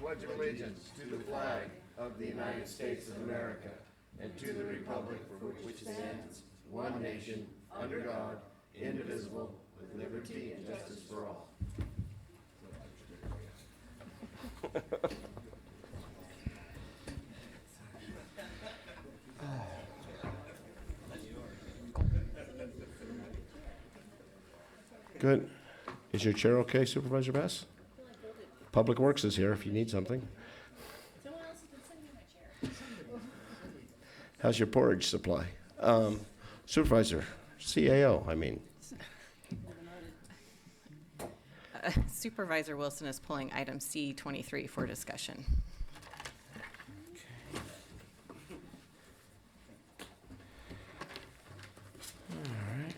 pledge allegiance to the flag of the United States of America and to the republic for which it stands, one nation, under God, indivisible, with liberty and justice for all. Good. Is your chair okay, Supervisor Bass? Public Works is here if you need something. Someone else can send me my chair. How's your porridge supply? Supervisor, CAO, I mean. Supervisor Wilson is pulling item C23 for discussion. All right.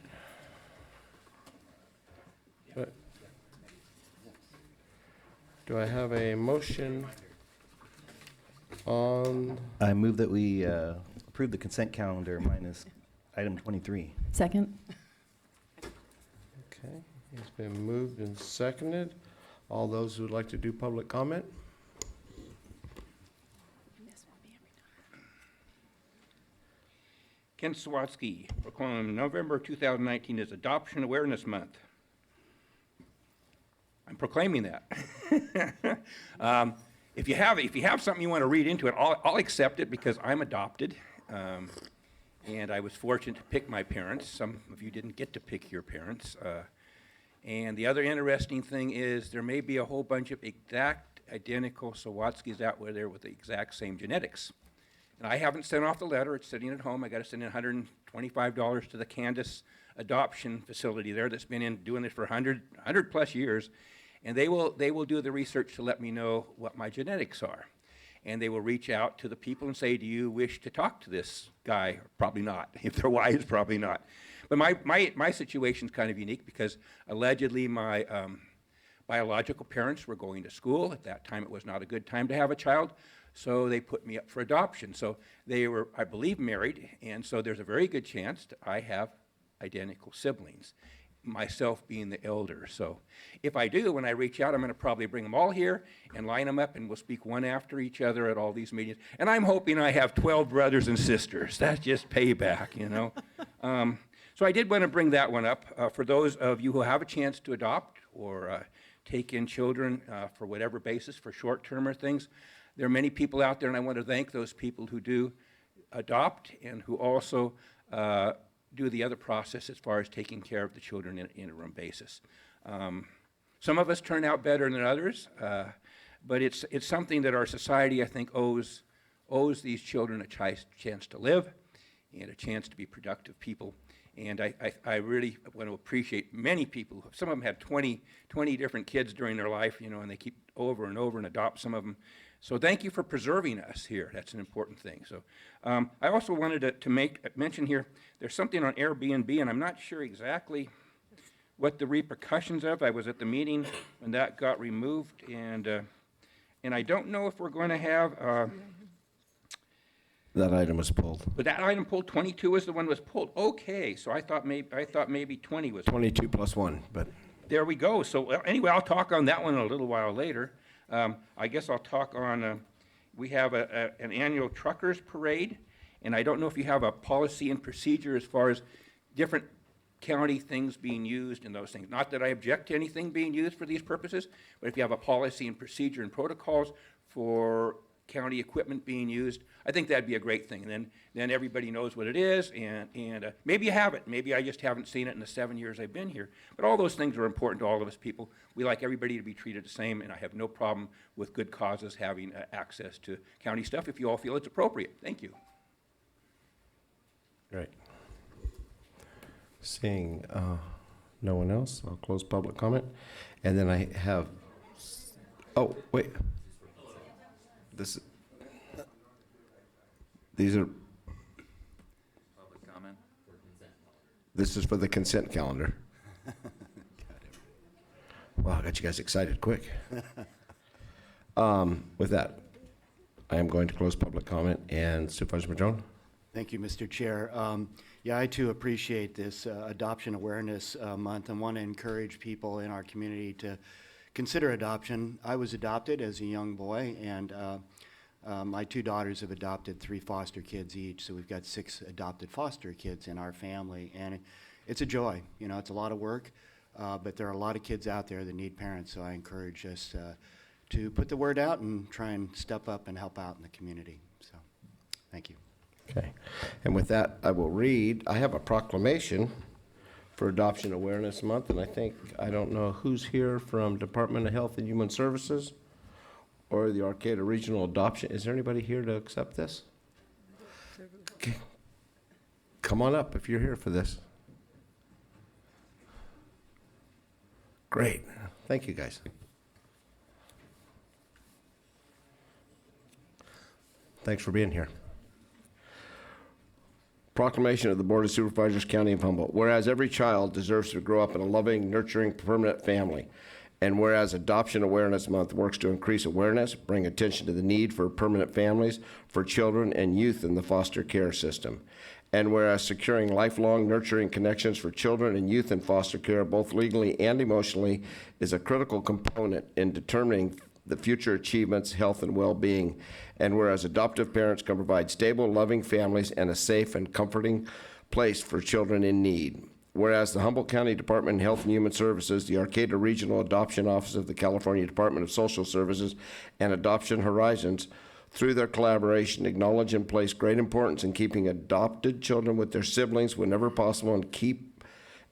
Do I have a motion on, I move that we approve the consent calendar minus item 23. Second. okay, it's been moved and seconded. All those who would like to do public comment? Ken Sawatsky, proclaim November 2019 as Adoption Awareness Month. I'm proclaiming that. If you have something you want to read into it, I'll accept it because I'm adopted, and I was fortunate to pick my parents. Some of you didn't get to pick your parents. And the other interesting thing is there may be a whole bunch of exact identical Sawatskys out there with the exact same genetics. And I haven't sent off the letter. It's sitting at home. I got to send in $125 to the Candace adoption facility there that's been doing this for 100 plus years. And they will do the research to let me know what my genetics are. And they will reach out to the people and say, do you wish to talk to this guy? Probably not. If they're wise, probably not. But my situation's kind of unique because allegedly my biological parents were going to school. At that time, it was not a good time to have a child. So they put me up for adoption. So they were, I believe, married. And so there's a very good chance that I have identical siblings, myself being the elder. So if I do, when I reach out, I'm going to probably bring them all here and line them up, and we'll speak one after each other at all these meetings. And I'm hoping I have 12 brothers and sisters. That's just payback, you know. So I did want to bring that one up. For those of you who have a chance to adopt or take in children for whatever basis, for short-term or things, there are many people out there, and I want to thank those people who do adopt and who also do the other process as far as taking care of the children in an interim basis. Some of us turn out better than others, but it's something that our society, I think, owes these children a chance to live and a chance to be productive people. And I really want to appreciate many people. Some of them have 20 different kids during their life, you know, and they keep over and over and adopt some of them. So thank you for preserving us here. That's an important thing. So I also wanted to make mention here, there's something on Airbnb, and I'm not sure exactly what the repercussions of. I was at the meeting when that got removed, and I don't know if we're going to have. that item was pulled. But that item pulled, 22 is the one that was pulled. Okay, so I thought maybe 20 was. 22 plus 1, but. There we go. So well, anyway, I'll talk on that one a little while later. I guess I'll talk on, we have an annual truckers parade, and I don't know if you have a policy and procedure as far as different county things being used and those things. Not that I object to anything being used for these purposes, but if you have a policy and procedure and protocols for county equipment being used, I think that'd be a great thing. And then everybody knows what it is, and maybe you have it. Maybe I just haven't seen it in the 7 years I've been here. But all those things are important to all of us people. We like everybody to be treated the same, and I have no problem with good causes having access to county stuff if you all feel it's appropriate. Thank you. Great. Seeing no one else, I'll close public comment. And then I have, oh, wait. These are, Public comment? this is for the consent calendar. Wow, I got you guys excited quick. With that, I am going to close public comment, and Supervisor Madrone. Thank you, Mr. Chair. Yeah, I too appreciate this Adoption Awareness Month and want to encourage people in our community to consider adoption. I was adopted as a young boy, and my two daughters have adopted 3 foster kids each, so we've got 6 adopted foster kids in our family, and it's a joy. You know, it's a lot of work, but there are a lot of kids out there that need parents, so I encourage us to put the word out and try and step up and help out in the community. So, thank you. Okay. And with that, I will read, I have a proclamation for Adoption Awareness Month, and I don't know who's here from Department of Health and Human Services or the Arcata Regional Adoption. Is there anybody here to accept this? Okay. Come on up if you're here for this. Great. Thank you, guys. Thanks for being here. Proclamation of the Board of Supervisors, County of Humboldt. Whereas every child deserves to grow up in a loving, nurturing, permanent family. And whereas Adoption Awareness Month works to increase awareness, bring attention to the need for permanent families for children and youth in the foster care system. And whereas securing lifelong nurturing connections for children and youth in foster care, both legally and emotionally, is a critical component in determining the future achievements, health, and well-being. And whereas adoptive parents can provide stable, loving families and a safe and comforting place for children in need. Whereas the Humboldt County Department of Health and Human Services, the Arcata Regional Adoption Office of the California Department of Social Services, and Adoption Horizons, through their collaboration, acknowledge and place great importance in keeping adopted children with their siblings whenever possible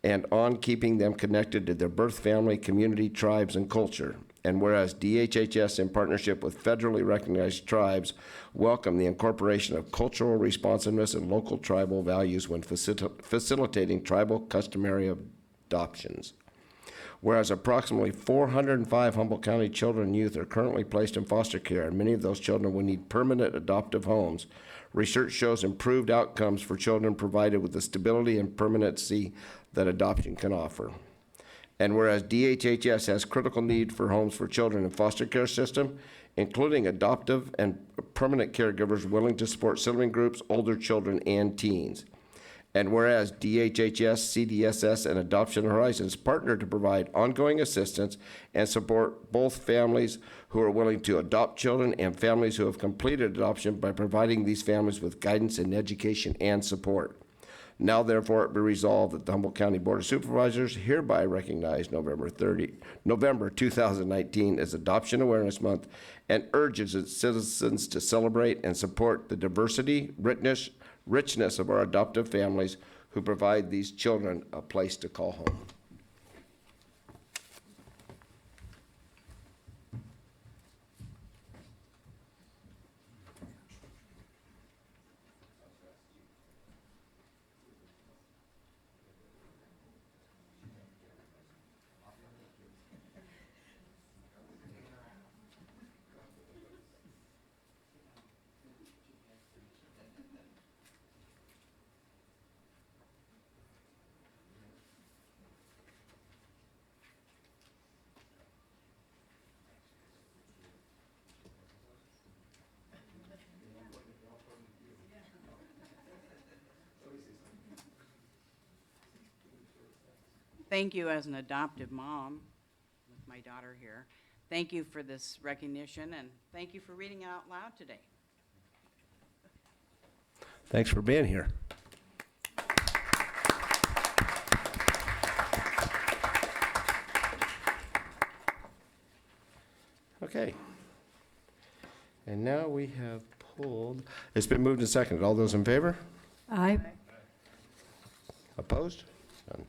and on keeping them connected to their birth family, community, tribes, and culture. And whereas DHHS, in partnership with federally recognized tribes, welcome the incorporation of cultural responsiveness and local tribal values when facilitating tribal customary adoptions. Whereas approximately 405 Humboldt County children and youth are currently placed in foster care, and many of those children will need permanent adoptive homes, research shows improved outcomes for children provided with the stability and permanency that adoption can offer. And whereas DHHS has critical need for homes for children in foster care system, including adoptive and permanent caregivers willing to support sibling groups, older children, and teens. And whereas DHHS, CDSS, and Adoption Horizons partner to provide ongoing assistance and support both families who are willing to adopt children and families who have completed adoption by providing these families with guidance and education and support. Now, therefore, it be resolved that the Humboldt County Board of Supervisors hereby recognize November 2019 as Adoption Awareness Month and urges its citizens to celebrate and support the diversity, richness of our adoptive families who provide these children a place to call home. Thank you as an adoptive mom with my daughter here. Thank you for this recognition, and thank you for reading out loud today. Thanks for being here. Okay. And now we have pulled, it's been moved and seconded. All those in favor? Aye. Opposed? None.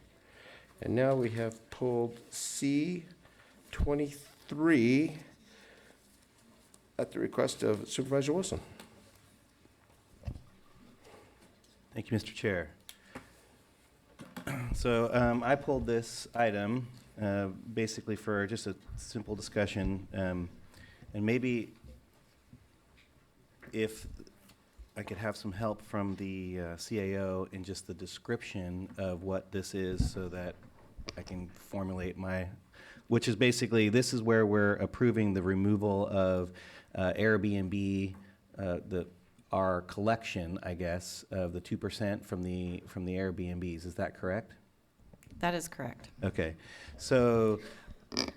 And now we have pulled C23 at the request of Supervisor Wilson. Thank you, Mr. Chair. So I pulled this item basically for just a simple discussion, and maybe if I could have some help from the CAO in just the description of what this is so that I can formulate which is basically, this is where we're approving the removal of Airbnb, our collection, I guess, of the 2% from the Airbnbs. Is that correct? That is correct. Okay. So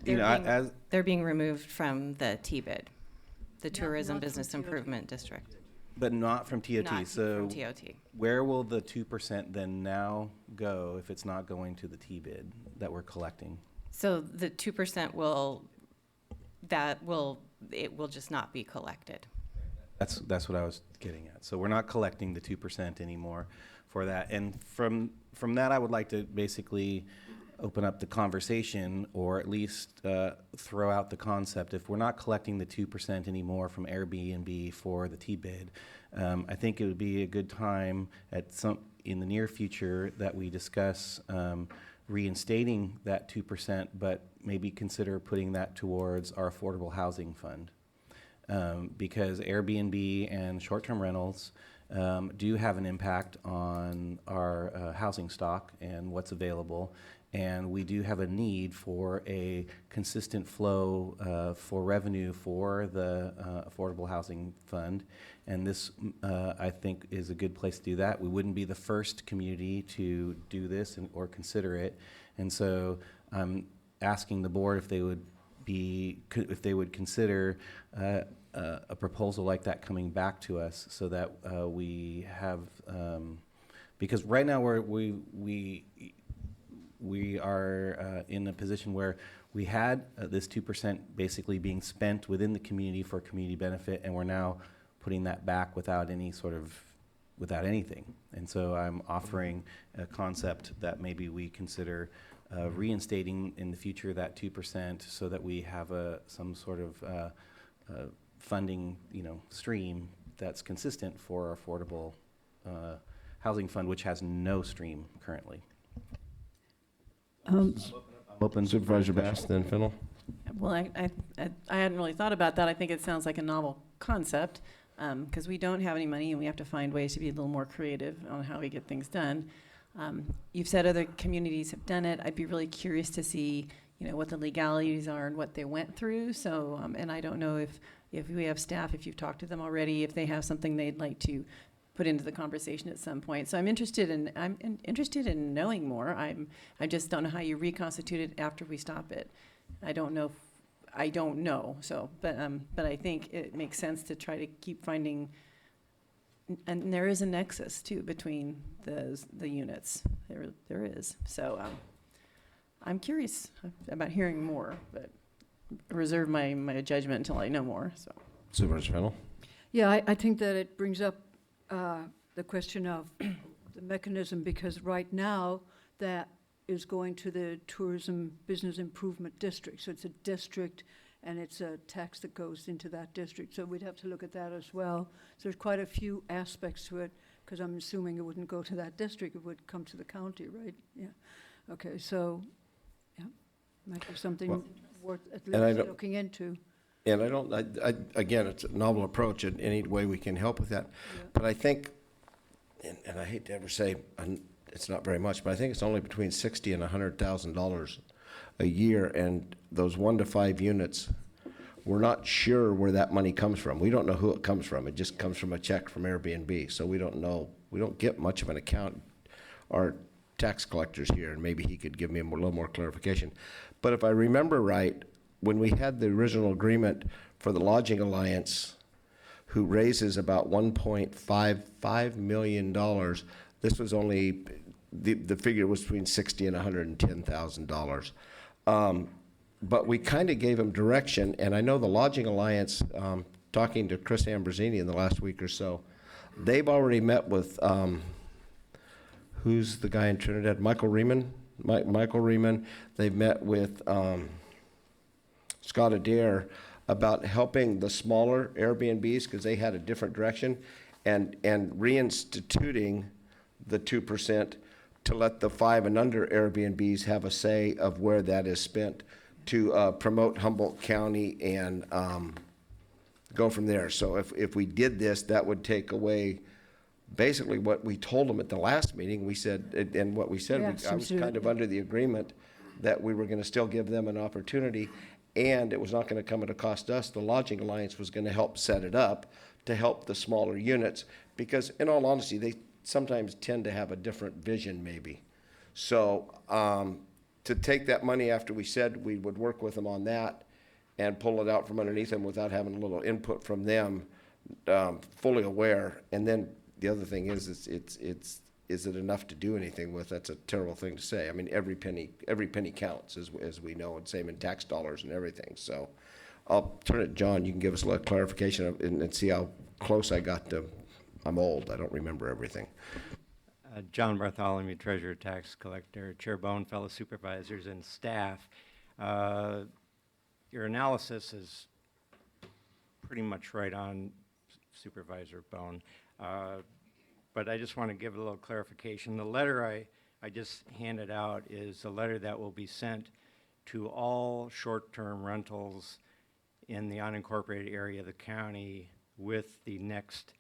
You know, as They're being removed from the TBID, the Tourism not from Business TOT. Improvement District. but not from TOT. Not So from TOT. where will the 2% then now go if it's not going to the T-bid that we're collecting? So the 2% it will just not be collected. That's what I was getting at. So we're not collecting the 2% anymore for that. And from that, I would like to basically open up the conversation, or at least throw out the concept. If we're not collecting the 2% anymore from Airbnb for the T-bid, I think it would be a good time in the near future that we discuss reinstating that 2%, but maybe consider putting that towards our affordable housing fund. Because Airbnb and short-term rentals do have an impact on our housing stock and what's available, and we do have a need for a consistent flow for revenue for the Affordable Housing Fund, and this, I think, is a good place to do that. We wouldn't be the first community to do this or consider it, and so I'm asking the board if they would consider a proposal like that coming back to us, so that we have, because right now we are in a position where we had this 2% basically being spent within the community for community benefit, and we're now putting that back without anything. And so I'm offering a concept that maybe we consider reinstating in the future that 2%, so that we have some sort of funding, stream that's consistent for our affordable housing fund, which has no stream currently. Open Supervisor Bass, then Fennell. Well, I hadn't really thought about that. I think it sounds like a novel concept, because we don't have any money and we have to find ways to be a little more creative on how we get things done. You've said other communities have done it. I'd be really curious to see, what the legalities are and what they went through. So, and I don't know if we have staff, if you've talked to them already, if they have something they'd like to put into the conversation at some point. So I'm interested in knowing more. I just don't know how you reconstitute it after we stop it. I don't know. So, but I think it makes sense to try to keep finding. And there is a nexus too between the units. There is. So I'm curious about hearing more, but reserve my judgment until I know more. So. Supervisor Fennell. Yeah, I think that it brings up the question of the mechanism, because right now that is going to the Tourism Business Improvement District. So it's a district and it's a tax that goes into that district. So we'd have to look at that as well. So there's quite a few aspects to it, because I'm assuming it wouldn't go to that district, it would come to the county, right? Yeah. Okay, so, yeah, might be something worth at least looking into. And again, it's a novel approach in any way we can help with that. Yeah. But I think, and I hate to ever say it's not very much, but I think it's only between $60,000 and $100,000 a year. And those 1 to 5 units, we're not sure where that money comes from. We don't know who it comes from. It just comes from a check from Airbnb. So we don't know. We don't get much of an account. Our tax collector's here, and maybe he could give me a little more clarification. But if I remember right, when we had the original agreement for the Lodging Alliance, who raises about $1.55 million, this was only, the figure was between $60,000 and $110,000. But we kind of gave them direction, and I know the Lodging Alliance, talking to Chris Ambrosini in the last week or so, they've already met with, who's the guy in Trinidad? Michael Riemann? Michael Riemann. They've met with Scott Adair about helping the smaller Airbnbs, because they had a different direction, and reinstituting the 2% to let the 5 and under Airbnbs have a say of where that is spent to promote Humboldt County and go from there. So if we did this, that would take away basically what we told them at the last meeting. We said, and what we said, Yes, I was kind of under the agreement that we were going to still give them an opportunity, and it was not going to come at a cost to us. The Lodging Alliance was going to help set it up to help the smaller units, because in all honesty, they sometimes tend to have a different vision maybe. So to take that money after we said we would work with them on that and pull it out from underneath them without having a little input from them, fully aware. And then the other thing is it enough to do anything with? That's a terrible thing to say. I mean, every penny counts, as we know, and same in tax dollars and everything. So I'll turn it to John. You can give us a little clarification and see how close I got to, I'm old, I don't remember everything. John Bartholomew, Treasurer, Tax Collector, Chair Bohn, fellow supervisors, and staff. Your analysis is pretty much right on, Supervisor Bohn. But I just want to give a little clarification. The letter I just handed out is a letter that will be sent to all short-term rentals in the unincorporated area of the county with the next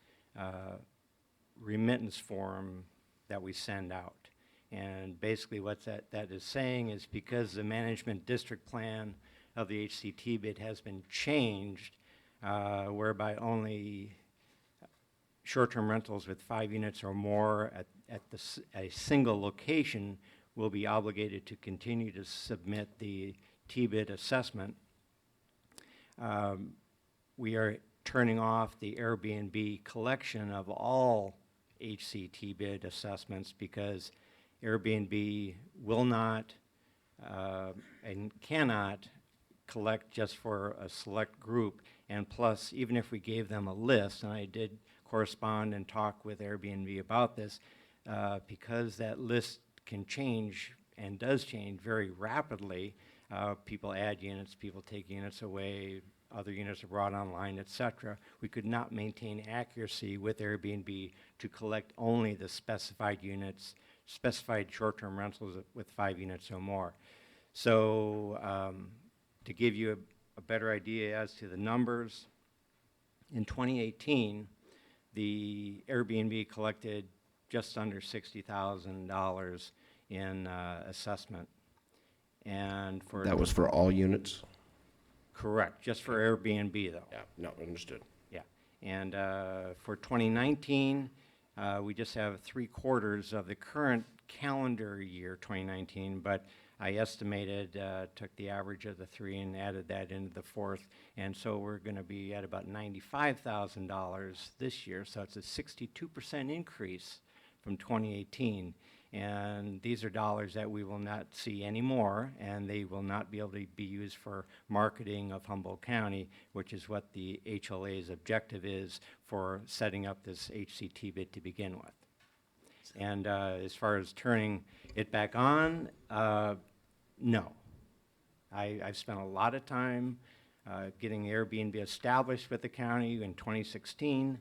remittance form that we send out. And basically what that is saying is, because the management district plan of the HCT bid has been changed, whereby only short-term rentals with 5 units or more at a single location will be obligated to continue to submit the T-bid assessment. We are turning off the Airbnb collection of all HCT bid assessments because Airbnb will not and cannot collect just for a select group. And plus, even if we gave them a list, and I did correspond and talk with Airbnb about this, because that list can change and does change very rapidly. People add units, people take units away, other units are brought online, etc. We could not maintain accuracy with Airbnb to collect only the specified units, specified short-term rentals with 5 units or more. So to give you a better idea as to the numbers, in 2018, the Airbnb collected just under $60,000 in assessment. And for That was for all units? Correct, just for Airbnb though. Yeah, no, understood. Yeah, and for 2019, we just have 3/4 of the current calendar year, 2019, but I estimated, took the average of the 3 and added that into the 4th, and so we're going to be at about $95,000 this year, so it's a 62% increase from 2018. And these are dollars that we will not see anymore, and they will not be able to be used for marketing of Humboldt County, which is what the HLA's objective is for setting up this HCT bid to begin with. And as far as turning it back on, no. I've spent a lot of time getting Airbnb established with the county in 2016.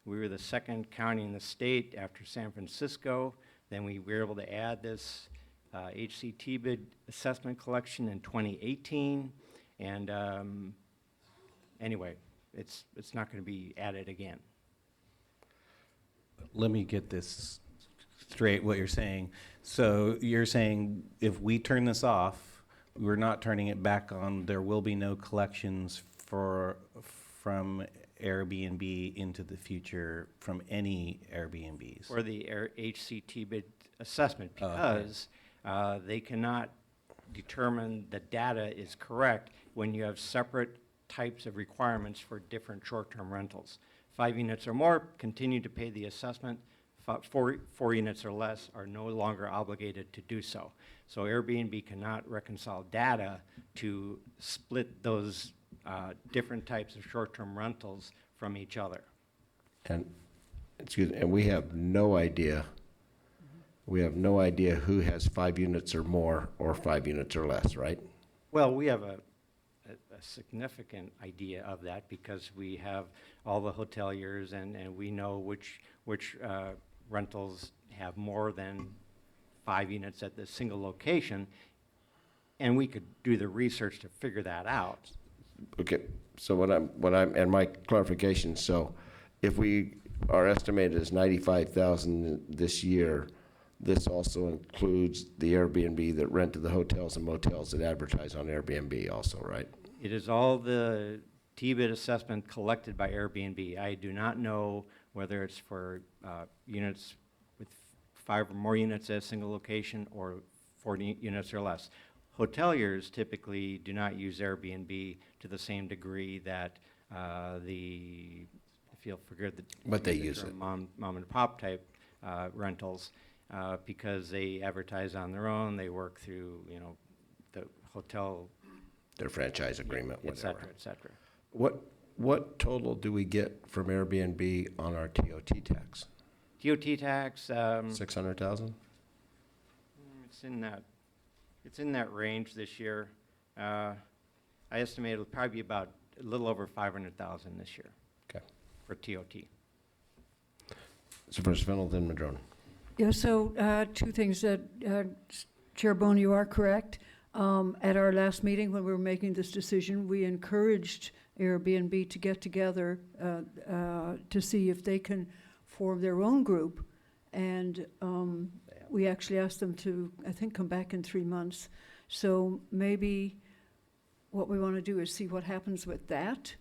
We were the second county in the state after San Francisco. Then we were able to add this HCT bid assessment collection in 2018. And anyway, it's not going to be added again. Let me get this straight, what you're saying. So you're saying if we turn this off, we're not turning it back on, there will be no collections from Airbnb into the future from any Airbnbs? For the HCT bid assessment, because they cannot determine the data is correct when you have separate types of requirements for different short-term rentals. 5 units or more continue to pay the assessment. 4 units or less are no longer obligated to do so. So Airbnb cannot reconcile data to split those different types of short-term rentals from each other. And, excuse me, and we have no idea, who has 5 units or more or 5 units or less, right? Well, we have a significant idea of that because we have all the hoteliers and we know which rentals have more than 5 units at the single location, and we could do the research to figure that out. Okay, so and my clarification, so if our estimate is 95,000 this year, this also includes the Airbnb that rent to the hotels and motels that advertise on Airbnb also, right? It is all the T-bid assessment collected by Airbnb. I do not know whether it's for units with 5 or more units at a single location or 40 units or less. hoteliers typically do not use Airbnb to the same degree that if you'll forget the But they forget the use term, it. mom and pop type rentals, because they advertise on their own, they work through, the hotel, Their franchise agreement, et whatever. cetera, et cetera. What total do we get from Airbnb on our TOT tax? TOT tax, 600,000? it's in that range this year. I estimate it'll probably be about a little over 500,000 this year. Okay. For TOT. Supervisor Fennell, then Madrone. Yeah, so two things that, Chair Bohn, you are correct. At our last meeting, when we were making this decision, we encouraged Airbnb to get together to see if they can form their own group. And we actually asked them to, I think, come back in 3 months. So maybe what we want to do is see what happens with that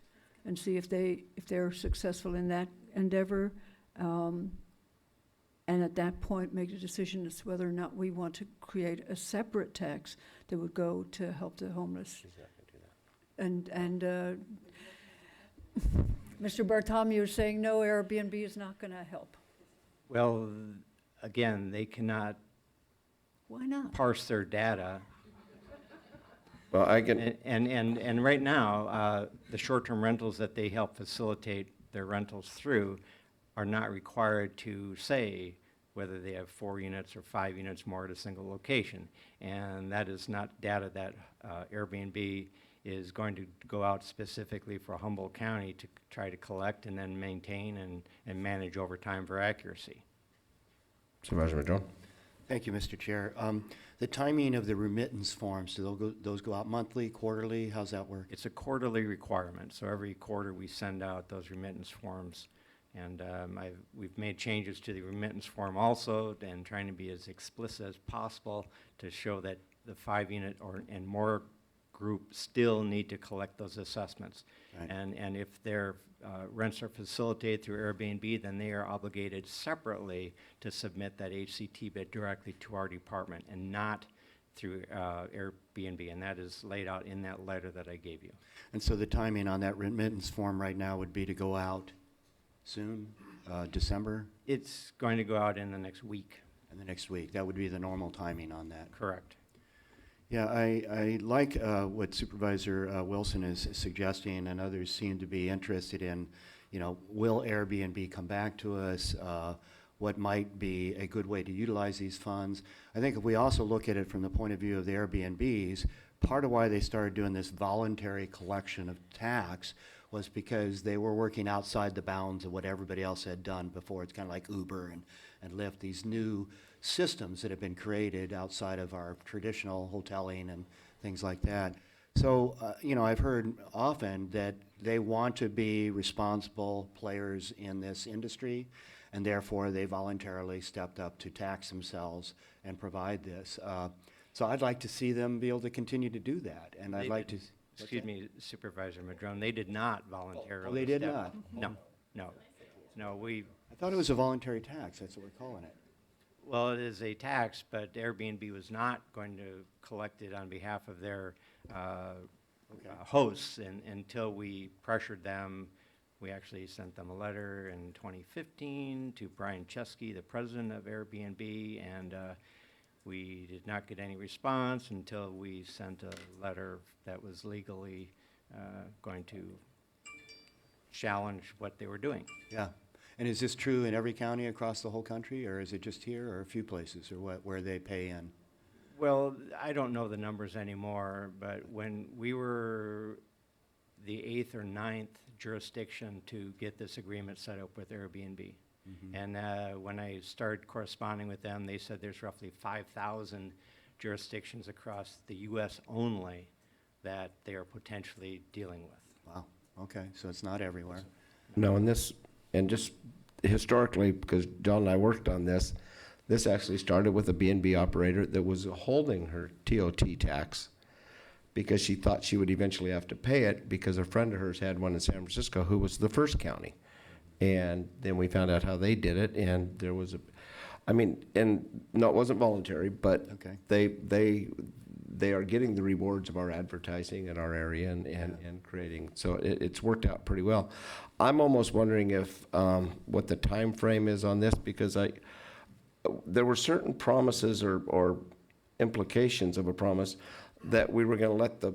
and see if they're successful in that endeavor. And at that point, make a decision as to whether or not we want to create a separate tax that would go to help the homeless. And Mr. Bartholomew is saying, no, Airbnb is not going to help. Well, again, they cannot Why not? parse their data. Well, I can, And right now, the short-term rentals that they help facilitate their rentals through are not required to say whether they have 4 units or 5 units more at a single location. And that is not data that Airbnb is going to go out specifically for Humboldt County to try to collect and then maintain and manage over time for accuracy. Supervisor Madrone. Thank you, Mr. Chair. The timing of the remittance forms, do those go out monthly, quarterly? How's that work? It's a quarterly requirement, so every quarter we send out those remittance forms. And we've made changes to the remittance form also, and trying to be as explicit as possible to show that the 5-unit and more group still need to collect those assessments. Right. And if their rents are facilitated through Airbnb, then they are obligated separately to submit that HCT bid directly to our department and not through Airbnb, and that is laid out in that letter that I gave you. And so the timing on that remittance form right now would be to go out soon, December? It's going to go out in the next week. In the next week. That would be the normal timing on that. Correct. Yeah, I like what Supervisor Wilson is suggesting, and others seem to be interested in, will Airbnb come back to us? What might be a good way to utilize these funds? I think if we also look at it from the point of view of the Airbnbs, part of why they started doing this voluntary collection of tax was because they were working outside the bounds of what everybody else had done before. It's kind of like Uber and Lyft, these new systems that have been created outside of our traditional hoteling and things like that. So, I've heard often that they want to be responsible players in this industry, and therefore they voluntarily stepped up to tax themselves and provide this. So I'd like to see them be able to continue to do that, and I'd like to... Excuse me, Supervisor Madrone, they did not voluntarily. Oh, they did step- not? No. I thought it was a voluntary tax, that's what we're calling it. Well, it is a tax, but Airbnb was not going to collect it on behalf of their hosts until we pressured them. We actually sent them a letter in 2015 to Brian Chesky, the president of Airbnb, and we did not get any response until we sent a letter that was legally going to challenge what they were doing. Yeah. And is this true in every county across the whole country, or is it just here, or a few places, or where they pay in? Well, I don't know the numbers anymore, but when we were the 8th or 9th jurisdiction to get this agreement set up with Airbnb. And when I started corresponding with them, they said there's roughly 5,000 jurisdictions across the U.S. only that they are potentially dealing with. Wow, okay, so it's not everywhere. No, and just historically, because John and I worked on this actually started with a B&B operator that was holding her TOT tax because she thought she would eventually have to pay it because a friend of hers had one in San Francisco who was the first county. And then we found out how they did it, and there was no, it wasn't voluntary, but Okay. they are getting the rewards of our advertising in our area and creating. So it's worked out pretty well. I'm almost wondering if what the time frame is on this, because there were certain promises or implications of a promise that we were going to let the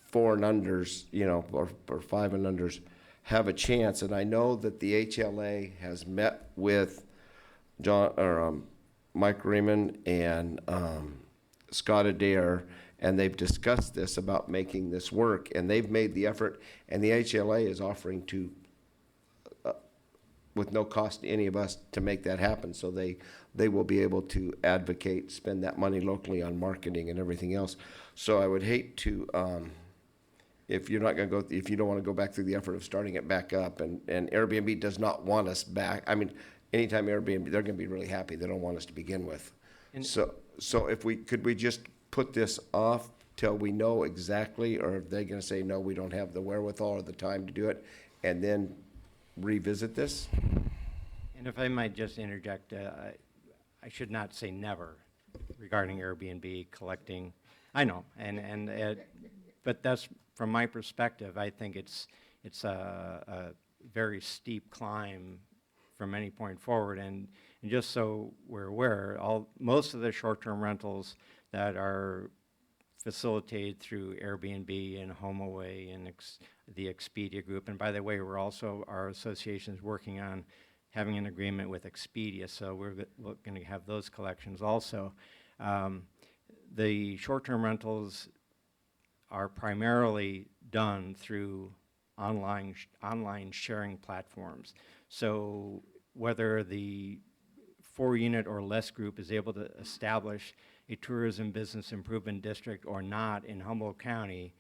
4 and unders, or 5 and unders have a chance. And I know that the HLA has met with Mike Riemann and Scott Adair, and they've discussed this about making this work, and they've made the effort, and the HLA is offering to, with no cost to any of us, to make that happen. So they will be able to advocate, spend that money locally on marketing and everything else. So I would hate to, if you're not going to go, if you don't want to go back through the effort of starting it back up, and Airbnb does not want us back. I mean, anytime Airbnb, they're going to be really happy. They don't want us to begin with. So if could we just put this off till we know exactly, or are they going to say, no, we don't have the wherewithal or the time to do it, and then revisit this? And if I might just interject, I should not say never regarding Airbnb collecting. I know, but that's from my perspective. I think it's a very steep climb from any point forward. And just so we're aware, most of the short-term rentals that are facilitated through Airbnb and HomeAway and the Expedia group. And by the way, our association is working on having an agreement with Expedia, so we're going to have those collections also. The short-term rentals are primarily done through online sharing platforms. So whether the 4-unit or less group is able to establish a tourism business improvement district or not in Humboldt County,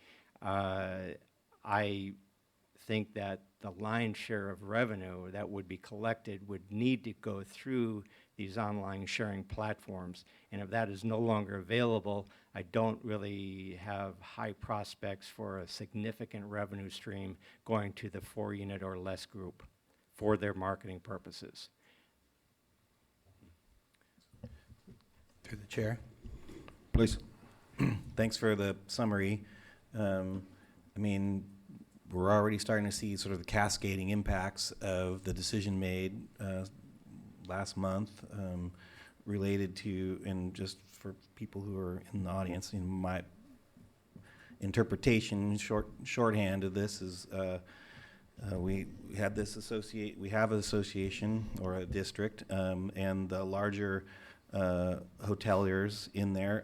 I think that the lion's share of revenue that would be collected would need to go through these online sharing platforms. And if that is no longer available, I don't really have high prospects for a significant revenue stream going to the 4-unit or less group for their marketing purposes. Through the chair. Please. Thanks for the summary. I mean, we're already starting to see sort of the cascading impacts of the decision made last month related to, and just for people who are in the audience, in my interpretation, shorthand of this is we have an association or a district, and the larger hoteliers in there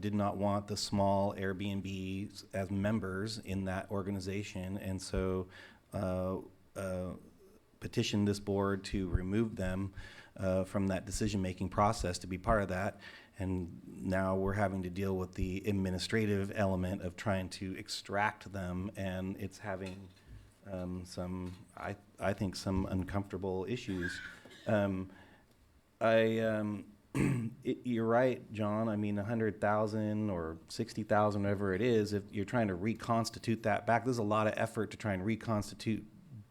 did not want the small Airbnbs as members in that organization, and so petitioned this board to remove them from that decision-making process to be part of that. And now we're having to deal with the administrative element of trying to extract them, and it's having I think some uncomfortable issues. You're right, John. I mean, 100,000 or 60,000, whatever it is, if you're trying to reconstitute that back, there's a lot of effort to try and reconstitute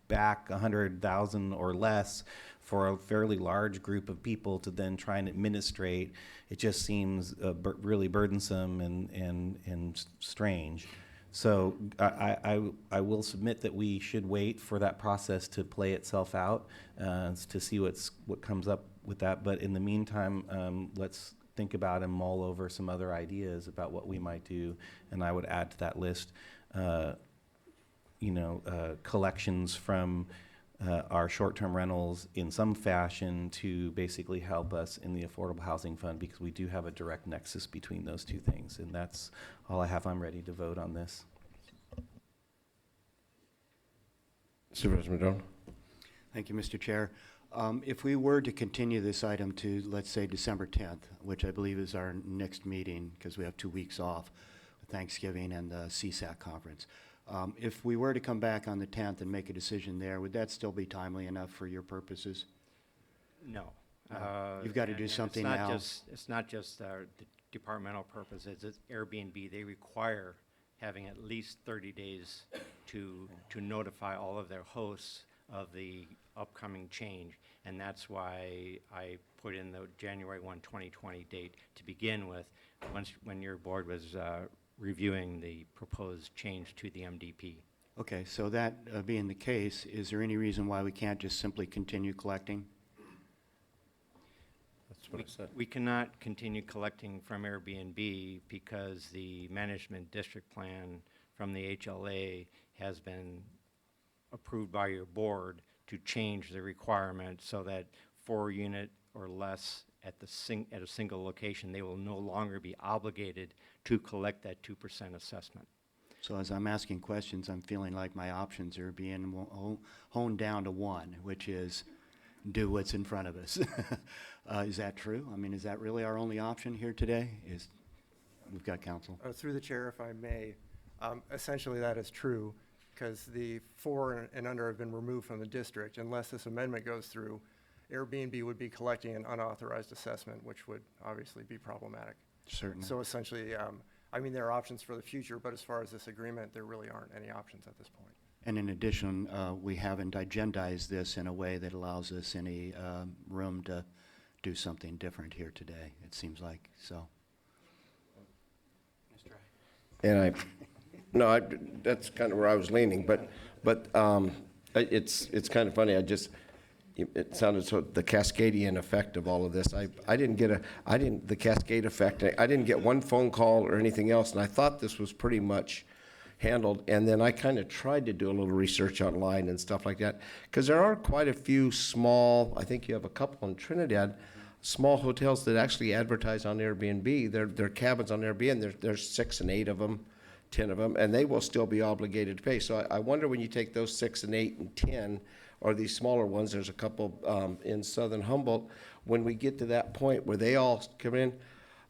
back 100,000 or less for a fairly large group of people to then try and administrate. It just seems really burdensome and strange. So I will submit that we should wait for that process to play itself out to see what comes up with that. But in the meantime, let's think about and mull over some other ideas about what we might do. And I would add to that list, collections from our short-term rentals in some fashion to basically help us in the Affordable Housing Fund, because we do have a direct nexus between those two things. And that's all I have. I'm ready to vote on this. Supervisor Madrone. Thank you, Mr. Chair. If we were to continue this item to, let's say, December 10th, which I believe is our next meeting, because we have 2 weeks off with Thanksgiving and the CSAC conference. If we were to come back on the 10th and make a decision there, would that still be timely enough for your purposes? No. You've got to do something now. It's not just the departmental purposes. It's Airbnb. They require having at least 30 days to notify all of their hosts of the upcoming change. And that's why I put in the January 1, 2020 date to begin with, when your board was reviewing the proposed change to the MDP. Okay, so that being the case, is there any reason why we can't just simply continue collecting? That's what I said. We cannot continue collecting from Airbnb because the management district plan from the HLA has been approved by your board to change the requirement so that 4-unit or less at a single location, they will no longer be obligated to collect that 2% assessment. So as I'm asking questions, I'm feeling like my options are being honed down to one, which is do what's in front of us. Is that true? I mean, is that really our only option here today? We've got counsel. Through the chair, if I may, essentially that is true, because the 4 and under have been removed from the district. Unless this amendment goes through, Airbnb would be collecting an unauthorized assessment, which would obviously be problematic. Certainly. So essentially, I mean, there are options for the future, but as far as this agreement, there really aren't any options at this point. And in addition, we haven't agendized this in a way that allows us any room to do something different here today, it seems like, so. And that's kind of where I was leaning, but it's kind of funny. It sounded so the Cascadian effect of all of this. I didn't get the Cascade effect. I didn't get one phone call or anything else, and I thought this was pretty much handled. And then I kind of tried to do a little research online and stuff like that, because there are quite a few small, I think you have a couple in Trinidad, small hotels that actually advertise on Airbnb. They're cabins on Airbnb. There's 6 and 8 of them, 10 of them, and they will still be obligated to pay. So I wonder when you take those 6 and 8 and 10, or these smaller ones, there's a couple in southern Humboldt, when we get to that point where they all come in,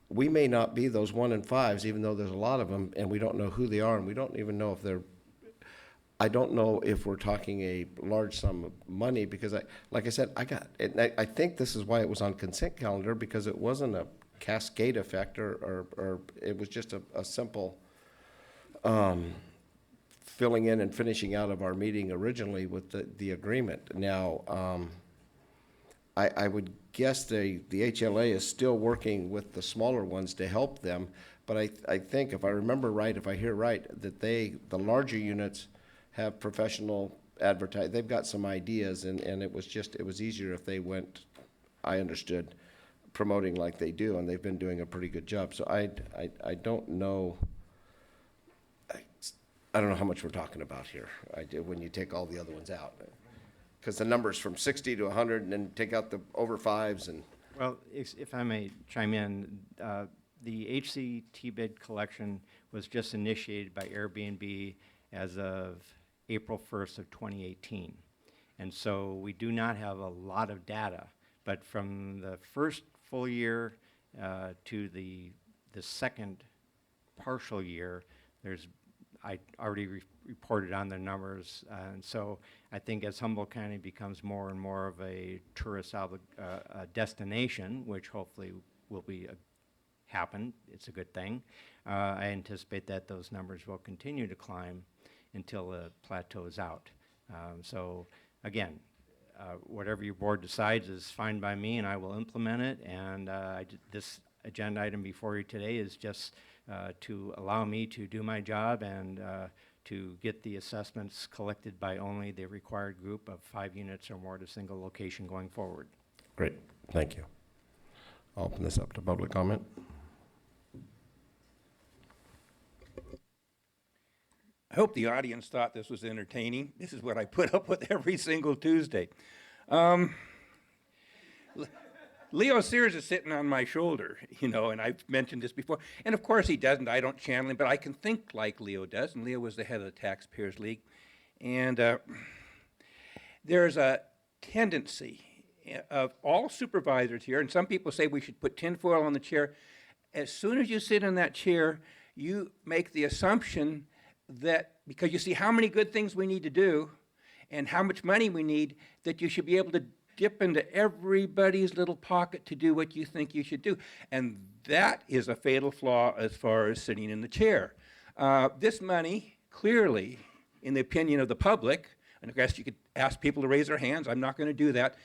we may not be those 1 and 5s, even though there's a lot of them, and we don't know who they are, and we don't even know if they're, I don't know if we're talking a large sum of money, because like I said, I think this is why it was on consent calendar, because it wasn't a cascade effect, or it was just a simple filling in and finishing out of our meeting originally with the agreement. Now, I would guess the HLA is still working with the smaller ones to help them, but I think, if I remember right, if I hear right, that the larger units have professional advertising. They've got some ideas, and it was easier if they went, I understood, promoting like they do, and they've been doing a pretty good job. So I don't know. I don't know how much we're talking about here. When you take all the other ones out, because the numbers from 60 to 100, and then take out the over 5s and. Well, if I may chime in, the HCT bid collection was just initiated by Airbnb as of April 1st of 2018. And so we do not have a lot of data, but from the first full year to the second partial year, I already reported on the numbers, and so I think as Humboldt County becomes more and more of a tourist destination, which hopefully will be happen, it's a good thing, I anticipate that those numbers will continue to climb until it plateaus out. So again, whatever your board decides is fine by me, and I will implement it, and this agenda item before you today is just to allow me to do my job and to get the assessments collected by only the required group of 5 units or more at a single location going forward. Great, thank you. I'll open this up to public comment. I hope the audience thought this was entertaining. This is what I put up with every single Tuesday. Leo Sears is sitting on my shoulder, and I've mentioned this before. And of course he doesn't. I don't channel him, but I can think like Leo does. And Leo was the head of the Taxpayers League. And there's a tendency of all supervisors here, and some people say we should put tinfoil on the chair. As soon as you sit in that chair, you make the assumption that because you see how many good things we need to do and how much money we need, that you should be able to dip into everybody's little pocket to do what you think you should do. And that is a fatal flaw as far as sitting in the chair. This money, clearly, in the opinion of the public, And I guess you could ask people to raise their hands. I'm not going to do that.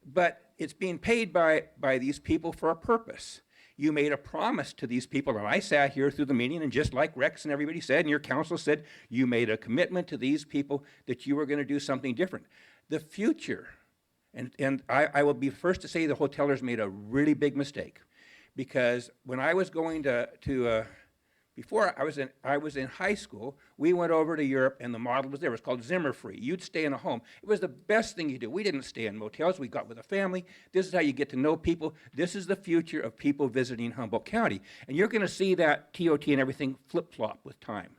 But it's being paid by these people for a purpose. You made a promise to these people, and I sat here through the meeting, and just like Rex and everybody said, and your council said, you made a commitment to these people that you were going to do something different. The future, and I will be first to say the hotelers made a really big mistake, because when I was going before I was in high school, we went over to Europe, and the model was there. It was called Zimmer Free. You'd stay in a home. It was the best thing you do. We didn't stay in motels. We got with a family. This is how you get to know people. This is the future of people visiting Humboldt County. And you're going to see that TOT and everything flip-flop with time.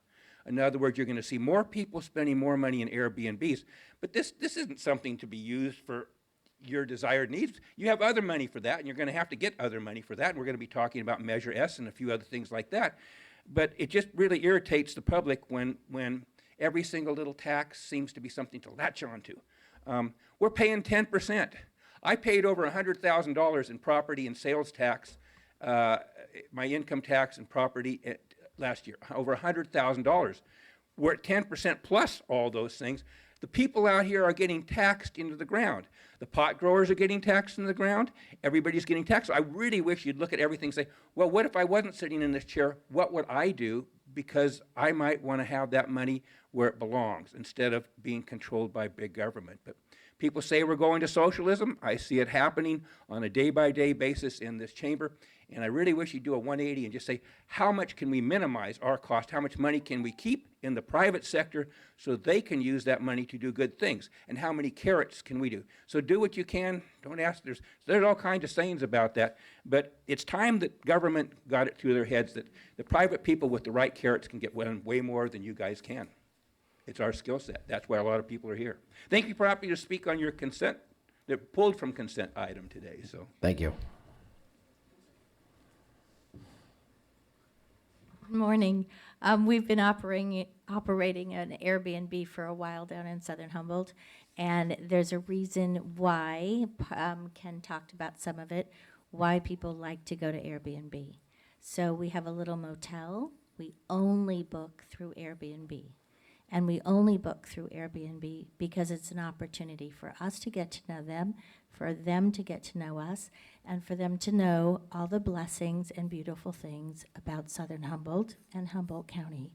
In other words, you're going to see more people spending more money in Airbnbs. But this isn't something to be used for your desired needs. You have other money for that, and you're going to have to get other money for that. And we're going to be talking about Measure S and a few other things like that. But it just really irritates the public when every single little tax seems to be something to latch onto. We're paying 10%. I paid over $100,000 in property and sales tax, my income tax and property last year, over $100,000. We're at 10% plus all those things. The people out here are getting taxed into the ground. The pot growers are getting taxed into the ground. Everybody's getting taxed. I really wish you'd look at everything and say, well, what if I wasn't sitting in this chair? What would I do? Because I might want to have that money where it belongs instead of being controlled by big government. But people say we're going to socialism. I see it happening on a day-by-day basis in this chamber. And I really wish you'd do a 180 and just say, how much can we minimize our cost? How much money can we keep in the private sector so they can use that money to do good things? And how many carrots can we do? So do what you can. Don't ask. There's all kinds of sayings about that. But it's time that government got it through their heads that the private people with the right carrots can get way more than you guys can. It's our skill set. That's why a lot of people are here. Thank you for helping to speak on your consent. They're pulled from consent item today. So Thank you. Good morning. We've been operating an Airbnb for a while down in southern Humboldt, and there's a reason why. Ken talked about some of it, why people like to go to Airbnb. So we have a little motel. We only book through Airbnb. And we only book through Airbnb because it's an opportunity for us to get to know them, for them to get to know us, and for them to know all the blessings and beautiful things about southern Humboldt and Humboldt County.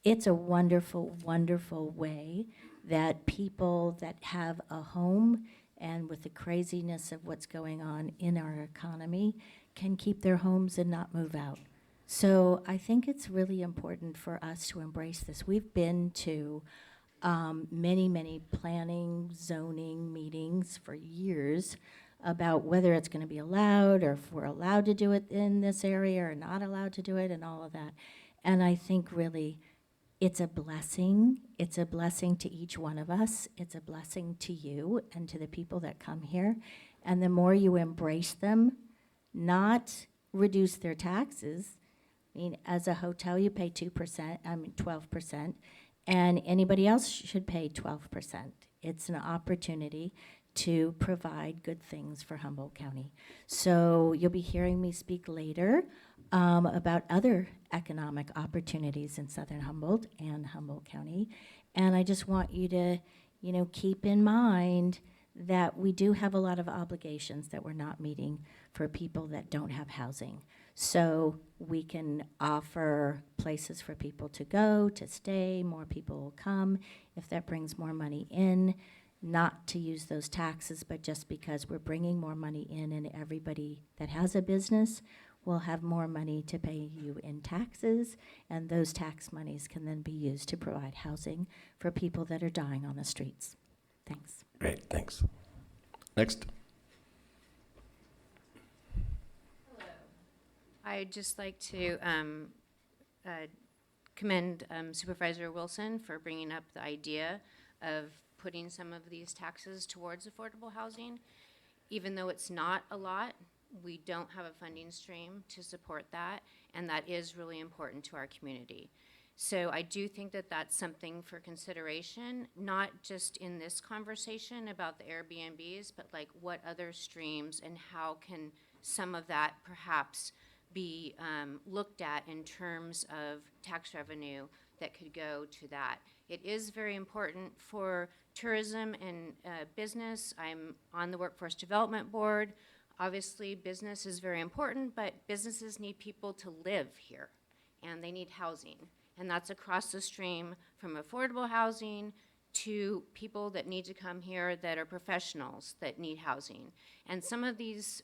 It's a wonderful, wonderful way that people that have a home and with the craziness of what's going on in our economy can keep their homes and not move out. So I think it's really important for us to embrace this. We've been to many, many planning, zoning meetings for years about whether it's going to be allowed or if we're allowed to do it in this area or not allowed to do it and all of that. And I think really it's a blessing. It's a blessing to each one of us. It's a blessing to you and to the people that come here. And the more you embrace them, not reduce their taxes. I mean, as a hotel, you pay 12%, and anybody else should pay 12%. It's an opportunity to provide good things for Humboldt County. So you'll be hearing me speak later about other economic opportunities in southern Humboldt and Humboldt County. And I just want you to, keep in mind that we do have a lot of obligations that we're not meeting for people that don't have housing. So we can offer places for people to go, to stay, more people will come if that brings more money in, not to use those taxes, but just because we're bringing more money in and everybody that has a business will have more money to pay you in taxes, and those tax monies can then be used to provide housing for people that are dying on the streets. Thanks. Great, thanks. Next. I'd just like to commend Supervisor Wilson for bringing up the idea of putting some of these taxes towards affordable housing. Even though it's not a lot, we don't have a funding stream to support that, and that is really important to our community. So I do think that that's something for consideration, not just in this conversation about the Airbnbs, but like what other streams and how can some of that perhaps be looked at in terms of tax revenue that could go to that. It is very important for tourism and business. I'm on the Workforce Development Board. Obviously, business is very important, but businesses need people to live here, and they need housing. And that's across the stream from affordable housing to people that need to come here that are professionals that need housing. And some of these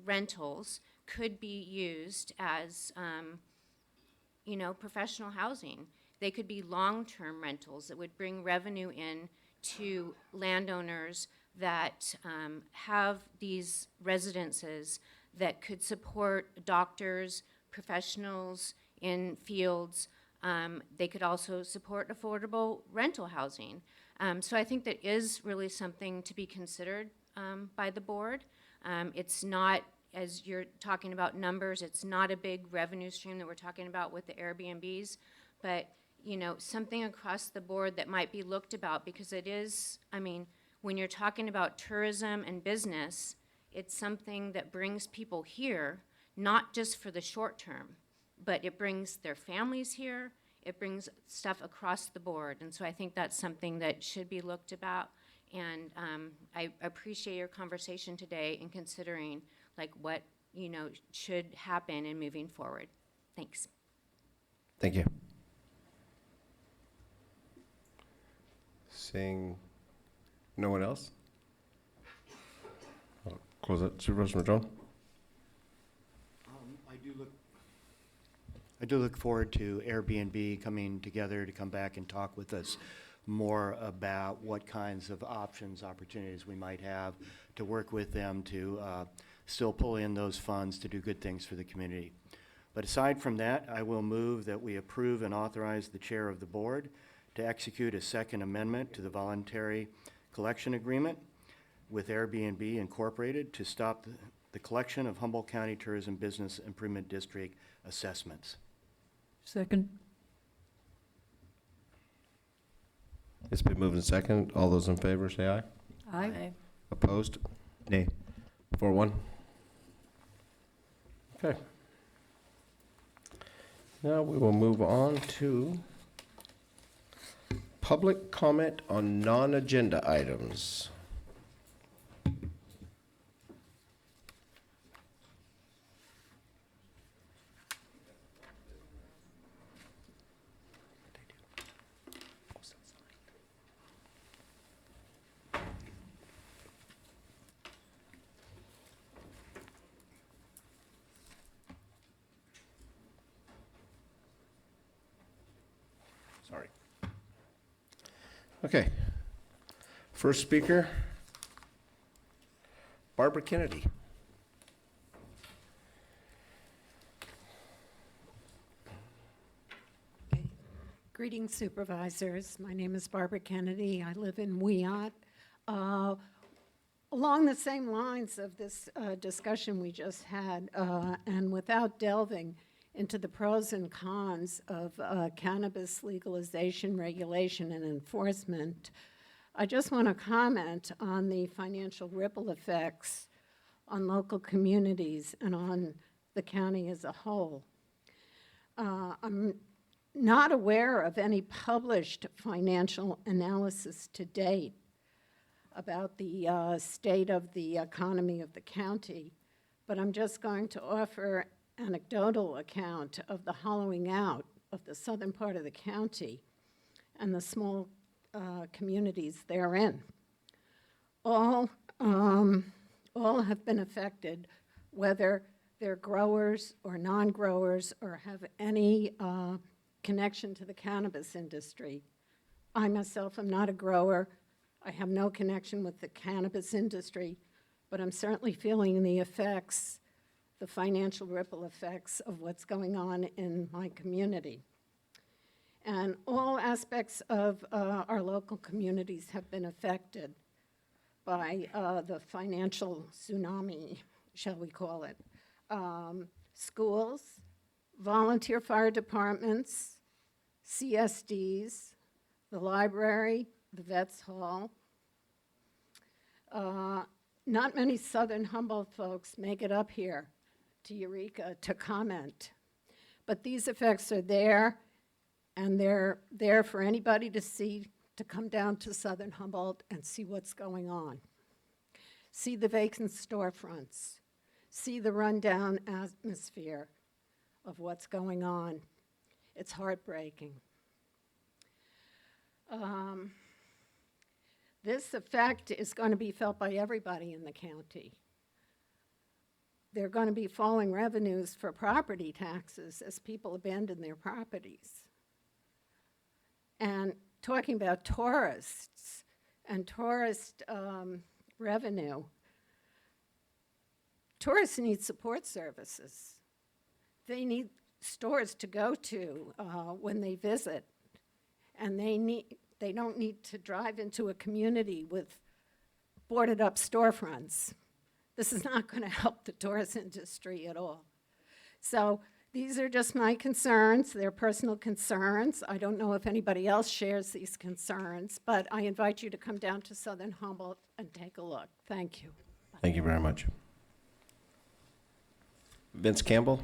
rentals could be used as, you know, professional housing. They could be long-term rentals that would bring revenue in to landowners that have these residences that could support doctors, professionals in fields. They could also support affordable rental housing. So I think that is really something to be considered by the board. It's not, as you're talking about numbers, it's not a big revenue stream that we're talking about with the Airbnbs, but you know, something across the board that might be looked about, because it is, I mean, when you're talking about tourism and business, it's something that brings people here, not just for the short term, but it brings their families here, it brings stuff across the board. And so I think that's something that should be looked about. And I appreciate your conversation today in considering like what, you know, should happen in moving forward. Thanks. Thank you. Seeing no one else? I'll close it. Supervisor Madrone? I do look forward to Airbnb coming together to come back and talk with us more about what kinds of options, opportunities we might have to work with them to still pull in those funds to do good things for the community. But aside from that, I will move that we approve and authorize the chair of the board to execute a second amendment to the voluntary collection agreement with Airbnb Incorporated to stop the collection of Humboldt County Tourism Business Improvement District assessments. Second. It's been moved and second. All those in favor say aye. Aye. Opposed? Nay. 4-1. Okay. Now we will move on to public comment on non-agenda items. Sorry. Okay. First speaker, Barbara Kennedy. Greetings, supervisors. My name is Barbara Kennedy. I live in Weot. Along the same lines of this discussion we just had, and without delving into the pros and cons of cannabis legalization, regulation, and enforcement, I just want to comment on the financial ripple effects on local communities and on the county as a whole. I'm not aware of any published financial analysis to date about the state of the economy of the county, but I'm just going to offer anecdotal account of the hollowing out of the southern part of the county and the small communities therein. All have been affected, whether they're growers or non-growers or have any connection to the cannabis industry. I myself am not a grower. I have no connection with the cannabis industry, but I'm certainly feeling the effects, the financial ripple effects of what's going on in my community. And all aspects of our local communities have been affected by the financial tsunami, shall we call it. Schools, volunteer fire departments, CSDs, the library, the Vets Hall. Not many Southern Humboldt folks make it up here to Eureka to comment, but these effects are there, And they're there for anybody to see, to come down to Southern Humboldt and see what's going on. See the vacant storefronts, see the rundown atmosphere of what's going on. It's heartbreaking. This effect is going to be felt by everybody in the county. There are going to be falling revenues for property taxes as people abandon their properties. And talking about tourists and tourist revenue, tourists need support services. They need stores to go to when they visit, and they don't need to drive into a community with boarded up storefronts. This is not going to help the tourist industry at all. So these are just my concerns. They're personal concerns. I don't know if anybody else shares these concerns, but I invite you to come down to Southern Humboldt and take a look. Thank you. Thank you very much. Vince Campbell?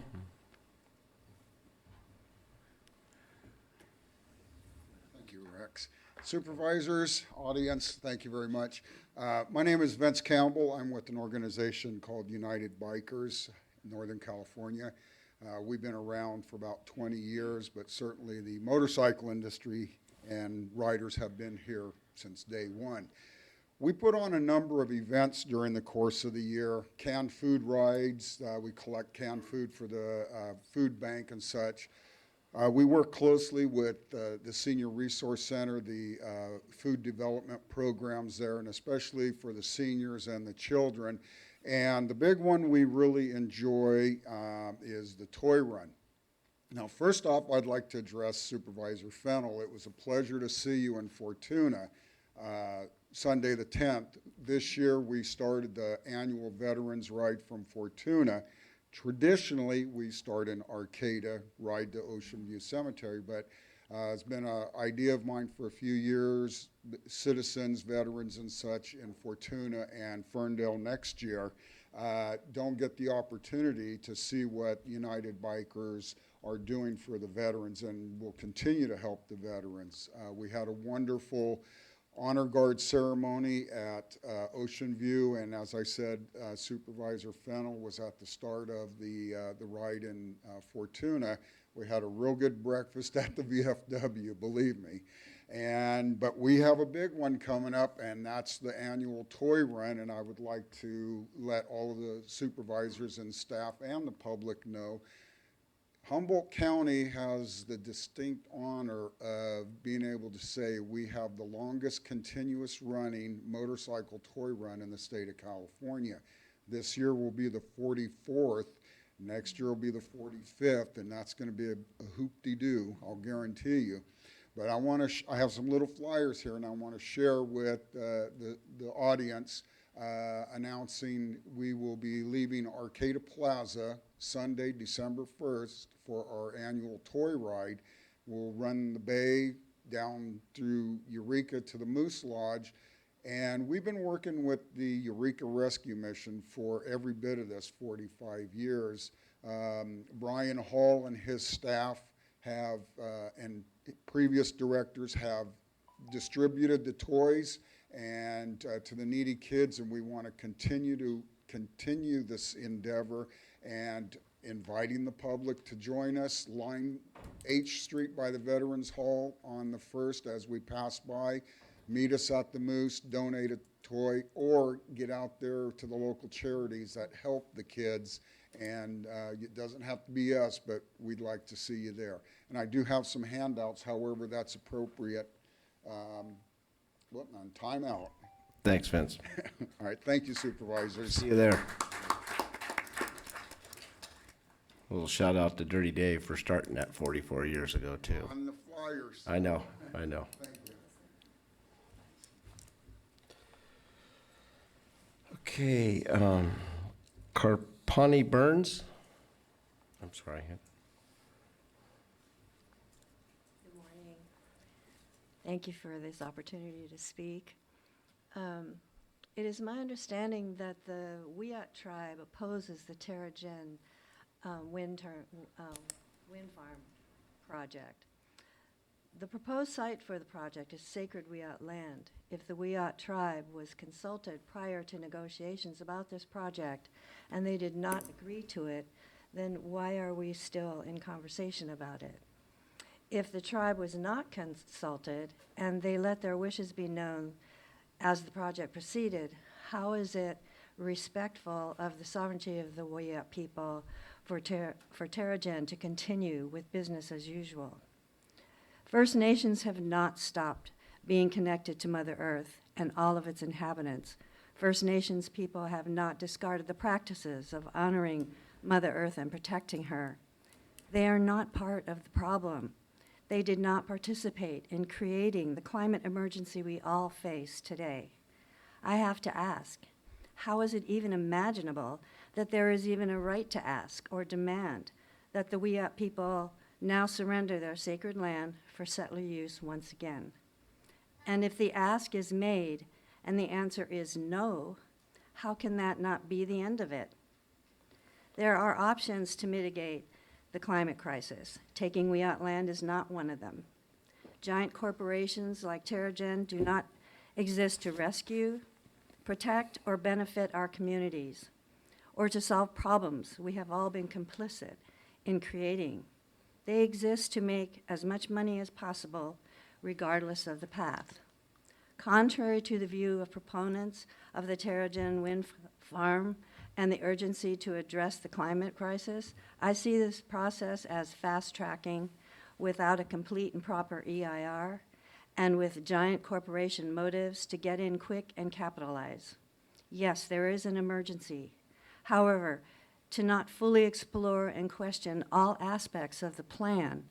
Thank you, Rex. Supervisors, audience, thank you very much. My name is Vince Campbell. I'm with an organization called United Bikers in Northern California. We've been around for about 20 years, but certainly the motorcycle industry and riders have been here since day one. We put on a number of events during the course of the year, canned food rides. We collect canned food for the food bank and such. We work closely with the Senior Resource Center, the food development programs there, and especially for the seniors and the children. And the big one we really enjoy is the toy run. Now, first off, I'd like to address Supervisor Fennell. It was a pleasure to see you in Fortuna Sunday the 10th. This year, we started the annual Veterans Ride from Fortuna. Traditionally, we start in Arcata, ride to Ocean View Cemetery, but it's been an idea of mine for a few years. Citizens, veterans, and such in Fortuna and Ferndale next year don't get the opportunity to see what United Bikers are doing for the veterans and will continue to help the veterans. We had a wonderful honor guard ceremony at Ocean View, and as I said, Supervisor Fennell was at the start of the ride in Fortuna. We had a real good breakfast at the VFW, believe me. But we have a big one coming up, and that's the annual toy run, and I would like to let all of the supervisors and staff and the public know Humboldt County has the distinct honor of being able to say we have the longest continuous running motorcycle toy run in the state of California. This year will be the 44th. Next year will be the 45th, and that's going to be a hoop-de-doo, I'll guarantee you. But I have some little flyers here, and I want to share with the audience announcing we will be leaving Arcata Plaza Sunday, December 1st for our annual toy ride. We'll run the bay down through Eureka to the Moose Lodge, and we've been working with the Eureka Rescue Mission for every bit of this 45 years. Brian Hall and his staff have, and previous directors have distributed the toys and to the needy kids, and we want to continue this endeavor and inviting the public to join us. Line H Street by the Veterans Hall on the 1st as we pass by. Meet us at the Moose, donate a toy, or get out there to the local charities that help the kids. And it doesn't have to be us, but we'd like to see you there. And I do have some handouts, however that's appropriate. On timeout. Thanks, Vince. All right, thank you, supervisors. See you there. A little shout out to Dirty Dave for starting that 44 years ago, too. On the flyers. I know, I know. Thank you. Okay, Carpani Burns. I'm sorry. Good morning. Thank you for this opportunity to speak. It is my understanding that the Wiyot tribe opposes the Terra-Gen wind farm project. The proposed site for the project is sacred Wiyot land. If the Wiyot tribe was consulted prior to negotiations about this project and they did not agree to it, then why are we still in conversation about it? If the tribe was not consulted and they let their wishes be known as the project proceeded, how is it respectful of the sovereignty of the Wiyot people for Terrigen to continue with business as usual? First Nations have not stopped being connected to Mother Earth and all of its inhabitants. First Nations people have not discarded the practices of honoring Mother Earth and protecting her. They are not part of the problem. They did not participate in creating the climate emergency we all face today. I have to ask, how is it even imaginable that there is even a right to ask or demand that the Wiyot people now surrender their sacred land for settler use once again? And if the ask is made and the answer is no, how can that not be the end of it? There are options to mitigate the climate crisis. Taking Wiyot land is not one of them. Giant corporations like Terrigen do not exist to rescue, protect, or benefit our communities, or to solve problems we have all been complicit in creating. They exist to make as much money as possible, regardless of the path. Contrary to the view of proponents of the Terrigen wind farm and the urgency to address the climate crisis, I see this process as fast-tracking without a complete and proper EIR and with giant corporation motives to get in quick and capitalize. Yes, there is an emergency. However, to not fully explore and question all aspects of the plan,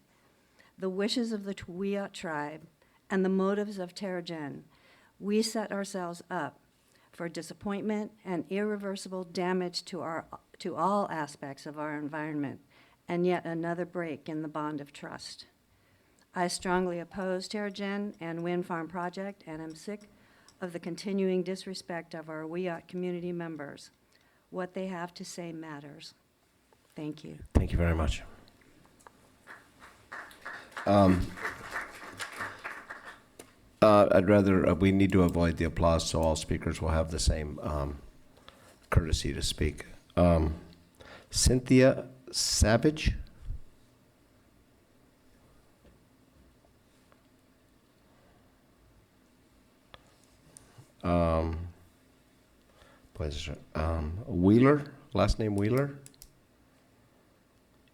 the wishes of the Wiyot tribe, and the motives of Terrigen, we set ourselves up for disappointment and irreversible damage to all aspects of our environment, and yet another break in the bond of trust. I strongly oppose Terrigen and Wind Farm Project, and am sick of the continuing disrespect of our Wiyot community members. What they have to say matters. Thank you. Thank you very much. We need to avoid the applause, so all speakers will have the same courtesy to speak. Cynthia Savage? Wheeler, last name Wheeler?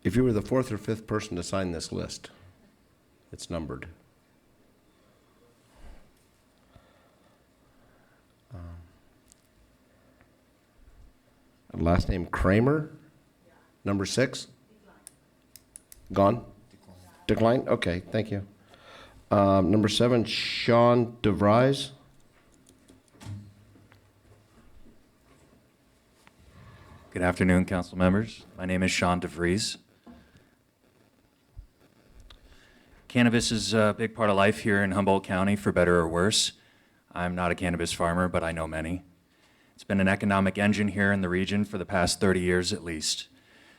If you were the fourth or fifth person to sign this list, it's numbered. Last name Kramer, number 6? Gone? Decline? Okay, thank you. Number 7, Sean DeVries. Good afternoon, council members. My name is Sean DeVries. Cannabis is a big part of life here in Humboldt County, for better or worse. I'm not a cannabis farmer, but I know many. It's been an economic engine here in the region for the past 30 years at least.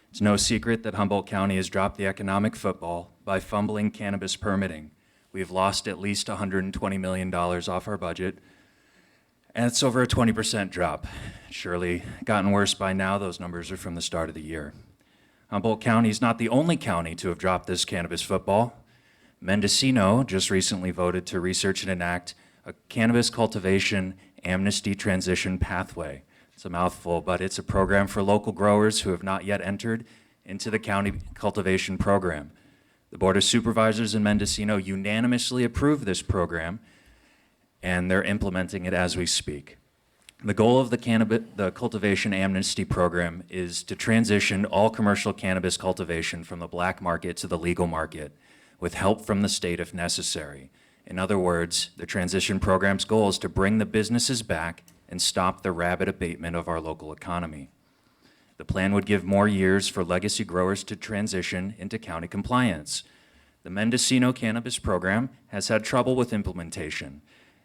It's no secret that Humboldt County has dropped the economic football by fumbling cannabis permitting. We've lost at least $120 million off our budget, and it's over a 20% drop. Surely gotten worse by now. Those numbers are from the start of the year. Humboldt County is not the only county to have dropped this cannabis football. Mendocino just recently voted to research and enact a cannabis cultivation amnesty transition pathway. It's a mouthful, but it's a program for local growers who have not yet entered into the county cultivation program. The Board of Supervisors in Mendocino unanimously approved this program, and they're implementing it as we speak. The goal of the cultivation amnesty program is to transition all commercial cannabis cultivation from the black market to the legal market, with help from the state if necessary. In other words, the transition program's goal is to bring the businesses back and stop the rapid abatement of our local economy. The plan would give more years for legacy growers to transition into county compliance. The Mendocino cannabis program has had trouble with implementation.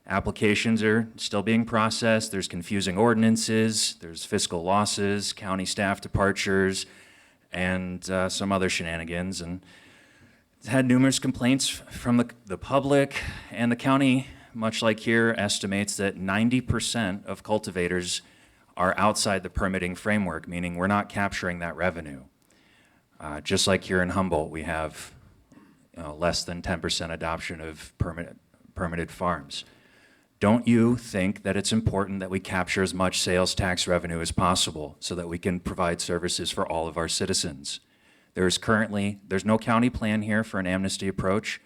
Applications are still being processed, there's confusing ordinances, there's fiscal losses, county staff departures, and some other shenanigans. And had numerous complaints from the public, and the county, much like here, estimates that 90% of cultivators are outside the permitting framework, meaning we're not capturing that revenue. Just like here in Humboldt, we have less than 10% adoption of permitted farms. Don't you think that it's important that we capture as much sales tax revenue as possible so that we can provide services for all of our citizens? There's no county plan here for an amnesty approach,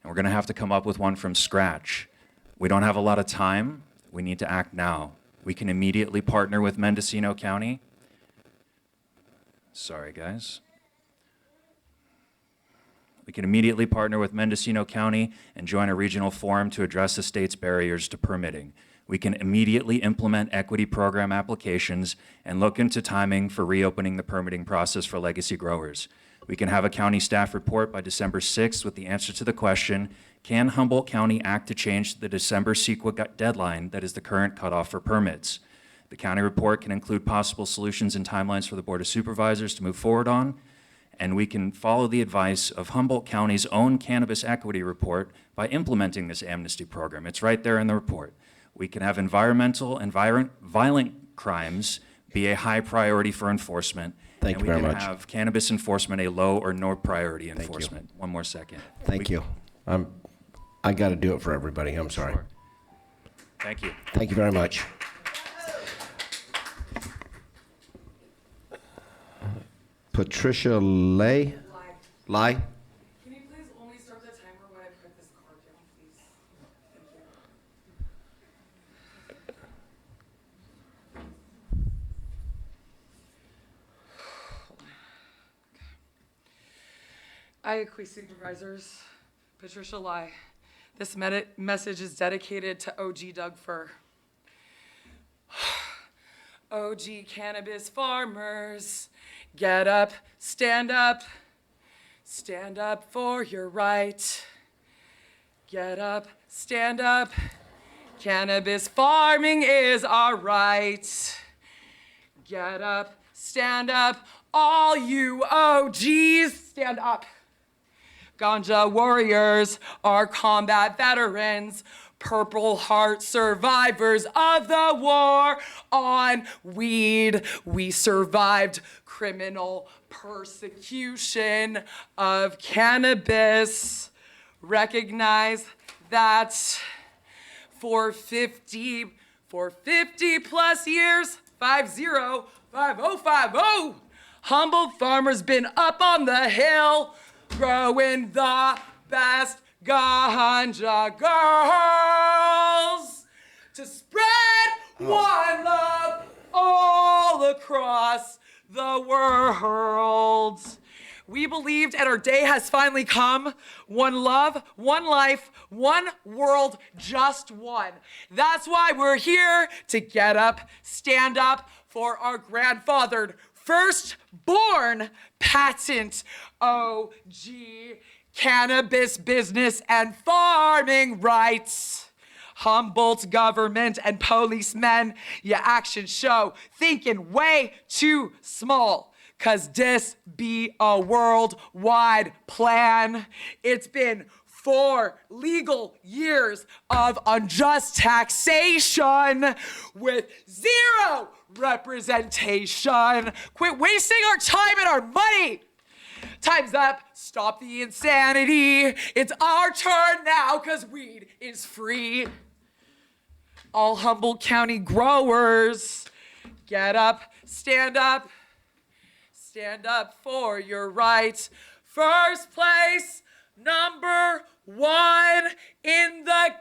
and we're gonna have to come up with one from scratch. We don't have a lot of time. We need to act now. We can immediately partner with Mendocino County. Sorry, guys. We can immediately partner with Mendocino County and join a regional forum to address the state's barriers to permitting. We can immediately implement equity program applications and look into timing for reopening the permitting process for legacy growers. We can have a county staff report by December 6th with the answer to the question, can Humboldt County act to change the December CEQA deadline that is the current cutoff for permits? The county report can include possible solutions and timelines for the Board of Supervisors to move forward on, and we can follow the advice of Humboldt County's own cannabis equity report by implementing this amnesty program. It's right there in the report. We can have environmental and violent crimes be a high priority for enforcement. Thank you very much. And we can have cannabis enforcement a low or no priority enforcement. One more second. Thank you. I got to do it for everybody. I'm sorry. Sure. Thank you. Thank you very much. Patricia Lai? Lai? Can you please only start the timer when I put this card down, please? Thank you. IAQUI Supervisors, Patricia Lai. This message is dedicated to OG Doug Fur. OG cannabis farmers, get up, stand up for your right. Get up, stand up, cannabis farming is our right. Get up, stand up, all you OGs, stand up. Ganja warriors are combat veterans, Purple Heart survivors of the war on weed. We survived criminal persecution of cannabis. Recognize that for 50 plus years, 50, Humboldt farmers been up on the hill, growing the best ganja girls to spread one love all across the world. We believed and our day has finally come. One love, one life, one world, just one. That's why we're here to get up, stand up for our grandfathered firstborn patent OG cannabis business and farming rights. Humboldt's government and policemen, your actions show thinking way too small, 'cause this be a worldwide plan. It's been 4 legal years of unjust taxation with 0 representation. Quit wasting our time and our money. Time's up, stop the insanity. It's our turn now, 'cause weed is free. All Humboldt County growers, get up, stand up for your rights. First place, number 1 in the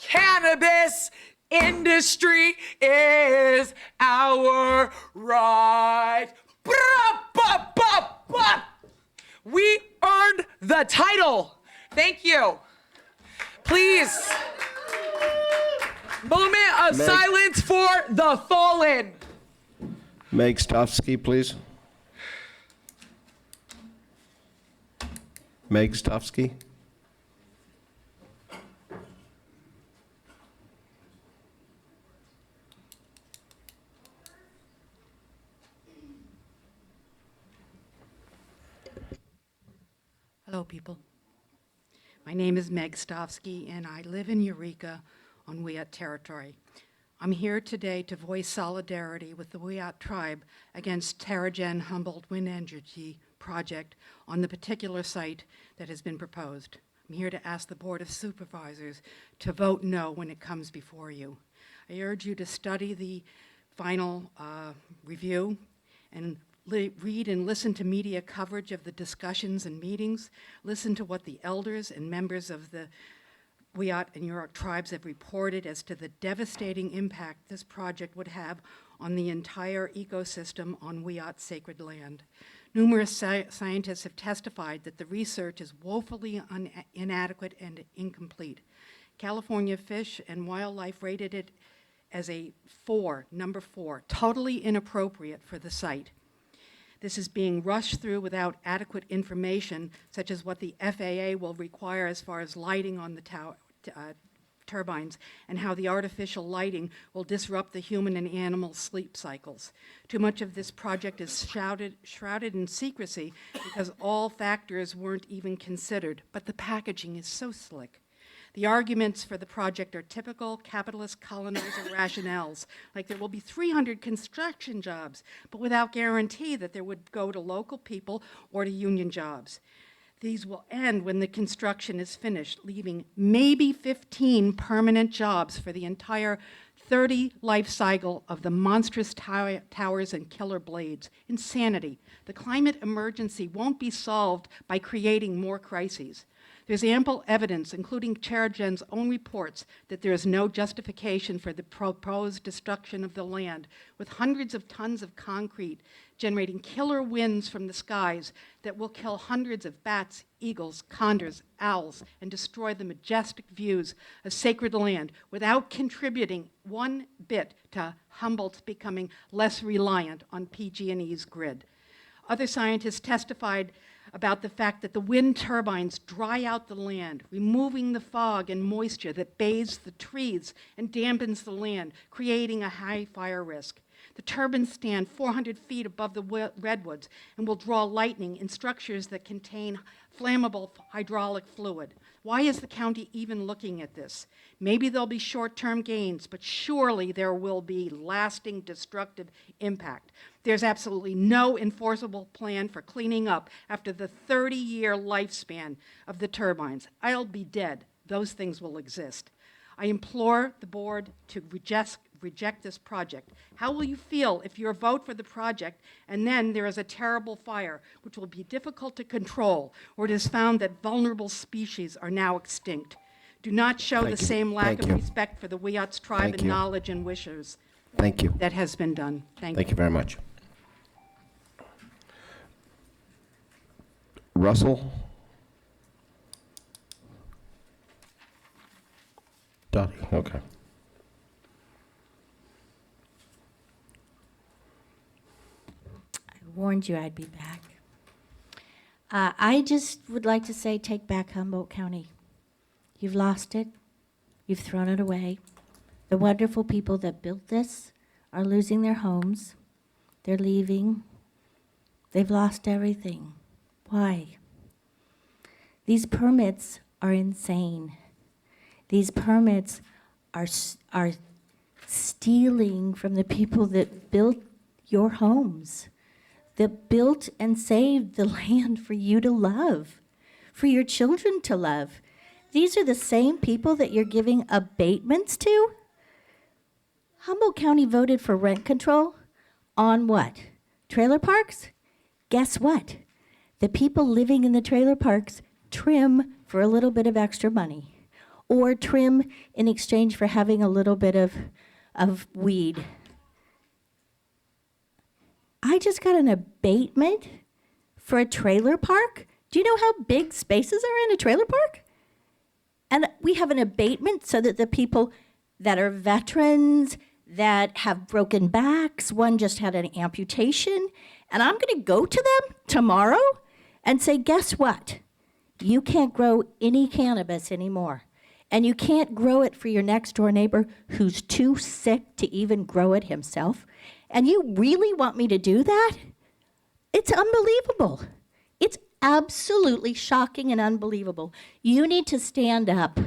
cannabis industry is our right. We earned the title. Thank you. Please. Moment of silence for the fallen. Meg Stofsky, please. Meg Stofsky. Hello, people. My name is Meg Stofsky, and I live in Eureka on Wiyot territory. I'm here today to voice solidarity with the Wiyot tribe against Terragen Humboldt Wind Energy project on the particular site that has been proposed. I'm here to ask the Board of Supervisors to vote no when it comes before you. I urge you to study the final review and read and listen to media coverage of the discussions and meetings. Listen to what the elders and members of the Wiyot and Yurok tribes have reported as to the devastating impact this project would have on the entire ecosystem on Wiyot's sacred land. Numerous scientists have testified that the research is woefully inadequate and incomplete. California Fish and Wildlife rated it as a 4, number 4, totally inappropriate for the site. This is being rushed through without adequate information, such as what the FAA will require as far as lighting on the turbines, and how the artificial lighting will disrupt the human and animal sleep cycles. Too much of this project is shrouded in secrecy because all factors weren't even considered, but the packaging is so slick. The arguments for the project are typical capitalist colonizer rationales, like there will be 300 construction jobs, but without guarantee that there would go to local people or to union jobs. These will end when the construction is finished, leaving maybe 15 permanent jobs for the entire 30 life cycle of the monstrous towers and killer blades. Insanity. The climate emergency won't be solved by creating more crises. There's ample evidence, including Terragen's own reports, that there is no justification for the proposed destruction of the land, with hundreds of tons of concrete generating killer winds from the skies that will kill hundreds of bats, eagles, condors, owls, and destroy the majestic views of sacred land without contributing one bit to Humboldt's becoming less reliant on PG&E's grid. Other scientists testified about the fact that the wind turbines dry out the land, removing the fog and moisture that bathes the trees and dampens the land, creating a high fire risk. The turbines stand 400 feet above the redwoods and will draw lightning in structures that contain flammable hydraulic fluid. Why is the county even looking at this? Maybe there'll be short-term gains, but surely there will be lasting destructive impact. There's absolutely no enforceable plan for cleaning up after the 30-year lifespan of the turbines. I'll be dead. Those things will exist. I implore the board to reject this project. How will you feel if you vote for the project and then there is a terrible fire, which will be difficult to control, or it is found that vulnerable species are now extinct? Do not show the same lack of respect for the Wiyot's tribe and knowledge and wishes. Thank you. That has been done. Thank you. Thank you very much. Russell? Dottie, okay. I warned you I'd be back. I just would like to say, take back Humboldt County. You've lost it. You've thrown it away. The wonderful people that built this are losing their homes. They're leaving. They've lost everything. Why? These permits are insane. These permits are stealing from the people that built your homes, that built and saved the land for you to love, for your children to love. These are the same people that you're giving abatements to? Humboldt County voted for rent control on what? Trailer parks? Guess what? The people living in the trailer parks trim for a little bit of extra money, or trim in exchange for having a little bit of weed. I just got an abatement for a trailer park. Do you know how big spaces are in a trailer park? And we have an abatement so that the people that are veterans, that have broken backs, one just had an amputation, and I'm gonna go to them tomorrow and say, guess what? You can't grow any cannabis anymore. And you can't grow it for your next door neighbor who's too sick to even grow it himself. And you really want me to do that? It's unbelievable. It's absolutely shocking and unbelievable. You need to stand up.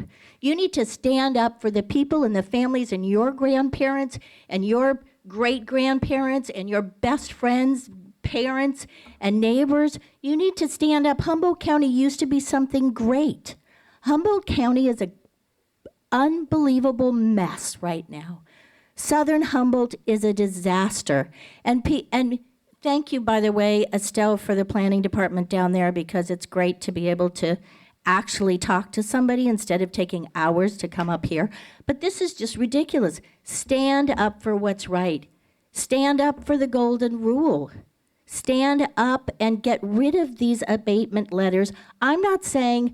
You need to stand up for the people and the families and your grandparents and your great-grandparents and your best friends, parents, and neighbors. You need to stand up. Humboldt County used to be something great. Humboldt County is an unbelievable mess right now. Southern Humboldt is a disaster. And thank you, by the way, Estelle, for the planning department down there, because it's great to be able to actually talk to somebody instead of taking hours to come up here. But this is just ridiculous. Stand up for what's right. Stand up for the golden rule. Stand up and get rid of these abatement letters. I'm not saying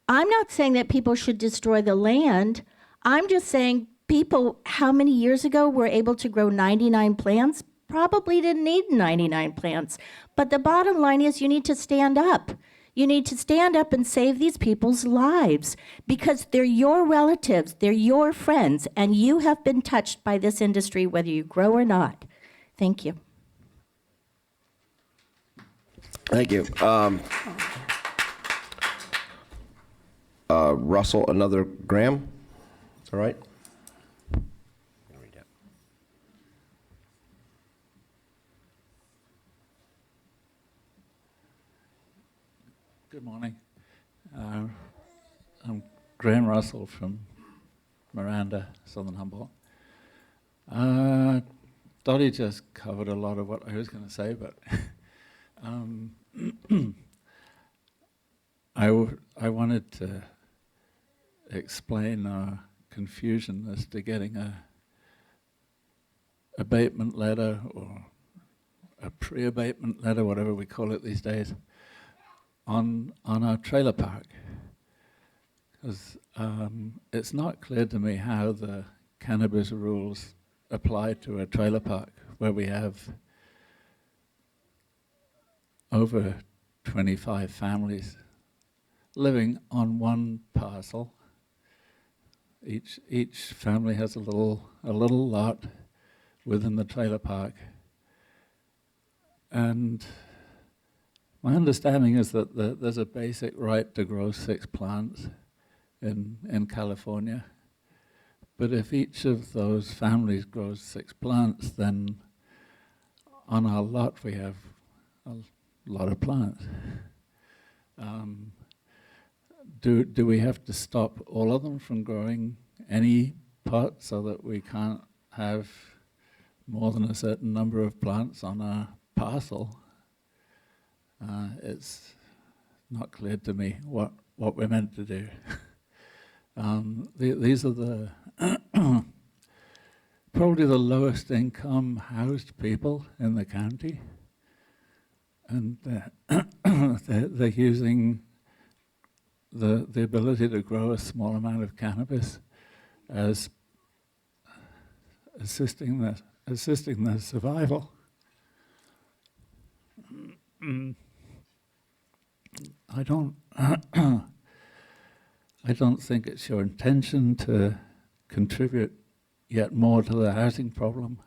that people should destroy the land. I'm just saying people, how many years ago were able to grow 99 plants? Probably didn't need 99 plants. But the bottom line is you need to stand up. You need to stand up and save these people's lives because they're your relatives, they're your friends, and you have been touched by this industry whether you grow or not. Thank you. Thank you. Russell, another Graham? Is that right? Good morning. I'm Graham Russell from Miranda, Southern Humboldt. Dottie just covered a lot of what I was going to say, but I wanted to explain our confusion as to getting a abatement letter or a pre-abatement letter, whatever we call it these days, on our trailer park. Because it's not clear to me how the cannabis rules apply to a trailer park where we have over 25 families living on one parcel. Each family has a little lot within the trailer park. And my understanding is that there's a basic right to grow 6 plants in California. But if each of those families grows 6 plants, then on our lot we have a lot of plants. Do we have to stop all of them from growing any pot so that we can't have more than a certain number of plants on our parcel? It's not clear to me what we're meant to do. These are the probably the lowest income housed people in the county, and they're using the ability to grow a small amount of cannabis as assisting their survival. I don't think it's your intention to contribute yet more to the housing problem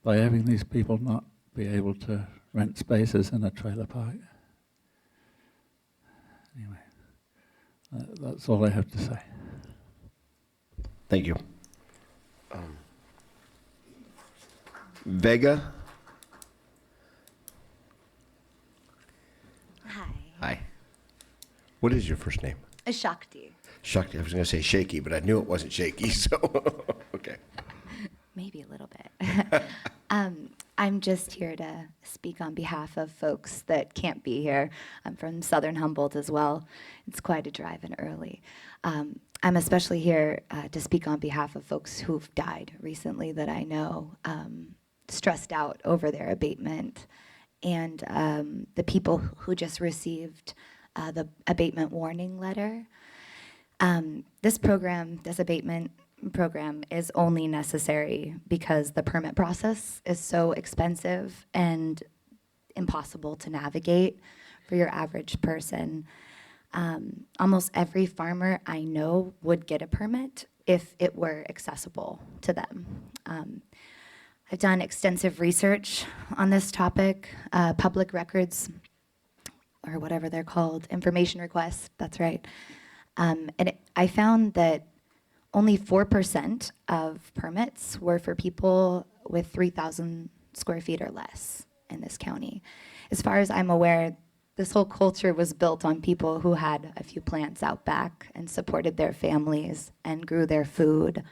by having these people not be able to rent spaces in a trailer park. Anyway, that's all I have to say. Thank you. Vega? Hi. Hi. What is your first name? Shakti. Shakti. I was going to say shaky, but I knew it wasn't shaky, so okay. Maybe a little bit. I'm just here to speak on behalf of folks that can't be here. I'm from Southern Humboldt as well. It's quite a drive and early. I'm especially here to speak on behalf of folks who've died recently that I know, stressed out over their abatement, and the people who just received the abatement warning letter. This abatement program is only necessary because the permit process is so expensive and impossible to navigate for your average person. Almost every farmer I know would get a permit if it were accessible to them. I've done extensive research on this topic. Public records or whatever they're called, information requests, that's right. I found that only 4% of permits were for people with 3,000 square feet or less in this county. As far as I'm aware, this whole culture was built on people who had a few plants out back and supported their families and grew their food.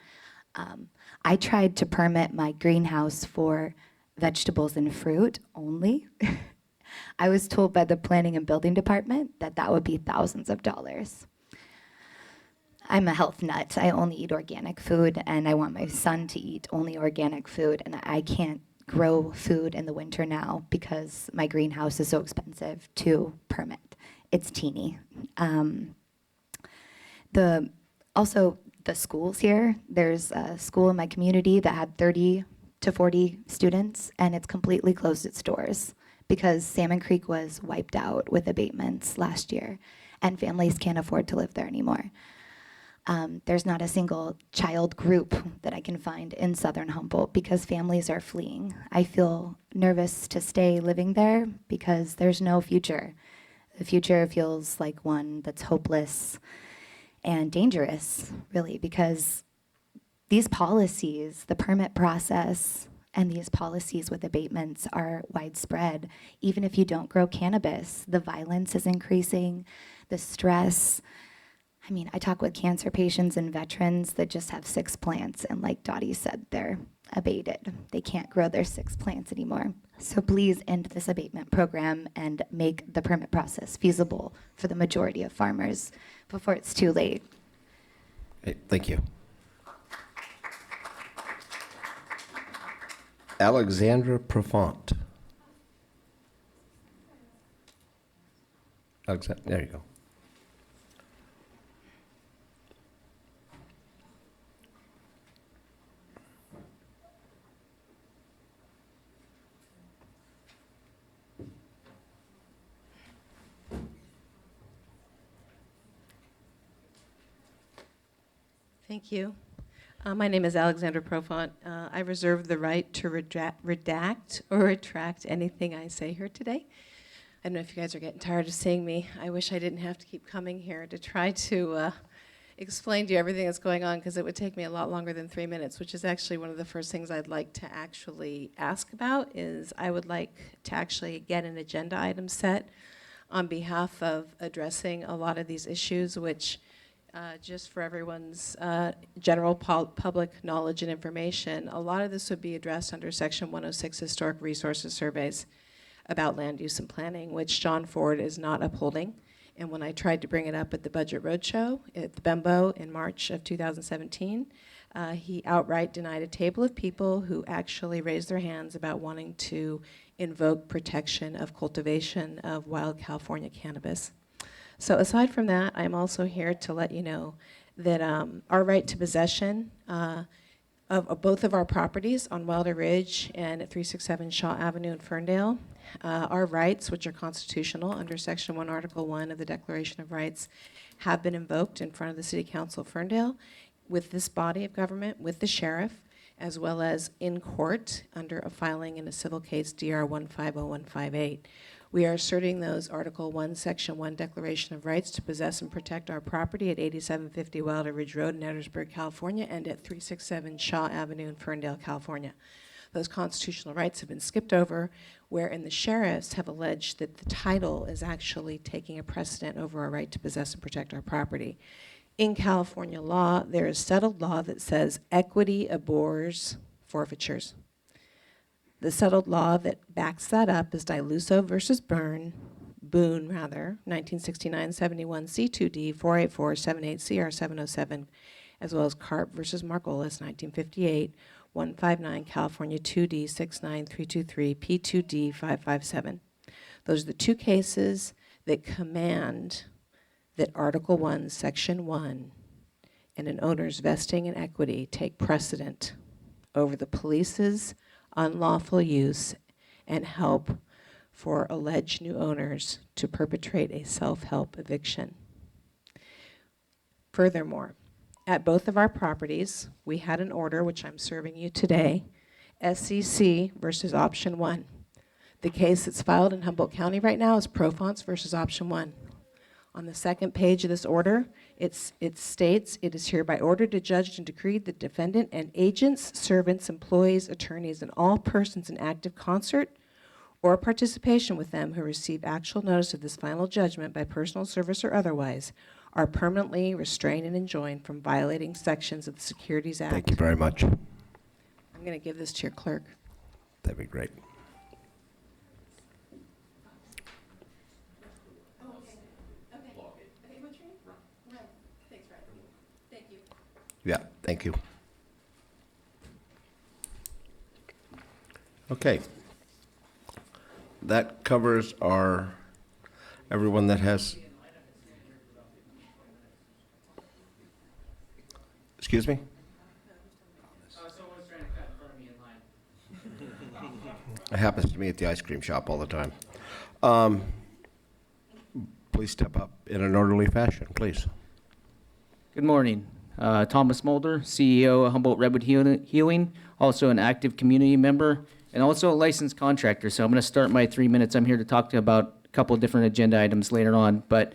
I tried to permit my greenhouse for vegetables and fruit only. I was told by the planning and building department that that would be thousands of dollars. I'm a health nut. I only eat organic food, and I want my son to eat only organic food, and I can't grow food in the winter now because my greenhouse is so expensive to permit. It's teeny. Also, the schools here, there's a school in my community that had 30 to 40 students, and it's completely closed its doors because Salmon Creek was wiped out with abatements last year, and families can't afford to live there anymore. There's not a single child group that I can find in Southern Humboldt because families are fleeing. I feel nervous to stay living there because there's no future. The future feels like one that's hopeless and dangerous, really, because these policies, the permit process, and these policies with abatements are widespread. Even if you don't grow cannabis, the violence is increasing, the stress. I mean, I talk with cancer patients and veterans that just have 6 plants, and like Dottie said, they're abated. They can't grow their 6 plants anymore. So please end this abatement program and make the permit process feasible for the majority of farmers before it's too late. Okay, thank you. Alexandra Profont. There you go. Thank you. My name is Alexandra Profont. I reserve the right to redact or retract anything I say here today. I don't know if you guys are getting tired of seeing me. I wish I didn't have to keep coming here to try to explain to you everything that's going on, because it would take me a lot longer than 3 minutes, which is actually one of the first things I'd like to actually ask about. Is I would like to actually get an agenda item set on behalf of addressing a lot of these issues, which just for everyone's general public knowledge and information, a lot of this would be addressed under Section 106 Historic Resources Surveys about land use and planning, which John Ford is not upholding. And when I tried to bring it up at the Budget Roadshow at the Bembo in March of 2017, he outright denied a table of people who actually raised their hands about wanting to invoke protection of cultivation of wild California cannabis. So aside from that, I'm also here to let you know that our right to possession of both of our properties on Wilder Ridge and at 367 Shaw Avenue in Ferndale, our rights, which are constitutional under Section 1, Article 1 of the Declaration of Rights, have been invoked in front of the City Council of Ferndale with this body of government, with the sheriff, as well as in court under a filing in a civil case, DR 150158. We are asserting those Article 1, Section 1 Declaration of Rights to possess and protect our property at 8750 Wilder Ridge Road in Edwardsburg, California, and at 367 Shaw Avenue in Ferndale, California. Those constitutional rights have been skipped over, wherein the sheriffs have alleged that the title is actually taking a precedent over our right to possess and protect our property. In California law, there is settled law that says equity abhors forfeitures. The settled law that backs that up is Diluso versus Bohn, 1969, 71 C2D 484 78 CR 707, as well as Carp versus Margolis, 1958, 159 California 2D 69323 P2D 557. Those are the two cases that command that Article 1, Section 1, and an owner's vesting in equity take precedent over the police's unlawful use and help for alleged new owners to perpetrate a self-help eviction. Furthermore, at both of our properties, we had an order, which I'm serving you today, SEC versus Option 1. The case that's filed in Humboldt County right now is Profons versus Option 1. On the second page of this order, it states, it is hereby ordered, adjudged, and decreed the defendant and agents, servants, employees, attorneys, and all persons in active concert or participation with them who receive actual notice of this final judgment by personal service or otherwise are permanently restrained and enjoined from violating sections of the Securities Act. Thank you very much. I'm going to give this to your clerk. That'd be great. Yeah, thank you. Okay. That covers everyone that has. Excuse me? It happens to me at the ice cream shop all the time. Please step up in an orderly fashion, please. Good morning. Thomas Mulder, CEO of Humboldt Redwood Healing, also an active community member, and also a licensed contractor. So I'm going to start my 3 minutes. I'm here to talk to you about a couple of different agenda items later on. But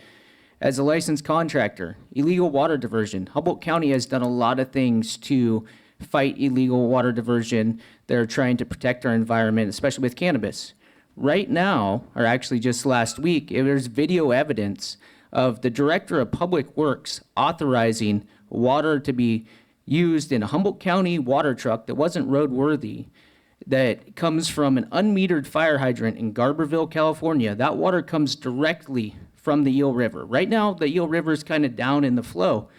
as a licensed contractor, illegal water diversion. Humboldt County has done a lot of things to fight illegal water diversion. They're trying to protect our environment, especially with cannabis. Right now, or actually just last week, there's video evidence of the Director of Public Works authorizing water to be used in a Humboldt County water truck that wasn't roadworthy, that comes from an unmetered fire hydrant in Garberville, California. That water comes directly from the Eel River. Right now, the Eel River is kind of down in the flow.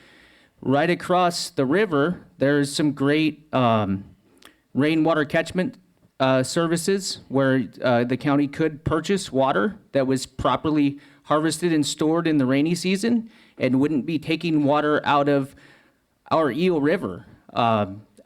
Right across the river, there's some great rainwater catchment services where the county could purchase water that was properly harvested and stored in the rainy season and wouldn't be taking water out of our Eel River.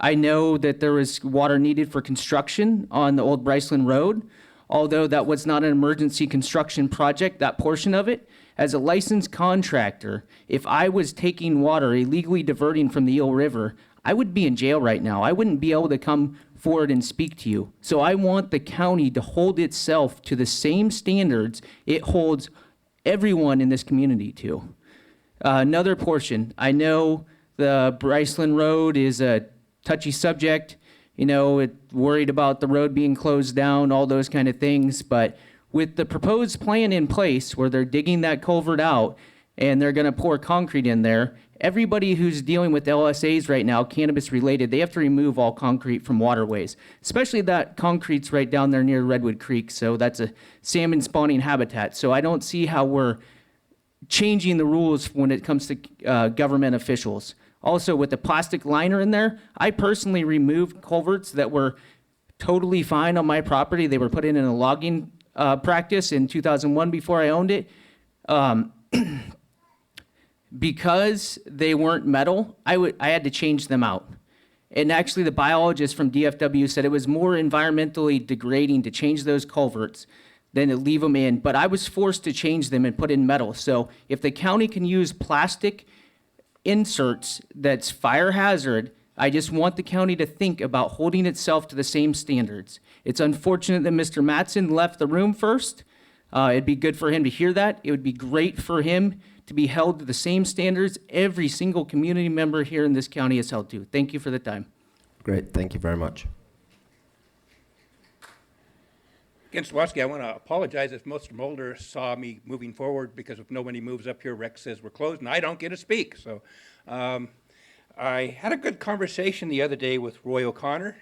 I know that there was water needed for construction on the old Bryceland Road, although that was not an emergency construction project, that portion of it. As a licensed contractor, if I was taking water illegally diverting from the Eel River, I would be in jail right now. I wouldn't be able to come forward and speak to you. So I want the county to hold itself to the same standards it holds everyone in this community to. Another portion, I know the Bryceland Road is a touchy subject, worried about the road being closed down, all those kind of things, but with the proposed plan in place where they're digging that culvert out and they're gonna pour concrete in there, everybody who's dealing with LSAs right now, cannabis related, they have to remove all concrete from waterways, especially that concrete's right down there near Redwood Creek, so that's a salmon spawning habitat. So I don't see how we're changing the rules when it comes to government officials. Also, with the plastic liner in there, I personally removed culverts that were totally fine on my property. They were put in a logging practice in 2001 before I owned it. Because they weren't metal, I had to change them out. And actually, the biologist from DFW said it was more environmentally degrading to change those culverts than to leave them in. But I was forced to change them and put in metal. So if the county can use plastic inserts that's fire hazard, I just want the county to think about holding itself to the same standards. It's unfortunate that Mr. Mattson left the room first. It'd be good for him to hear that. It would be great for him to be held to the same standards every single community member here in this county is held to. Thank you for the time. Great, thank you very much. Again, Swatsky, I want to apologize if Mr. Mulder saw me moving forward, because if nobody moves up here, Rex says we're closed and I don't get to speak. So I had a good conversation the other day with Roy O'Connor,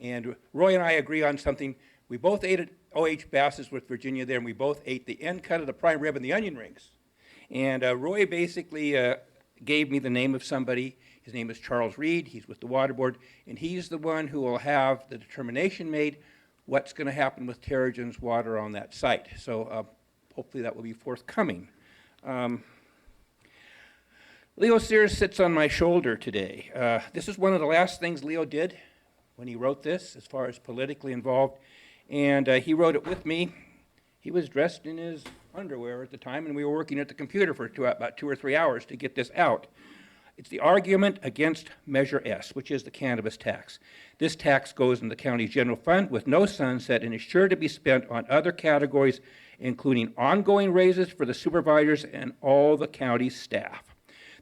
and Roy and I agree on something. We both ate at OH Bass's with Virginia there, and we both ate the end cut of the prime rib and the onion rings. And Roy basically gave me the name of somebody. His name is Charles Reed. He's with the Water Board, and he's the one who will have the determination made what's going to happen with Terrigen's water on that site. So hopefully that will be forthcoming. Leo Sears sits on my shoulder today. This is one of the last things Leo did when he wrote this, as far as politically involved, and he wrote it with me. He was dressed in his underwear at the time, and we were working at the computer for about 2 or 3 hours to get this out. It's the argument against Measure S, which is the cannabis tax. This tax goes in the county's general fund with no sunset and is sure to be spent on other categories, including ongoing raises for the supervisors and all the county's staff.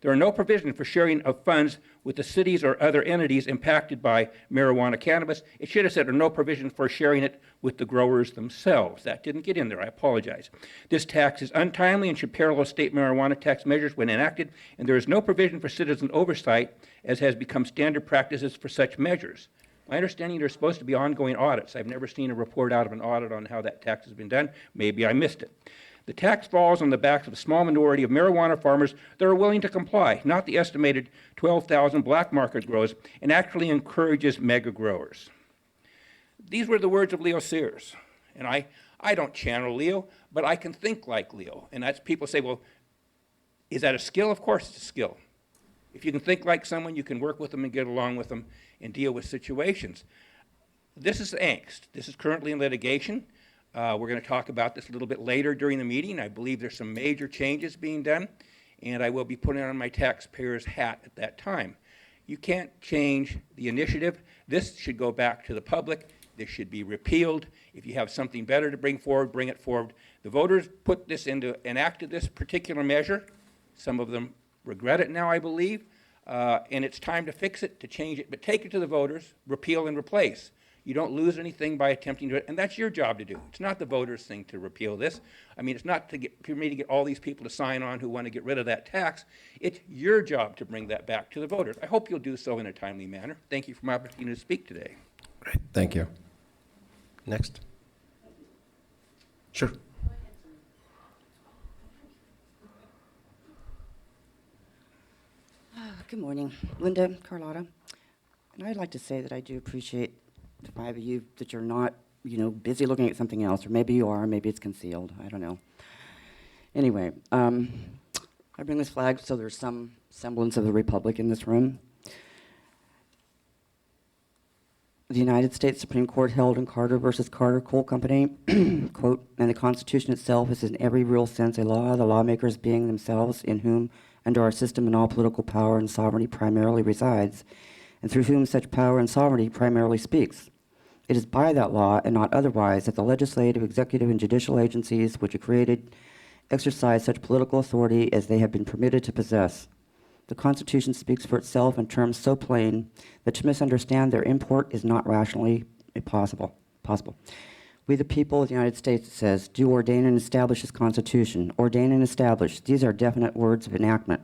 There are no provisions for sharing of funds with the cities or other entities impacted by marijuana cannabis. It should have said there are no provisions for sharing it with the growers themselves. That didn't get in there. I apologize. This tax is untimely and should parallel state marijuana tax measures when enacted, and there is no provision for citizen oversight, as has become standard practices for such measures. My understanding there's supposed to be ongoing audits. I've never seen a report out of an audit on how that tax has been done. Maybe I missed it. The tax falls on the backs of a small minority of marijuana farmers that are willing to comply, not the estimated 12,000 black market growers, and actually encourages mega growers. These were the words of Leo Sears. And I don't channel Leo, but I can think like Leo. And that's, people say, well, is that a skill? Of course it's a skill. If you can think like someone, you can work with them and get along with them and deal with situations. This is angst. This is currently in litigation. We're going to talk about this a little bit later during the meeting. I believe there's some major changes being done, and I will be putting on my taxpayer's hat at that time. You can't change the initiative. This should go back to the public. This should be repealed. If you have something better to bring forward, bring it forward. The voters put this enacted this particular measure. Some of them regret it now, I believe, and it's time to fix it, to change it, but take it to the voters, repeal and replace. You don't lose anything by attempting to, and that's your job to do. It's not the voters' thing to repeal this. I mean, it's not for me to get all these people to sign on who want to get rid of that tax. It's your job to bring that back to the voters. I hope you'll do so in a timely manner. Thank you for my opportunity to speak today. Great, thank you. Next. Sure. Good morning, Linda, Carlotta. And I'd like to say that I do appreciate the five of you, that you're not, busy looking at something else, or maybe you are, maybe it's concealed, I don't know. Anyway, I bring this flag so there's some semblance of the republic in this room. The United States Supreme Court held in Carter versus Carter Coal Company, quote, and the Constitution itself is in every real sense a law, the lawmakers being themselves, in whom under our system and all political power and sovereignty primarily resides, and through whom such power and sovereignty primarily speaks. It is by that law and not otherwise that the legislative, executive, and judicial agencies which are created exercise such political authority as they have been permitted to possess. The Constitution speaks for itself in terms so plain that to misunderstand their import is not rationally possible. We, the people of the United States, it says, do ordain and establish this Constitution. Ordain and establish. These are definite words of enactment,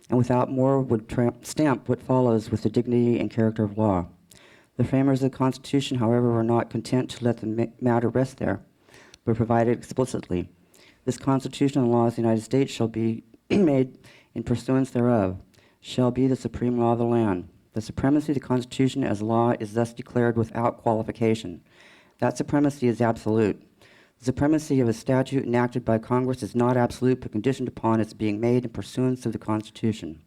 and without more would stamp what follows with the dignity and character of law. The framers of the Constitution, however, were not content to let the matter rest there, but provided explicitly, this Constitution and laws of the United States shall be made in pursuance thereof, shall be the supreme law of the land. The supremacy of the Constitution as law is thus declared without qualification. That supremacy is absolute. The supremacy of a statute enacted by Congress is not absolute, but conditioned upon its being made in pursuance of the Constitution.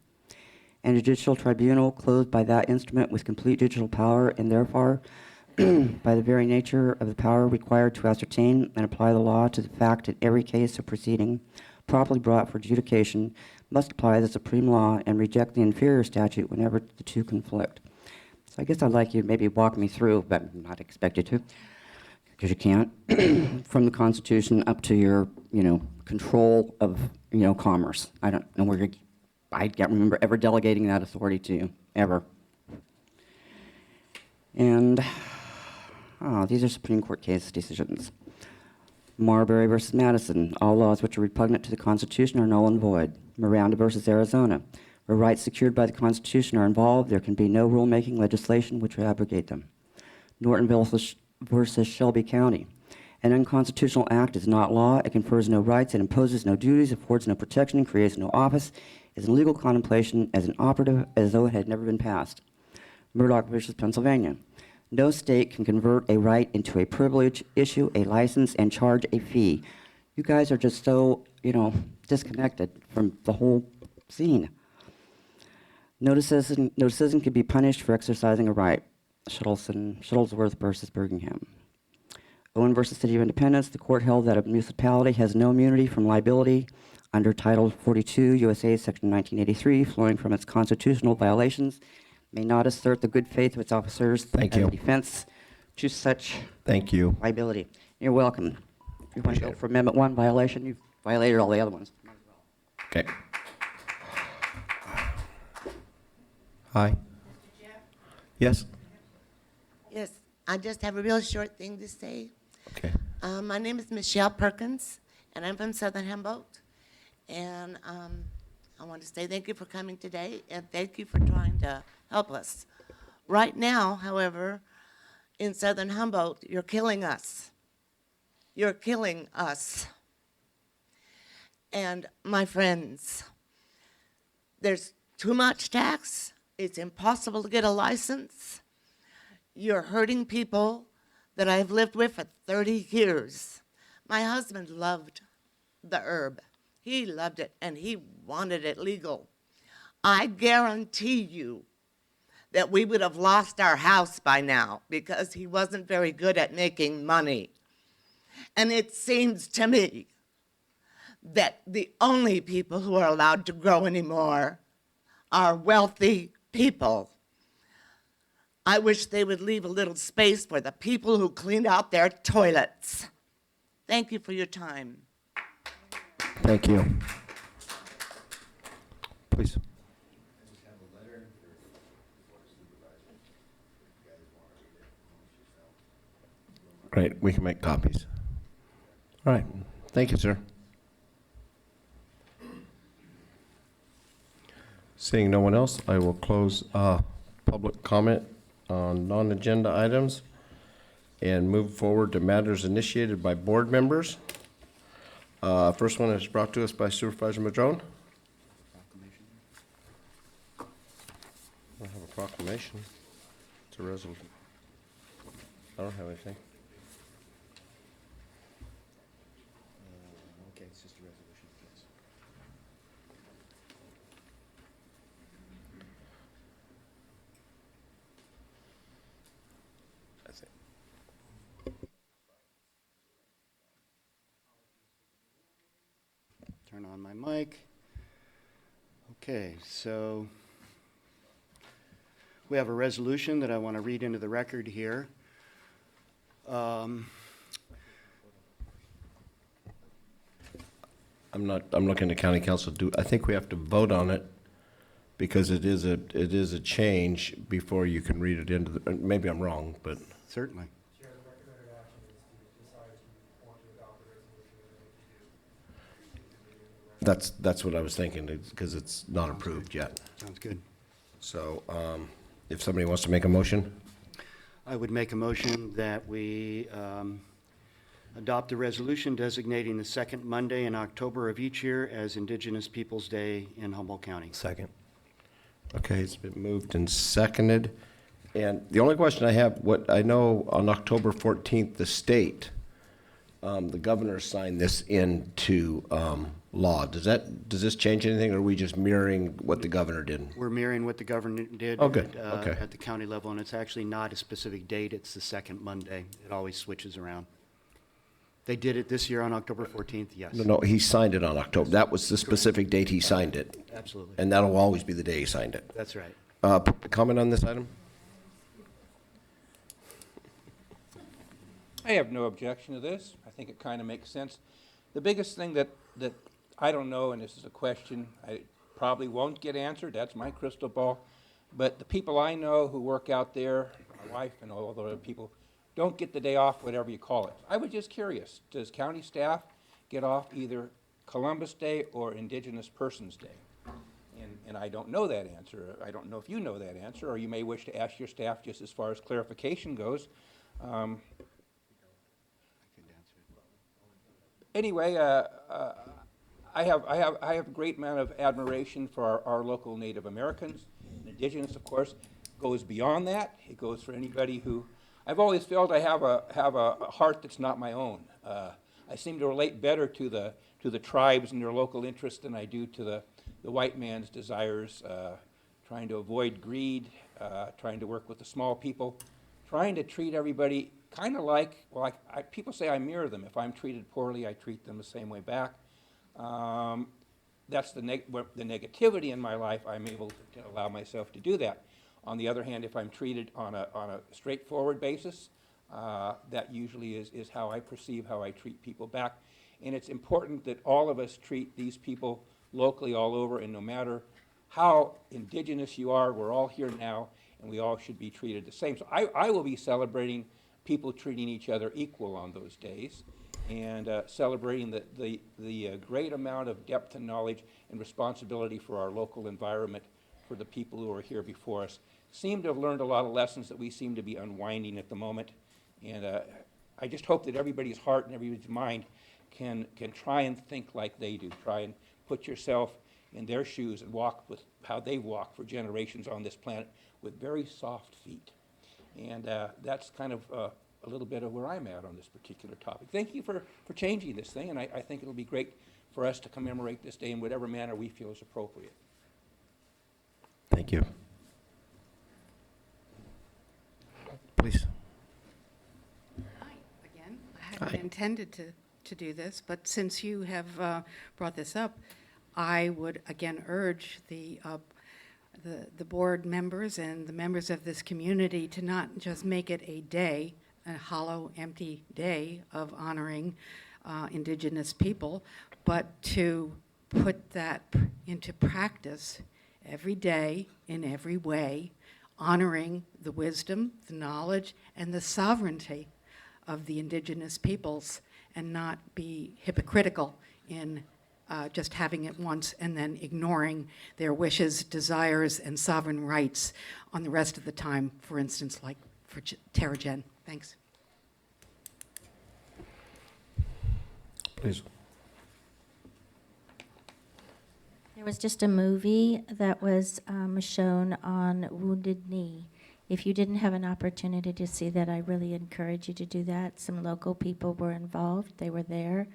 And a judicial tribunal clothed by that instrument with complete judicial power, and therefore, by the very nature of the power required to ascertain and apply the law to the fact in every case or proceeding properly brought for adjudication, must apply the supreme law and reject the inferior statute whenever the two conflict. So I guess I'd like you to maybe walk me through, but I'm not expected to, because you can't, from the Constitution up to your, control of, commerce. I don't know where I can't remember ever delegating that authority to you, ever. And, these are Supreme Court case decisions. Marbury versus Madison, all laws which are repugnant to the Constitution are null and void. Miranda versus Arizona, where rights secured by the Constitution are involved, there can be no rulemaking legislation which would abrogate them. Norton versus Shelby County, an unconstitutional act is not law, it confers no rights, it imposes no duties, affords no protection, and creates no office, is in legal contemplation as an operative as though it had never been passed. Murdoch versus Pennsylvania, no state can convert a right into a privilege, issue a license, and charge a fee. You guys are just so, disconnected from the whole scene. No citizen can be punished for exercising a right. Shuttlesworth versus Birmingham. Owen versus City of Independence, the court held that a municipality has no immunity from liability under Title 42 USA Section 1983, flowing from its constitutional violations, may not assert the good faith of its officers Thank as you. a defense to such Thank you. liability. You're welcome. If you want to Appreciate go it. for Amendment 1 violation, you've violated all the other ones. Okay. Hi. Yes? Yes, I just have a real short thing to say. Okay. My name is Michelle Perkins, and I'm from Southern Humboldt. And I want to say thank you for coming today, and thank you for trying to help us. Right now, however, in Southern Humboldt, you're killing us. You're killing us. And my friends, there's too much tax. It's impossible to get a license. You're hurting people that I've lived with for 30 years. My husband loved the herb. He loved it, and he wanted it legal. I guarantee you that we would have lost our house by now because he wasn't very good at making money. And it seems to me that the only people who are allowed to grow anymore are wealthy people. I wish they would leave a little space for the people who clean out their toilets. Thank you for your time. Thank you. Please. Great, we can make copies. All right, thank you, sir. Seeing no one else, I will close public comment on non-agenda items and move forward to matters initiated by board members. First one is brought to us by Supervisor Madrone. I don't have a proclamation. It's a resolution. I don't have anything. Okay, it's just a resolution, yes. That's it. Turn on my mic. Okay, so we have a resolution that I want to read into the record here. I'm looking to county council. I think we have to vote on it because it is a change before you can read it into the, maybe I'm wrong, but. Certainly. That's what I was thinking, because it's not approved yet. Sounds good. So, if somebody wants to make a motion? I would make a motion that we adopt a resolution designating the second Monday in October of each year as Indigenous Peoples' Day in Humboldt County. Second. Okay, it's been moved and seconded. And the only question I have, what I know on October 14th, the state, the governor signed this into law. Does this change anything, or are we just mirroring what the governor did? We're mirroring what the governor did Oh, good. Okay. at the county level, and it's actually not a specific date. It's the second Monday. It always switches around. They did it this year on October 14th, yes. No, he signed it on October. That was the specific date he signed it. Absolutely. And that'll always be the day he signed it. That's right. Comment on this item? I have no objection to this. I think it kind of makes sense. The biggest thing that I don't know, and this is a question I probably won't get answered, that's my crystal ball, but the people I know who work out there, my wife and all the other people, don't get the day off, whatever you call it. I was just curious, does county staff get off either Columbus Day or Indigenous Persons Day? And I don't know that answer. I don't know if you know that answer, or you may wish to ask your staff just as far as clarification goes. Anyway, I have a great amount of admiration for our local Native Americans. Indigenous, of course, goes beyond that. It goes for anybody who. I've always felt I have a heart that's not my own. I seem to relate better to the tribes and their local interests than I do to the white man's desires, trying to avoid greed, trying to work with the small people, trying to treat everybody kind of like, well, people say I mirror them. If I'm treated poorly, I treat them the same way back. that's the negativity in my life. I'm able to allow myself to do that. On the other hand, if I'm treated on a straightforward basis, that usually is how I perceive how I treat people back. And it's important that all of us treat these people locally all over, and no matter how indigenous you are, we're all here now, and we all should be treated the same. So I will be celebrating people treating each other equal on those days, and celebrating the great amount of depth and knowledge and responsibility for our local environment for the people who are here before us. Seem to have learned a lot of lessons that we seem to be unwinding at the moment, and I just hope that everybody's heart and everybody's mind can try and think like they do. Try and put yourself in their shoes and walk with how they walk for generations on this planet with very soft feet. And that's kind of a little bit of where I'm at on this particular topic. Thank you for changing this thing, and I think it'll be great for us to commemorate this day in whatever manner we feel is appropriate. Thank you. Please. Hi again. I hadn't intended to do this, but since you have brought this up, I would again urge the board members and the members of this community to not just make it a day, a hollow, empty day of honoring Indigenous people, but to put that into practice every day in every way, honoring the wisdom, the knowledge, and the sovereignty of the Indigenous peoples, and not be hypocritical in just having it once and then ignoring their wishes, desires, and sovereign rights on the rest of the time, for instance, like for Terrigen. Thanks. Please. There was just a movie that was shown on Wounded Knee. If you didn't have an opportunity to see that, I really encourage you to do that. Some local people were involved. They were there.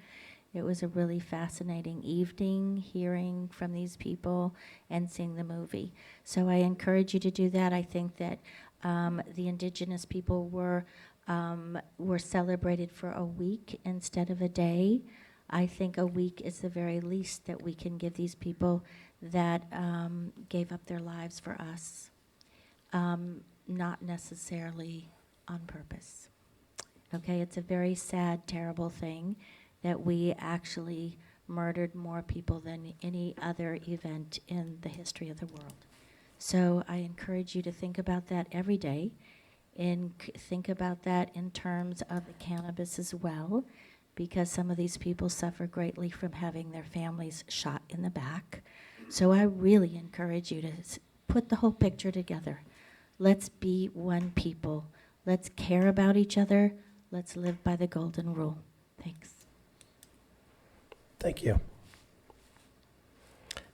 It was a really fascinating evening, hearing from these people and seeing the movie. So I encourage you to do that. I think that the Indigenous people were celebrated for a week instead of a day. I think a week is the very least that we can give these people that gave up their lives for us, not necessarily on purpose. Okay, it's a very sad, terrible thing that we actually murdered more people than any other event in the history of the world. So I encourage you to think about that every day, and think about that in terms of the cannabis as well, because some of these people suffer greatly from having their families shot in the back. So I really encourage you to put the whole picture together. Let's be one people. Let's care about each other. Let's live by the golden rule. Thanks. Thank you.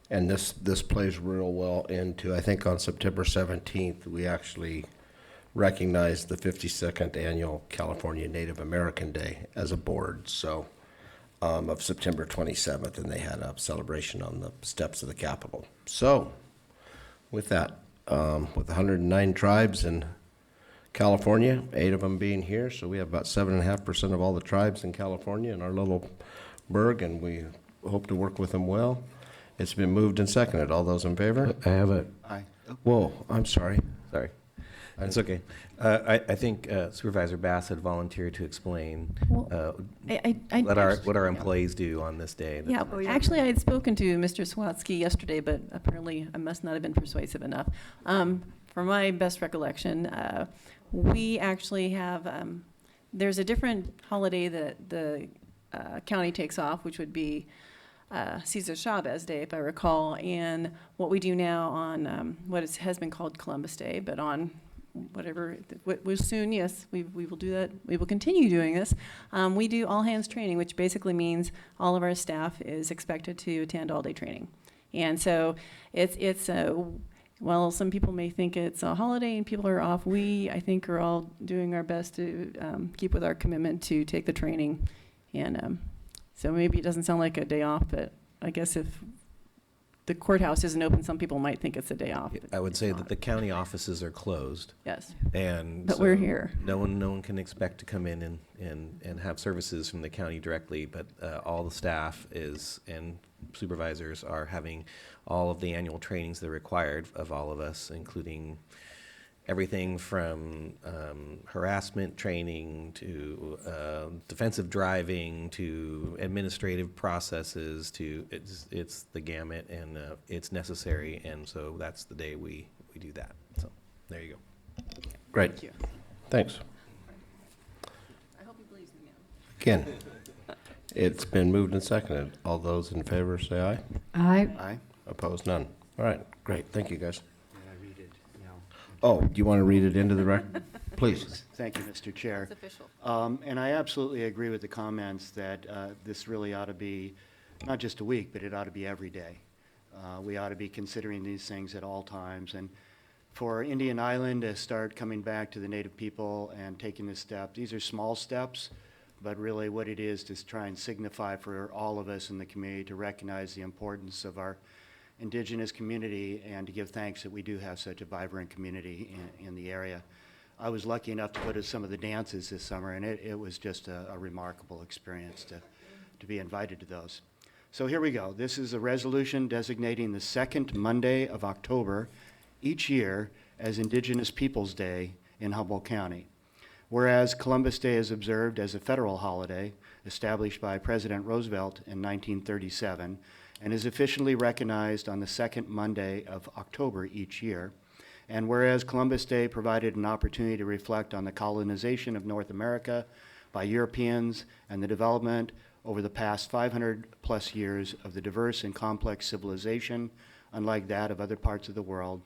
And this plays real well into, I think on September 17th, we actually recognized the 52nd Annual California Native American Day as a board, so of September 27th, and they had a celebration on the steps of the Capitol. So with that, with 109 tribes in California, 8 of them being here, so we have about 7.5% of all the tribes in California in our little burg, and we hope to work with them well. It's been moved and seconded. All those in favor? I have a. Aye. Whoa, I'm sorry. Sorry. It's okay. I think Supervisor Bass had volunteered to explain what our employees do on this day. Yeah, actually, I had spoken to Mr. Swatsky yesterday, but apparently I must not have been persuasive enough. From my best recollection, we actually have, there's a different holiday that the county takes off, which would be Cesar Chavez Day, if I recall, and what we do now on has been called Columbus Day, but on whatever, we'll soon, yes, we will do that. We will continue doing this. We do all hands training, which basically means all of our staff is expected to attend all day training. And so it's well, some people may think it's a holiday and people are off. We, I think, are all doing our best to keep with our commitment to take the training. And so maybe it doesn't sound like a day off, but I guess if the courthouse isn't open, some people might think it's a day off. I would say that the county offices are closed. Yes. And but so we're here. No one can expect to come in and have services from the county directly, but all the staff is, and supervisors are having all of the annual trainings that are required of all of us, including everything from harassment training to defensive driving to administrative processes to it's the gamut, and it's necessary, and so that's the day we do that. So there you go. Great. Thank you. Thanks. I hope he believes me now. Again, it's been moved and seconded. All those in favor say aye. Aye. Aye. Opposed, none. All right, great. Thank you, guys. May I read it now? Oh, do you want to read it into the record? Please. Thank you, Mr. Chair. It's official. And I absolutely agree with the comments that this really ought to be not just a week, but it ought to be every day. We ought to be considering these things at all times. And for Indian Island to start coming back to the Native people and taking this step, these are small steps, but really what it is to try and signify for all of us in the community to recognize the importance of our Indigenous community and to give thanks that we do have such a vibrant community in the area. I was lucky enough to go to some of the dances this summer, and it was just a remarkable experience to be invited to those. So here we go. This is a resolution designating the second Monday of October each year as Indigenous Peoples Day in Humboldt County. Whereas Columbus Day is observed as a federal holiday established by President Roosevelt in 1937 and is officially recognized on the second Monday of October each year. And whereas Columbus Day provided an opportunity to reflect on the colonization of North America by Europeans and the development over the past 500 plus years of the diverse and complex civilization, unlike that of other parts of the world.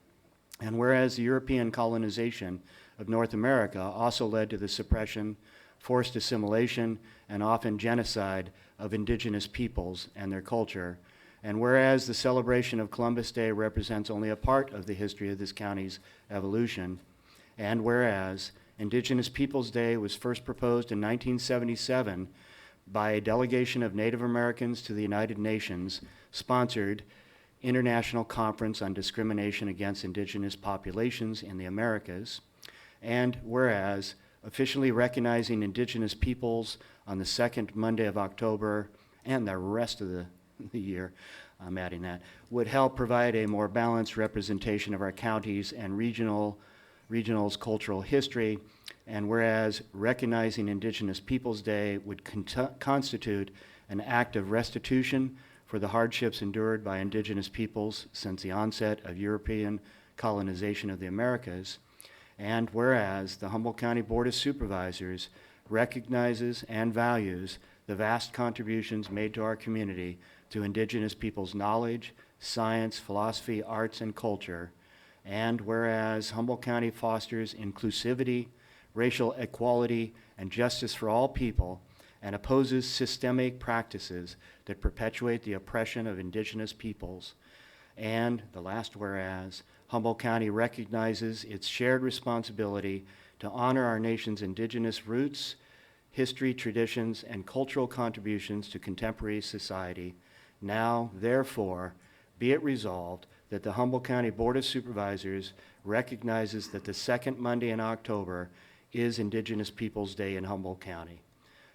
And whereas the European colonization of North America also led to the suppression, forced assimilation, and often genocide of indigenous peoples and their culture. And whereas the celebration of Columbus Day represents only a part of the history of this county's evolution, and whereas Indigenous Peoples Day was first proposed in 1977 by a delegation of Native Americans to the United Nations, sponsored International Conference on Discrimination Against Indigenous Populations in the Americas, and whereas officially recognizing Indigenous peoples on the second Monday of October and the rest of the year, I'm adding that, would help provide a more balanced representation of our counties and regional's cultural history, and whereas recognizing Indigenous Peoples Day would constitute an act of restitution for the hardships endured by Indigenous peoples since the onset of European colonization of the Americas, and whereas the Humboldt County Board of Supervisors recognizes and values the vast contributions made to our community to Indigenous peoples' knowledge, science, philosophy, arts, and culture, and whereas Humboldt County fosters inclusivity, racial equality, and justice for all people, and opposes systemic practices that perpetuate the oppression of Indigenous peoples. And the last whereas, Humboldt County recognizes its shared responsibility to honor our nation's Indigenous roots, history, traditions, and cultural contributions to contemporary society. Now, therefore, be it resolved that the Humboldt County Board of Supervisors recognizes that the second Monday in October is Indigenous Peoples Day in Humboldt County.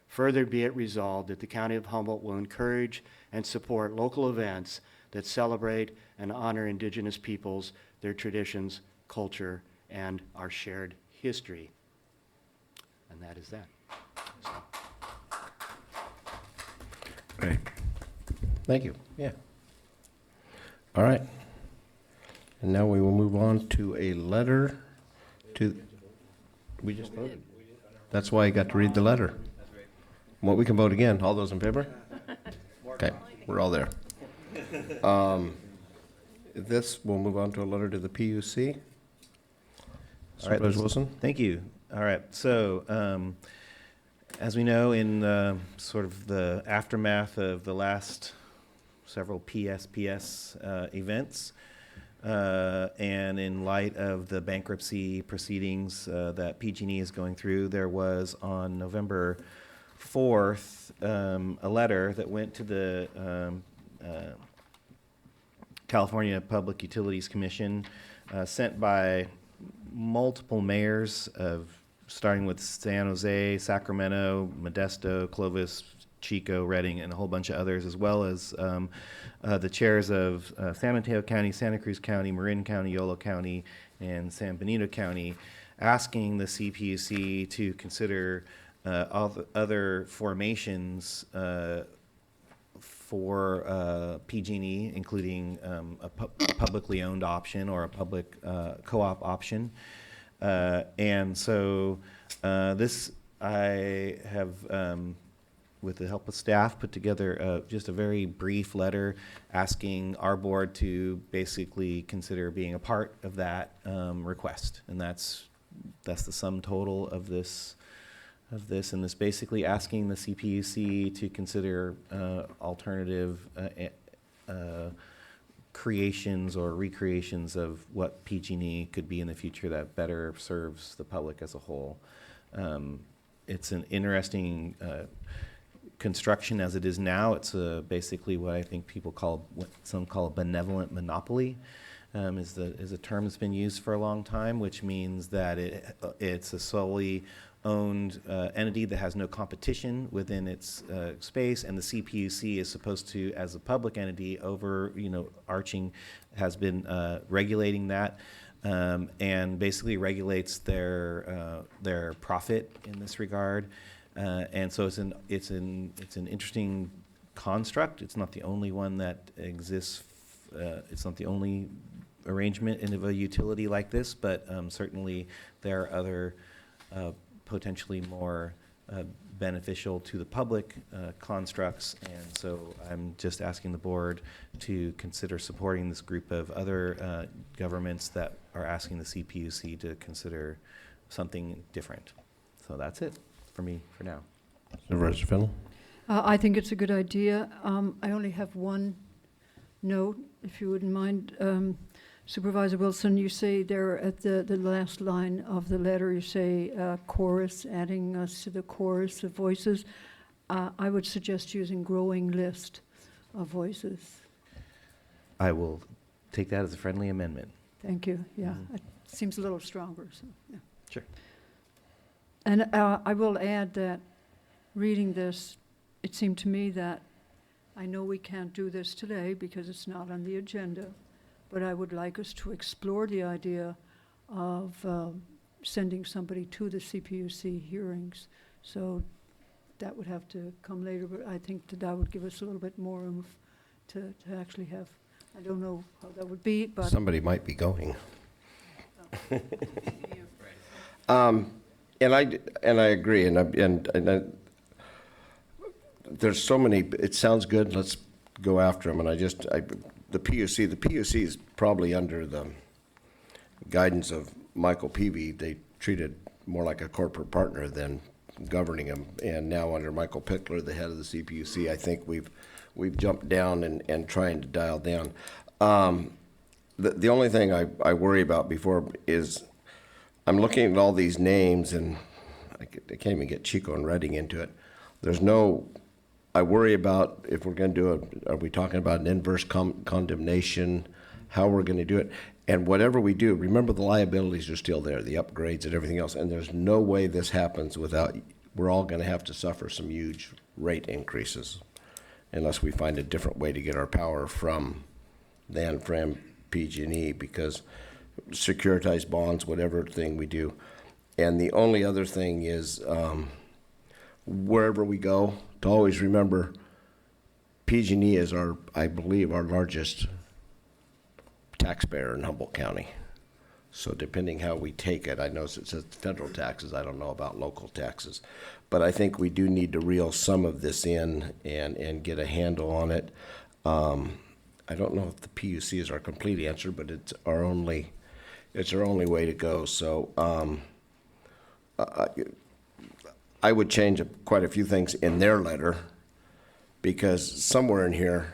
Further, be it resolved that the County of Humboldt will encourage and support local events that celebrate and honor Indigenous peoples, their traditions, culture, and our shared history. And that is that. So. Great. Thank you. Yeah. All right. And now we will move on to a letter to, we just voted. That's why I got to read the letter. Well, we can vote again. All those in favor? Okay, we're all there. This, we'll move on to a letter to the PUC. All right, Supervisor Wilson? Thank you. All right, so as we know, in sort of the aftermath of the last several PSPS events, and in light of the bankruptcy proceedings that PG&E is going through, there was on November 4th a letter that went to the California Public Utilities Commission, sent by multiple mayors of starting with San Jose, Sacramento, Modesto, Clovis, Chico, Redding, and a whole bunch of others, as well as the chairs of San Mateo County, Santa Cruz County, Marin County, Yolo County, and San Benito County, asking the CPUC to consider all the other formations for PG&E, including a publicly owned option or a public co-op option. And so this, I have, with the help of staff, put together just a very brief letter asking our board to basically consider being a part of that request. And that's the sum total of this. And this basically asking the CPUC to consider alternative creations or recreations of what PG&E could be in the future that better serves the public as a whole. It's an interesting construction as it is now. It's basically what I think people call, what some call a benevolent monopoly. Is a term that's been used for a long time, which means that it's a solely owned entity that has no competition within its space, and the CPUC is supposed to, as a public entity, overarching, has been regulating that, and basically regulates their profit in this regard. And so it's an interesting construct. It's not the only one that exists. It's not the only arrangement in a utility like this, but certainly there are other potentially more beneficial to the public constructs. And so I'm just asking the board to consider supporting this group of other governments that are asking the CPUC to consider something different. So that's it for me for now. Supervisor Fennell? I think it's a good idea. I only have one note, if you wouldn't mind. Supervisor Wilson, you say there at the last line of the letter, you say chorus, adding us to the chorus of voices. I would suggest using growing list of voices. I will take that as a friendly amendment. Thank you. Yeah, it seems a little stronger. So, yeah. Sure. And I will add that reading this, it seemed to me that I know we can't do this today because it's not on the agenda, but I would like us to explore the idea of sending somebody to the CPUC hearings. So that would have to come later, but I think that would give us a little bit more oomph to actually have, I don't know how that would be, but. Somebody might be going. And I agree, and there's so many, it sounds good, let's go after them, and the PUC is probably under the guidance of Michael Peavy. They treated more like a corporate partner than governing them, and now under Michael Pickler, the head of the CPUC, I think we've jumped down and trying to dial down. The only thing I worry about before is I'm looking at all these names, and I can't even get Chico and Redding into it. I worry about if we're going to do are we talking about an inverse condemnation, how we're going to do it. And whatever we do, remember the liabilities are still there, the upgrades and everything else, and there's no way this happens without, we're all going to have to suffer some huge rate increases unless we find a different way to get our power from PG&E, because securitized bonds, whatever thing we do. And the only other thing is wherever we go, to always remember PG&E is I believe our largest taxpayer in Humboldt County. So depending how we take it, I know it says federal taxes, I don't know about local taxes, but I think we do need to reel some of this in and get a handle on it. I don't know if the PUC is our complete answer, but it's our only way to go. So I would change quite a few things in their letter, because somewhere in here,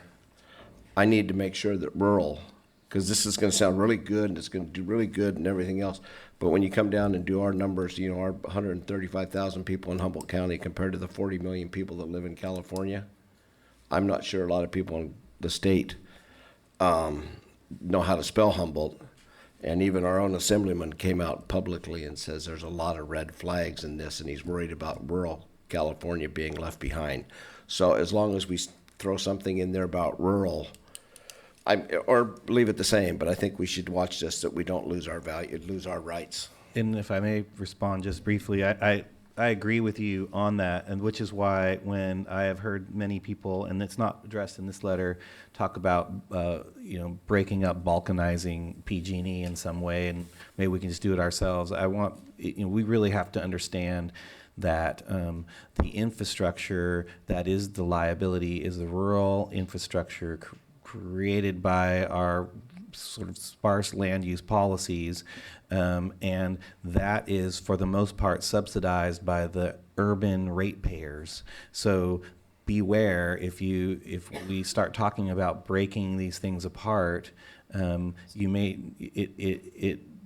I need to make sure that rural, because this is going to sound really good and it's going to do really good and everything else, but when you come down and do our numbers, our 135,000 people in Humboldt County compared to the 40 million people that live in California, I'm not sure a lot of people in the state know how to spell Humboldt. And even our own assemblyman came out publicly and says there's a lot of red flags in this, and he's worried about rural California being left behind. So as long as we throw something in there about rural, or leave it the same, but I think we should watch this, that we don't lose our value, lose our rights. And if I may respond just briefly, I agree with you on that, and which is why when I have heard many people, and it's not addressed in this letter, talk about breaking up, balkanizing PG&E in some way, and maybe we can just do it ourselves. We really have to understand that the infrastructure that is the liability is the rural infrastructure created by our sort of sparse land use policies, and that is for the most part subsidized by the urban ratepayers. So beware, if we start talking about breaking these things apart,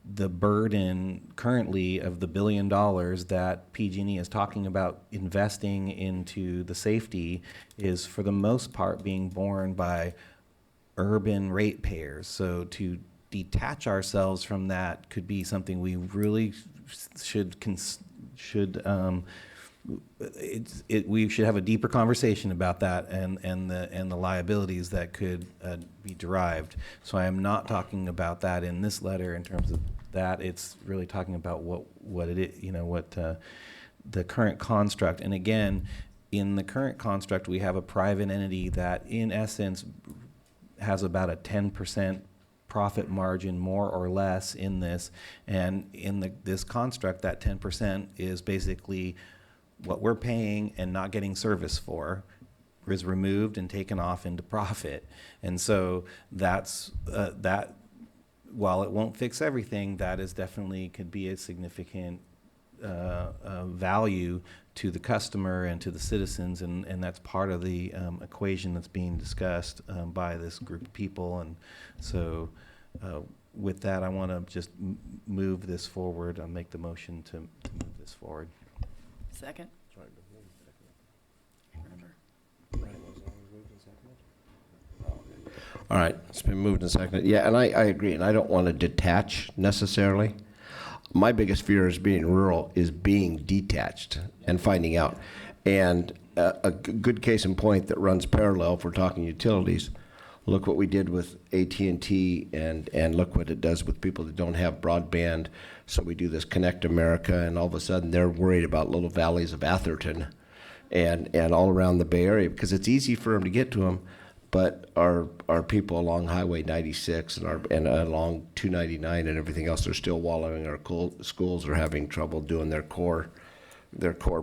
the burden currently of the $1 billion that PG&E is talking about investing into the safety is for the most part being borne by urban ratepayers. So to detach ourselves from that could be something we really we should have a deeper conversation about that and the liabilities that could be derived. So I am not talking about that in this letter in terms of that. It's really talking about what it is, what the current construct. And again, in the current construct, we have a private entity that in essence has about a 10% profit margin, more or less, in this. And in this construct, that 10% is basically what we're paying and not getting service for is removed and taken off into profit. And so that's that. While it won't fix everything, that is definitely could be a significant value to the customer and to the citizens, and that's part of the equation that's being discussed by this group of people. And so with that, I want to just move this forward. I'll make the motion to move this forward. Second. All right, it's been moved and seconded. Yeah, and I agree, and I don't want to detach necessarily. My biggest fear is being rural is being detached and finding out. And a good case in point that runs parallel, if we're talking utilities, look what we did with AT&T and look what it does with people that don't have broadband. So we do this Connect America, and all of a sudden they're worried about little valleys of Atherton and all around the Bay Area because it's easy for them to get to them. But our people along Highway 96 and along 299 and everything else are still wallowing. Our schools are having trouble doing their core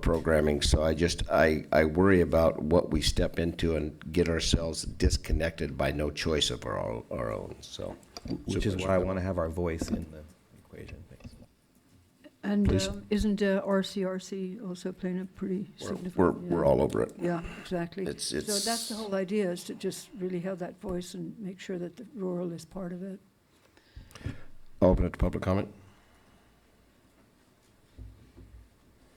programming. So I worry about what we step into and get ourselves disconnected by no choice of our own. So, which is why I want to have our voice in the equation. Thanks. And isn't RCRC also playing a pretty significant? We're all over it. Yeah, exactly. It's so that's the whole idea, is to just really have that voice and make sure that the rural is part of it. I'll open it to public comment.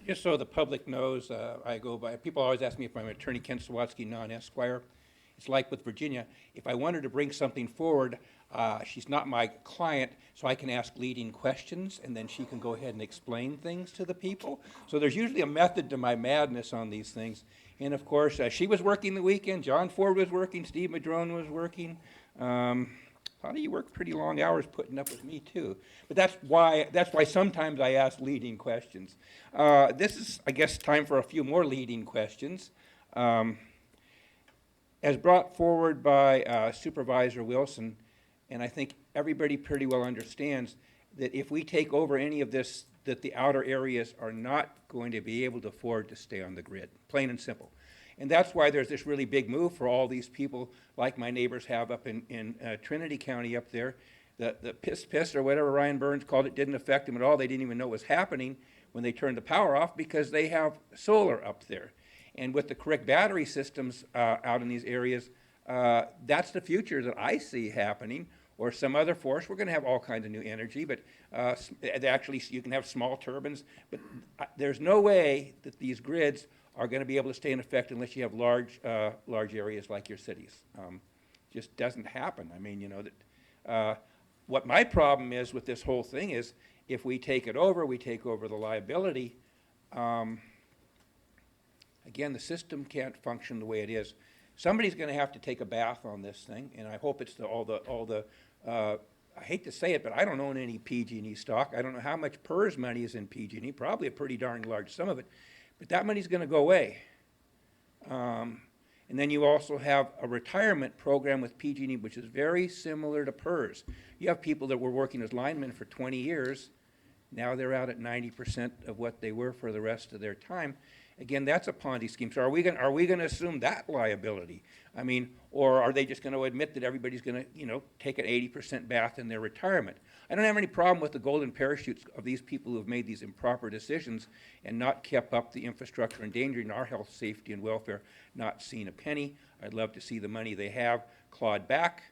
Just so the public knows, I go by, people always ask me if I'm Attorney Ken Sawatsky, non-Esquire. It's like with Virginia, if I wanted to bring something forward, she's not my client, so I can ask leading questions, and then she can go ahead and explain things to the people. So there's usually a method to my madness on these things. And of course, she was working the weekend, John Ford was working, Steve Madrone was working. A lot of you work pretty long hours putting up with me too. But that's why sometimes I ask leading questions. This is, I guess, time for a few more leading questions. As brought forward by Supervisor Wilson, and I think everybody pretty well understands that if we take over any of this, that the outer areas are not going to be able to afford to stay on the grid, plain and simple. And that's why there's this really big move for all these people like my neighbors have up in Trinity County up there. The piss or whatever Ryan Burns called it didn't affect them at all. They didn't even know what was happening when they turned the power off because they have solar up there. And with the correct battery systems out in these areas, that's the future that I see happening, or some other force. We're going to have all kinds of new energy, but actually you can have small turbines. But there's no way that these grids are going to be able to stay in effect unless you have large areas like your cities. Just doesn't happen. I mean, you know, that what my problem is with this whole thing is if we take it over, we take over the liability. Again, the system can't function the way it is. Somebody's going to have to take a bath on this thing, and I hope it's all the I hate to say it, but I don't own any PG&E stock. I don't know how much PERS money is in PG&E, probably a pretty darn large sum of it, but that money's going to go away. And then you also have a retirement program with PG&E, which is very similar to PERS. You have people that were working as linemen for 20 years. Now they're out at 90% of what they were for the rest of their time. Again, that's a Ponzi scheme. So are we going to assume that liability? I mean, or are they just going to admit that everybody's going to, you know, take an 80% bath in their retirement? I don't have any problem with the golden parachutes of these people who have made these improper decisions and not kept up the infrastructure, endangering our health, safety, and welfare, not seen a penny. I'd love to see the money they have clawed back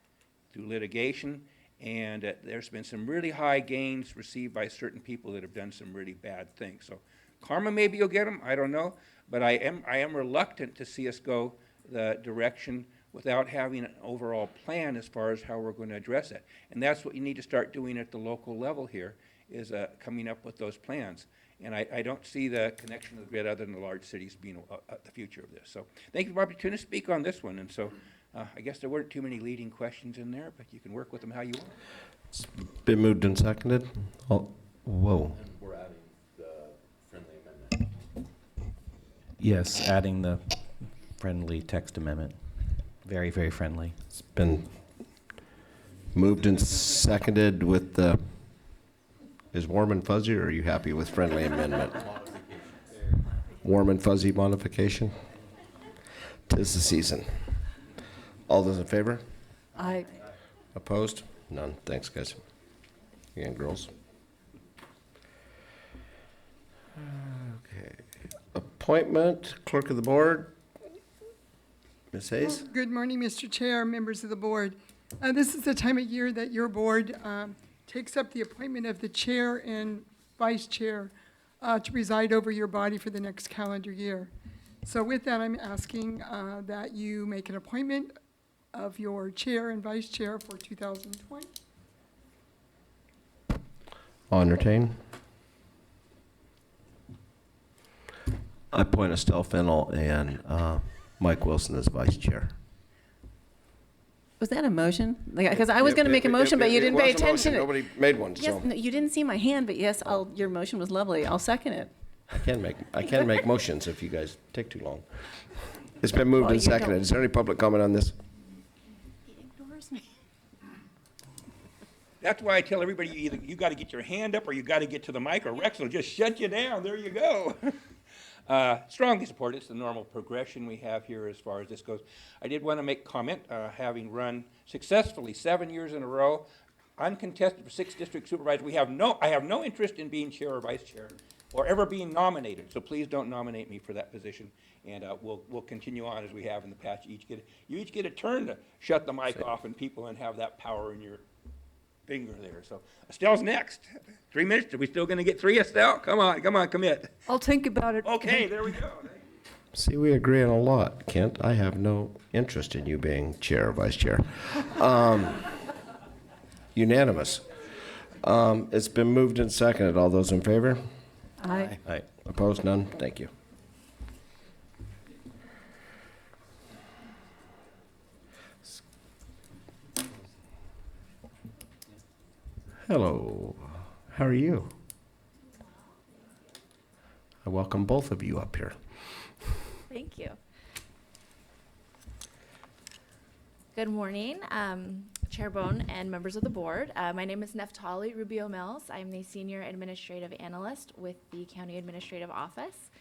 through litigation. And there's been some really high gains received by certain people that have done some really bad things. So karma, maybe you'll get them, I don't know. But I am reluctant to see us go the direction without having an overall plan as far as how we're going to address it. And that's what you need to start doing at the local level here, is coming up with those plans. And I don't see the connection to the grid other than the large cities being the future of this. So thank you for the opportunity to speak on this one. And so I guess there weren't too many leading questions in there, but you can work with them how you want. It's been moved and seconded. Oh, whoa. And we're adding the friendly amendment. Yes, adding the friendly text amendment. Very, very friendly. It's been moved and seconded with the, is warm and fuzzy, or are you happy with friendly amendment? Warm and fuzzy modification? 'Tis the season. All those in favor? Aye. Opposed? None. Thanks, guys. And girls. Okay. Appointment, clerk of the board. Ms. Hayes? Well, good morning, Mr. Chair, members of the board. This is the time of year that your board takes up the appointment of the chair and vice chair to preside over your body for the next calendar year. So with that, I'm asking that you make an appointment of your chair and vice chair for 2020. I'll entertain. I appoint Estelle Fennell and Mike Wilson as vice chair. Was that a motion? Because I was going to make a motion, but you didn't pay attention. Nobody made one, Yes, so no, you didn't see my hand, but yes, your motion was lovely. I'll second it. I can make motions if you guys take too long. It's been moved and seconded. Is there any public comment on this? That's why I tell everybody either you got to get your hand up or you got to get to the mic, or Rex will just shut you down. There you go. Strongly support it. It's the normal progression we have here as far as this goes. I did want to make comment, having run successfully 7 years in a row, uncontested for 6 district supervisors. I have no interest in being chair or vice chair or ever being nominated. So please don't nominate me for that position. And we'll continue on as we have in the past. You each get a turn to shut the mic off and people and have that power in your finger there. So Estelle's next. 3 minutes. Are we still going to get 3, Estelle? Come on, commit. I'll think about it. Okay, there we go. See, we agree on a lot, Kent. I have no interest in you being chair or vice chair. Unanimous. It's been moved and seconded. All those in favor? Aye. Aye. Opposed? None? Thank you. Hello. How are you? I welcome both of you up here. Thank you. Good morning, Chair Bohn and members of the board. My name is Neftali Rubio Mills. I'm the Senior Administrative Analyst with the County Administrative Office.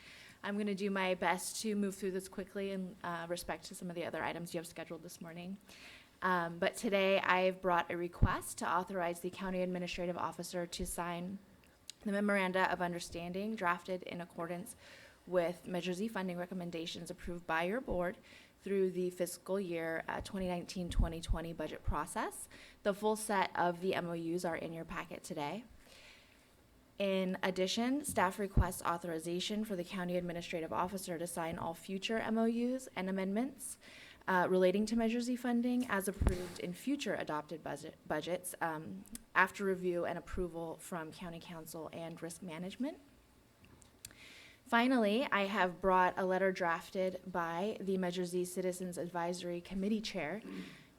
I'm going to do my best to move through this quickly in respect to some of the other items you have scheduled this morning. But today I've brought a request to authorize the County Administrative Officer to sign the Memoranda of Understanding drafted in accordance with Measure Z funding recommendations approved by your board through the fiscal year 2019-2020 budget process. The full set of the MOUs are in your packet today. In addition, staff requests authorization for the County Administrative Officer to sign all future MOUs and amendments relating to Measure Z funding as approved in future adopted budgets after review and approval from County Council and Risk Management. Finally, I have brought a letter drafted by the Measure Z Citizens Advisory Committee Chair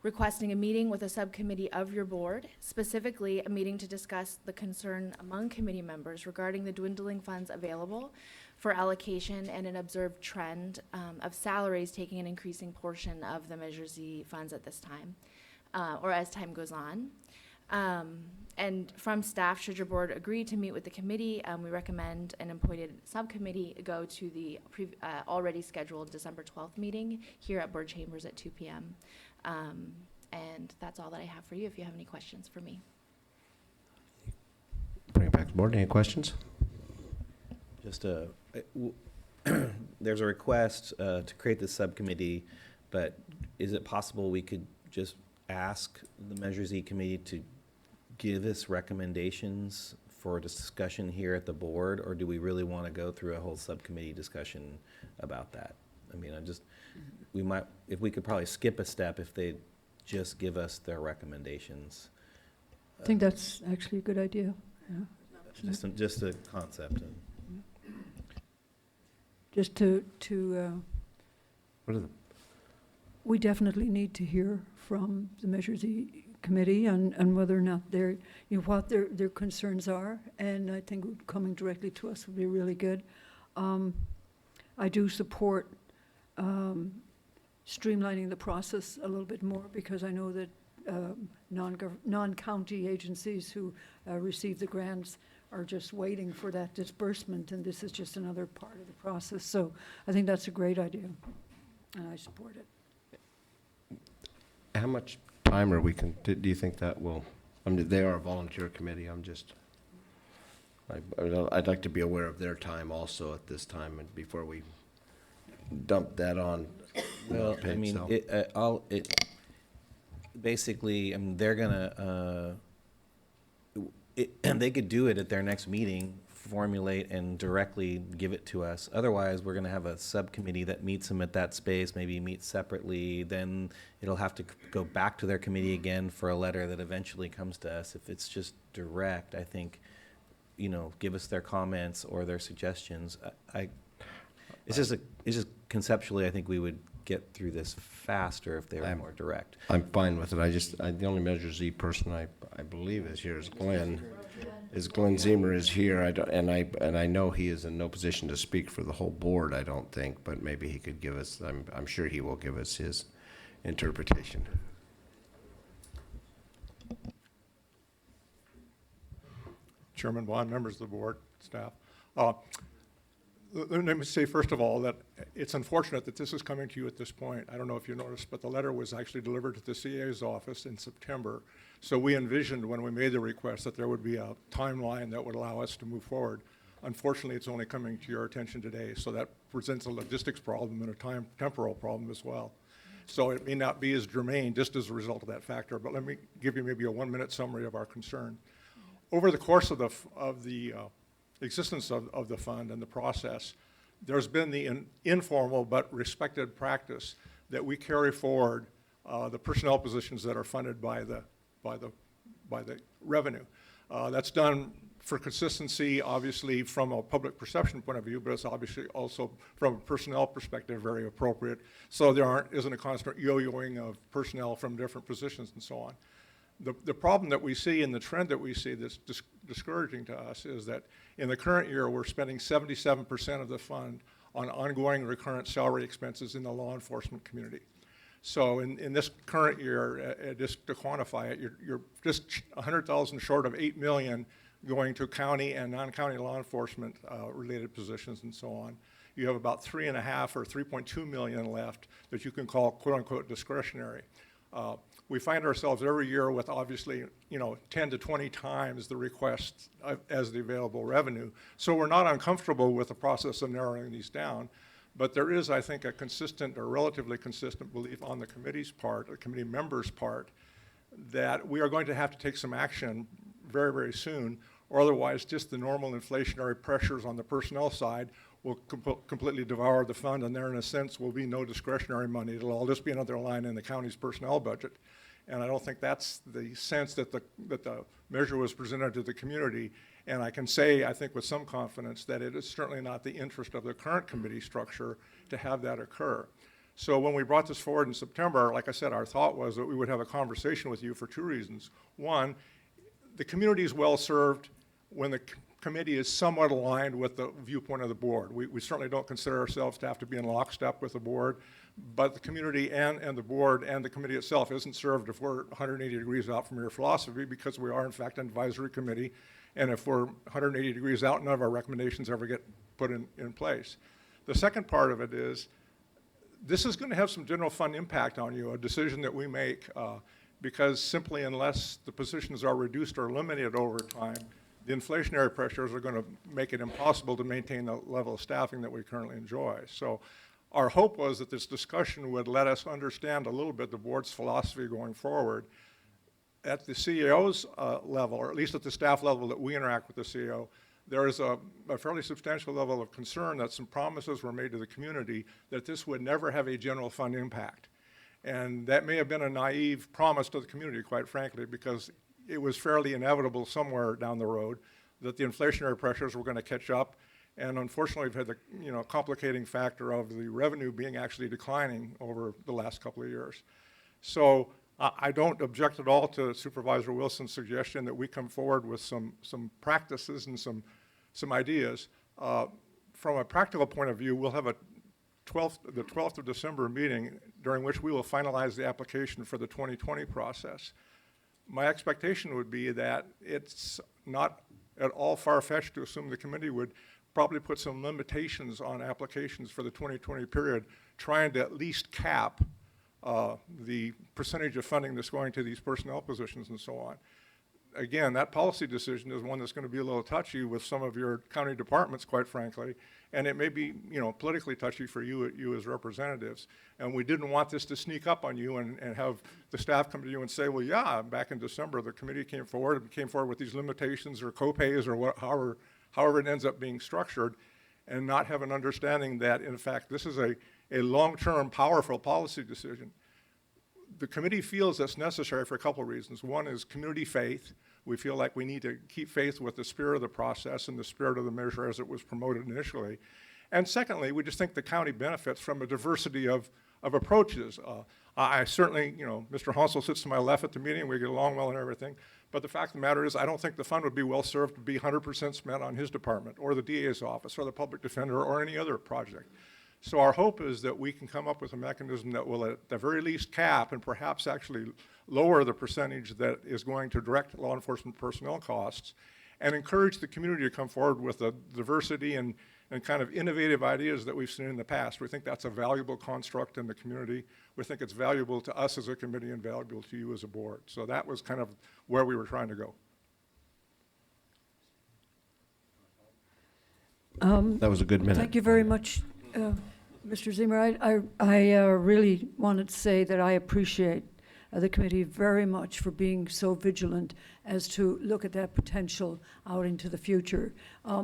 requesting a meeting with a subcommittee of your board, specifically a meeting to discuss the concern among committee members regarding the dwindling funds available for allocation and an observed trend of salaries taking an increasing portion of the Measure Z funds at this time, or as time goes on. And from staff, should your board agree to meet with the committee, we recommend an appointed subcommittee go to the already scheduled December 12th meeting here at Board Chambers at 2 p.m. And that's all that I have for you if you have any questions for me. Bring it back to the board. Any questions? Just there's a request to create this subcommittee, but is it possible we could just ask the Measure Z committee to give us recommendations for discussion here at the board, or do we really want to go through a whole subcommittee discussion about that? I mean, we might, if we could probably skip a step if they just give us their recommendations. I think that's actually a good idea. Yeah. Just a concept. Just to What are the we definitely need to hear from the Measure Z committee and whether or not they're, what their concerns are. And I think coming directly to us would be really good. I do support streamlining the process a little bit more, because I know that non-county agencies who receive the grants are just waiting for that disbursement, and this is just another part of the process. So I think that's a great idea, and I support it. How much time are we, do you think that will, I mean, they are a volunteer committee, I'd like to be aware of their time also at this time, and before we dump that on. Well, I mean, basically, I mean, they're gonna, and they could do it at their next meeting, formulate and directly give it to us. Otherwise, we're gonna have a subcommittee that meets them at that space, maybe meet separately, then it'll have to go back to their committee again for a letter that eventually comes to us. If it's just direct, I think, give us their comments or their suggestions. It's just conceptually, I think we would get through this faster if they were more direct. I'm fine with it. The only Measure Z person I believe is here is Glenn. Glenn Zemer is here, and I know he is in no position to speak for the whole board, I don't think, but maybe he could give us, I'm sure he will give us his interpretation. Chairman Bohn, members of the board, staff. Let me say, first of all, that it's unfortunate that this is coming to you at this point. I don't know if you noticed, but the letter was actually delivered to the CA's office in September. So we envisioned when we made the request that there would be a timeline that would allow us to move forward. Unfortunately, it's only coming to your attention today, so that presents a logistics problem and a temporal problem as well. So it may not be as germane just as a result of that factor, but let me give you maybe a 1-minute summary of our concern. Over the course of the existence of the fund and the process, there's been the informal but respected practice that we carry forward the personnel positions that are funded by the revenue. That's done for consistency, obviously from a public perception point of view, but it's obviously also from a personnel perspective very appropriate. So there isn't a constant yo-yoing of personnel from different positions and so on. The problem that we see and the trend that we see that's discouraging to us is that in the current year, we're spending 77% of the fund on ongoing recurrent salary expenses in the law enforcement community. So in this current year, just to quantify it, you're just 100,000 short of $8 million going to county and non-county law enforcement related positions and so on. You have about 3.5 or 3.2 million left that you can call quote unquote discretionary. We find ourselves every year with obviously 10 to 20 times the request as the available revenue. So we're not uncomfortable with the process of narrowing these down, but there is, I think, a consistent or relatively consistent belief on the committee's part, the committee members' part, that we are going to have to take some action very, very soon, or otherwise just the normal inflationary pressures on the personnel side will completely devour the fund, and there in a sense will be no discretionary money. It'll all just be another line in the county's personnel budget. And I don't think that's the sense that the measure was presented to the community. And I can say, I think with some confidence, that it is certainly not the interest of the current committee structure to have that occur. So when we brought this forward in September, like I said, our thought was that we would have a conversation with you for two reasons. One, the community is well served when the committee is somewhat aligned with the viewpoint of the board. We certainly don't consider ourselves to have to be in lockstep with the board, but the community and the board and the committee itself isn't served if we're 180 degrees out from your philosophy, because we are in fact an advisory committee, and if we're 180 degrees out, none of our recommendations ever get put in place. The second part of it is, this is going to have some general fund impact on you, a decision that we make, because simply unless the positions are reduced or eliminated over time, the inflationary pressures are going to make it impossible to maintain the level of staffing that we currently enjoy. So our hope was that this discussion would let us understand a little bit the board's philosophy going forward. At the CEO's level, or at least at the staff level that we interact with the CEO, there is a fairly substantial level of concern that some promises were made to the community that this would never have a general fund impact. And that may have been a naive promise to the community, quite frankly, because it was fairly inevitable somewhere down the road that the inflationary pressures were going to catch up. And unfortunately, we've had the complicating factor of the revenue being actually declining over the last couple of years. So I don't object at all to Supervisor Wilson's suggestion that we come forward with some practices and some ideas. From a practical point of view, we'll have the 12th of December meeting during which we will finalize the application for the 2020 process. My expectation would be that it's not at all far-fetched to assume the committee would probably put some limitations on applications for the 2020 period, trying to at least cap the percentage of funding that's going to these personnel positions and so on. Again, that policy decision is one that's going to be a little touchy with some of your county departments, quite frankly, and it may be, politically touchy for you as representatives. And we didn't want this to sneak up on you and have the staff come to you and say, well, yeah, back in December, the committee came forward with these limitations or co-pays or however it ends up being structured, and not have an understanding that, in fact, this is a long-term, powerful policy decision. The committee feels that's necessary for a couple of reasons. One is community faith. We feel like we need to keep faith with the spirit of the process and the spirit of the measure as it was promoted initially. And secondly, we just think the county benefits from a diversity of approaches. I certainly, Mr. Hansel sits to my left at the meeting, we get along well and everything, but the fact of the matter is I don't think the fund would be well served to be 100% spent on his department or the DA's office or the public defender or any other project. So our hope is that we can come up with a mechanism that will at the very least cap and perhaps actually lower the percentage that is going to direct law enforcement personnel costs, and encourage the community to come forward with the diversity and kind of innovative ideas that we've seen in the past. We think that's a valuable construct in the community. We think it's valuable to us as a committee and valuable to you as a board. So that was kind of where we were trying to go. That was a good minute. Thank you very much, Mr. Zimmer. I really wanted to say that I appreciate the committee very much for being so vigilant as to look at that potential out into the future.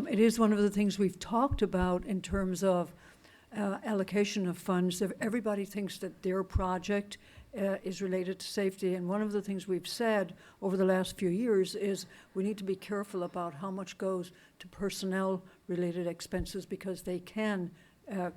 It is one of the things we've talked about in terms of allocation of funds. Everybody thinks that their project is related to safety, and one of the things we've said over the last few years is we need to be careful about how much goes to personnel-related expenses, because they can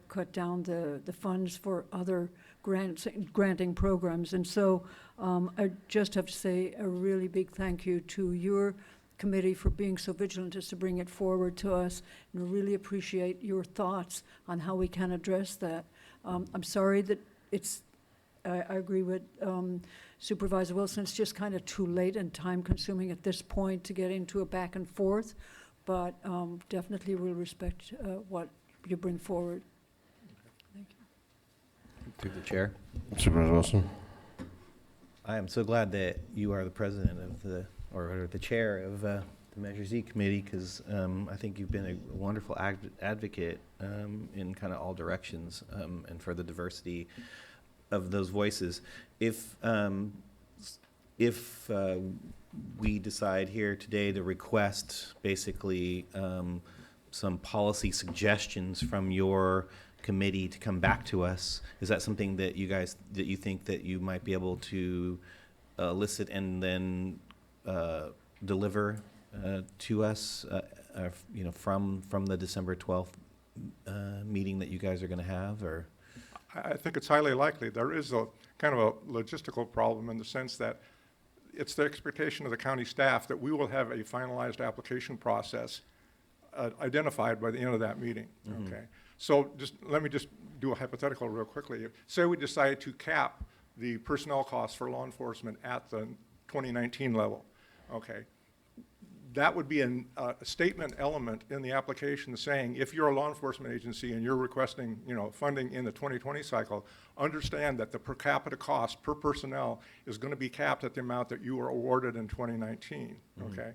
cut down the funds for other granting programs. And so I just have to say a really big thank you to your committee for being so vigilant as to bring it forward to us, and really appreciate your thoughts on how we can address that. I'm sorry that I agree with Supervisor Wilson, it's just kind of too late and time consuming at this point to get into a back and forth, but definitely will respect what you bring forward. Thank you. Through the chair. Supervisor Wilson. I am so glad that you are the president of or the chair of the Measure Z committee, because I think you've been a wonderful advocate in kind of all directions and for the diversity of those voices. If we decide here today to request basically some policy suggestions from your committee to come back to us, is that something that you think that you might be able to elicit and then deliver to us, from the December 12th meeting that you guys are going to have, or? I think it's highly likely. There is a kind of a logistical problem in the sense that it's the expectation of the county staff that we will have a finalized application process identified by the end of that meeting. Mhm. Okay. So let me just do a hypothetical real quickly. Say we decide to cap the personnel costs for law enforcement at the 2019 level. Okay. That would be a statement element in the application saying, if you're a law enforcement agency and you're requesting, funding in the 2020 cycle, understand that the per capita cost per personnel is going to be capped at the amount that you were awarded in 2019. Mhm. Okay.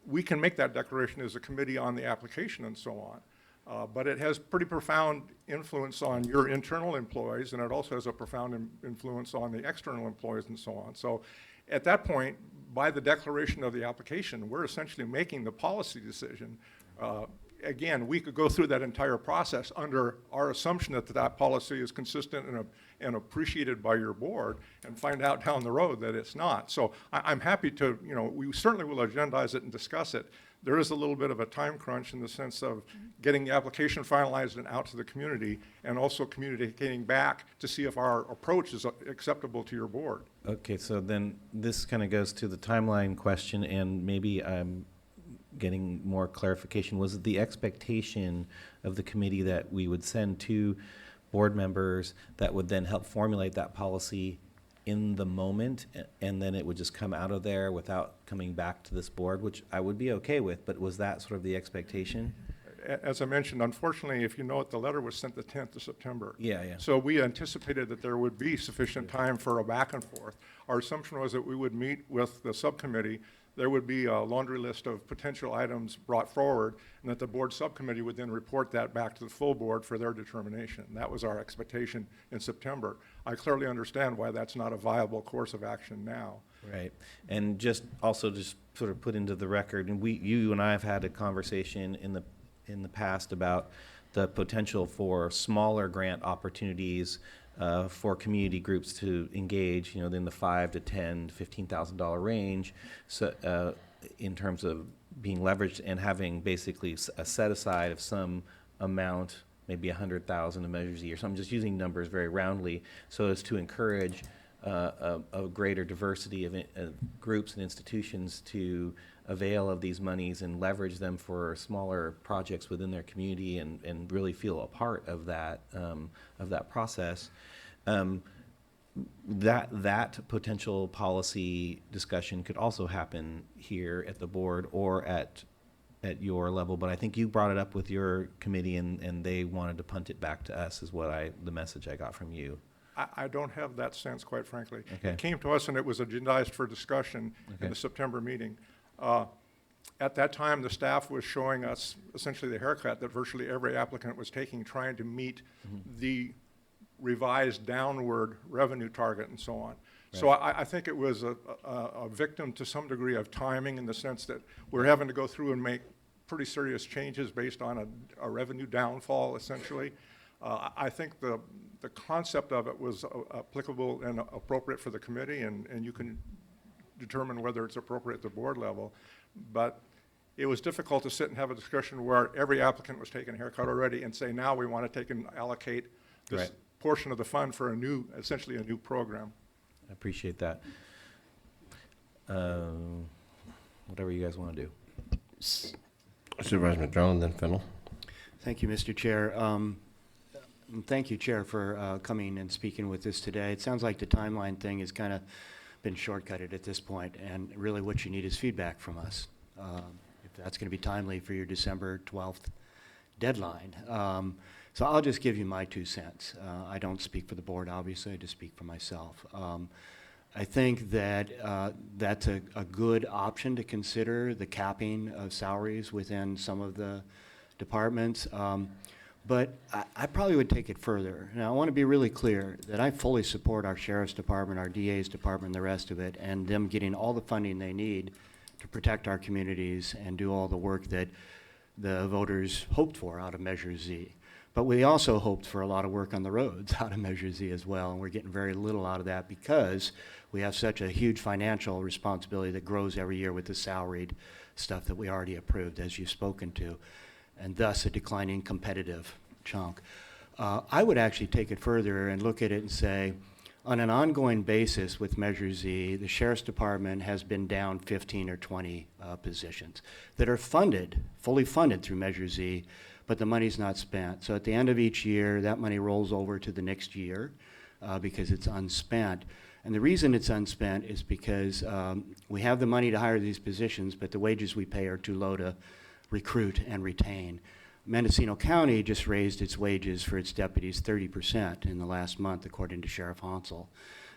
We can make that declaration as a committee on the application and so on. But it has pretty profound influence on your internal employees, and it also has a profound influence on the external employees and so on. So at that point, by the declaration of the application, we're essentially making the policy decision. Again, we could go through that entire process under our assumption that that policy is consistent and appreciated by your board, and find out down the road that it's not. So I'm happy to, we certainly will agendize it and discuss it. There is a little bit of a time crunch in the sense of getting the application finalized and out to the community, and also communicating back to see if our approach is acceptable to your board. Okay, so then this kind of goes to the timeline question, and maybe I'm getting more clarification. Was it the expectation of the committee that we would send 2 board members that would then help formulate that policy in the moment, and then it would just come out of there without coming back to this board, which I would be okay with, but was that sort of the expectation? As I mentioned, unfortunately, if you note, the letter was sent the 10th of September. Yeah, yeah. So we anticipated that there would be sufficient time for a back and forth. Our assumption was that we would meet with the subcommittee. There would be a laundry list of potential items brought forward, and that the board subcommittee would then report that back to the full board for their determination. That was our expectation in September. I clearly understand why that's not a viable course of action now. Right, and just sort of put into the record, and you and I have had a conversation in the past about the potential for smaller grant opportunities for community groups to engage, in the $5,000 to $10,000 to $15,000 range, so in terms of being leveraged and having basically a set aside of some amount, maybe 100,000 of Measure Z or something. Just using numbers very roundly, so as to encourage a greater diversity of groups and institutions to avail of these monies and leverage them for smaller projects within their community, and really feel a part of that process. That potential policy discussion could also happen here at the board or at your level, but I think you brought it up with your committee, and they wanted to punt it back to us, is the message I got from you. I don't have that sense, quite frankly. Okay. It came to us and it was agendized for discussion in the September meeting. At that time, the staff was showing us essentially the haircut that virtually every applicant was taking, trying to meet the revised downward revenue target and so on. Right. So I think it was a victim to some degree of timing, in the sense that we're having to go through and make pretty serious changes based on a revenue downfall, essentially. I think the concept of it was applicable and appropriate for the committee, and you can determine whether it's appropriate at the board level. But it was difficult to sit and have a discussion where every applicant was taking a haircut already and say, now we want to take and allocate this portion of the fund for essentially a new program. I appreciate that. Whatever you guys want to do. Supervisor Madrone, then Fennell. Thank you, Mr. Chair. Thank you, Chair, for coming and speaking with us today. It sounds like the timeline thing has kind of been shortcutted at this point, and really what you need is feedback from us, if that's going to be timely for your December 12th deadline. So I'll just give you my 2 cents. I don't speak for the board, obviously. I just speak for myself. I think that that's a good option to consider, the capping of salaries within some of the departments. But I probably would take it further. Now, I want to be really clear that I fully support our Sheriff's Department, our DA's Department, and the rest of it, and them getting all the funding they need to protect our communities and do all the work that the voters hoped for out of Measure Z. But we also hoped for a lot of work on the roads out of Measure Z as well, and we're getting very little out of that because we have such a huge financial responsibility that grows every year with the salaried stuff that we already approved, as you've spoken to, and thus a declining competitive chunk. I would actually take it further and look at it and say, on an ongoing basis with Measure Z, the Sheriff's Department has been down 15 or 20 positions that are funded, fully funded through Measure Z, but the money's not spent. So at the end of each year, that money rolls over to the next year because it's unspent. And the reason it's unspent is because we have the money to hire these positions, but the wages we pay are too low to recruit and retain. Mendocino County just raised its wages for its deputies 30% in the last month, according to Sheriff Hansel.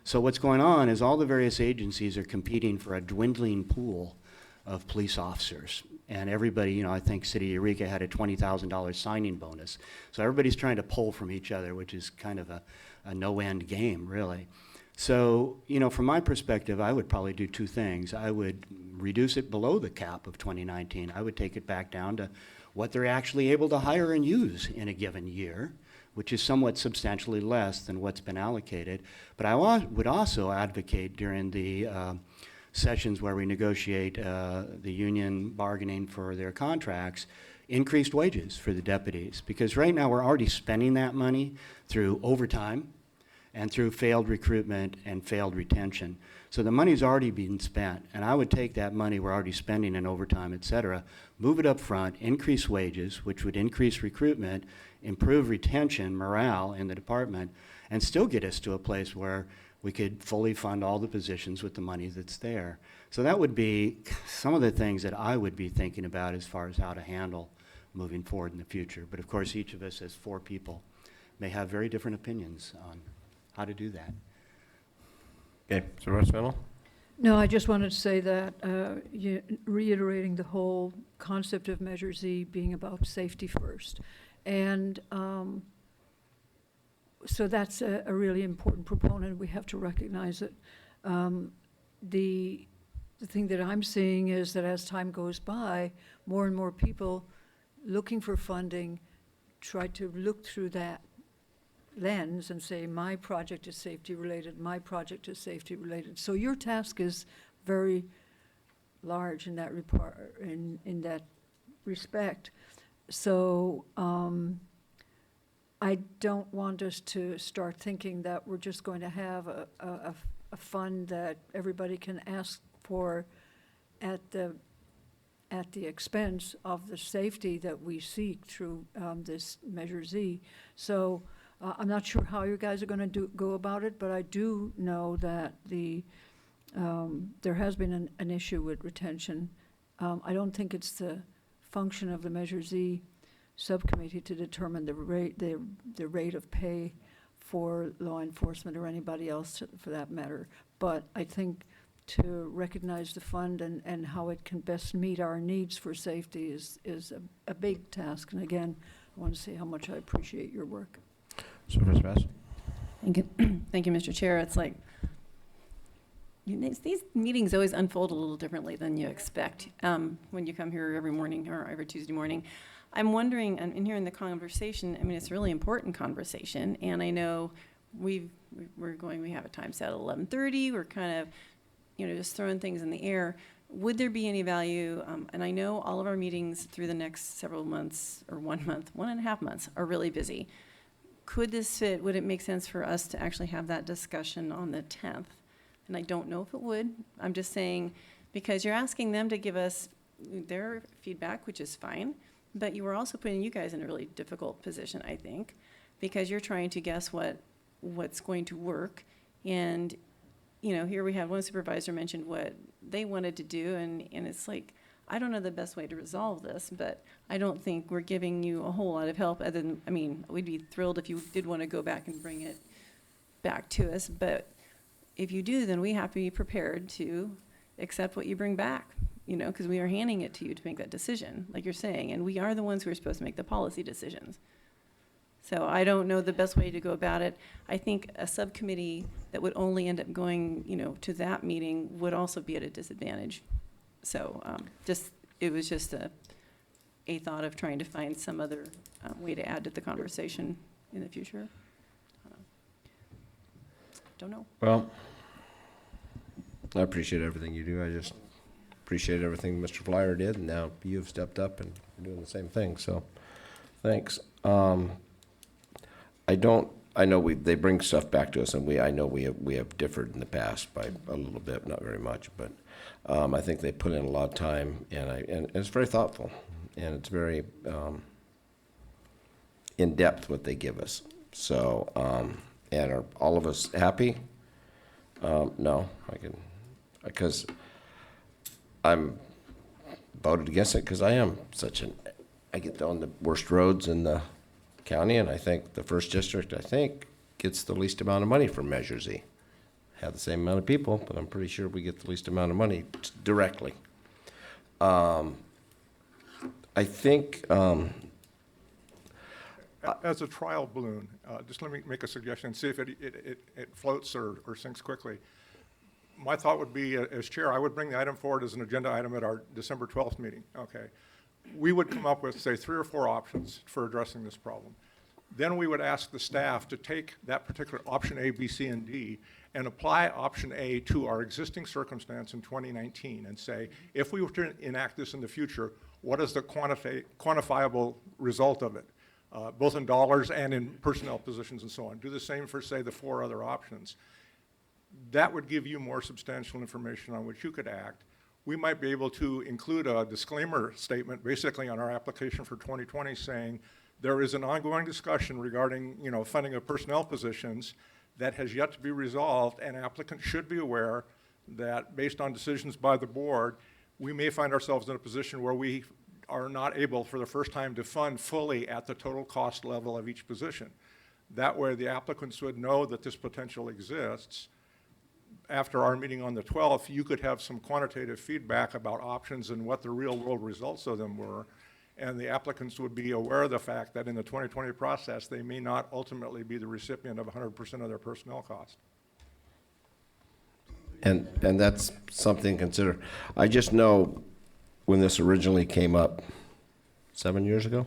So what's going on is all the various agencies are competing for a dwindling pool of police officers. And everybody, I think City of Eureka had a $20,000 signing bonus. So everybody's trying to pull from each other, which is kind of a no-end game, really. So, from my perspective, I would probably do two things. I would reduce it below the cap of 2019. I would take it back down to what they're actually able to hire and use in a given year, which is somewhat substantially less than what's been allocated. But I would also advocate during the sessions where we negotiate the union bargaining for their contracts, increased wages for the deputies. Because right now we're already spending that money through overtime and through failed recruitment and failed retention. So the money's already been spent, and I would take that money we're already spending in overtime, et cetera, move it up front, increase wages, which would increase recruitment, improve retention, morale in the department, and still get us to a place where we could fully fund all the positions with the money that's there. So that would be some of the things that I would be thinking about as far as how to handle moving forward in the future. But of course, each of us as 4 people may have very different opinions on how to do that. Okay, Supervisor Fennell? No, I just wanted to say that, reiterating the whole concept of Measure Z being about safety first. And so that's a really important proponent. We have to recognize it. The thing that I'm seeing is that as time goes by, more and more people looking for funding try to look through that lens and say, my project is safety related, my project is safety related. So your task is very large in that in that respect. So I don't want us to start thinking that we're just going to have a fund that everybody can ask for at the expense of the safety that we seek through this Measure Z. So I'm not sure how you guys are going to go about it, but I do know that there has been an issue with retention. I don't think it's the function of the Measure Z subcommittee to determine the rate of pay for law enforcement or anybody else for that matter. But I think to recognize the fund and how it can best meet our needs for safety is a big task. And again, I want to say how much I appreciate your work. Supervisor Bass? Thank you, thank you, Mr. Chair. It's like, these meetings always unfold a little differently than you expect when you come here every morning or every Tuesday morning. I'm wondering, in hearing the conversation, I mean, it's a really important conversation, and I know we have a time set at 11:30. We're kind of, just throwing things in the air. Would there be any value, and I know all of our meetings through the next several months, or 1 month, 1.5 months, are really busy. Could this fit, would it make sense for us to actually have that discussion on the 10th? And I don't know if it would. I'm just saying, because you're asking them to give us their feedback, which is fine, but you were also putting you guys in a really difficult position, I think, because you're trying to guess what's going to work. And, here we have one supervisor mentioned what they wanted to do, and it's like, I don't know the best way to resolve this, but I don't think we're giving you a whole lot of help other than, we'd be thrilled if you did want to go back and bring it back to us, but if you do, then we have to be prepared to accept what you bring back, because we are handing it to you to make that decision, like you're saying, and we are the ones who are supposed to make the policy decisions. So I don't know the best way to go about it. I think a subcommittee that would only end up going, to that meeting would also be at a disadvantage. So it was just a thought of trying to find some other way to add to the conversation in the future. Don't know. Well, I appreciate everything you do. I just appreciate everything Mr. Flyer did, and now you've stepped up and are doing the same thing, so thanks. I know they bring stuff back to us, and I know we have differed in the past by a little bit, not very much, but I think they put in a lot of time, and it's very thoughtful, and it's very in depth what they give us. So, and are all of us happy? No, because I'm voted against it because I am I get on the worst roads in the county, and I think the first district, gets the least amount of money from Measure Z. Have the same amount of people, but I'm pretty sure we get the least amount of money directly. I think, As a trial balloon, just let me make a suggestion, see if it floats or sinks quickly. My thought would be, as chair, I would bring the item forward as an agenda item at our December 12th meeting, okay? We would come up with, say, 3 or 4 options for addressing this problem. Then we would ask the staff to take that particular option A, B, C, and D and apply option A to our existing circumstance in 2019 and say, if we were to enact this in the future, what is the quantifiable result of it, both in dollars and in personnel positions and so on. Do the same for, say, the 4 other options. That would give you more substantial information on which you could act. We might be able to include a disclaimer statement basically on our application for 2020 saying there is an ongoing discussion regarding, funding of personnel positions that has yet to be resolved, and applicants should be aware that based on decisions by the board, we may find ourselves in a position where we are not able for the first time to fund fully at the total cost level of each position. That way the applicants would know that this potential exists. After our meeting on the 12th, you could have some quantitative feedback about options and what the real world results of them were. And the applicants would be aware of the fact that in the 2020 process, they may not ultimately be the recipient of 100% of their personnel cost. and that's something to consider. I just know when this originally came up 7 years ago,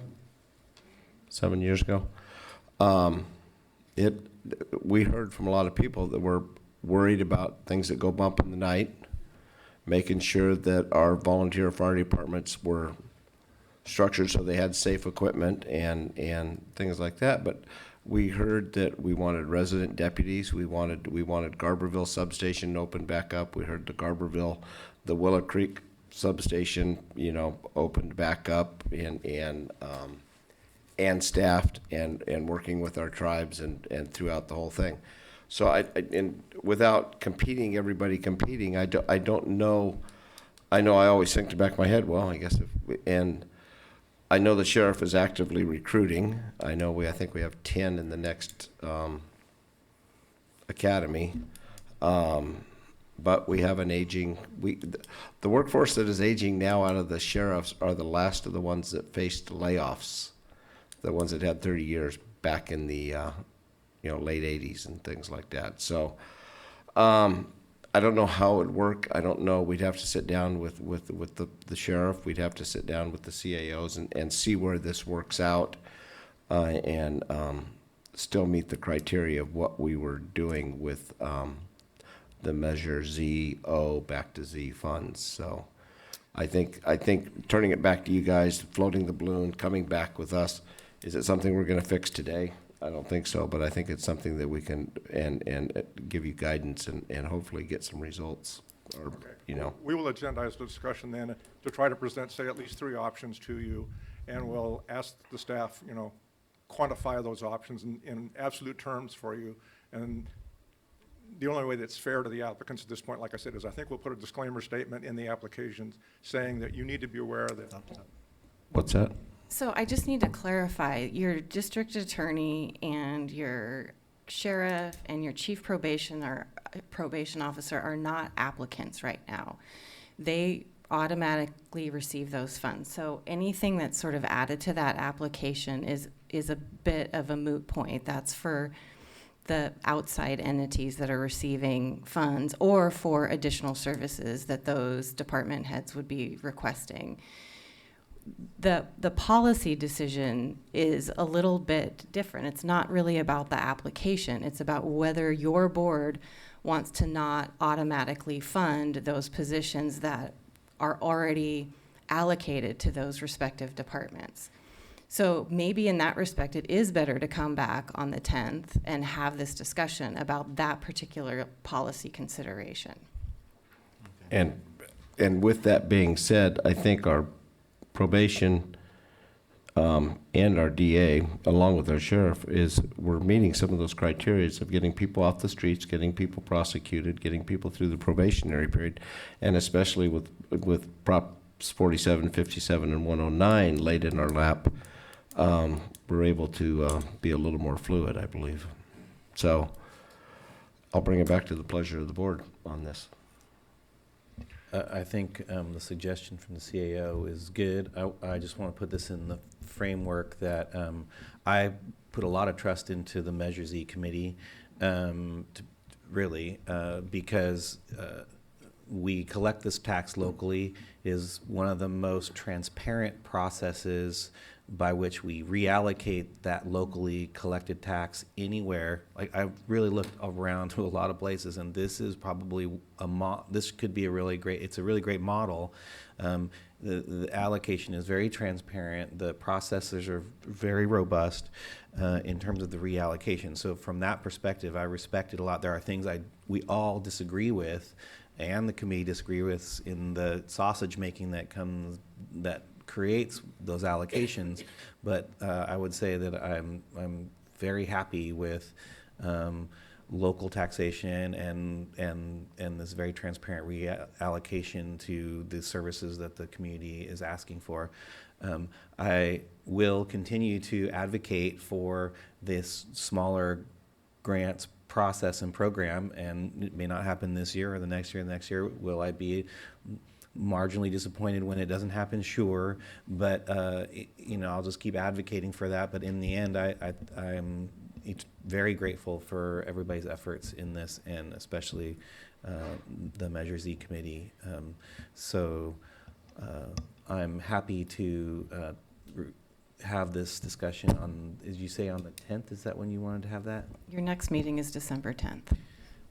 we heard from a lot of people that were worried about things that go bump in the night, making sure that our volunteer fire departments were structured so they had safe equipment and things like that. But we heard that we wanted resident deputies. We wanted Garberville substation to open back up. We heard the Willow Creek substation, opened back up and staffed and working with our tribes and throughout the whole thing. So and without everybody competing, I don't know. I know I always think to the back of my head, well, I guess and I know the sheriff is actively recruiting. I think we have 10 in the next academy. But we have an aging, the workforce that is aging now out of the sheriffs are the last of the ones that faced layoffs, the ones that had 30 years back in the late 80s and things like that. So I don't know how it would work. I don't know. We'd have to sit down with the sheriff. We'd have to sit down with the CAOs and see where this works out and still meet the criteria of what we were doing with the Measure Z-O back to Z funds. So I think turning it back to you guys, floating the balloon, coming back with us, is it something we're going to fix today? I don't think so, but I think it's something that we can and give you guidance and hopefully get some results. Or, We will agendize the discussion then to try to present, say, at least 3 options to you, and we'll ask the staff, quantify those options in absolute terms for you. And the only way that's fair to the applicants at this point, like I said, is I think we'll put a disclaimer statement in the applications saying that you need to be aware that. What's that? So I just need to clarify, your district attorney and your sheriff and your chief probation officer are not applicants right now. They automatically receive those funds. So anything that's sort of added to that application is a bit of a moot point. That's for the outside entities that are receiving funds or for additional services that those department heads would be requesting. the policy decision is a little bit different. It's not really about the application. It's about whether your board wants to not automatically fund those positions that are already allocated to those respective departments. So maybe in that respect, it is better to come back on the 10th and have this discussion about that particular policy consideration. And with that being said, I think our probation and our DA, along with our sheriff, we're meeting some of those criteria of getting people off the streets, getting people prosecuted, getting people through the probationary period, and especially with Props 47, 57, and 109 laid in our lap, we're able to be a little more fluid, I believe. So I'll bring it back to the pleasure of the board on this. I think the suggestion from the CAO is good. I just want to put this in the framework that I put a lot of trust into the Measures E committee, because we collect this tax locally, is one of the most transparent processes by which we reallocate that locally collected tax anywhere. Like, I really looked around to a lot of places, and this is probably this could be it's a really great model. The allocation is very transparent. The processes are very robust in terms of the reallocation. So from that perspective, I respect it a lot. There are things we all disagree with, and the committee disagree with in the sausage making that creates those allocations, but I would say that I'm very happy with local taxation and this very transparent reallocation to the services that the community is asking for. I will continue to advocate for this smaller grants process and program, and it may not happen this year or the next year. Will I be marginally disappointed when it doesn't happen? Sure, but I'll just keep advocating for that. But in the end, I'm very grateful for everybody's efforts in this, and especially the Measures E committee. So I'm happy to have this discussion on, as you say, on the 10th. Is that when you wanted to have that? Your next meeting is December 10th.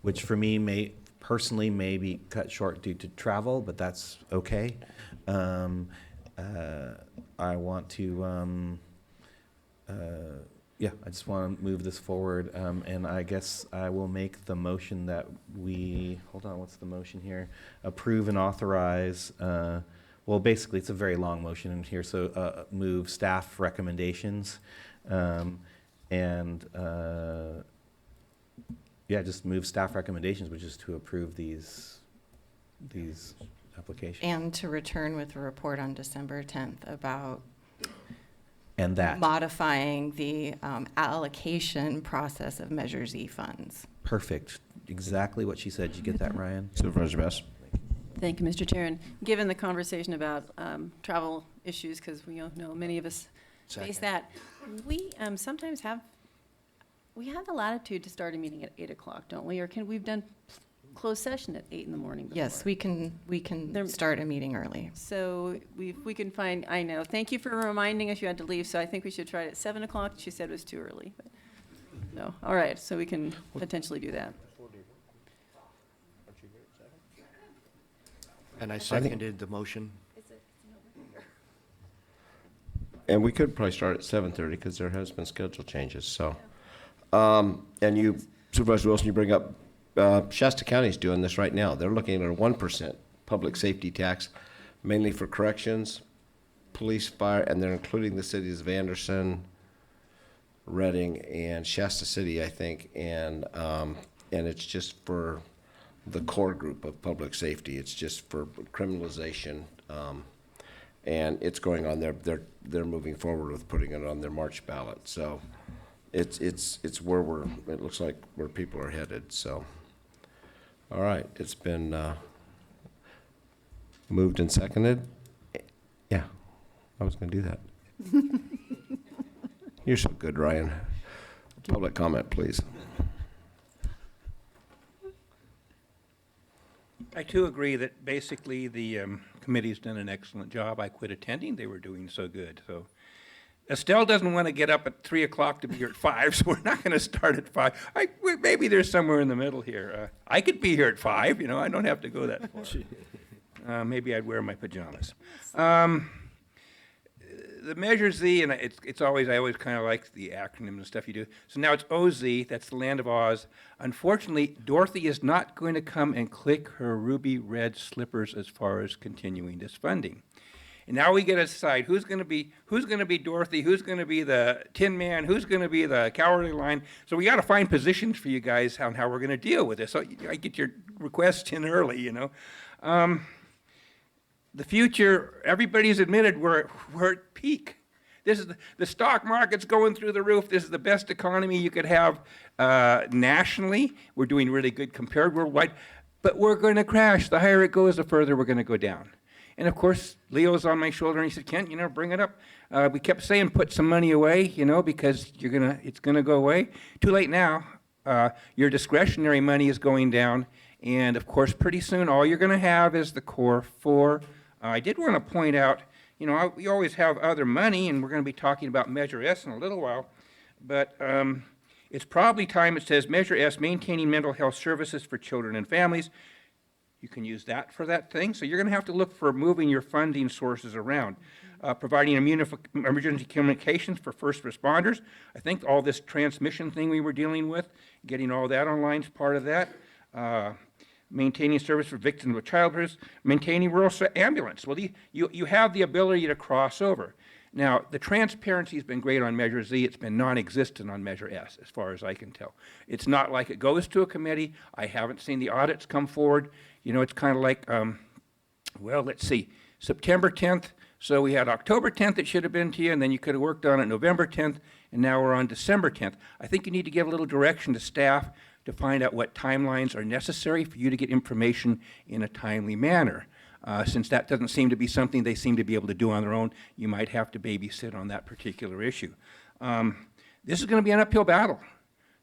Which for me personally may be cut short due to travel, but that's okay. I want to, I just want to move this forward, and I guess I will make the motion that what's the motion here? Approve and authorize, well, basically, it's a very long motion in here, so move staff recommendations, just move staff recommendations, which is to approve these applications. And to return with a report on December 10th about modifying the allocation process of Measures E funds. Perfect. Exactly what she said. Did you get that, Ryan? Supervisor Bass. Thank you, Mr. Chair. And given the conversation about travel issues, because we all know many of us face that, we sometimes have the latitude to start a meeting at 8 o'clock, don't we? Or we've done closed session at 8 in the morning before. Yes, we can start a meeting early. So we can find, I know, thank you for reminding us you had to leave, so I think we should try it at 7 o'clock. She said it was too early, but no. All right, so we can potentially do that. And I seconded the motion. And we could probably start at 7:30 because there has been schedule changes, so. And you, Supervisor Wilson, you bring up Shasta County is doing this right now. They're looking at a 1% public safety tax, mainly for corrections, police, fire, and they're including the cities of Anderson, Reading, and Shasta City, I think, and it's just for the core group of public safety. It's just for criminalization, and it's going on there. They're moving forward with putting it on their March ballot. So it's where it looks like where people are headed. So, all right, it's been moved and seconded. Yeah, I was going to do that. You're so good, Ryan. Public comment, please. I too agree that basically the committee's done an excellent job. I quit attending. They were doing so good. So Estelle doesn't want to get up at 3 o'clock to be here at 5, so we're not going to start at 5. Maybe there's somewhere in the middle here. I could be here at 5. You know, I don't have to go that far. Maybe I'd wear my pajamas. The Measure Z, and it's always, I always kind of like the acronym and stuff you do. So now it's OZ, that's the Land of Oz. Unfortunately, Dorothy is not going to come and click her ruby red slippers as far as continuing this funding. And now we get to decide who's going to be Dorothy, who's going to be the Tin Man, who's going to be the Cowardly Lion. So we got to find positions for you guys on how we're going to deal with this. So I get your requests in early, you know. The future, everybody's admitted we're at peak. This is the stock market's going through the roof. This is the best economy you could have nationally. We're doing really good compared worldwide, but we're going to crash. The higher it goes, the further we're going to go down. And of course, Leo's on my shoulder and he said, Kent, you know, bring it up. We kept saying put some money away, you know, because it's going to go away. Too late now. Your discretionary money is going down. And of course, pretty soon, all you're going to have is the core 4. I did want to point out, you know, we always have other money, and we're going to be talking about Measure S in a little while, but it's probably time. It says Measure S, maintaining mental health services for children and families. You can use that for that thing, so you're going to have to look for moving your funding sources around. Providing emergency communications for first responders. I think all this transmission thing we were dealing with, getting all that online is part of that. Maintaining service for victims of childhood, maintaining rural ambulance. Well, you have the ability to cross over. Now, the transparency has been great on Measure Z. It's been non-existent on Measure S, as far as I can tell. It's not like it goes to a committee. I haven't seen the audits come forward. You know, it's kind of like, well, let's see, September 10th. So we had October 10th it should have been to you, and then you could have worked on it November 10th, and now we're on December 10th. I think you need to give a little direction to staff to find out what timelines are necessary for you to get information in a timely manner. Since that doesn't seem to be something they seem to be able to do on their own, you might have to babysit on that particular issue. This is going to be an uphill battle.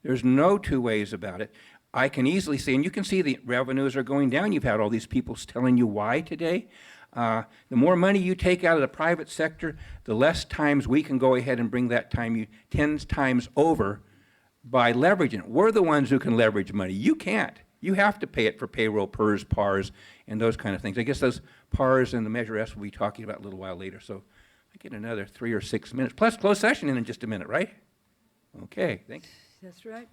There's no two ways about it. I can easily see, and you can see the revenues are going down. You've had all these people telling you why today. The more money you take out of the private sector, the less times we can go ahead and bring that time 10 times over by leveraging it. We're the ones who can leverage money. You can't. You have to pay it for payroll, PERS, PARs, and those kind of things. I guess those PARs and the Measure S we'll be talking about a little while later. So I get another 3 or 6 minutes, plus closed session in just a minute, right? Okay, thanks. That's right.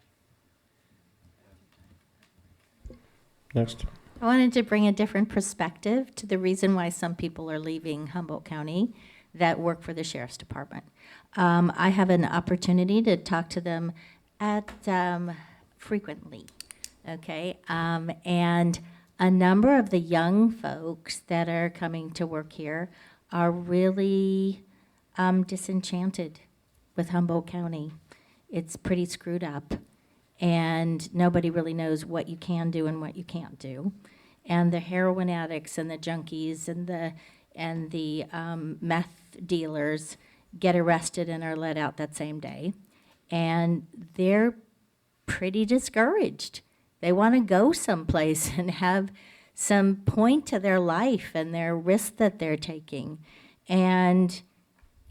Next. I wanted to bring a different perspective to the reason why some people are leaving Humboldt County that work for the Sheriff's Department. I have an opportunity to talk to them frequently, okay? And a number of the young folks that are coming to work here are really disenchanted with Humboldt County. It's pretty screwed up, and nobody really knows what you can do and what you can't do. And the heroin addicts and the junkies and the meth dealers get arrested and are let out that same day. And they're pretty discouraged. They want to go someplace and have some point to their life and their risk that they're taking. And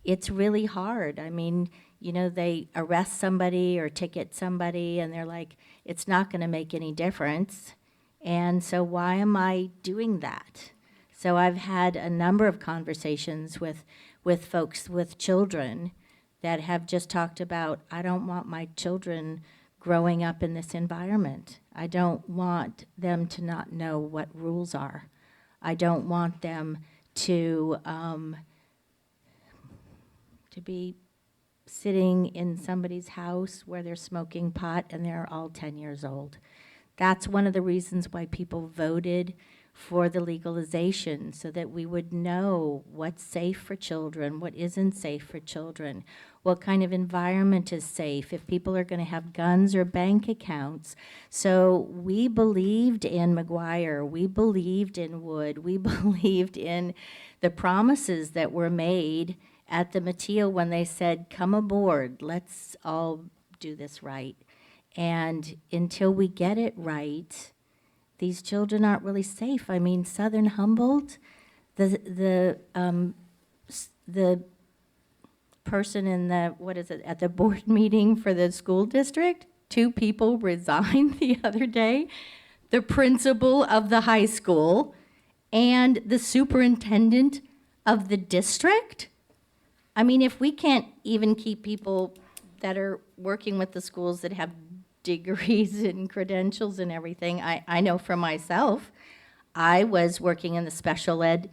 it's really hard. I mean, you know, they arrest somebody or ticket somebody and they're like, it's not going to make any difference. And so why am I doing that? So I've had a number of conversations with folks with children that have just talked about, I don't want my children growing up in this environment. I don't want them to not know what rules are. I don't want them to be sitting in somebody's house where they're smoking pot and they're all 10 years old. That's one of the reasons why people voted for the legalization, so that we would know what's safe for children, what isn't safe for children, what kind of environment is safe, if people are going to have guns or bank accounts. So we believed in McGuire, we believed in Wood, we believed in the promises that were made at the Mateo when they said, come aboard, let's all do this right. And until we get it right, these children aren't really safe. I mean, Southern Humboldt, the person in the, what is it, at the board meeting for the school district, 2 people resigned the other day. The principal of the high school and the superintendent of the district. I mean, if we can't even keep people that are working with the schools that have degrees and credentials and everything, I know for myself, I was working in the special ed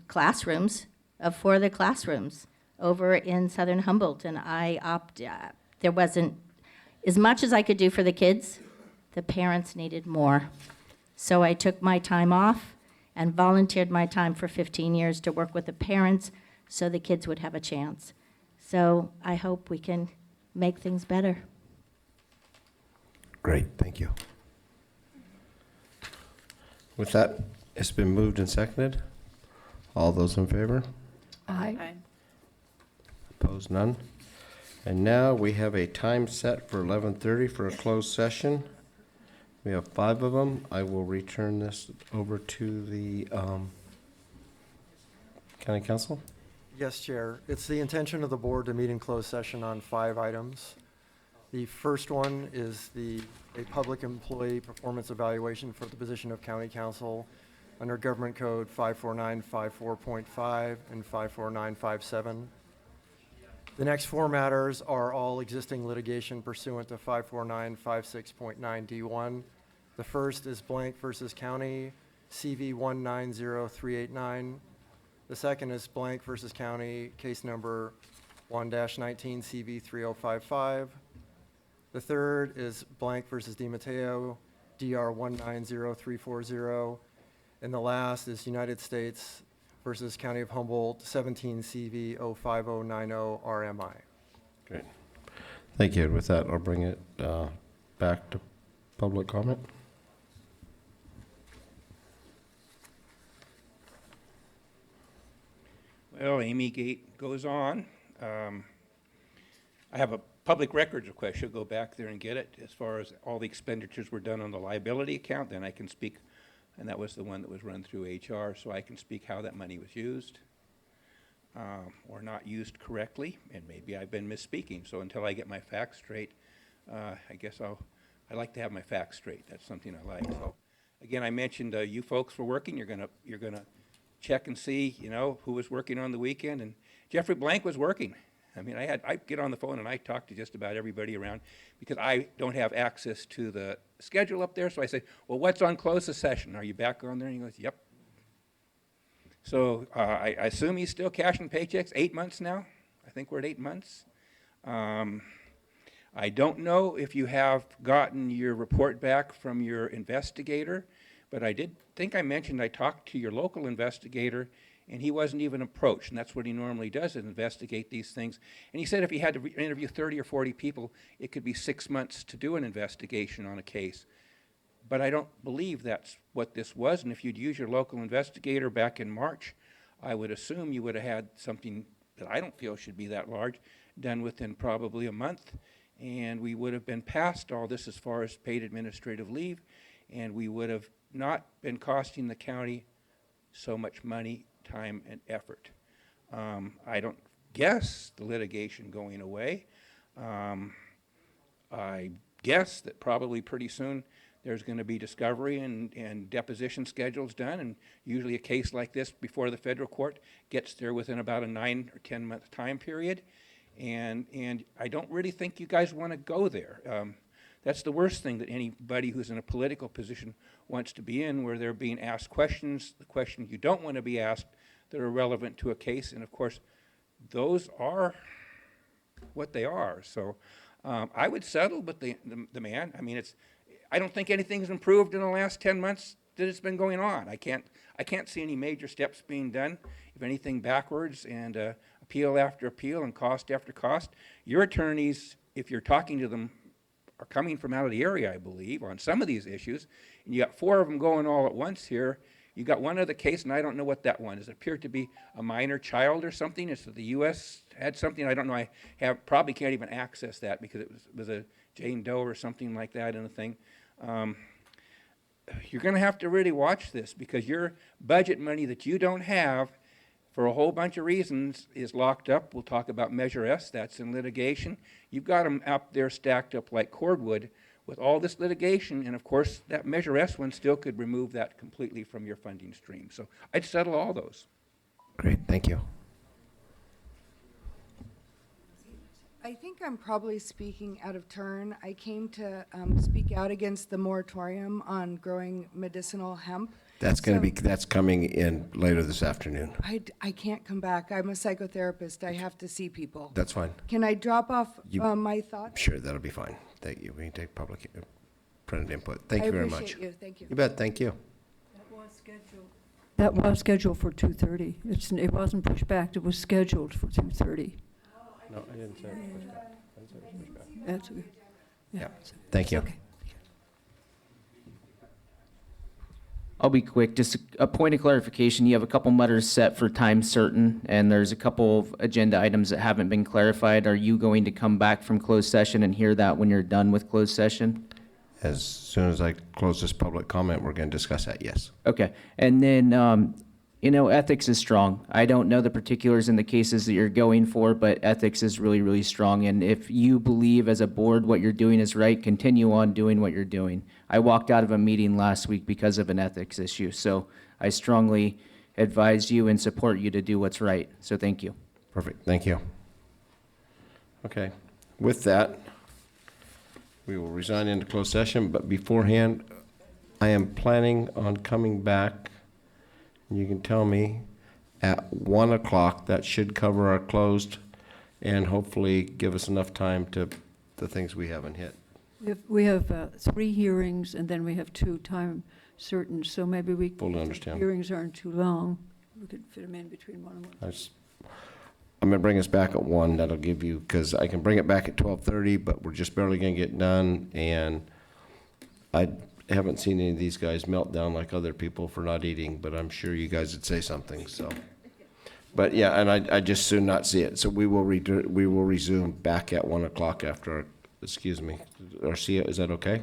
classrooms of 4 of the classrooms over in Southern Humboldt, and there wasn't, as much as I could do for the kids, the parents needed more. So I took my time off and volunteered my time for 15 years to work with the parents so the kids would have a chance. So I hope we can make things better. Great, thank you. With that, it's been moved and seconded. All those in favor? Aye. Opposed, none. And now we have a time set for 11:30 for a closed session. We have 5 of them. I will return this over to the County Council. Yes, Chair. It's the intention of the board to meet in closed session on 5 items. The first one is a public employee performance evaluation for the position of County Council under Government Code 54954.5 and 54957. The next 4 matters are all existing litigation pursuant to 54956.9D1. The first is Blank versus County, CV 190389. The second is Blank versus County, case number 1-19 CV 3055. The third is Blank versus DiMatteo, DR 190340. And the last is United States versus County of Humboldt, 17 CV 05090 RMI. Great. Thank you. With that, I'll bring it back to public comment. Well, Amy Gate goes on. I have a public records request. She'll go back there and get it. As far as all the expenditures were done on the liability account, then I can speak, and that was the one that was run through HR, so I can speak how that money was used or not used correctly, and maybe I've been misspeaking. So until I get my facts straight, I guess I like to have my facts straight. That's something I like. So again, I mentioned you folks were working. You're gonna check and see, you know, who was working on the weekend, and Jeffrey Blank was working. I mean, I get on the phone and I talk to just about everybody around because I don't have access to the schedule up there. So I say, well, what's on closed session? Are you back on there? And he goes, yep. So I assume he's still cashing paychecks. 8 months now. I think we're at 8 months. I don't know if you have gotten your report back from your investigator, but I did think I mentioned I talked to your local investigator, and he wasn't even approached, and that's what he normally does, is investigate these things. And he said if he had to interview 30 or 40 people, it could be 6 months to do an investigation on a case. But I don't believe that's what this was, and if you'd use your local investigator back in March, I would assume you would have had something that I don't feel should be that large done within probably a month, and we would have been past all this as far as paid administrative leave, and we would have not been costing the county so much money, time, and effort. I don't guess the litigation going away. I guess that probably pretty soon there's going to be discovery and deposition schedules done, and usually a case like this before the federal court gets there within about a 9 or 10 month time period, and I don't really think you guys want to go there. That's the worst thing that anybody who's in a political position wants to be in, where they're being asked questions, the questions you don't want to be asked that are relevant to a case, and of course, those are what they are. So I would settle with the man. I mean, I don't think anything's improved in the last 10 months that it's been going on. I can't see any major steps being done, if anything backwards, and appeal after appeal and cost after cost. Your attorneys, if you're talking to them, are coming from out of the area, I believe, on some of these issues, and you got 4 of them going all at once here. You got one other case, and I don't know what that one is. It appeared to be a minor child or something. It's that the U.S. had something. I don't know. I probably can't even access that because it was a Jane Doe or something like that in the thing. you're going to have to really watch this, because your budget money that you don't have for a whole bunch of reasons is locked up. We'll talk about Measure S, that's in litigation. You've got them up there stacked up like cordwood with all this litigation, and of course that Measure S one still could remove that completely from your funding stream. So I'd settle all those. Great, thank you. I think I'm probably speaking out of turn. I came to speak out against the moratorium on growing medicinal hemp. That's coming in later this afternoon. I can't come back. I'm a psychotherapist. I have to see people. That's fine. Can I drop off my thoughts? Sure, that'll be fine. Thank you. We can take public printed input. Thank you very much. I appreciate you. Thank you. You bet. Thank you. That was scheduled for 2:30. It wasn't pushed back, it was scheduled for 2:30. No, I didn't say push back. I didn't say push back. That's okay. Yeah. Thank you. Okay. I'll be quick. Just a point of clarification. You have a couple matters set for time certain, and there's a couple of agenda items that haven't been clarified. Are you going to come back from closed session and hear that when you're done with closed session? As soon as I close this public comment, we're going to discuss that, yes. Okay. And then, ethics is strong. I don't know the particulars in the cases that you're going for, but ethics is really, really strong. And if you believe as a board what you're doing is right, continue on doing what you're doing. I walked out of a meeting last week because of an ethics issue. So I strongly advise you and support you to do what's right. So thank you. Perfect. Thank you. Okay. With that, we will resign into closed session, but beforehand, I am planning on coming back. You can tell me at 1 o'clock. That should cover our closed and hopefully give us enough time to the things we haven't hit. We have 3 hearings, and then we have 2 time certain, so maybe we. Fully understand. Hearings aren't too long. We could fit them in between 1 and 1. I'm going to bring us back at 1. That'll give you, because I can bring it back at 12:30, but we're just barely going to get done. And I haven't seen any of these guys melt down like other people for not eating, but I'm sure you guys would say something. So, but yeah, and I just soon not see it. So we will resume back at 1 o'clock after our, excuse me, our CEO. Is that okay?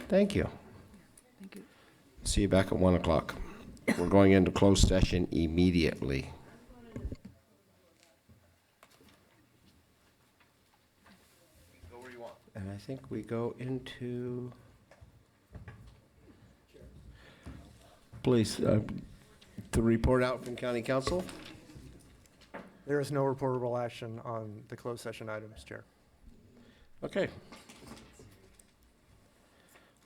Thank you. Thank you. See you back at 1 o'clock. We're going into closed session immediately. And I think we go into, please, the report out from County Council. There is no reportable action on the closed session items, Chair. Okay.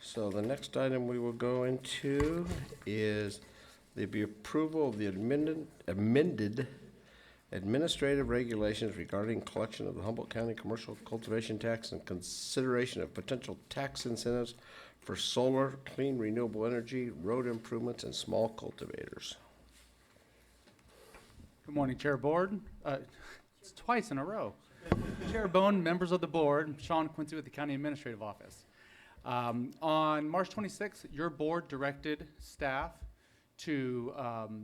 So the next item we will go into is the approval of the amended administrative regulations regarding collection of the Humboldt County Commercial Cultivation Tax and consideration of potential tax incentives for solar, clean renewable energy, road improvements, and small cultivators. Good morning, Chair Board. It's twice in a row. Chair Bohn, members of the board, Sean Quincy with the County Administrative Office. On March 26th, your board directed staff to,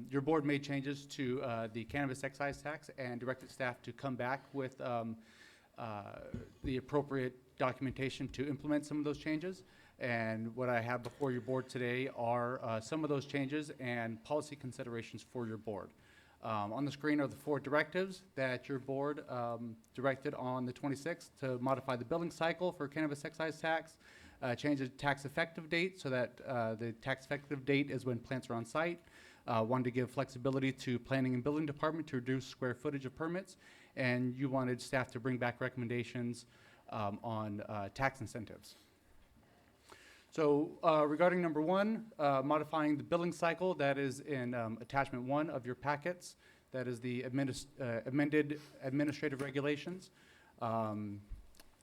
your board made changes to the cannabis excise tax and directed staff to come back with the appropriate documentation to implement some of those changes. And what I have before your board today are some of those changes and policy considerations for your board. On the screen are the 4 directives that your board directed on the 26th to modify the billing cycle for cannabis excise tax, change the tax effective date so that the tax effective date is when plants are on site. Wanted to give flexibility to planning and building department to reduce square footage of permits, and you wanted staff to bring back recommendations on tax incentives. So regarding number 1, modifying the billing cycle, that is in attachment 1 of your packets. That is the amended administrative regulations.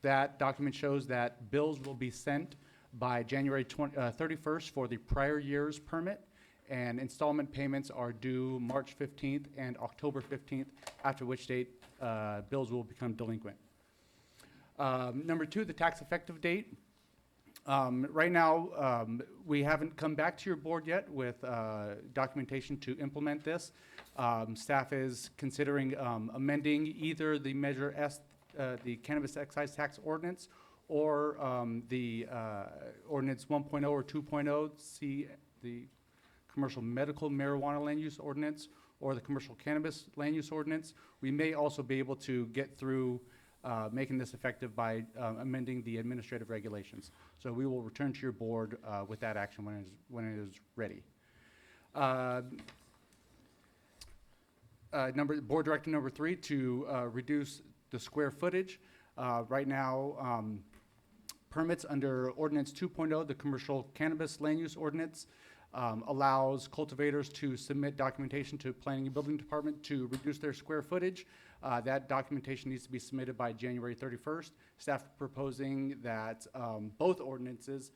That document shows that bills will be sent by January 31st for the prior year's permit, and installment payments are due March 15th and October 15th, after which date bills will become delinquent. Number 2, the tax effective date. Right now, we haven't come back to your board yet with documentation to implement this. Staff is considering amending either the Measure S, the Cannabis Excise Tax Ordinance, or the ordinance 1.0 or 2.0, see the commercial medical marijuana land use ordinance or the commercial cannabis land use ordinance. We may also be able to get through making this effective by amending the administrative regulations. So we will return to your board with that action when it is ready. Board Directive number 3, to reduce the square footage. Right now, permits under Ordinance 2.0, the Commercial Cannabis Land Use Ordinance, allows cultivators to submit documentation to Planning and Building Department to reduce their square footage. That documentation needs to be submitted by January 31st. Staff proposing that both ordinances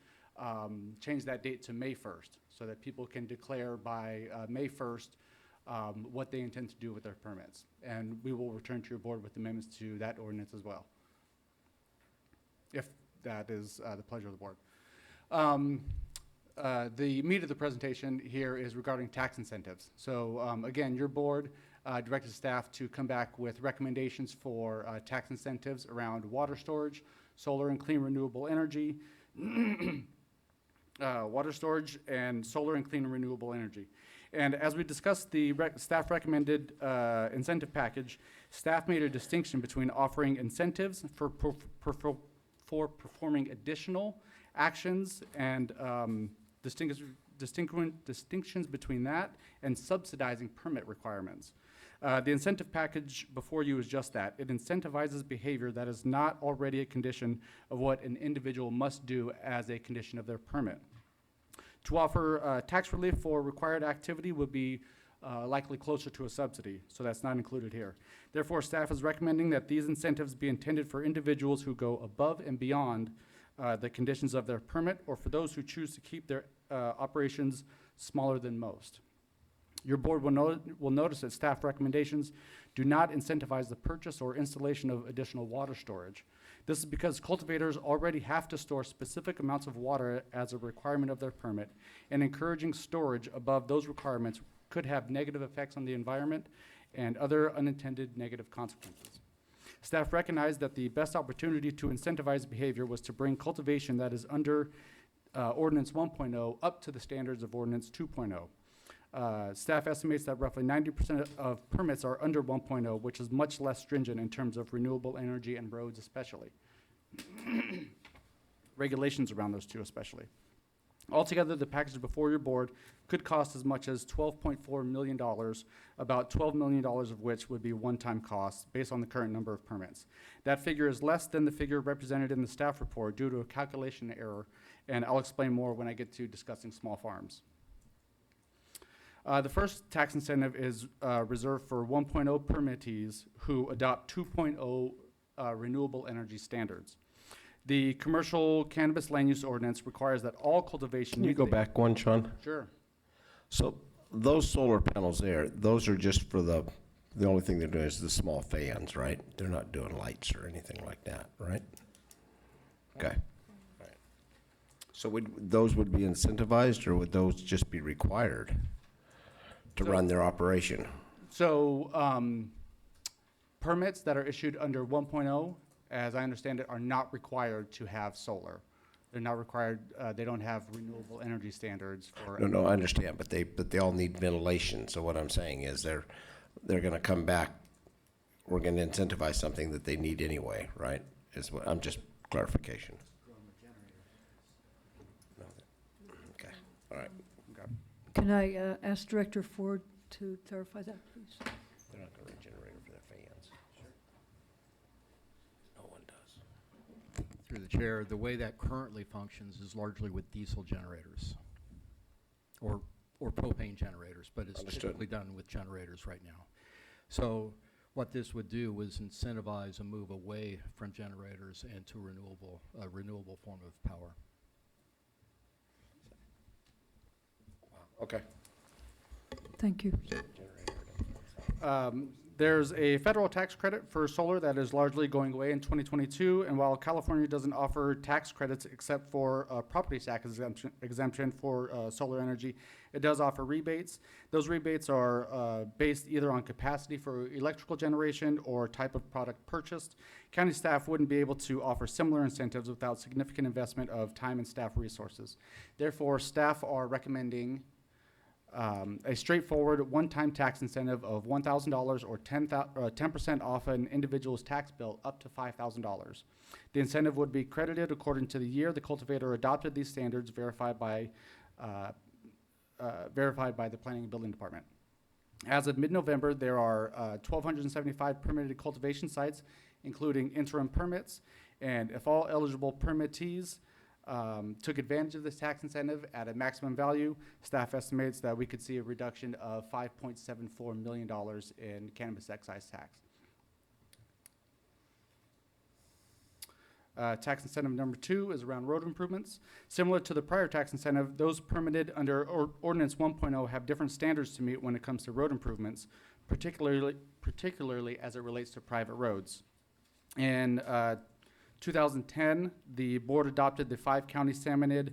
change that date to May 1st so that people can declare by May 1st what they intend to do with their permits. And we will return to your board with amendments to that ordinance as well, if that is the pleasure of the board. The meat of the presentation here is regarding tax incentives. So again, your board directed staff to come back with recommendations for tax incentives around water storage, solar and clean renewable energy, water storage, and solar and clean renewable energy. And as we discussed the staff recommended incentive package, staff made a distinction between offering incentives for performing additional actions and distinctions between that and subsidizing permit requirements. The incentive package before you is just that. It incentivizes behavior that is not already a condition of what an individual must do as a condition of their permit. To offer tax relief for required activity would be likely closer to a subsidy, so that's not included here. Therefore, staff is recommending that these incentives be intended for individuals who go above and beyond the conditions of their permit, or for those who choose to keep their operations smaller than most. Your board will notice that staff recommendations do not incentivize the purchase or installation of additional water storage. This is because cultivators already have to store specific amounts of water as a requirement of their permit, and encouraging storage above those requirements could have negative effects on the environment and other unintended negative consequences. Staff recognized that the best opportunity to incentivize behavior was to bring cultivation that is under Ordinance 1.0 up to the standards of Ordinance 2.0. Staff estimates that roughly 90% of permits are under 1.0, which is much less stringent in terms of renewable energy and roads especially. Regulations around those two especially. Altogether, the package before your board could cost as much as $12.4 million, about $12 million of which would be one-time costs based on the current number of permits. That figure is less than the figure represented in the staff report due to a calculation error, and I'll explain more when I get to discussing small farms. The first tax incentive is reserved for 1.0 permittees who adopt 2.0 renewable energy standards. The Commercial Cannabis Land Use Ordinance requires that all cultivation... Can you go back one, Sean? Sure. So those solar panels there, those are just for the only thing they're doing is the small fans, right? They're not doing lights or anything like that, right? Okay. All right. So those would be incentivized, or would those just be required to run their operation? So permits that are issued under 1.0, as I understand it, are not required to have solar. They're not required, they don't have renewable energy standards for... No, I understand, but they all need ventilation. So what I'm saying is they're gonna come back, we're gonna incentivize something that they need anyway, right? Is what, I'm just clarification. Okay, all right. Okay. Can I ask Director Ford to clarify that, please? They're not gonna run a generator for their fans. No one does. Through the chair, the way that currently functions is largely with diesel generators or propane generators, but it's Understood. typically done with generators right now. So what this would do was incentivize a move away from generators and to a renewable form of power. Okay. Thank you. There's a federal tax credit for solar that is largely going away in 2022, and while California doesn't offer tax credits except for property tax exemption for solar energy, it does offer rebates. Those rebates are based either on capacity for electrical generation or type of product purchased. County staff wouldn't be able to offer similar incentives without significant investment of time and staff resources. Therefore, staff are recommending a straightforward one-time tax incentive of $1,000 or 10% off an individual's tax bill up to $5,000. The incentive would be credited according to the year the cultivator adopted these standards, verified by the Planning and Building Department. As of mid-November, there are 1,275 permitted cultivation sites, including interim permits, and if all eligible permittees took advantage of this tax incentive at a maximum value, staff estimates that we could see a reduction of $5.74 million in cannabis excise tax. Tax incentive number 2 is around road improvements. Similar to the prior tax incentive, those permitted under Ordinance 1.0 have different standards to meet when it comes to road improvements, particularly as it relates to private roads. In 2010, the board adopted the 5-county Salmonid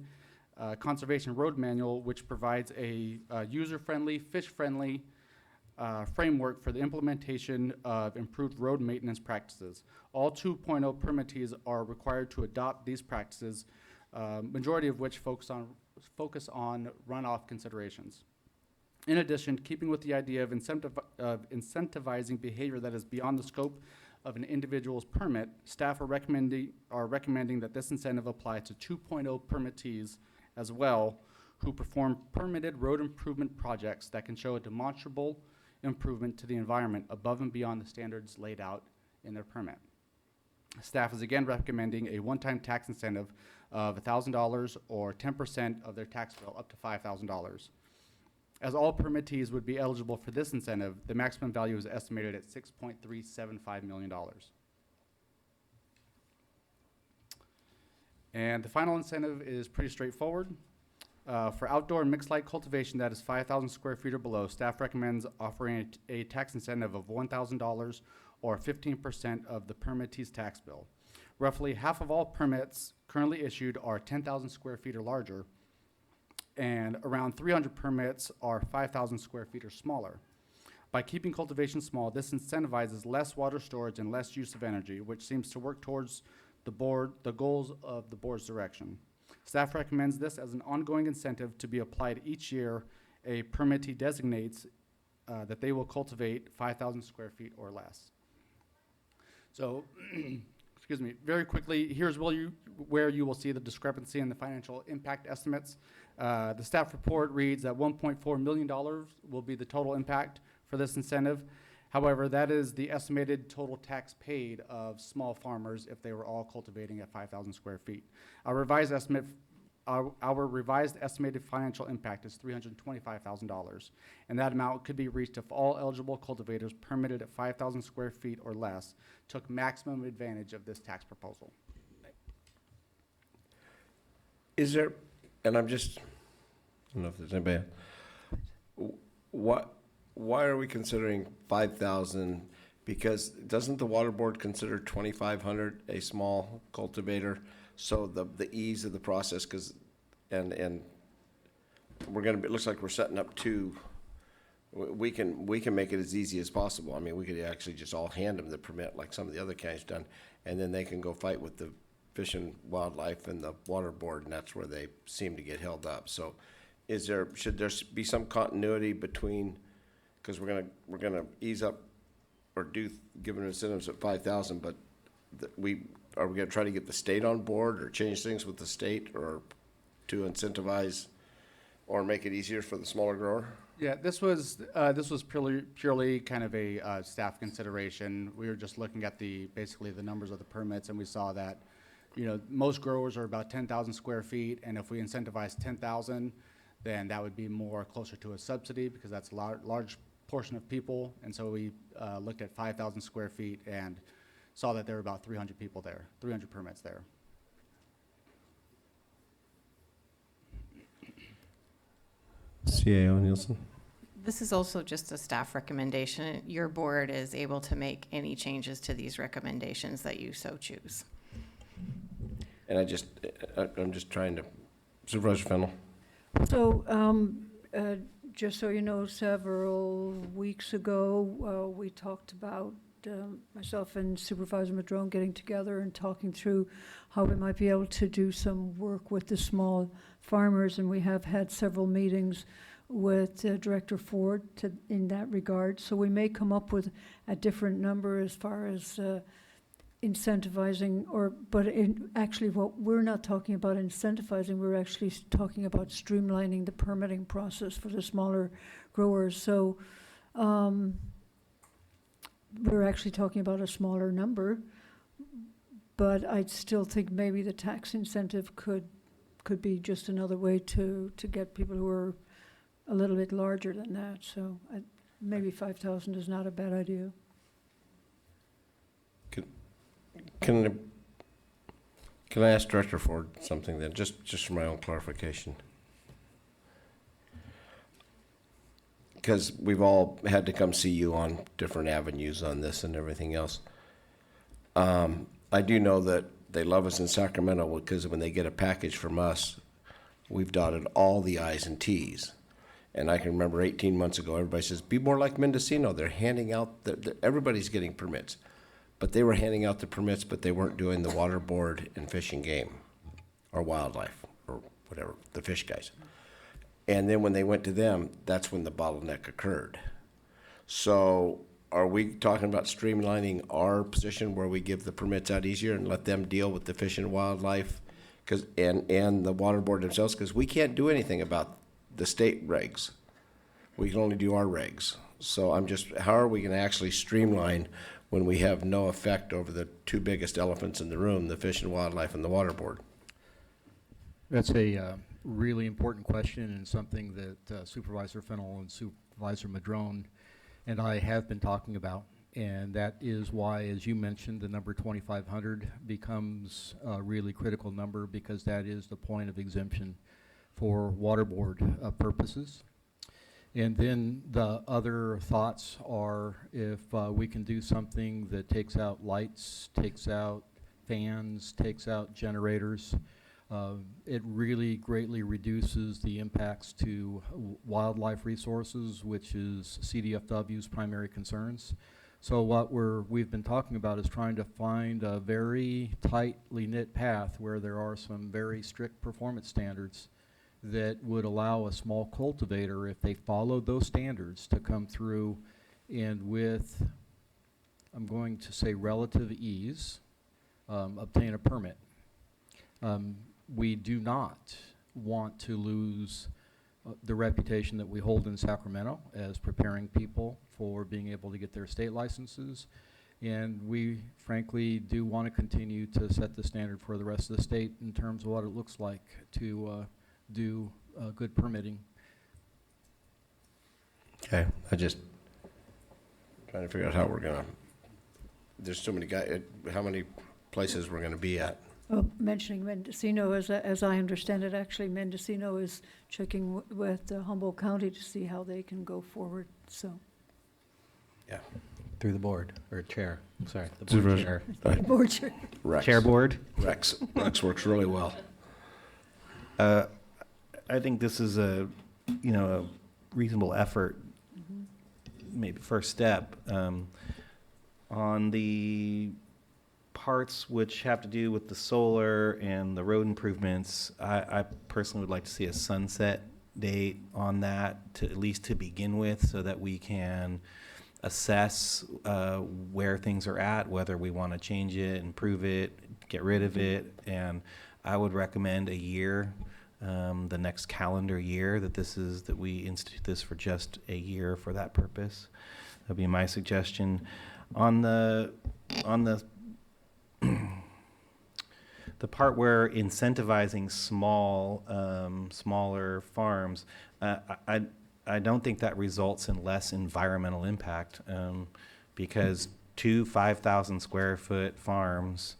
Conservation Road Manual, which provides a user-friendly, fish-friendly framework for the implementation of improved road maintenance practices. All 2.0 permittees are required to adopt these practices, majority of which focus on runoff considerations. In addition, keeping with the idea of incentivizing behavior that is beyond the scope of an individual's permit, staff are recommending that this incentive apply to 2.0 permittees as well, who perform permitted road improvement projects that can show a demonstrable improvement to the environment above and beyond the standards laid out in their permit. Staff is again recommending a one-time tax incentive of $1,000 or 10% of their tax bill up to $5,000. As all permittees would be eligible for this incentive, the maximum value is estimated at $6.375 million. And the final incentive is pretty straightforward. For outdoor mixed light cultivation that is 5,000 square feet or below, staff recommends offering a tax incentive of $1,000 or 15% of the permittee's tax bill. Roughly half of all permits currently issued are 10,000 square feet or larger, and around 300 permits are 5,000 square feet or smaller. By keeping cultivation small, this incentivizes less water storage and less use of energy, which seems to work towards the goals of the board's direction. Staff recommends this as an ongoing incentive to be applied each year a permittee designates that they will cultivate 5,000 square feet or less. So, excuse me, very quickly, here's where you will see the discrepancy in the financial impact estimates. The staff report reads that $1.4 million will be the total impact for this incentive. However, that is the estimated total tax paid of small farmers if they were all cultivating at 5,000 square feet. Our revised estimated financial impact is $325,000, and that amount could be reached if all eligible cultivators permitted at 5,000 square feet or less took maximum advantage of this tax proposal. Is there, and I don't know if there's anybody else. Why are we considering 5,000? Because doesn't the water board consider 2,500 a small cultivator? So the ease of the process, and it looks like we're setting up we can make it as easy as possible. I mean, we could actually just all hand them the permit like some of the other counties done, and then they can go fight with the Fish and Wildlife and the water board, and that's where they seem to get held up. So should there be some continuity between, because we're gonna ease up or give them incentives at 5,000, but are we gonna try to get the state on board or change things with the state or to incentivize or make it easier for the smaller grower? Yeah, this was purely kind of a staff consideration. We were just looking at basically the numbers of the permits, and we saw that, most growers are about 10,000 square feet, and if we incentivize 10,000, then that would be more closer to a subsidy because that's a large portion of people. And so we looked at 5,000 square feet and saw that there were about 300 people there, 300 permits there. CAO Nielsen. This is also just a staff recommendation. Your board is able to make any changes to these recommendations that you so choose. And I'm just trying to, Supervisor Fennell? So, just so you know, several weeks ago, we talked about, myself and Supervisor Madrone getting together and talking through how we might be able to do some work with the small farmers, and we have had several meetings with Director Ford in that regard. So we may come up with a different number as far as incentivizing, but actually what we're not talking about incentivizing, we're actually talking about streamlining the permitting process for the smaller growers. So we're actually talking about a smaller number, but I still think maybe the tax incentive could be just another way to get people who are a little bit larger than that. So maybe 5,000 is not a bad idea. Can I ask Director Ford something then, just for my own clarification? Because we've all had to come see you on different avenues on this and everything else. I do know that they love us in Sacramento because when they get a package from us, we've dotted all the I's and T's. And I can remember 18 months ago, everybody says, be more like Mendocino. They're handing out, everybody's getting permits. But they were handing out the permits, but they weren't doing the water board and fish and game, or wildlife, or whatever, the fish guys. And then when they went to them, that's when the bottleneck occurred. So are we talking about streamlining our position where we give the permits out easier and let them deal with the fish and wildlife and the water board themselves? Because we can't do anything about the state regs. We can only do our regs. So how are we going to actually streamline when we have no effect over the two biggest elephants in the room, the fish and wildlife and the water board? That's a really important question, and something that Supervisor Fennell and Supervisor Madrone and I have been talking about. And that is why, as you mentioned, the number 2,500 becomes a really critical number, because that is the point of exemption for water board purposes. And then the other thoughts are, if we can do something that takes out lights, takes out fans, takes out generators, it really greatly reduces the impacts to wildlife resources, which is CDFW's primary concerns. So what we've been talking about is trying to find a very tightly knit path where there are some very strict performance standards that would allow a small cultivator, if they followed those standards, to come through and with, I'm going to say, relative ease, obtain a permit. We do not want to lose the reputation that we hold in Sacramento as preparing people for being able to get their state licenses. And we frankly do want to continue to set the standard for the rest of the state in terms of what it looks like to do good permitting. Okay, I just trying to figure out how we're gonna, there's so many guys, how many places we're gonna be at. Well, mentioning Mendocino, as I understand it, actually Mendocino is checking with Humboldt County to see how they can go forward, so. Yeah. Through the board, or chair, sorry, the board Supervisor. chair. Board chair. Rex. Chair board? Rex works really well. I think this is a reasonable effort, maybe first step. On the parts which have to do with the solar and the road improvements, I personally would like to see a sunset date on that, to at least to begin with, so that we can assess where things are at, whether we want to change it, improve it, get rid of it. And I would recommend a year, the next calendar year, that we institute this for just a year for that purpose. That'd be my suggestion. On the the part where incentivizing smaller farms, I don't think that results in less environmental impact, because two 5,000 square foot farms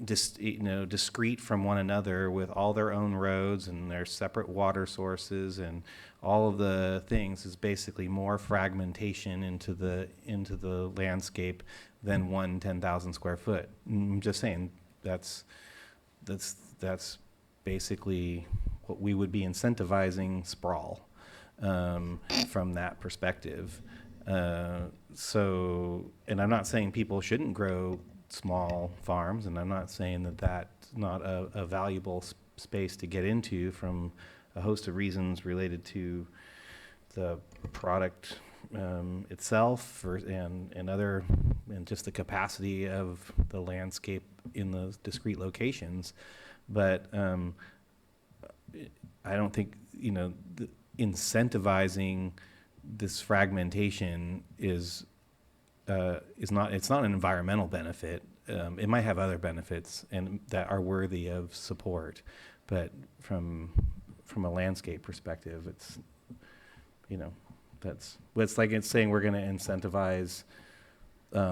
discrete from one another with all their own roads and their separate water sources and all of the things is basically more fragmentation into the landscape than one 10,000 square foot. I'm just saying that's basically what we would be incentivizing sprawl from that perspective. So, and I'm not saying people shouldn't grow small farms, and I'm not saying that that's not a valuable space to get into from a host of reasons related to the product itself and just the capacity of the landscape in those discrete locations. But I don't think, incentivizing this fragmentation is not an environmental benefit. It might have other benefits and that are worthy of support, but from a landscape perspective, it's like it's saying we're going to incentivize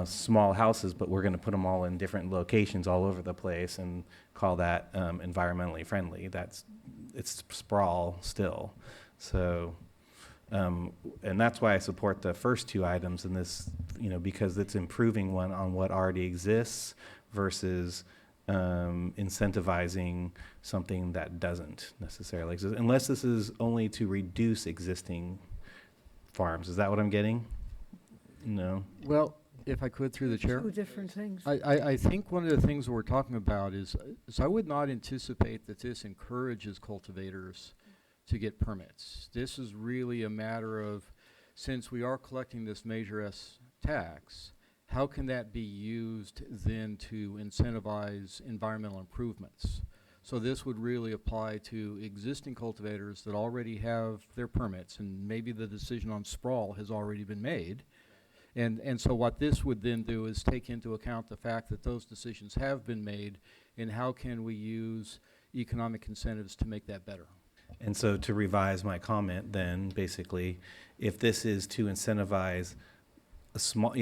small houses, but we're going to put them all in different locations all over the place and call that environmentally friendly. It's sprawl still. So. And that's why I support the first two items in this, because it's improving one on what already exists versus incentivizing something that doesn't necessarily exist, unless this is only to reduce existing farms. Is that what I'm getting? No. Well, if I could, through the chair. Two different things. I think one of the things we're talking about is I would not anticipate that this encourages cultivators to get permits. This is really a matter of, since we are collecting this Measure S tax, how can that be used then to incentivize environmental improvements? So this would really apply to existing cultivators that already have their permits, and maybe the decision on sprawl has already been made. And so what this would then do is take into account the fact that those decisions have been made, and how can we use economic incentives to make that better? And so to revise my comment then, basically, if this is to incentivize a small,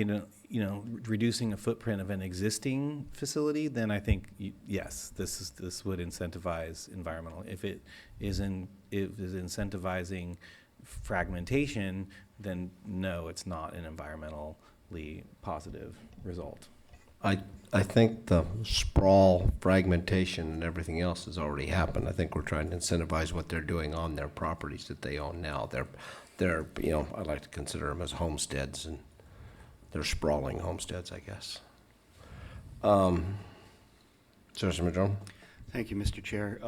reducing a footprint of an existing facility, then I think, yes, this would incentivize environmental. If it is incentivizing fragmentation, then no, it's not an environmentally positive result. I think the sprawl, fragmentation, and everything else has already happened. I think we're trying to incentivize what they're doing on their properties that they own now. They're I like to consider them as homesteads, and they're sprawling homesteads, I guess. Chairperson Madrone? Thank you, Mr. Chair.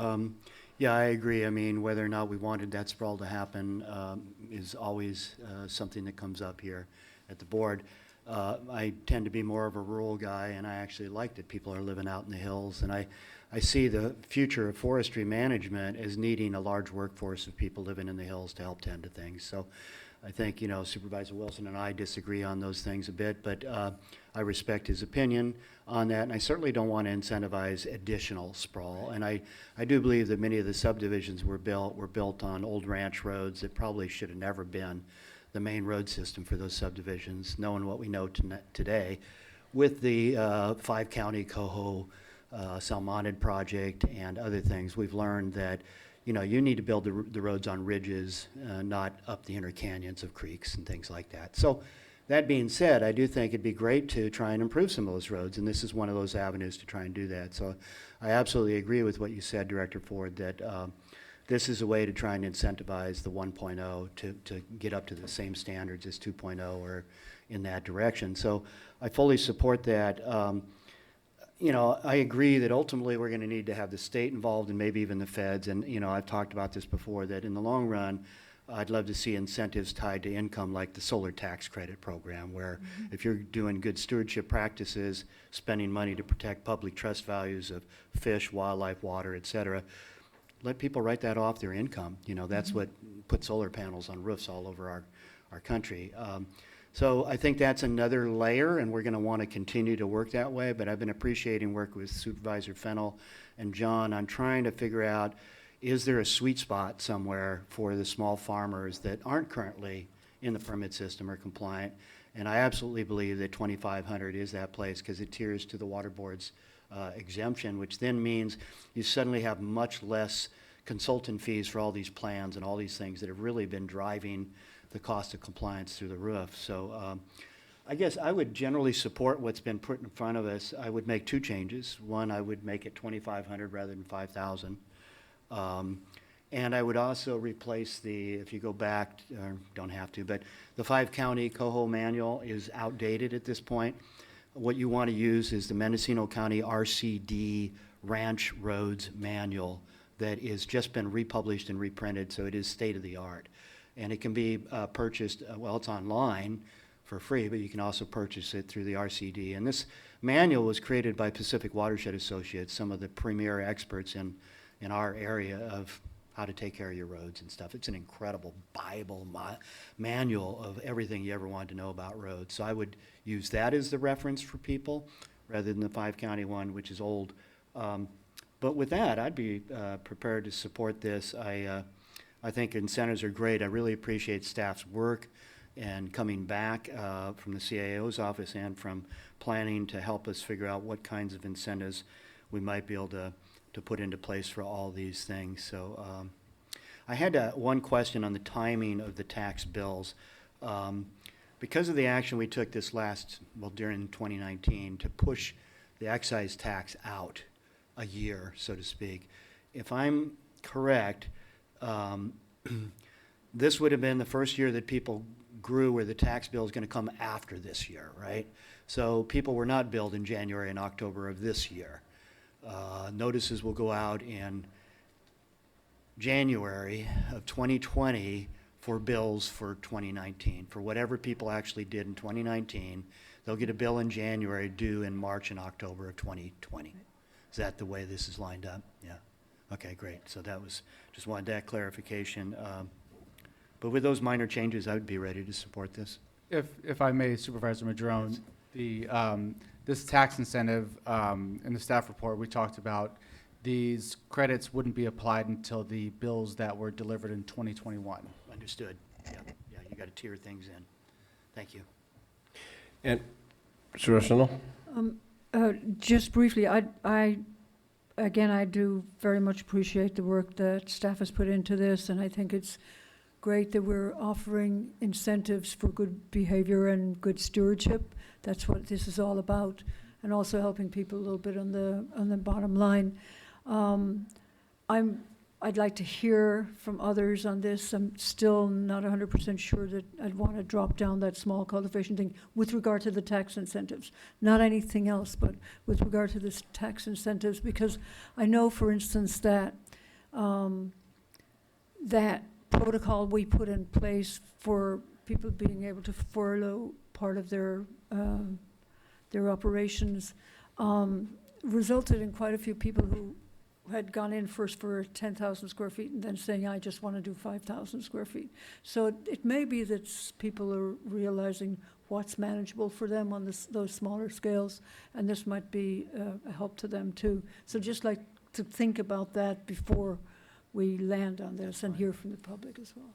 Yeah, I agree. I mean, whether or not we wanted that sprawl to happen is always something that comes up here at the board. I tend to be more of a rural guy, and I actually like that people are living out in the hills. And I see the future of forestry management as needing a large workforce of people living in the hills to help tend to things. So I think, Supervisor Wilson and I disagree on those things a bit, but I respect his opinion on that, and I certainly don't want to incentivize additional sprawl. And I do believe that many of the subdivisions were built on old ranch roads that probably should have never been the main road system for those subdivisions, knowing what we know today. With the 5-county Coho Salmonid project and other things, we've learned that you need to build the roads on ridges, not up the inner canyons of creeks and things like that. So that being said, I do think it'd be great to try and improve some of those roads, and this is one of those avenues to try and do that. So I absolutely agree with what you said, Director Ford, that this is a way to try and incentivize the 1.0 to get up to the same standards as 2.0 or in that direction. So I fully support that. I agree that ultimately we're going to need to have the state involved and maybe even the feds. And, I've talked about this before, that in the long run, I'd love to see incentives tied to income like the solar tax credit program, where if you're doing good stewardship practices, spending money to protect public trust values of fish, wildlife, water, et cetera, let people write that off their income. That's what put solar panels on roofs all over our country. So I think that's another layer, and we're going to want to continue to work that way. But I've been appreciating work with Supervisor Fennell and John on trying to figure out, is there a sweet spot somewhere for the small farmers that aren't currently in the permit system or compliant? And I absolutely believe that 2,500 is that place, because it tiers to the water board's exemption, which then means you suddenly have much less consultant fees for all these plans and all these things that have really been driving the cost of compliance through the roof. So I guess I would generally support what's been put in front of us. I would make two changes. One, I would make it 2,500 rather than 5,000. And I would also replace if you go back, or don't have to, but the 5-county coho manual is outdated at this point. What you want to use is the Mendocino County RCD Ranch Roads Manual that has just been republished and reprinted, so it is state-of-the-art. And it can be purchased, well, it's online for free, but you can also purchase it through the RCD. And this manual was created by Pacific Watershed Associates, some of the premier experts in our area of how to take care of your roads and stuff. It's an incredible Bible manual of everything you ever wanted to know about roads. So I would use that as the reference for people rather than the 5-county one, which is old. But with that, I'd be prepared to support this. I think incentives are great. I really appreciate staff's work and coming back from the CAO's office and from planning to help us figure out what kinds of incentives we might be able to put into place for all these things. So I had one question on the timing of the tax bills. Because of the action we took during 2019 to push the excise tax out a year, so to speak, if I'm correct, this would have been the first year that people grew where the tax bill is going to come after this year, right? So people were not billed in January and October of this year. Notices will go out in January of 2020 for bills for 2019. For whatever people actually did in 2019, they'll get a bill in January due in March and October of 2020. Is that the way this is lined up? Yeah. Okay, great. So just wanted that clarification. But with those minor changes, I would be ready to support this. If I may, Supervisor Madrone, this tax incentive, in the staff report, we talked about these credits wouldn't be applied until the bills that were delivered in 2021. Understood. Yeah, you got to tier things in. Thank you. And Mr. Fennell? Just briefly, I do very much appreciate the work that staff has put into this, and I think it's great that we're offering incentives for good behavior and good stewardship. That's what this is all about, and also helping people a little bit on the bottom line. I'd like to hear from others on this. I'm still not 100% sure that I'd want to drop down that small cultivation thing with regard to the tax incentives. Not anything else, but with regard to this tax incentives, because I know, for instance, that that protocol we put in place for people being able to furlough part of their operations resulted in quite a few people who had gone in first for 10,000 square feet and then saying, I just want to do 5,000 square feet. So it may be that people are realizing what's manageable for them on those smaller scales, and this might be a help to them too. So just like to think about that before we land on this and hear from the public as well.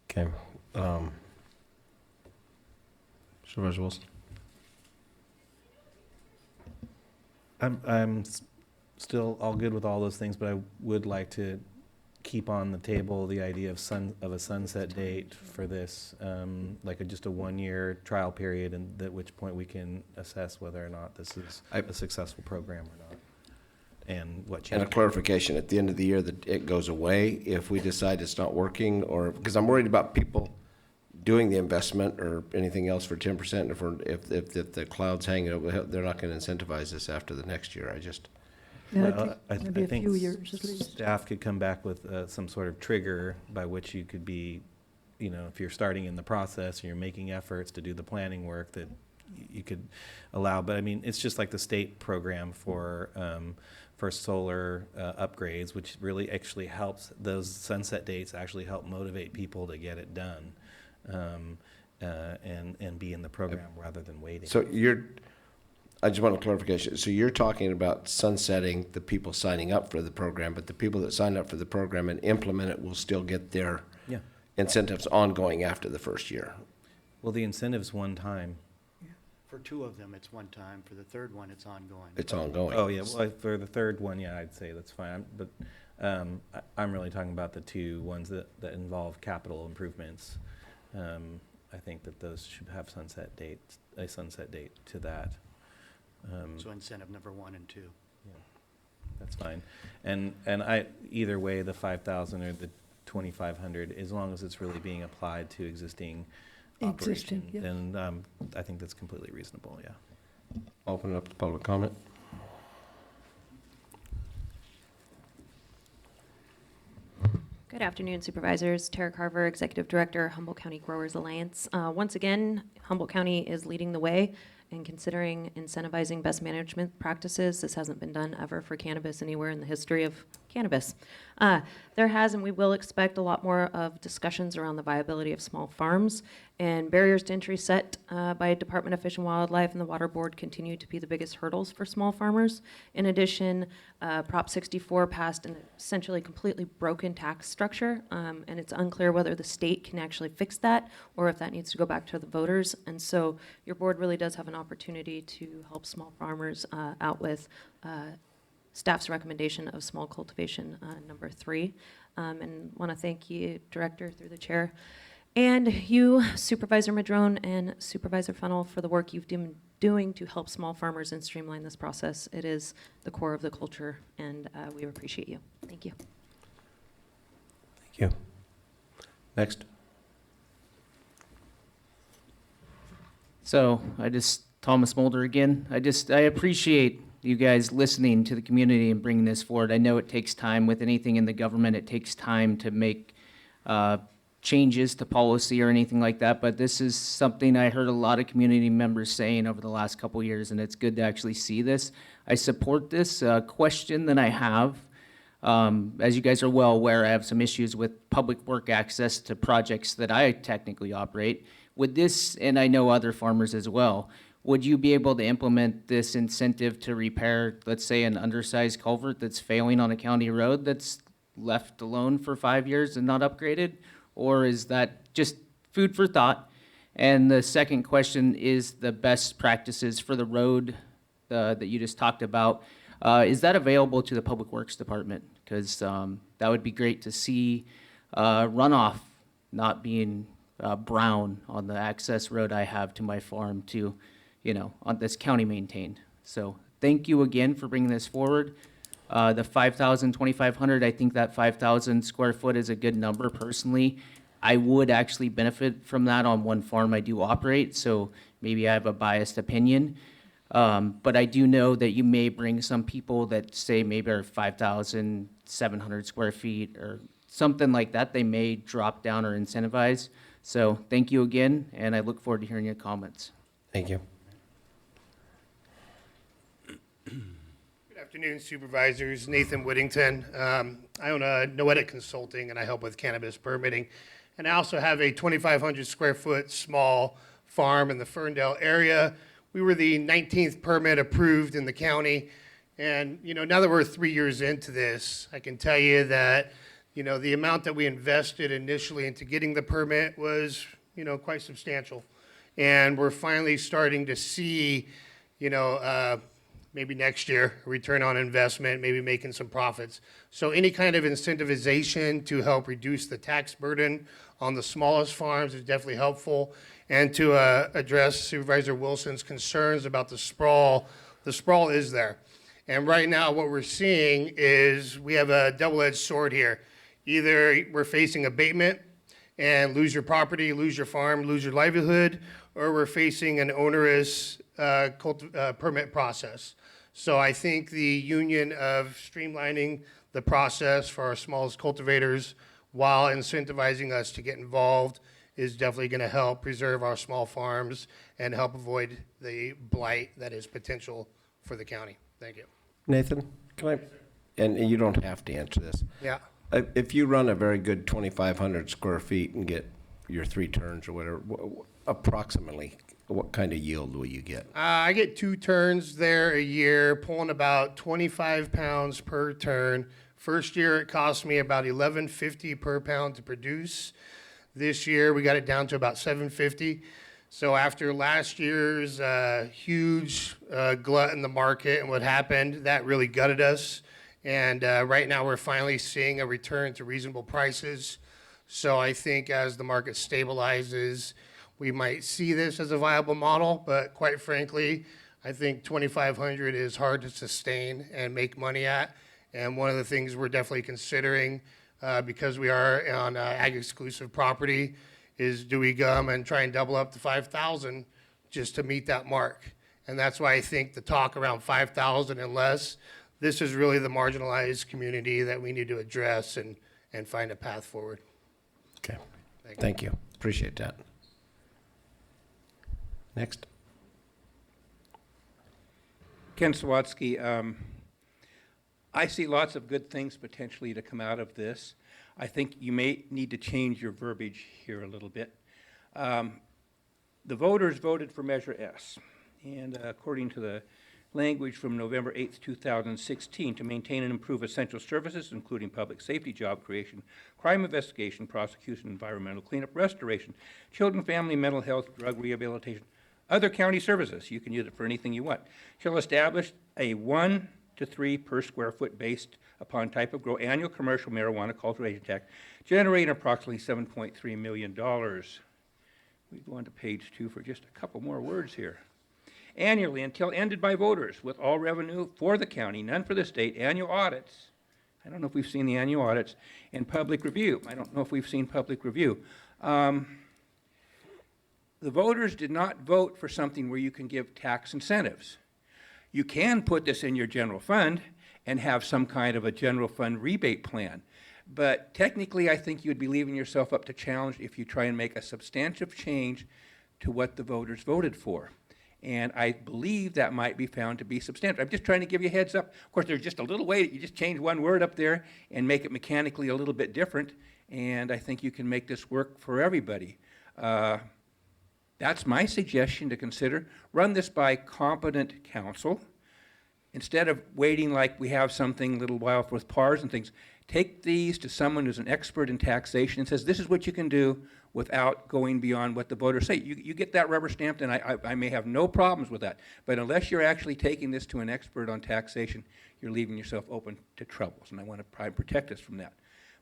Okay. Supervisor Wilson? I'm still all good with all those things, but I would like to keep on the table the idea of a sunset date for this, like just a 1-year trial period, and at which point we can assess whether or not this is a successful program or not. And what changes. And a clarification, at the end of the year that it goes away if we decide it's not working, or, because I'm worried about people doing the investment or anything else for 10%. If the cloud's hanging over, they're not going to incentivize this after the next year. I think maybe a few years at least. Staff could come back with some sort of trigger by which you could be, if you're starting in the process and you're making efforts to do the planning work, that you could allow. But I mean, it's just like the state program for solar upgrades, which really actually helps. Those sunset dates actually help motivate people to get it done, and be in the program rather than waiting. So I just want a clarification. So you're talking about sunsetting the people signing up for the program, but the people that sign up for the program and implement it will still get their incentives ongoing after the first year. Well, the incentive's one time. For two of them, it's one time. For the third one, it's ongoing. It's ongoing. Oh, yeah, well, for the third one, yeah, I'd say that's fine, but I'm really talking about the two ones that involve capital improvements. I think that those should have a sunset date to that. So incentive number 1 and 2. Yeah, that's fine. And either way, the 5,000 or the 2,500, as long as it's really being applied to existing operation, yeah. then I think that's completely reasonable, yeah. Open it up to public comment. Good afternoon, Supervisors. Tara Carver, Executive Director, Humboldt County Growers Alliance. Once again, Humboldt County is leading the way in considering incentivizing best management practices. This hasn't been done ever for cannabis anywhere in the history of cannabis. There has, and we will expect a lot more of discussions around the viability of small farms, and barriers to entry set by Department of Fish and Wildlife and the Water Board continue to be the biggest hurdles for small farmers. In addition, Prop 64 passed an essentially completely broken tax structure, and it's unclear whether the state can actually fix that or if that needs to go back to the voters. And so your board really does have an opportunity to help small farmers out with staff's recommendation of small cultivation number 3. And want to thank you, Director, through the chair, and you, Supervisor Madrone and Supervisor Fennell, for the work you've been doing to help small farmers and streamline this process. It is the core of the culture, and we appreciate you. Thank you. Thank you. Next. So Thomas Mulder again. I appreciate you guys listening to the community and bringing this forward. I know it takes time with anything in the government. It takes time to make changes to policy or anything like that, but this is something I heard a lot of community members saying over the last couple years, and it's good to actually see this. I support this. Question that I have, as you guys are well aware, I have some issues with public work access to projects that I technically operate. Would this, and I know other farmers as well, would you be able to implement this incentive to repair, let's say, an undersized culvert that's failing on a county road that's left alone for 5 years and not upgraded? Or is that just food for thought? And the second question is the best practices for the road that you just talked about. Is that available to the Public Works Department? Because that would be great to see runoff not being brown on the access road I have to my farm to, on this county maintained. So thank you again for bringing this forward. The 5,000, 2,500, I think that 5,000 square foot is a good number personally. I would actually benefit from that on one farm I do operate, so maybe I have a biased opinion. But I do know that you may bring some people that say maybe are 5,700 square feet or something like that. They may drop down or incentivize. So thank you again, and I look forward to hearing your comments. Thank you. Good afternoon, Supervisors. Nathan Whittington. I own Noetic Consulting, and I help with cannabis permitting. And I also have a 2,500 square foot small farm in the Ferndale area. We were the 19th permit approved in the county. And, now that we're 3 years into this, I can tell you that, the amount that we invested initially into getting the permit was, quite substantial. And we're finally starting to see, maybe next year, a return on investment, maybe making some profits. So any kind of incentivization to help reduce the tax burden on the smallest farms is definitely helpful. And to address Supervisor Wilson's concerns about the sprawl is there. And right now what we're seeing is we have a double-edged sword here. Either we're facing abatement and lose your property, lose your farm, lose your livelihood, or we're facing an onerous permit process. So I think the union of streamlining the process for our smallest cultivators while incentivizing us to get involved is definitely going to help preserve our small farms and help avoid the blight that is potential for the county. Thank you. Nathan, and you don't have to answer this. Yeah. If you run a very good 2,500 square feet and get your 3 turns or whatever, approximately, what kind of yield will you get? I get 2 turns there a year, pulling about 25 pounds per turn. First year, it cost me about $11.50 per pound to produce. This year, we got it down to about $7.50. So after last year's huge glut in the market and what happened, that really gutted us. And right now we're finally seeing a return to reasonable prices. So I think as the market stabilizes, we might see this as a viable model, but quite frankly, I think 2,500 is hard to sustain and make money at. And one of the things we're definitely considering, because we are on ag exclusive property, is do we come and try and double up to 5,000 just to meet that mark? And that's why I think the talk around 5,000 and less, this is really the marginalized community that we need to address and find a path forward. Okay. Thank you. Appreciate that. Next. Ken Sawatsky, I see lots of good things potentially to come out of this. I think you may need to change your verbiage here a little bit. The voters voted for Measure S, and according to the language from November 8th, 2016, to maintain and improve essential services, including public safety, job creation, crime investigation, prosecution, environmental cleanup, restoration, children, family, mental health, drug rehabilitation, other county services, you can use it for anything you want, shall establish a 1 to 3 per square foot based upon type of grow annual commercial marijuana cultivation tax, generating approximately $7.3 million. We go on to page 2 for just a couple more words here. Annually until ended by voters with all revenue for the county, none for the state, annual audits. I don't know if we've seen the annual audits, and public review. I don't know if we've seen public review. The voters did not vote for something where you can give tax incentives. You can put this in your general fund and have some kind of a general fund rebate plan. But technically, I think you'd be leaving yourself up to challenge if you try and make a substantive change to what the voters voted for. And I believe that might be found to be substantial. I'm just trying to give you a heads up. Of course, there's just a little way that you just change one word up there and make it mechanically a little bit different. And I think you can make this work for everybody. That's my suggestion to consider. Run this by competent counsel. Instead of waiting like we have something a little while with PARs and things, take these to someone who's an expert in taxation and says, this is what you can do without going beyond what the voters say. You get that rubber stamped, and I may have no problems with that. But unless you're actually taking this to an expert on taxation, you're leaving yourself open to troubles, and I want to protect us from that.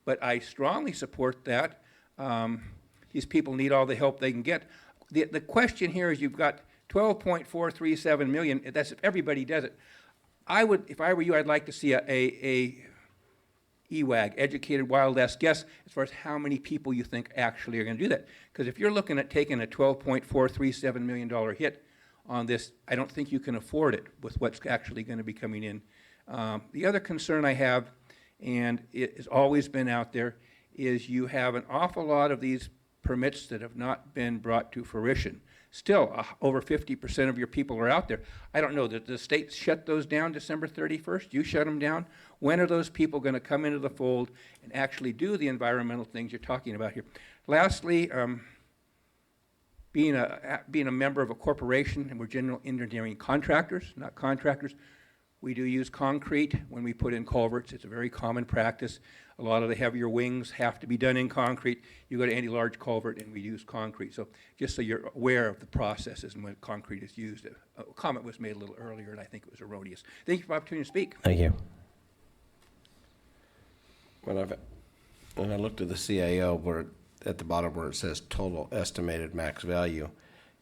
But I strongly support that. These people need all the help they can get. The question here is you've got 12.437 million. That's if everybody does it. I would, if I were you, I'd like to see a EWAG, educated wild ass guess, as far as how many people you think actually are going to do that. Because if you're looking at taking a $12.437 million hit on this, I don't think you can afford it with what's actually going to be coming in. The other concern I have, and it has always been out there, is you have an awful lot of these permits that have not been brought to fruition. Still, over 50% of your people are out there. I don't know, did the state shut those down December 31st? You shut them down? When are those people going to come into the fold and actually do the environmental things you're talking about here? Lastly, being a member of a corporation, and we're general engineering contractors, not contractors, we do use concrete when we put in culverts. It's a very common practice. A lot of the heavier wings have to be done in concrete. You go to any large culvert and we use concrete. So just so you're aware of the processes and when concrete is used. A comment was made a little earlier and I think it was erroneous. Thank you for the opportunity to speak. Thank you. When I looked at the CAO, where at the bottom where it says total estimated max value,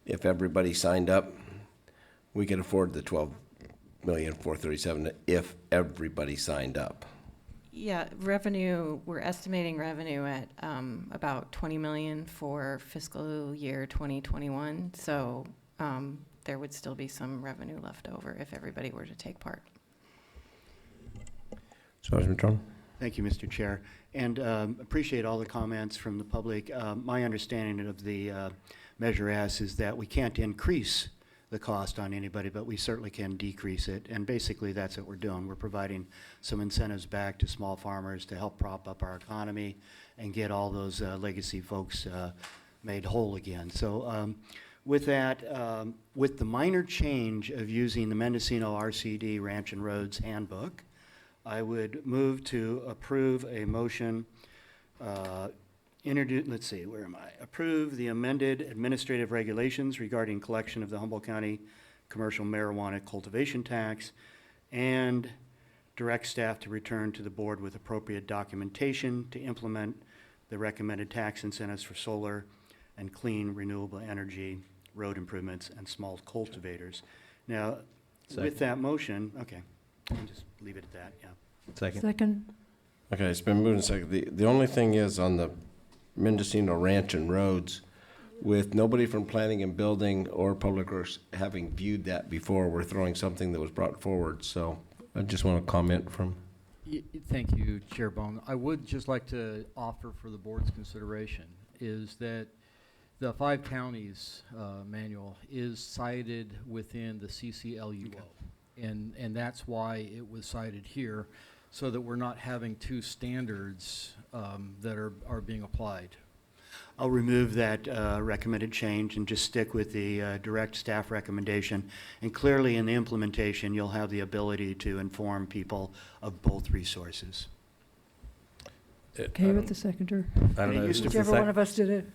if everybody signed up, we could afford the $12,437,000 if everybody signed up. Yeah, revenue, we're estimating revenue at about 20 million for fiscal year 2021. So there would still be some revenue left over if everybody were to take part. Supervisor Madrone. Thank you, Mr. Chair, and appreciate all the comments from the public. My understanding of the Measure S is that we can't increase the cost on anybody, but we certainly can decrease it, and basically that's what we're doing. We're providing some incentives back to small farmers to help prop up our economy and get all those legacy folks made whole again. So with that, with the minor change of using the Mendocino RCD Ranch and Roads Handbook, I would move to approve a motion let's see, where am I? Approve the amended administrative regulations regarding collection of the Humboldt County commercial marijuana cultivation tax, and direct staff to return to the board with appropriate documentation to implement the recommended tax incentives for solar and clean renewable energy, road improvements, and small cultivators. Now, with that motion, okay, I'll just leave it at that, yeah. Second. Second. Okay, it's been moved and seconded. The only thing is on the Mendocino Ranch and roads, with nobody from planning and building or public works having viewed that before, we're throwing something that was brought forward. So I just want to comment from. Thank you, Chair Bohn. I would just like to offer for the board's consideration is that the 5 counties manual is cited within the CCLUO. And that's why it was cited here, so that we're not having 2 standards that are being applied. I'll remove that recommended change and just stick with the direct staff recommendation. And clearly in the implementation, you'll have the ability to inform people of both resources. Okay with the seconder? I don't know. Whichever one of us did it.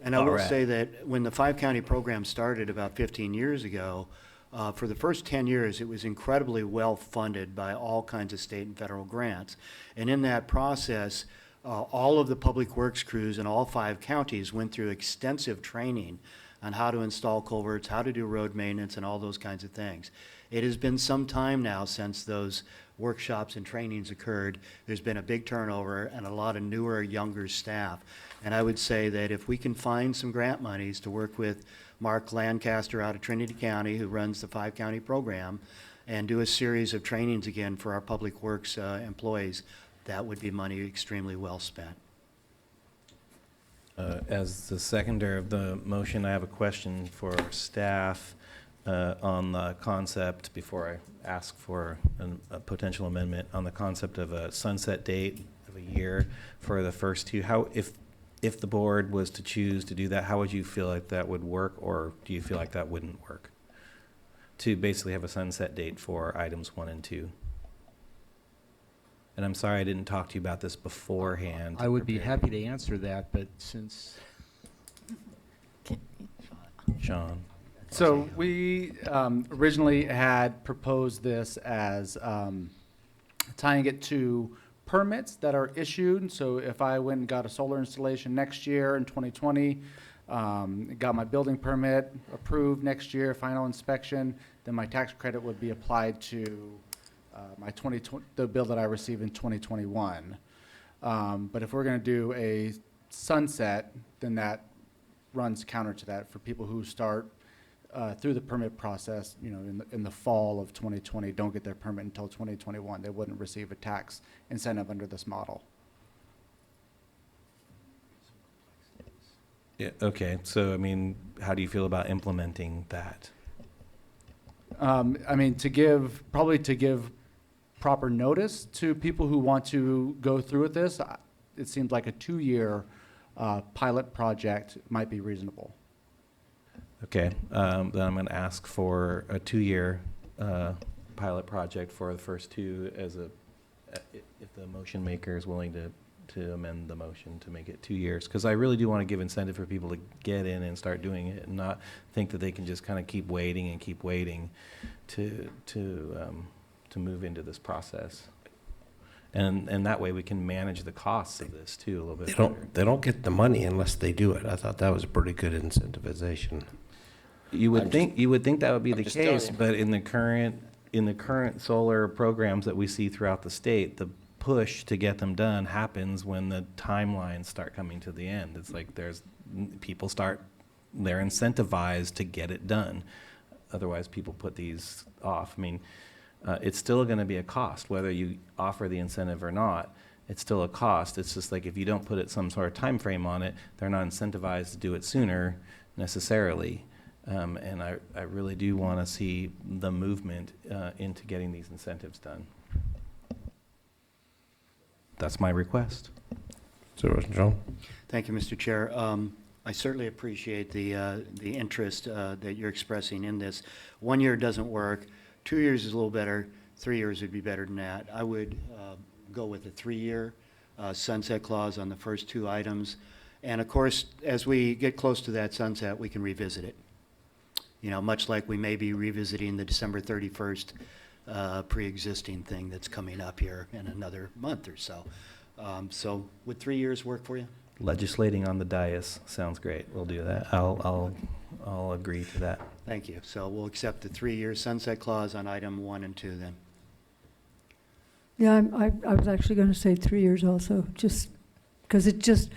And I will say that when the 5-county program started about 15 years ago, for the first 10 years, it was incredibly well funded by all kinds of state and federal grants. And in that process, all of the public works crews in all 5 counties went through extensive training on how to install culverts, how to do road maintenance, and all those kinds of things. It has been some time now since those workshops and trainings occurred. There's been a big turnover and a lot of newer, younger staff. And I would say that if we can find some grant monies to work with Mark Lancaster out of Trinity County, who runs the 5-county program, and do a series of trainings again for our public works employees, that would be money extremely well spent. As the seconder of the motion, I have a question for staff on the concept, before I ask for a potential amendment, on the concept of a sunset date of a year for the first 2. How, if the board was to choose to do that, how would you feel like that would work, or do you feel like that wouldn't work? To basically have a sunset date for items 1 and 2. And I'm sorry I didn't talk to you about this beforehand. I would be happy to answer that, but since. Sean. So we originally had proposed this as tying it to permits that are issued. So if I went and got a solar installation next year in 2020, got my building permit approved next year, final inspection, then my tax credit would be applied to the bill that I received in 2021. But if we're going to do a sunset, then that runs counter to that for people who start through the permit process, in the fall of 2020, don't get their permit until 2021. They wouldn't receive a tax incentive under this model. Yeah, okay, so I mean, how do you feel about implementing that? I mean, to give proper notice to people who want to go through with this, it seems like a 2-year pilot project might be reasonable. Okay, then I'm going to ask for a 2-year pilot project for the first 2 as if the motion maker is willing to amend the motion to make it 2 years, because I really do want to give incentive for people to get in and start doing it, and not think that they can just kind of keep waiting to move into this process. And that way we can manage the costs of this too a little bit better. They don't get the money unless they do it. I thought that was a pretty good incentivization. You would think that would be the case, but in the current solar programs that we see throughout the state, the push to get them done happens when the timelines start coming to the end. It's like they're incentivized to get it done. Otherwise, people put these off. I mean, it's still going to be a cost, whether you offer the incentive or not. It's still a cost. It's just like if you don't put some sort of time frame on it, they're not incentivized to do it sooner necessarily. And I really do want to see the movement into getting these incentives done. That's my request. Supervisor John. Thank you, Mr. Chair. I certainly appreciate the interest that you're expressing in this. 1 year doesn't work. 2 years is a little better. 3 years would be better than that. I would go with a 3-year sunset clause on the first two items. And of course, as we get close to that sunset, we can revisit it. You know, much like we may be revisiting the December 31st pre-existing thing that's coming up here in another month or so. So would 3 years work for you? Legislating on the dais sounds great. We'll do that. I'll agree to that. Thank you. So we'll accept the 3-year sunset clause on item 1 and 2 then. Yeah, I was actually going to say 3 years also, just because it just,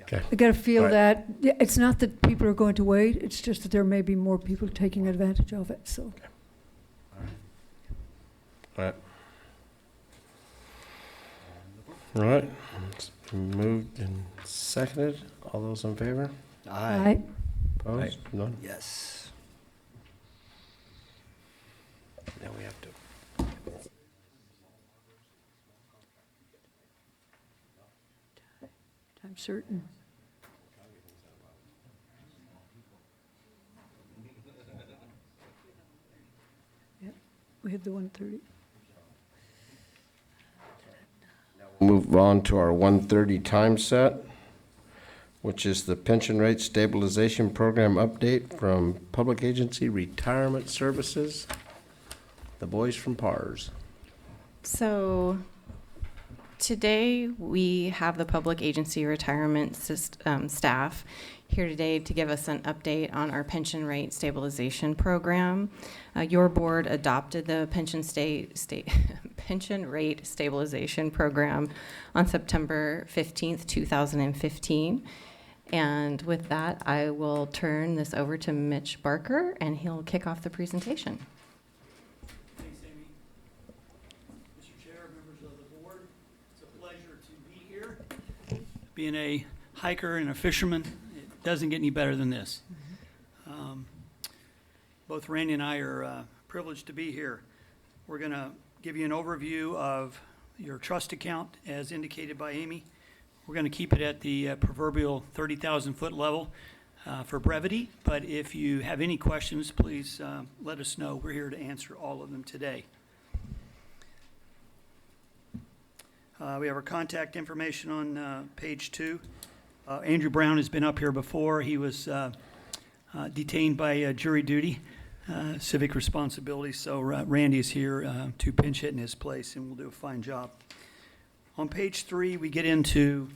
Okay. I got to feel All right. that, yeah, it's not that people are going to wait, it's just that there may be more people taking advantage of it, so. All right. All right. It's moved and seconded. All those in favor? Aye. Opposed? None? Yes. Now we have to. I'm certain. Yep, we have the 1:30. Move on to our 1:30 time set, which is the pension rate stabilization program update from Public Agency Retirement Services, the boys from PARS. So today we have the public agency retirement staff here today to give us an update on our pension rate stabilization program. Your board adopted the pension rate stabilization program on September 15th, 2015. And with that, I will turn this over to Mitch Barker, and he'll kick off the presentation. Thanks, Amy. Mr. Chair, members of the board, it's a pleasure to be here. Being a hiker and a fisherman, it doesn't get any better than this. Both Randy and I are privileged to be here. We're going to give you an overview of your trust account as indicated by Amy. We're going to keep it at the proverbial 30,000-foot level for brevity, but if you have any questions, please let us know. We're here to answer all of them today. We have our contact information on page 2. Andrew Brown has been up here before. He was detained by jury duty, civic responsibility, so Randy is here to pinch hit in his place, and we'll do a fine job. On page 3, we get into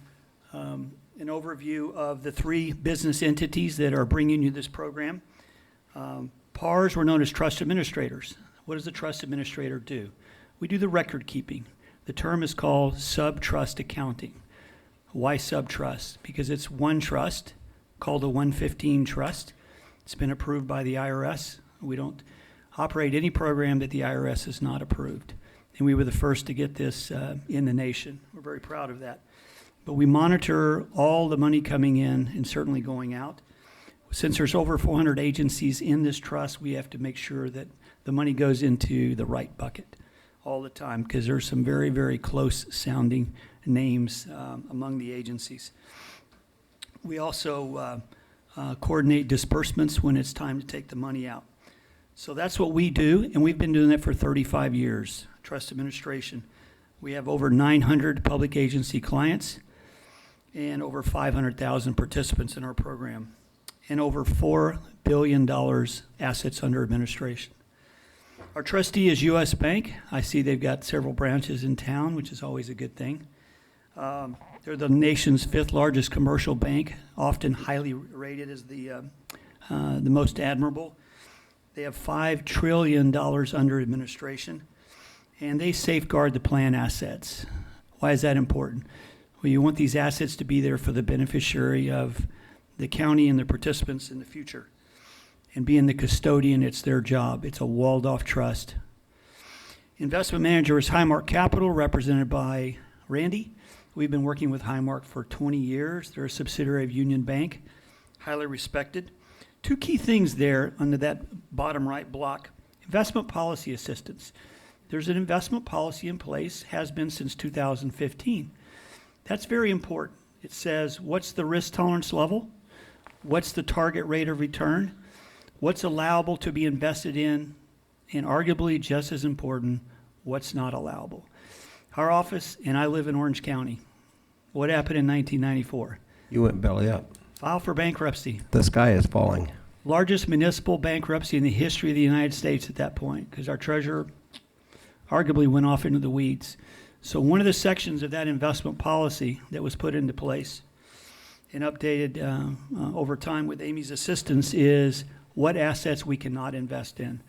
an overview of the 3 business entities that are bringing you this program. PARs were known as trust administrators. What does a trust administrator do? We do the record keeping. The term is called sub-trust accounting. Why sub-trust? Because it's one trust called a 115 trust. It's been approved by the IRS. We don't operate any program that the IRS has not approved. And we were the first to get this in the nation. We're very proud of that. But we monitor all the money coming in and certainly going out. Since there's over 400 agencies in this trust, we have to make sure that the money goes into the right bucket all the time, because there's some very, very close sounding names among the agencies. We also coordinate disbursements when it's time to take the money out. So that's what we do, and we've been doing that for 35 years, trust administration. We have over 900 public agency clients and over 500,000 participants in our program, and over $4 billion assets under administration. Our trustee is U.S. Bank. I see they've got several branches in town, which is always a good thing. They're the nation's 5th largest commercial bank, often highly rated as the most admirable. They have $5 trillion under administration, and they safeguard the plan assets. Why is that important? Well, you want these assets to be there for the beneficiary of the county and the participants in the future. And being the custodian, it's their job. It's a walled-off trust. Investment manager is Highmark Capital, represented by Randy. We've been working with Highmark for 20 years. They're a subsidiary of Union Bank, highly respected. 2 key things there under that bottom right block. Investment policy assistance. There's an investment policy in place, has been since 2015. That's very important. It says, what's the risk tolerance level? What's the target rate of return? What's allowable to be invested in? And arguably just as important, what's not allowable? Our office, and I live in Orange County. What happened in 1994? You went belly up. File for bankruptcy. The sky is falling. Largest municipal bankruptcy in the history of the United States at that point, because our treasurer arguably went off into the weeds. So one of the sections of that investment policy that was put into place and updated over time with Amy's assistance is what assets we cannot invest in.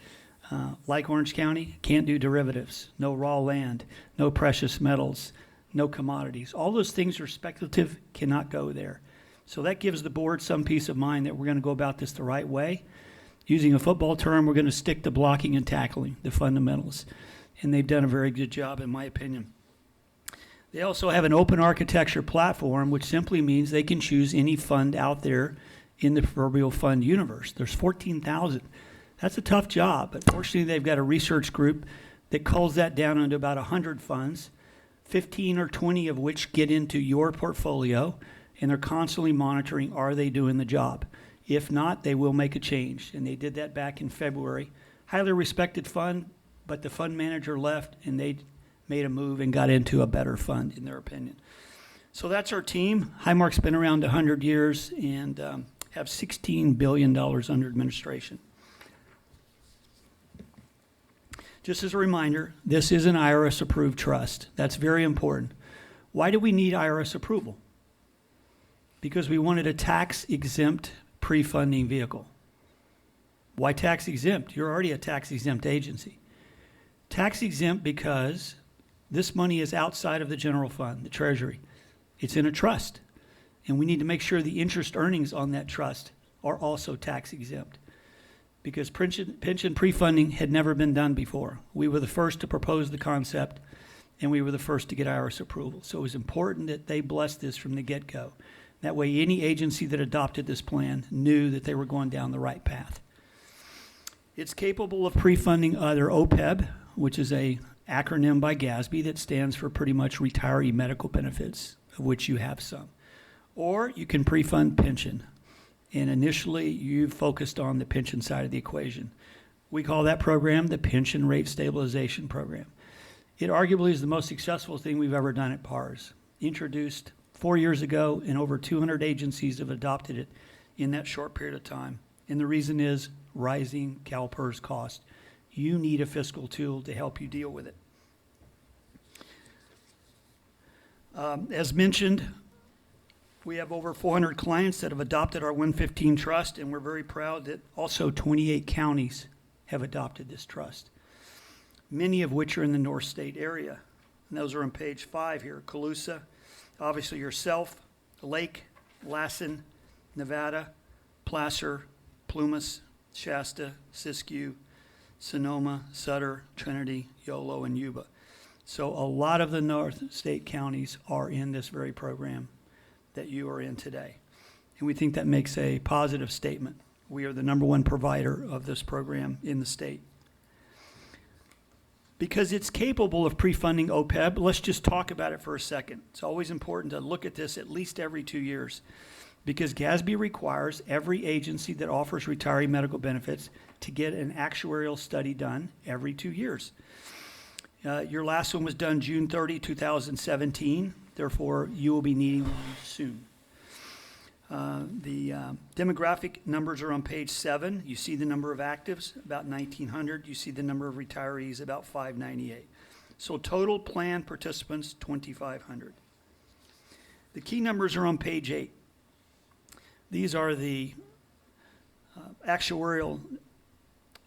Like Orange County, can't do derivatives, no raw land, no precious metals, no commodities. All those things are speculative, cannot go there. So that gives the board some peace of mind that we're going to go about this the right way. Using a football term, we're going to stick to blocking and tackling, the fundamentals. And they've done a very good job, in my opinion. They also have an open architecture platform, which simply means they can choose any fund out there in the proverbial fund universe. There's 14,000. That's a tough job, but fortunately they've got a research group that culls that down into about 100 funds, 15 or 20 of which get into your portfolio, and they're constantly monitoring, are they doing the job? If not, they will make a change, and they did that back in February. Highly respected fund, but the fund manager left, and they made a move and got into a better fund, in their opinion. So that's our team. Highmark's been around 100 years and have $16 billion under administration. Just as a reminder, this is an IRS-approved trust. That's very important. Why do we need IRS approval? Because we wanted a tax-exempt pre-funding vehicle. Why tax-exempt? You're already a tax-exempt agency. Tax-exempt because this money is outside of the general fund, the Treasury. It's in a trust, and we need to make sure the interest earnings on that trust are also tax-exempt. Because pension pre-funding had never been done before. We were the first to propose the concept, and we were the first to get IRS approval. So it was important that they blessed this from the get-go. That way, any agency that adopted this plan knew that they were going down the right path. It's capable of pre-funding either OPEB, which is a acronym by GASB that stands for pretty much retiree medical benefits, of which you have some. Or you can pre-fund pension. And initially, you focused on the pension side of the equation. We call that program the Pension Rate Stabilization Program. It arguably is the most successful thing we've ever done at PARS. Introduced 4 years ago, and over 200 agencies have adopted it in that short period of time. And the reason is rising CalPERS cost. You need a fiscal tool to help you deal with it. As mentioned, we have over 400 clients that have adopted our 115 trust, and we're very proud that also 28 counties have adopted this trust, many of which are in the North State area. And those are on page 5 here. Colusa, obviously yourself, Lake, Lassen, Nevada, Placer, Plumas, Shasta, Siskiyou, Sonoma, Sutter, Trinity, Yolo, and Yuba. So a lot of the North State counties are in this very program that you are in today. And we think that makes a positive statement. We are the #1 provider of this program in the state. Because it's capable of pre-funding OPEB, let's just talk about it for a second. It's always important to look at this at least every 2 years, because GASB requires every agency that offers retiree medical benefits to get an actuarial study done every 2 years. Your last one was done June 30, 2017. Therefore, you will be needing one soon. The demographic numbers are on page 7. You see the number of actives, about 1,900. You see the number of retirees, about 598. So total plan participants, 2,500. The key numbers are on page 8. These are the actuarial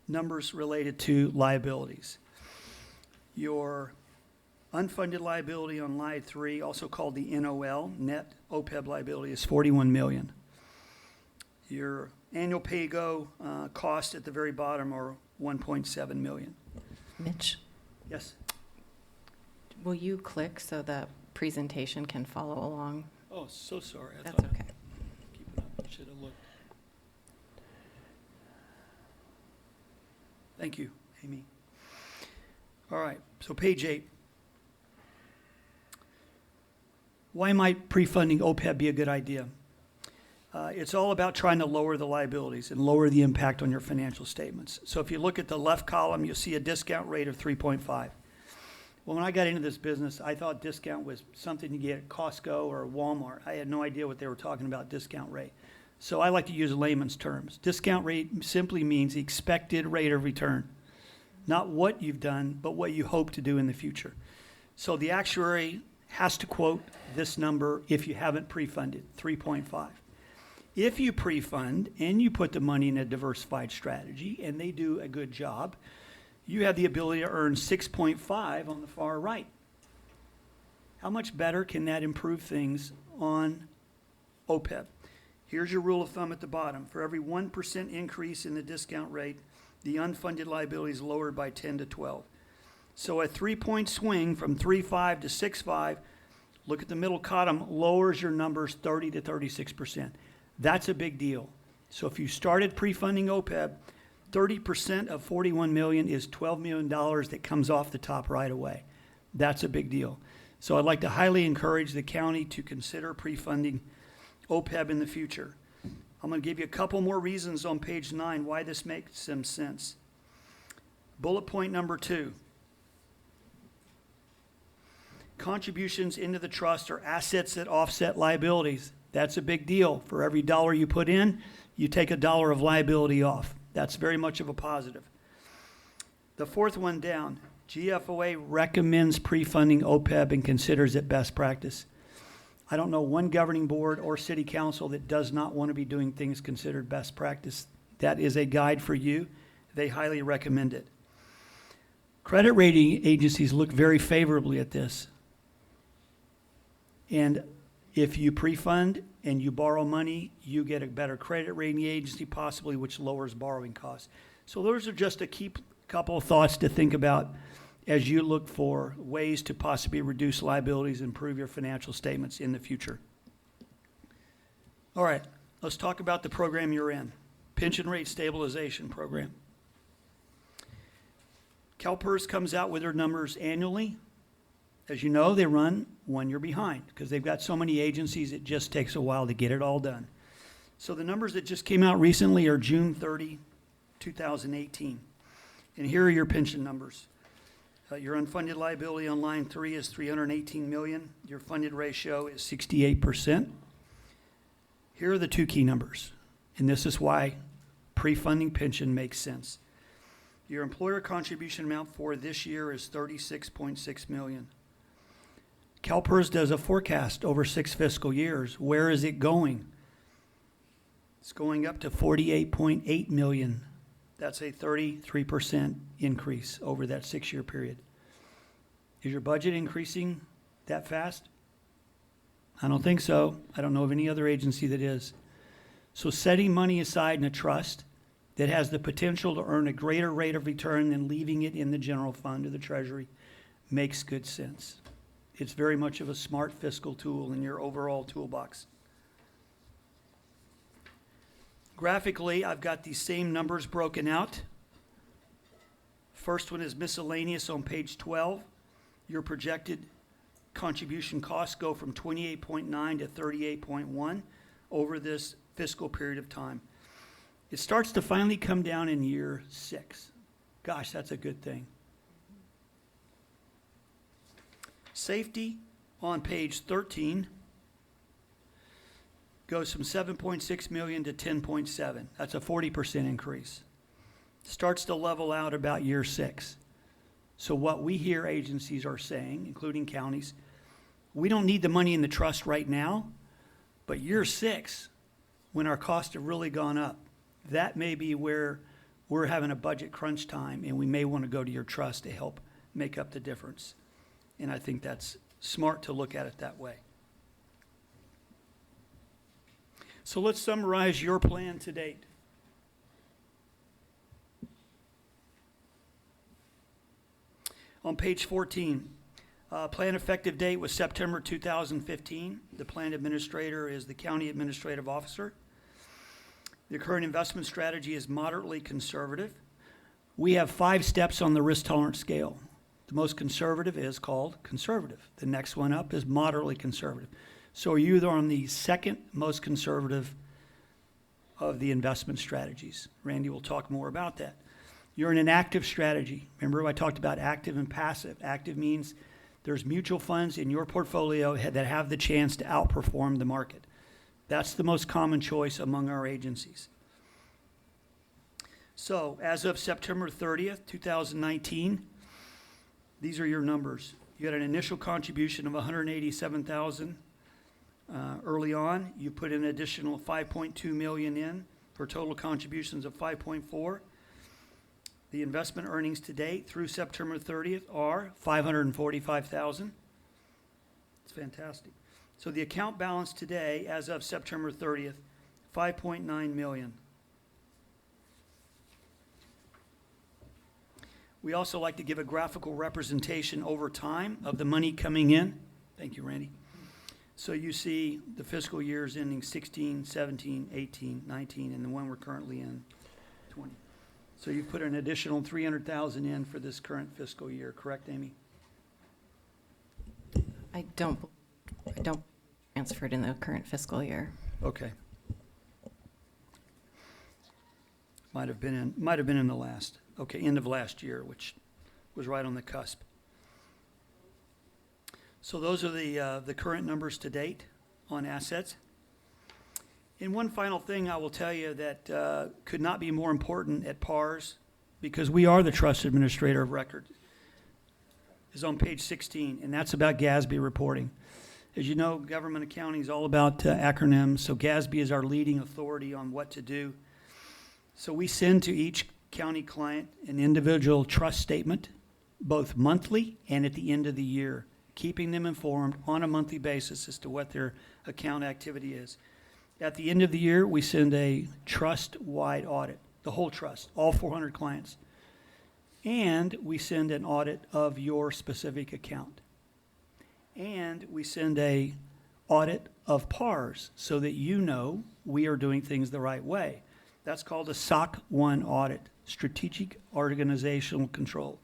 numbers related to liabilities. Your unfunded liability on line 3, also called the NOL, net OPEB liability, is $41 million. Your annual pay-go cost at the very bottom are $1.7 million. Mitch, Yes? will you click so the presentation can follow along? Oh, so sorry. I That's thought okay. Keep it up. I should have looked. Thank you, Amy. All right, so page 8. Why might pre-funding OPEB be a good idea? It's all about trying to lower the liabilities and lower the impact on your financial statements. So if you look at the left column, you'll see a discount rate of 3.5. Well, when I got into this business, I thought discount was something you get at Costco or Walmart. I had no idea what they were talking about, discount rate. So I like to use layman's terms. Discount rate simply means the expected rate of return. Not what you've done, but what you hope to do in the future. So the actuary has to quote this number if you haven't pre-funded, 3.5. If you pre-fund and you put the money in a diversified strategy and they do a good job, you have the ability to earn 6.5 on the far right. How much better can that improve things on OPEB? Here's your rule of thumb at the bottom. For every 1% increase in the discount rate, the unfunded liability is lowered by 10 to 12. So a 3-point swing from 3.5 to 6.5, look at the middle column, lowers your numbers 30 to 36%. That's a big deal. So if you started pre-funding OPEB, 30% of $41 million is $12 million that comes off the top right away. That's a big deal. So I'd like to highly encourage the county to consider pre-funding OPEB in the future. I'm going to give you a couple more reasons on page 9 why this makes some sense. Bullet point number 2. Contributions into the trust are assets that offset liabilities. That's a big deal. For every dollar you put in, you take a dollar of liability off. That's very much of a positive. The fourth one down, GFOA recommends pre-funding OPEB and considers it best practice. I don't know one governing board or city council that does not want to be doing things considered best practice. That is a guide for you. They highly recommend it. Credit rating agencies look very favorably at this. And if you pre-fund and you borrow money, you get a better credit rating agency possibly, which lowers borrowing costs. So those are just a couple of thoughts to think about as you look for ways to possibly reduce liabilities, improve your financial statements in the future. All right, let's talk about the program you're in, Pension Rate Stabilization Program. CalPERS comes out with their numbers annually. As you know, they run 1 year behind because they've got so many agencies, it just takes a while to get it all done. So the numbers that just came out recently are June 30, 2018. And here are your pension numbers. Your unfunded liability on line 3 is $318 million. Your funded ratio is 68%. Here are the two key numbers, and this is why pre-funding pension makes sense. Your employer contribution amount for this year is $36.6 million. CalPERS does a forecast over 6 fiscal years. Where is it going? It's going up to $48.8 million. That's a 33% increase over that 6-year period. Is your budget increasing that fast? I don't think so. I don't know of any other agency that is. So setting money aside in a trust that has the potential to earn a greater rate of return than leaving it in the general fund or the treasury makes good sense. It's very much of a smart fiscal tool in your overall toolbox. Graphically, I've got these same numbers broken out. First one is miscellaneous on page 12. Your projected contribution costs go from 28.9 to 38.1 over this fiscal period of time. It starts to finally come down in year 6. Gosh, that's a good thing. Safety on page 13 goes from 7.6 million to 10.7. That's a 40% increase. Starts to level out about year 6. So what we hear agencies are saying, including counties, we don't need the money in the trust right now, but year 6, when our costs have really gone up, that may be where we're having a budget crunch time and we may want to go to your trust to help make up the difference. And I think that's smart to look at it that way. So let's summarize your plan to date. On page 14, plan effective date was September 2015. The plan administrator is the county administrative officer. The current investment strategy is moderately conservative. We have 5 steps on the risk tolerance scale. The most conservative is called conservative. The next one up is moderately conservative. So are you either on the second most conservative of the investment strategies? Randy will talk more about that. You're in an active strategy. Remember I talked about active and passive. Active means there's mutual funds in your portfolio that have the chance to outperform the market. That's the most common choice among our agencies. So as of September 30th, 2019, these are your numbers. You had an initial contribution of $187,000 early on. You put an additional $5.2 million in for total contributions of $5.4. The investment earnings to date through September 30th are $545,000. It's fantastic. So the account balance today, as of September 30th, $5.9 million. We also like to give a graphical representation over time of the money coming in. Thank you, Randy. So you see the fiscal years ending 16, 17, 18, 19, and the one we're currently in, 20. So you put an additional $300,000 in for this current fiscal year, correct, Amy? I don't transferred in the current fiscal year. Okay. Might have been in the last. Okay, end of last year, which was right on the cusp. So those are the current numbers to date on assets. And one final thing I will tell you that could not be more important at PARS, because we are the trust administrator of record, is on page 16, and that's about GASB reporting. As you know, government accounting is all about acronyms, so GASB is our leading authority on what to do. So we send to each county client an individual trust statement, both monthly and at the end of the year, keeping them informed on a monthly basis as to what their account activity is. At the end of the year, we send a trust-wide audit, the whole trust, all 400 clients. And we send an audit of your specific account. And we send a audit of PARS so that you know we are doing things the right way. That's called a SOC 1 audit, Strategic Organizational Control.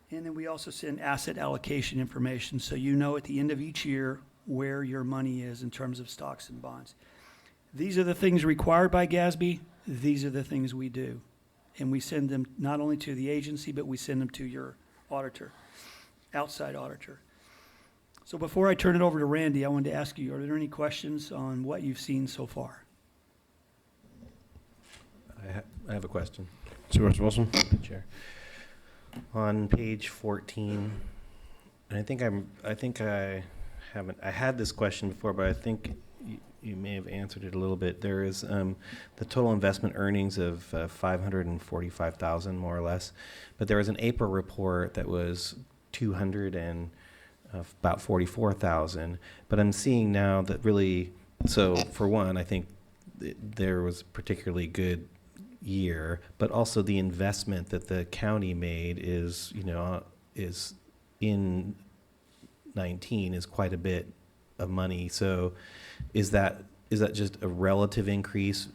And then we also send asset allocation information so you know at the end of each year where your money is in terms of stocks and bonds. These are the things required by GASB. These are the things we do. And we send them not only to the agency, but we send them to your auditor, outside auditor. So before I turn it over to Randy, I wanted to ask you, are there any questions on what you've seen so far? I have a question. Supervisor Wilson? Chair. On page 14, and I had this question before, but I think you may have answered it a little bit. There is the total investment earnings of $545,000 more or less, but there was an April report that was about $44,000. But I'm seeing now that really, so for one, I think there was a particularly good year, but also the investment that the county made is in 19 is quite a bit of money. So is that just a relative increase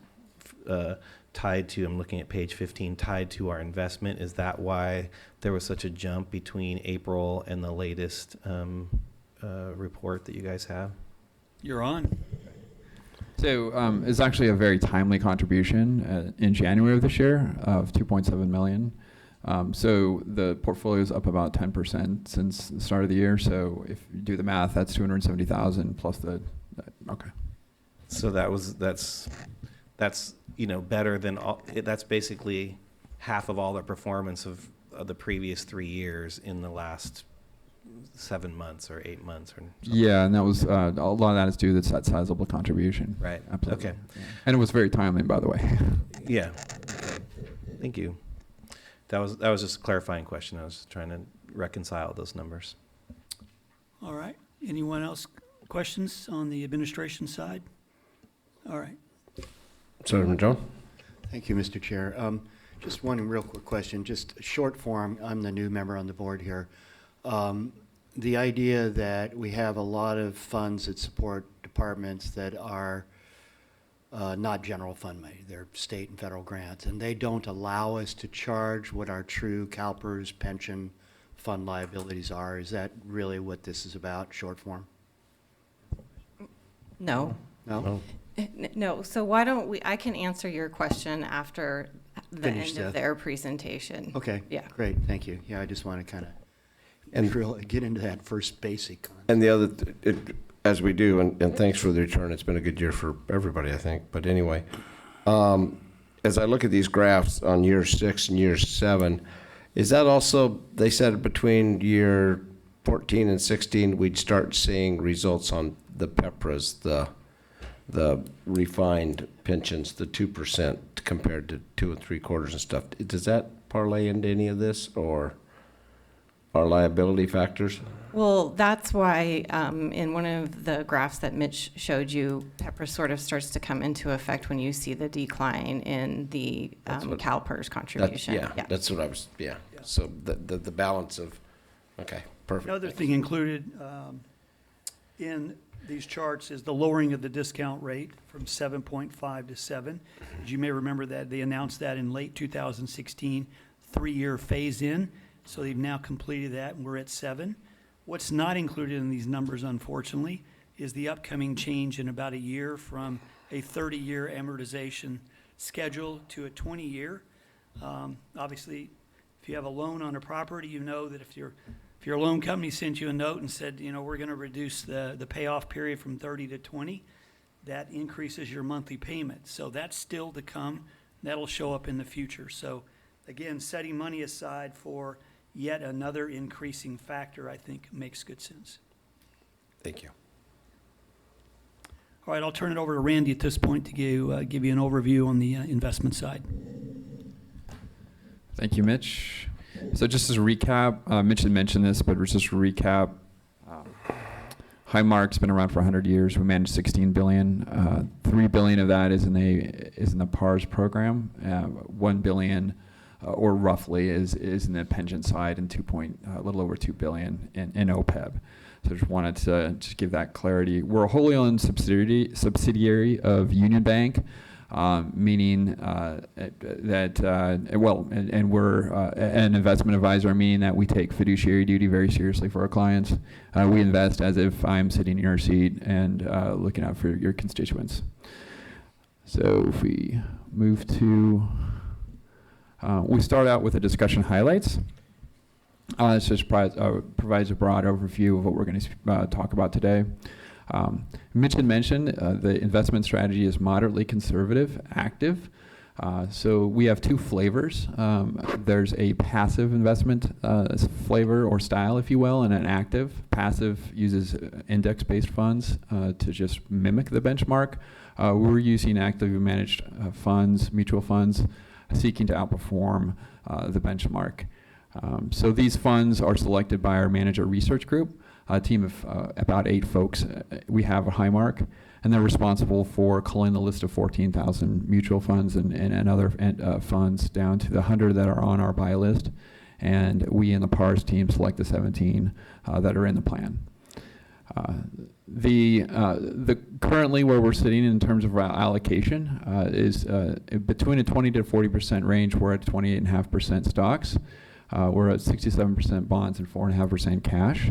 tied to, I'm looking at page 15, tied to our investment? Is that why there was such a jump between April and the latest report that you guys have? You're on. So it's actually a very timely contribution in January of this year of $2.7 million. So the portfolio is up about 10% since the start of the year. So if you do the math, that's $270,000 plus okay. So that's better than all. That's basically half of all the performance of the previous 3 years in the last 7 months or 8 months or something. Yeah, and that was a lot of that is due to that sizable contribution. Right. Absolutely. Okay. Yeah. And it was very timely, by the way. Yeah. Thank you. That was just a clarifying question. I was trying to reconcile those numbers. All right. Anyone else questions on the administration side? All right. Senator Madrone? Thank you, Mr. Chair. Just one real quick question, just short form. I'm the new member on the board here. The idea that we have a lot of funds that support departments that are not general fund money, they're state and federal grants, and they don't allow us to charge what our true CalPERS pension fund liabilities are. Is that really what this is about, short form? No. No? No, so why don't I can answer your question after the Finish end the- of their presentation. Okay. Yeah. Great, thank you. Yeah, I just want to kind And- of get into that first basic concept. And the other, as we do, and thanks for the return, it's been a good year for everybody, I think. But anyway, as I look at these graphs on year 6 and year 7, is that also, they said between year 14 and 16, we'd start seeing results on the PEPRAs, the refined pensions, the 2% compared to 2 3/4 and stuff. Does that parlay into any of this, or our liability factors? Well, that's why in one of the graphs that Mitch showed you, PEPRA sort of starts to come into effect when you see the decline in the CalPERS contribution. Yeah, that's what I was, yeah. So the balance of, okay, perfect. Another thing included in these charts is the lowering of the discount rate from 7.5 to 7. As you may remember that they announced that in late 2016, 3-year phase-in. So they've now completed that, and we're at 7. What's not included in these numbers, unfortunately, is the upcoming change in about a year from a 30-year amortization schedule to a 20-year. Obviously, if you have a loan on a property, you know that if your loan company sent you a note and said, you know, we're going to reduce the payoff period from 30 to 20, that increases your monthly payment. So that's still to come. That'll show up in the future. So again, setting money aside for yet another increasing factor, I think, makes good sense. Thank you. All right, I'll turn it over to Randy at this point to give you an overview on the investment side. Thank you, Mitch. So just as a recap, Mitch had mentioned this, but just a recap. Highmark's been around for 100 years. We manage $16 billion. $3 billion of that is in the PARS program. $1 billion, or roughly, is in the pension side, and a little over $2 billion in OPEB. So just wanted to just give that clarity. We're a wholly owned subsidiary of Union Bank. Meaning and we're an investment advisor, meaning that we take fiduciary duty very seriously for our clients. We invest as if I'm sitting in your seat and looking out for your constituents. So if we move to, we start out with the discussion highlights. This just provides a broad overview of what we're going to talk about today. Mitch had mentioned the investment strategy is moderately conservative, active. So we have 2 flavors. There's a passive investment flavor or style, if you will, and an active. Passive uses index-based funds to just mimic the benchmark. We're using actively managed funds, mutual funds, seeking to outperform the benchmark. So these funds are selected by our manager research group, a team of about 8 folks. We have a Highmark, and they're responsible for culling the list of 14,000 mutual funds and other funds down to the 100 that are on our buy list. And we in the PARS team select the 17 that are in the plan. The currently where we're sitting in terms of our allocation is between a 20 to 40% range. We're at 28.5% stocks. We're at 67% bonds and 4.5% cash.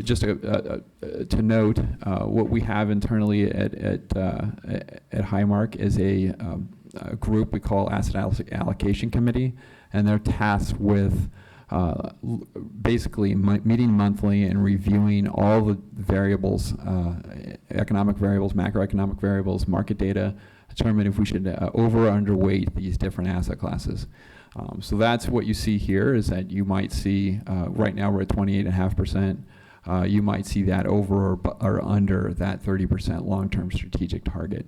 Just to note, what we have internally at Highmark is a group we call Asset Allocation Committee, and they're tasked with basically meeting monthly and reviewing all the variables, economic variables, macroeconomic variables, market data, determine if we should over or underweight these different asset classes. So that's what you see here, is that you might see, right now we're at 28.5%. You might see that over or under that 30% long-term strategic target.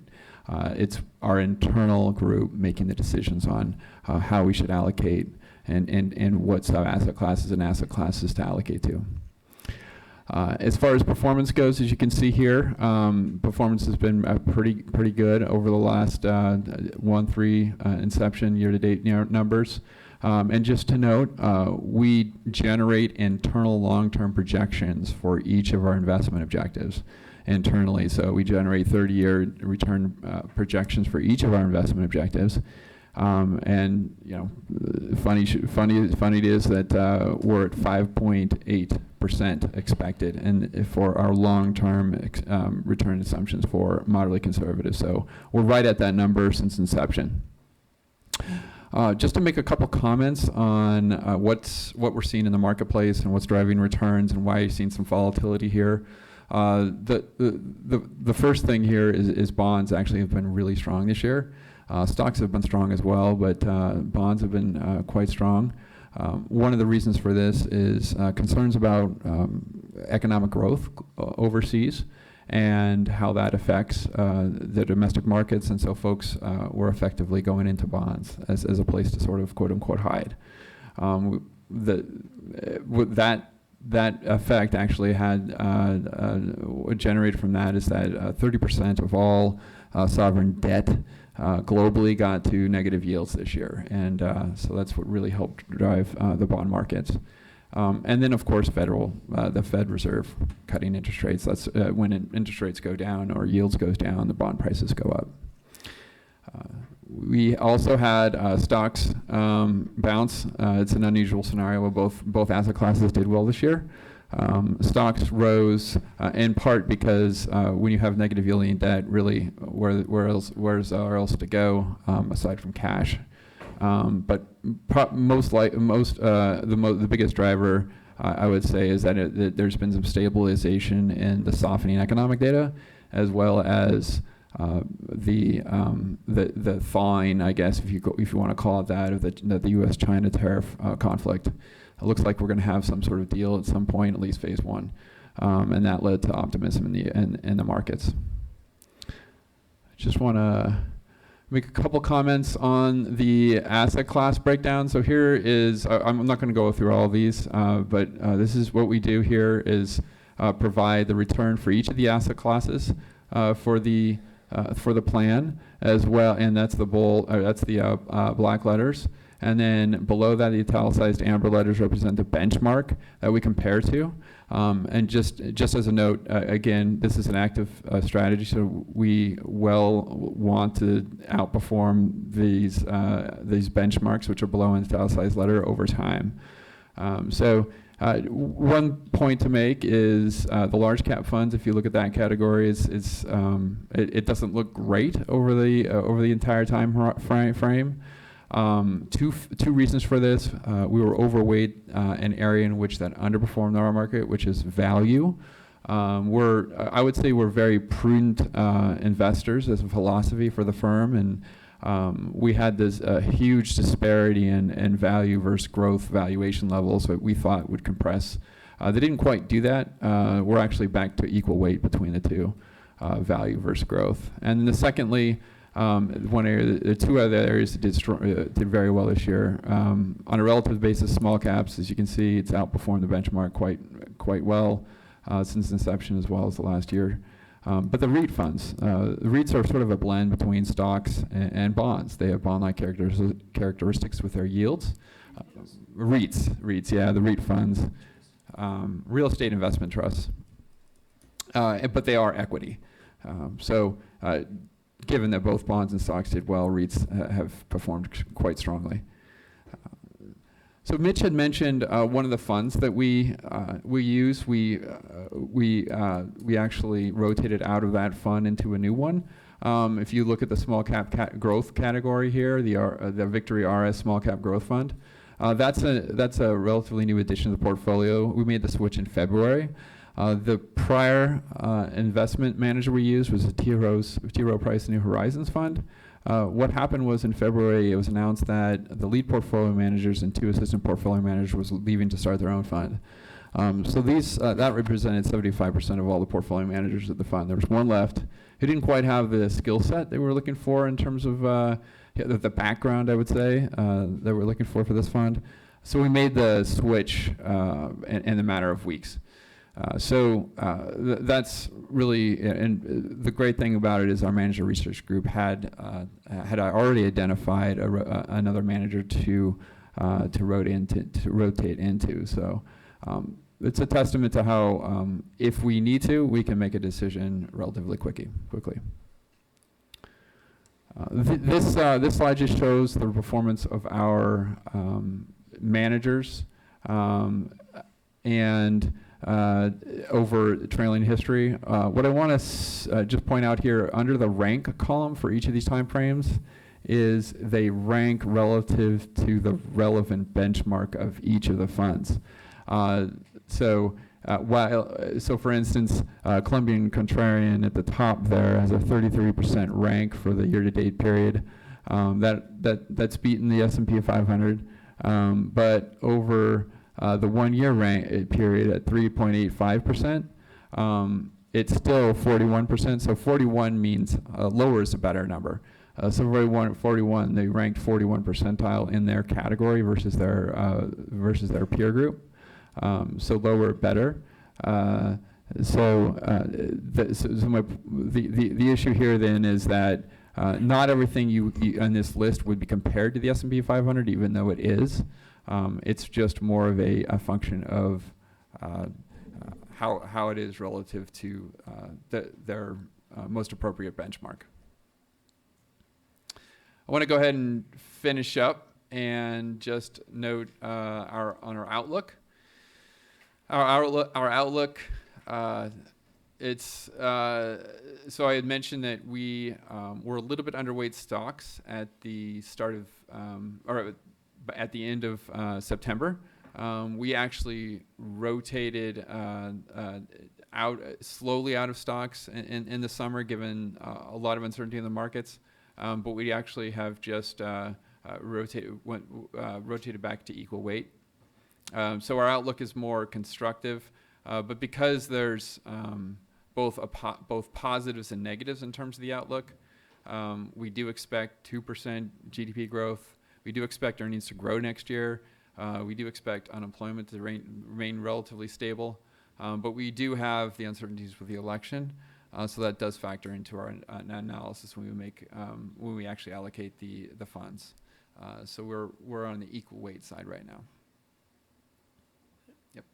It's our internal group making the decisions on how we should allocate and what sub-asset classes and asset classes to allocate to. As far as performance goes, as you can see here, performance has been pretty good over the last 1-3 inception year-to-date numbers. And just to note, we generate internal long-term projections for each of our investment objectives internally. So we generate 30-year return projections for each of our investment objectives. And you know, funny it is that we're at 5.8% expected, and for our long-term return assumptions for moderately conservative. So we're right at that number since inception. Just to make a couple comments on what we're seeing in the marketplace and what's driving returns and why you've seen some volatility here. The first thing here is bonds actually have been really strong this year. Stocks have been strong as well, but bonds have been quite strong. One of the reasons for this is concerns about economic growth overseas and how that affects the domestic markets, and so folks were effectively going into bonds as a place to sort of quote unquote hide. That effect actually had generated from that is that 30% of all sovereign debt globally got to negative yields this year, and so that's what really helped drive the bond markets. And then, of course, the Fed Reserve cutting interest rates. That's when interest rates go down or yields goes down, the bond prices go up. We also had stocks bounce. It's an unusual scenario where both asset classes did well this year. Stocks rose in part because when you have negative yielding debt, really, where's else to go aside from cash? But the biggest driver, I would say, is that there's been some stabilization in the softening economic data, as well as the thawing, I guess, if you want to call it that, of the U.S.-China tariff conflict. It looks like we're going to have some sort of deal at some point, at least phase one, and that led to optimism in the markets. I just want to make a couple comments on the asset class breakdown. So here is, I'm not going to go through all of these, but this is what we do here is provide the return for each of the asset classes for the plan as well, and that's the black letters. And then below that, the italicized amber letters represent the benchmark that we compare to. And just as a note, again, this is an active strategy, so we want to outperform these benchmarks, which are below an italicized letter, over time. One point to make is the large cap funds. If you look at that category, it doesn't look great over the entire time frame. Two reasons for this. We were overweight an area in which that underperformed our market, which is value. I would say we're very prudent investors as a philosophy for the firm, and we had this huge disparity in value versus growth valuation levels that we thought would compress. They didn't quite do that. We're actually back to equal weight between the two, value versus growth. And then secondly, the two other areas that did very well this year. On a relative basis, small caps, as you can see, it's outperformed the benchmark quite well since inception, as well as the last year. But the REIT funds, the REITs are sort of a blend between stocks and bonds. They have bond-like characteristics with their yields. REITs, yeah, the REIT funds, real estate investment trusts, but they are equity. Given that both bonds and stocks did well, REITs have performed quite strongly. So Mitch had mentioned one of the funds that we use. We actually rotated out of that fund into a new one. If you look at the small cap growth category here, the Victory RS Small Cap Growth Fund, that's a relatively new addition to the portfolio. We made the switch in February. The prior investment manager we used was T. Rowe Price New Horizons Fund. What happened was in February, it was announced that the lead portfolio managers and two assistant portfolio managers was leaving to start their own fund. That represented 75% of all the portfolio managers of the fund. There was one left who didn't quite have the skill set they were looking for in terms of the background, I would say, that we're looking for this fund. So we made the switch in a matter of weeks. That's really, and the great thing about it is our manager research group had already identified another manager to rotate into. So it's a testament to how, if we need to, we can make a decision relatively quickly. This slide just shows the performance of our managers and over trailing history. What I want to just point out here, under the rank column for each of these time frames, is they rank relative to the relevant benchmark of each of the funds. So for instance, Columbian Contrarian at the top there has a 33% rank for the year-to-date period. That's beaten the S&P 500, but over the 1 year rank period at 3.85%, it's still 41%. So 41 means lower is a better number. So 41, they ranked 41 percentile in their category versus their peer group. So lower, better. The issue here then is that not everything you on this list would be compared to the S&P 500, even though it is. It's just more of a function of how it is relative to their most appropriate benchmark. I want to go ahead and finish up and just note our outlook. Our outlook. It's so I had mentioned that we were a little bit underweight stocks at the start of or at the end of September. We actually rotated slowly out of stocks in the summer, given a lot of uncertainty in the markets. But we actually have just rotated back to equal weight. So our outlook is more constructive, but because there's both positives and negatives in terms of the outlook, we do expect 2% GDP growth. We do expect earnings to grow next year. We do expect unemployment to remain relatively stable, but we do have the uncertainties with the election, so that does factor into our analysis when we actually allocate the funds. So we're on the equal weight side right now. Yep.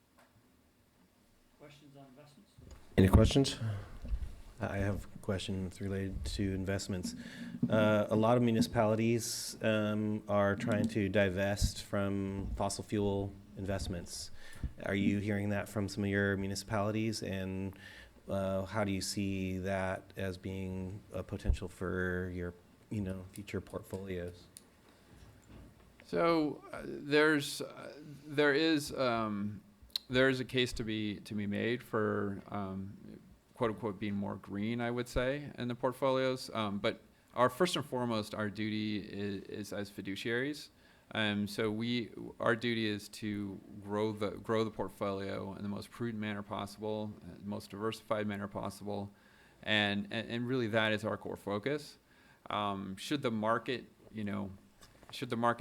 Questions on investments? Any questions? I have questions related to investments. A lot of municipalities are trying to divest from fossil fuel investments. Are you hearing that from some of your municipalities? And how do you see that as being a potential for your, future portfolios? So there is a case to be made for quote unquote being more green, I would say, in the portfolios. But first and foremost, our duty is as fiduciaries. So our duty is to grow the portfolio in the most prudent manner possible, the most diversified manner possible, and really that is our core focus. Should the market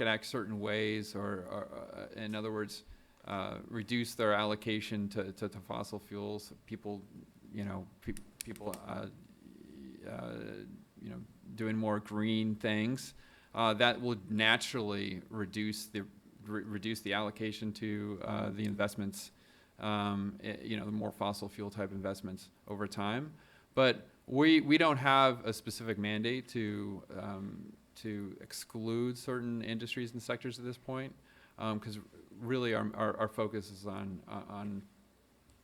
act certain ways, or in other words, reduce their allocation to fossil fuels, people doing more green things, that will naturally reduce the allocation to the investments, the more fossil fuel type investments over time. But we don't have a specific mandate to exclude certain industries and sectors at this point, because really our focus is on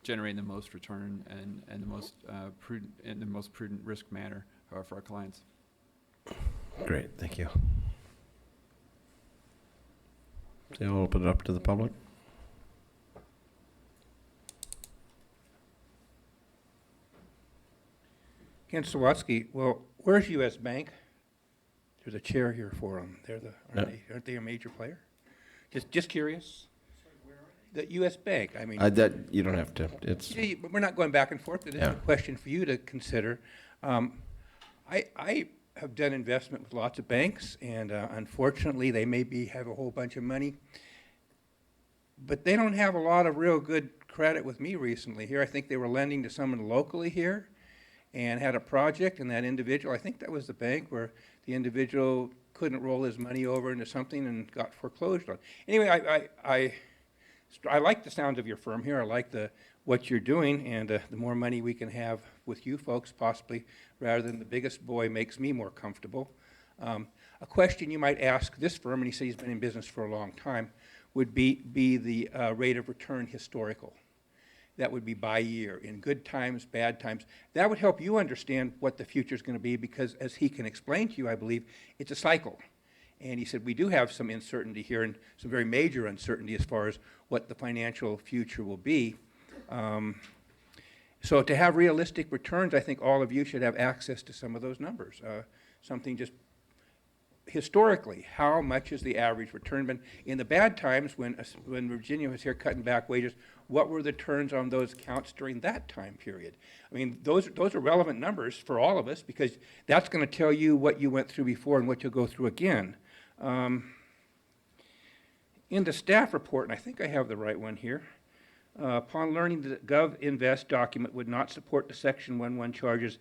generating the most return and the most prudent risk manner for our clients. Great, thank you. So I'll open it up to the public. Ken Sawatsky, well, where's U.S. Bank? There's a chair here for them. Aren't they a major player? Just curious. The U.S. Bank, I mean. That you don't have to. We're not going back and forth. This is a question for you to consider. I have done investment with lots of banks, and unfortunately, they maybe have a whole bunch of money, but they don't have a lot of real good credit with me recently here. I think they were lending to someone locally here and had a project, and that individual, I think that was the bank where the individual couldn't roll his money over into something and got foreclosed on. Anyway, I like the sound of your firm here. I like what you're doing, and the more money we can have with you folks, possibly, rather than the biggest boy, makes me more comfortable. A question you might ask this firm, and he said he's been in business for a long time, would be the rate of return historical. that would be by year, in good times, bad times. That would help you understand what the future is going to be, because as he can explain to you, I believe, it's a cycle. And he said, we do have some uncertainty here, and some very major uncertainty as far as what the financial future will be. So to have realistic returns, I think all of you should have access to some of those numbers. Something just historically, how much has the average return been? In the bad times, when Virginia was here cutting back wages, what were the returns on those accounts during that time period? I mean, those are relevant numbers for all of us, because that's going to tell you what you went through before and what you'll go through again. In the staff report, and I think I have the right one here, upon learning that GovInvest document would not support the Section 11 charges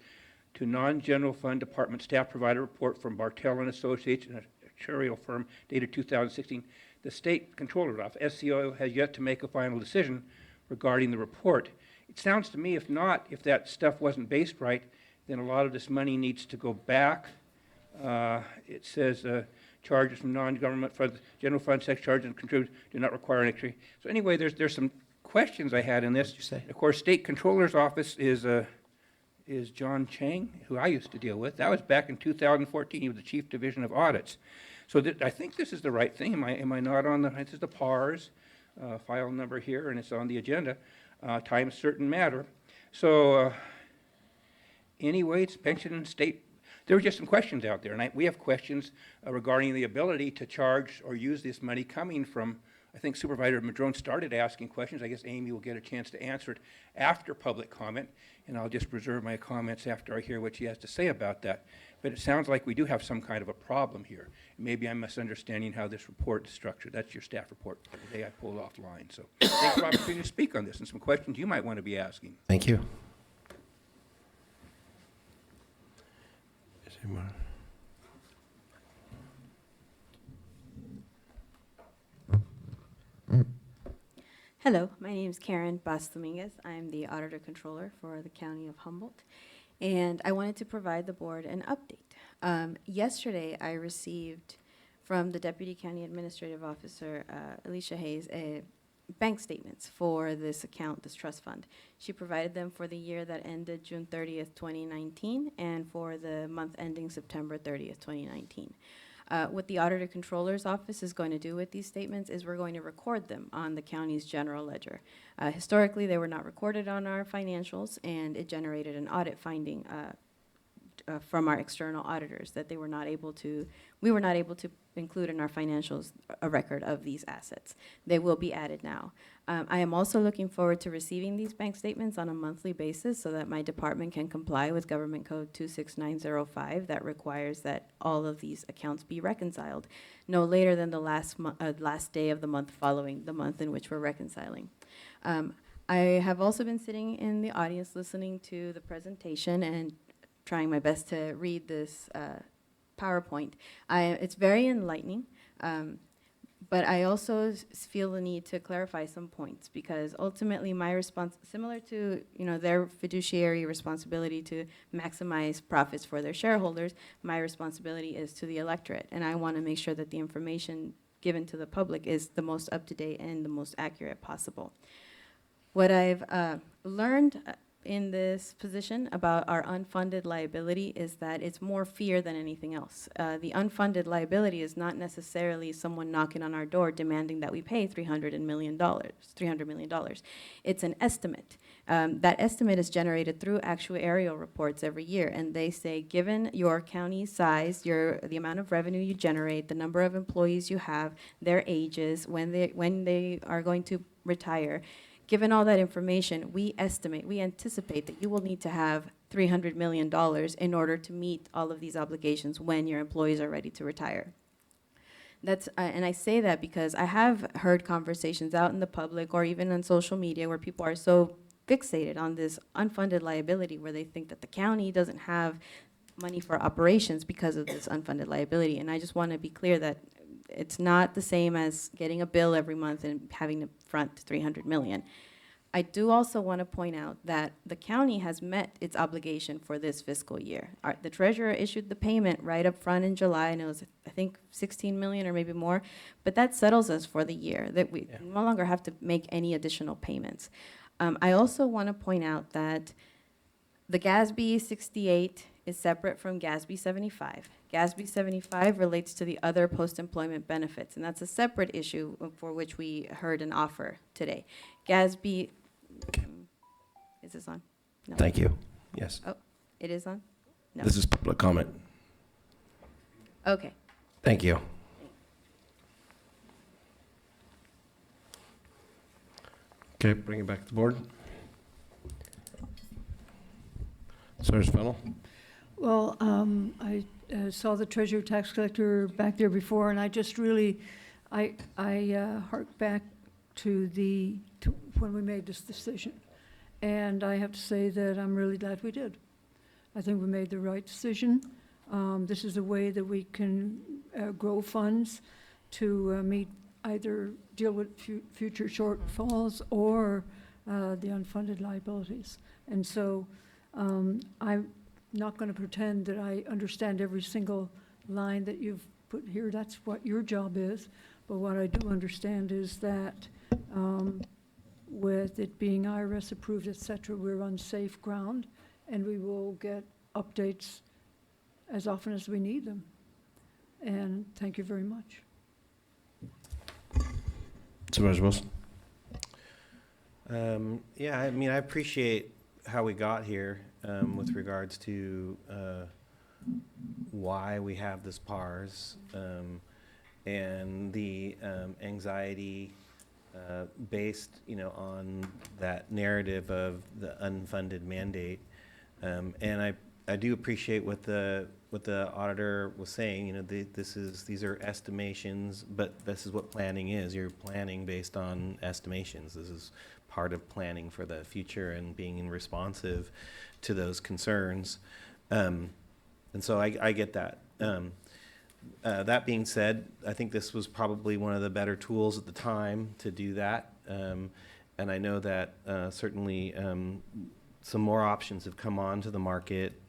to non-general fund department staff provider report from Bartell and Associates, an actuarial firm dated 2016, the State Controller's Office, SCO, has yet to make a final decision regarding the report. It sounds to me, if that stuff wasn't based right, then a lot of this money needs to go back. It says charges from non-government funds, general fund sex charges and contributors do not require an entry. So anyway, there's some questions I had in this. Of course, State Controller's Office is John Chang, who I used to deal with. That was back in 2014. He was the Chief Division of Audits. So I think this is the right thing. Am I not on this is the PARS file number here, and it's on the agenda. Time certain matter. So anyway, it's pension and state. There were just some questions out there, and we have questions regarding the ability to charge or use this money coming from, I think Supervisor Madrone started asking questions. I guess Amy will get a chance to answer it after public comment, and I'll just reserve my comments after I hear what she has to say about that. But it sounds like we do have some kind of a problem here. Maybe I'm misunderstanding how this report is structured. That's your staff report for the day I pulled offline. So thanks for the opportunity to speak on this and some questions you might want to be asking. Thank you. Hello, my name is Karen Bas-Dominguez. I'm the Auditor Controller for the County of Humboldt, and I wanted to provide the board an update. Yesterday, I received from the Deputy County Administrative Officer, Alicia Hayes, bank statements for this account, this trust fund. She provided them for the year that ended June 30th, 2019, and for the month ending September 30th, 2019. What the Auditor Controller's Office is going to do with these statements is we're going to record them on the county's general ledger. Historically, they were not recorded on our financials, and it generated an audit finding from our external auditors that we were not able to include in our financials a record of these assets. They will be added now. I am also looking forward to receiving these bank statements on a monthly basis so that my department can comply with Government Code 26905 that requires that all of these accounts be reconciled no later than the last day of the month following the month in which we're reconciling. I have also been sitting in the audience listening to the presentation and trying my best to read this PowerPoint. It's very enlightening, but I also feel the need to clarify some points, because ultimately my response, similar to their fiduciary responsibility to maximize profits for their shareholders, my responsibility is to the electorate, and I want to make sure that the information given to the public is the most up-to-date and the most accurate possible. What I've learned in this position about our unfunded liability is that it's more fear than anything else. The unfunded liability is not necessarily someone knocking on our door demanding that we pay $300 million. It's an estimate. That estimate is generated through actuarial reports every year, and they say, given your county size, the amount of revenue you generate, the number of employees you have, their ages, when they are going to retire, given all that information, we anticipate that you will need to have $300 million in order to meet all of these obligations when your employees are ready to retire. And I say that because I have heard conversations out in the public or even on social media where people are so fixated on this unfunded liability, where they think that the county doesn't have money for operations because of this unfunded liability. And I just want to be clear that it's not the same as getting a bill every month and having to front $300 million. I do also want to point out that the county has met its obligation for this fiscal year. The treasurer issued the payment right up front in July, and it was, I think, $16 million or maybe more, but that settles us for the year, that we no longer have to make any additional payments. I also want to point out that the GASB 68 is separate from GASB 75. GASB 75 relates to the other post-employment benefits, and that's a separate issue for which we heard an offer today. GASB, is this on? No. Thank you. Yes. Oh, it is on? No. This is public comment. Okay. Thank you. Okay, bring it back to the board. Sergeant Fennell. Well, I saw the treasurer tax collector back there before, and I just really, I hark back to when we made this decision. And I have to say that I'm really glad we did. I think we made the right decision. This is a way that we can grow funds to meet either deal with future shortfalls or the unfunded liabilities. And so I'm not going to pretend that I understand every single line that you've put here. That's what your job is. But what I do understand is that with it being IRS approved, et cetera, we're on safe ground, and we will get updates as often as we need them. And thank you very much. Supervisor Wilson. Yeah, I mean, I appreciate how we got here with regards to why we have this PARS and the anxiety based, on that narrative of the unfunded mandate. And I do appreciate what the auditor was saying. These are estimations, but this is what planning is. You're planning based on estimations. This is part of planning for the future and being responsive to those concerns. And so I get that. That being said, I think this was probably one of the better tools at the time to do that. And I know that certainly some more options have come onto the market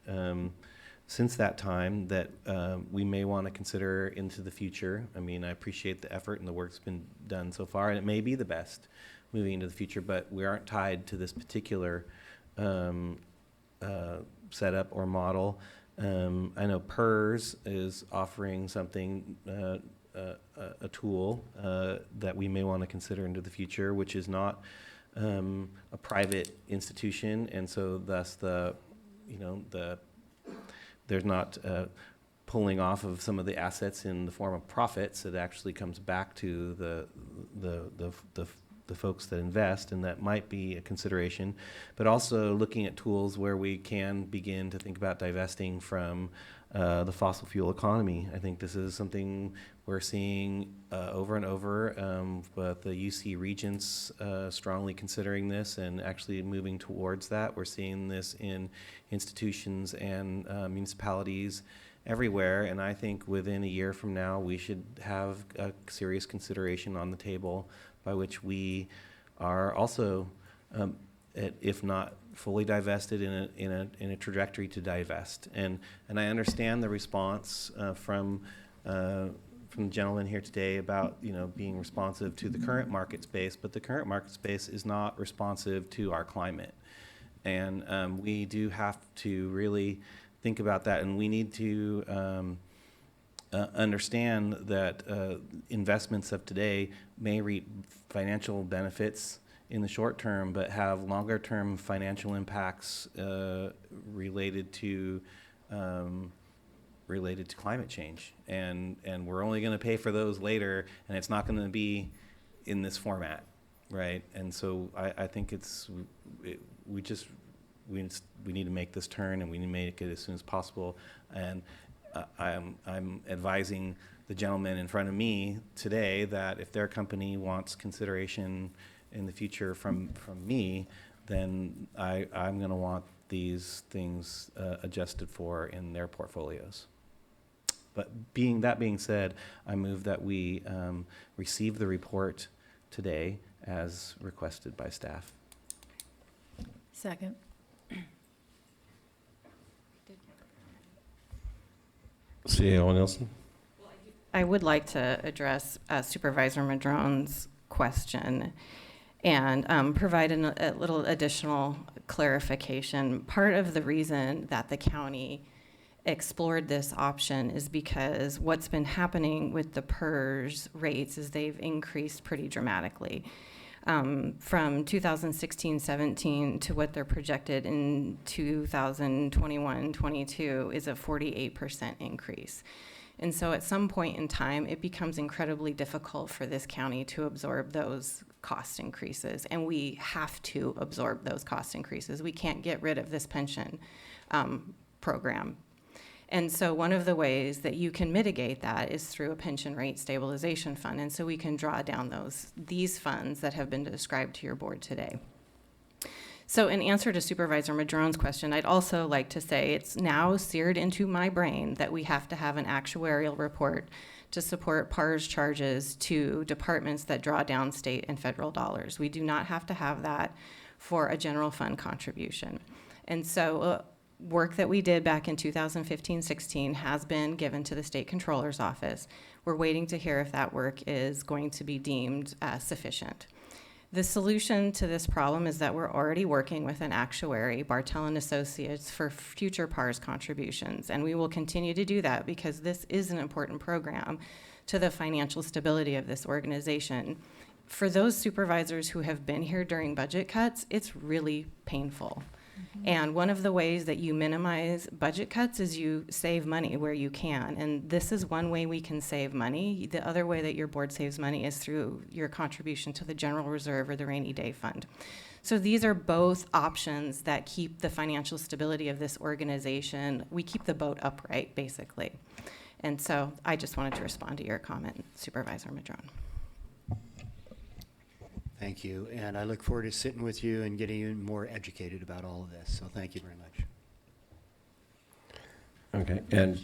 since that time that we may want to consider into the future. I mean, I appreciate the effort and the work's been done so far, and it may be the best moving into the future, but we aren't tied to this particular setup or model. I know PERS is offering something, a tool that we may want to consider into the future, which is not a private institution, and so thus there's not pulling off of some of the assets in the form of profits. It actually comes back to the folks that invest, and that might be a consideration. But also looking at tools where we can begin to think about divesting from the fossil fuel economy. I think this is something we're seeing over and over, but the UC regents strongly considering this and actually moving towards that. We're seeing this in institutions and municipalities everywhere, and I think within a year from now we should have a serious consideration on the table by which we are also, if not fully divested, in a trajectory to divest. And I understand the response from the gentleman here today about being responsive to the current market space, but the current market space is not responsive to our climate, and we do have to really think about that, and we need to understand that investments of today may reap financial benefits in the short term, but have longer term financial impacts related to climate change, and we're only going to pay for those later, and it's not going to be in this format, right? And so I think we need to make this turn, and we need to make it as soon as possible. And I'm advising the gentleman in front of me today that if their company wants consideration in the future from me, then I'm going to want these things adjusted for in their portfolios. But that being said, I move that we receive the report today as requested by staff. Second. CEO Nelson. I would like to address Supervisor Madrone's question. and provide a little additional clarification. Part of the reason that the county explored this option is because what's been happening with the PERS rates is they've increased pretty dramatically. From 2016-17 to what they're projected in 2021-22 is a 48% increase. And so at some point in time, it becomes incredibly difficult for this county to absorb those cost increases, and we have to absorb those cost increases. We can't get rid of this pension program. And so one of the ways that you can mitigate that is through a pension rate stabilization fund. And so we can draw down these funds that have been described to your board today. So in answer to Supervisor Madrone's question, I'd also like to say it's now seared into my brain that we have to have an actuarial report to support PARS charges to departments that draw down state and federal dollars. We do not have to have that for a general fund contribution. And so work that we did back in 2015-16 has been given to the state controller's office. We're waiting to hear if that work is going to be deemed sufficient. The solution to this problem is that we're already working with an actuary, Bartel and Associates, for future PARS contributions, and we will continue to do that because this is an important program to the financial stability of this organization. For those supervisors who have been here during budget cuts, it's really painful. And one of the ways that you minimize budget cuts is you save money where you can. And this is one way we can save money. The other way that your board saves money is through your contribution to the general reserve or the rainy day fund. So these are both options that keep the financial stability of this organization. We keep the boat upright, basically. And so I just wanted to respond to your comment, Supervisor Madrone. Thank you, and I look forward to sitting with you and getting you more educated about all of this, so thank you very much. Okay, and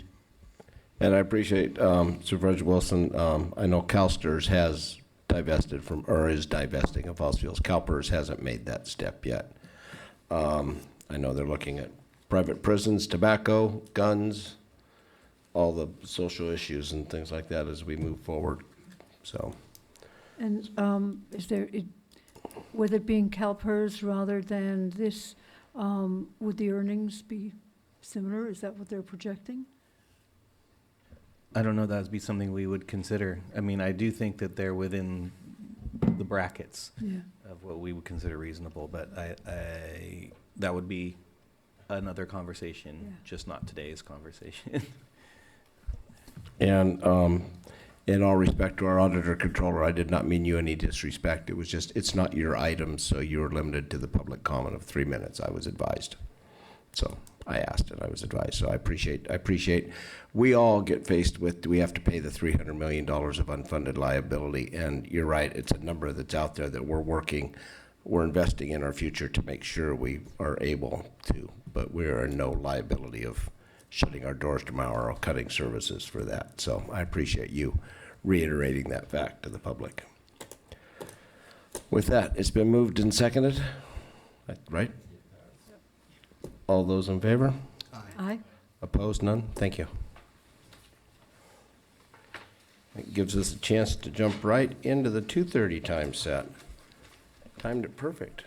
I appreciate Supervisor Wilson. I know CalSTRS has divested from, or is divesting of fossil fuels. CalPERS hasn't made that step yet. I know they're looking at private prisons, tobacco, guns, all the social issues and things like that as we move forward, so. And with it being CalPERS rather than this, would the earnings be similar? Is that what they're projecting? I don't know that would be something we would consider. I mean, I do think that they're within the brackets of what we would consider reasonable, but that would be another conversation, just not today's conversation. And in all respect to our auditor controller, I did not mean you any disrespect. It was just, it's not your item, so you're limited to the public comment of 3 minutes, I was advised. So I asked and I was advised, so I appreciate. We all get faced with, do we have to pay the $300 million of unfunded liability? And you're right, it's a number that's out there that we're investing in our future to make sure we are able to, but we're in no liability of shutting our doors tomorrow or cutting services for that. So I appreciate you reiterating that fact to the public. With that, it's been moved and seconded, right? All those in favor? Aye. Opposed? None? Thank you. It gives us a chance to jump right into the 2:30 time set. Timed it perfect.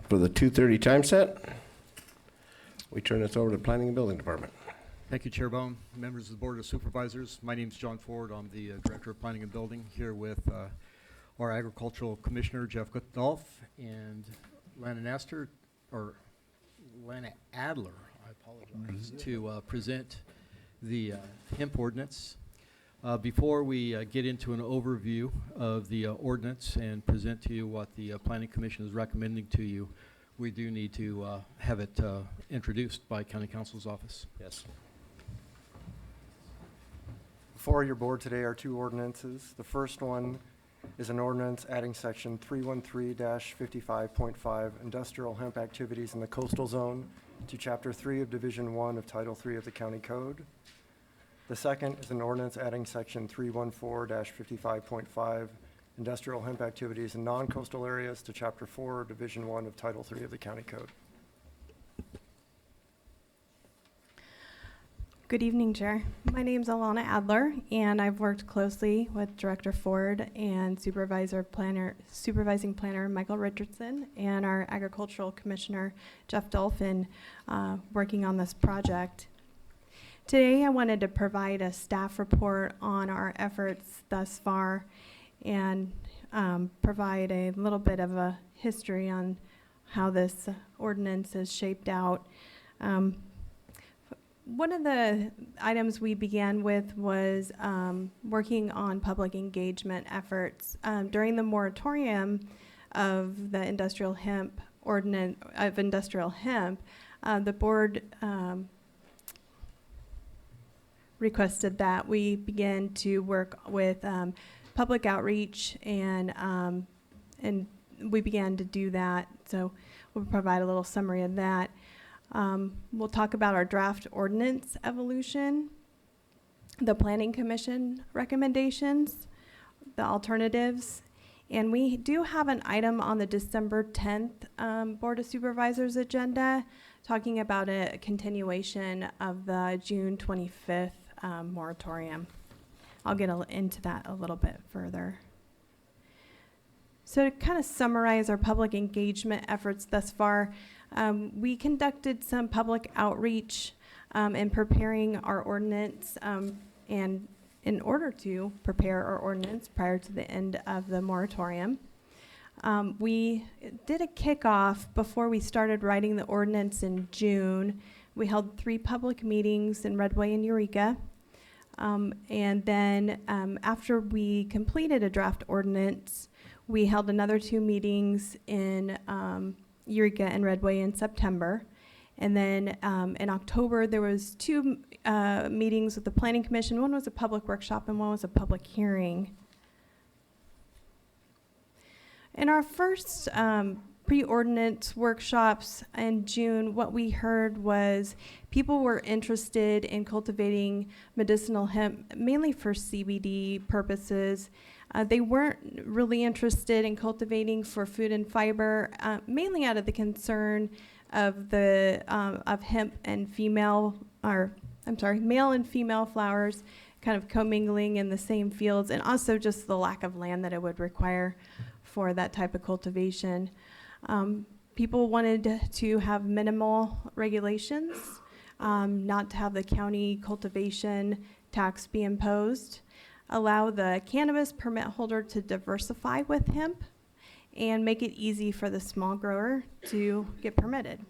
For the 2:30 time set, we turn this over to Planning and Building Department. Thank you, Chair Bohn, members of the Board of Supervisors. My name is John Ford. I'm the Director of Planning and Building, here with our Agricultural Commissioner, Jeff Gutdolf, and Lana Adler, I apologize, to present the hemp ordinance. Before we get into an overview of the ordinance and present to you what the Planning Commission is recommending to you, we do need to have it introduced by County Counsel's office. Yes. Before your board today are two ordinances. The first one is an ordinance adding section 313-55.5 industrial hemp activities in the coastal zone to chapter 3 of division 1 of title 3 of the county code. The second is an ordinance adding section 314-55.5 industrial hemp activities in non-coastal areas to chapter 4 division 1 of title 3 of the county code. Good evening, Chair. My name is Alana Adler, and I've worked closely with Director Ford and Supervising Planner Michael Richardson and our Agricultural Commissioner Jeff Dolphin working on this project. Today, I wanted to provide a staff report on our efforts thus far and provide a little bit of a history on how this ordinance is shaped out. One of the items we began with was working on public engagement efforts. During the moratorium of the industrial hemp ordinance, the board requested that we begin to work with public outreach, and we began to do that. So we'll provide a little summary of that. We'll talk about our draft ordinance evolution, the Planning Commission recommendations, the alternatives, and we do have an item on the December 10th Board of Supervisors agenda talking about a continuation of the June 25th moratorium. I'll get into that a little bit further. So to kind of summarize our public engagement efforts thus far, we conducted some public outreach in preparing our ordinance, and in order to prepare our ordinance prior to the end of the moratorium. We did a kickoff before we started writing the ordinance in June. We held 3 public meetings in Redway and Eureka. And then after we completed a draft ordinance, we held another 2 meetings in Eureka and Redway in September. And then in October, there was 2 meetings with the Planning Commission. One was a public workshop and one was a public hearing. In our first pre-ordinance workshops in June, what we heard was people were interested in cultivating medicinal hemp, mainly for CBD purposes. They weren't really interested in cultivating for food and fiber, mainly out of the concern of the of hemp and male and female flowers kind of commingling in the same fields, and also just the lack of land that it would require for that type of cultivation. People wanted to have minimal regulations, not to have the county cultivation tax be imposed, allow the cannabis permit holder to diversify with hemp, and make it easy for the small grower to get permitted.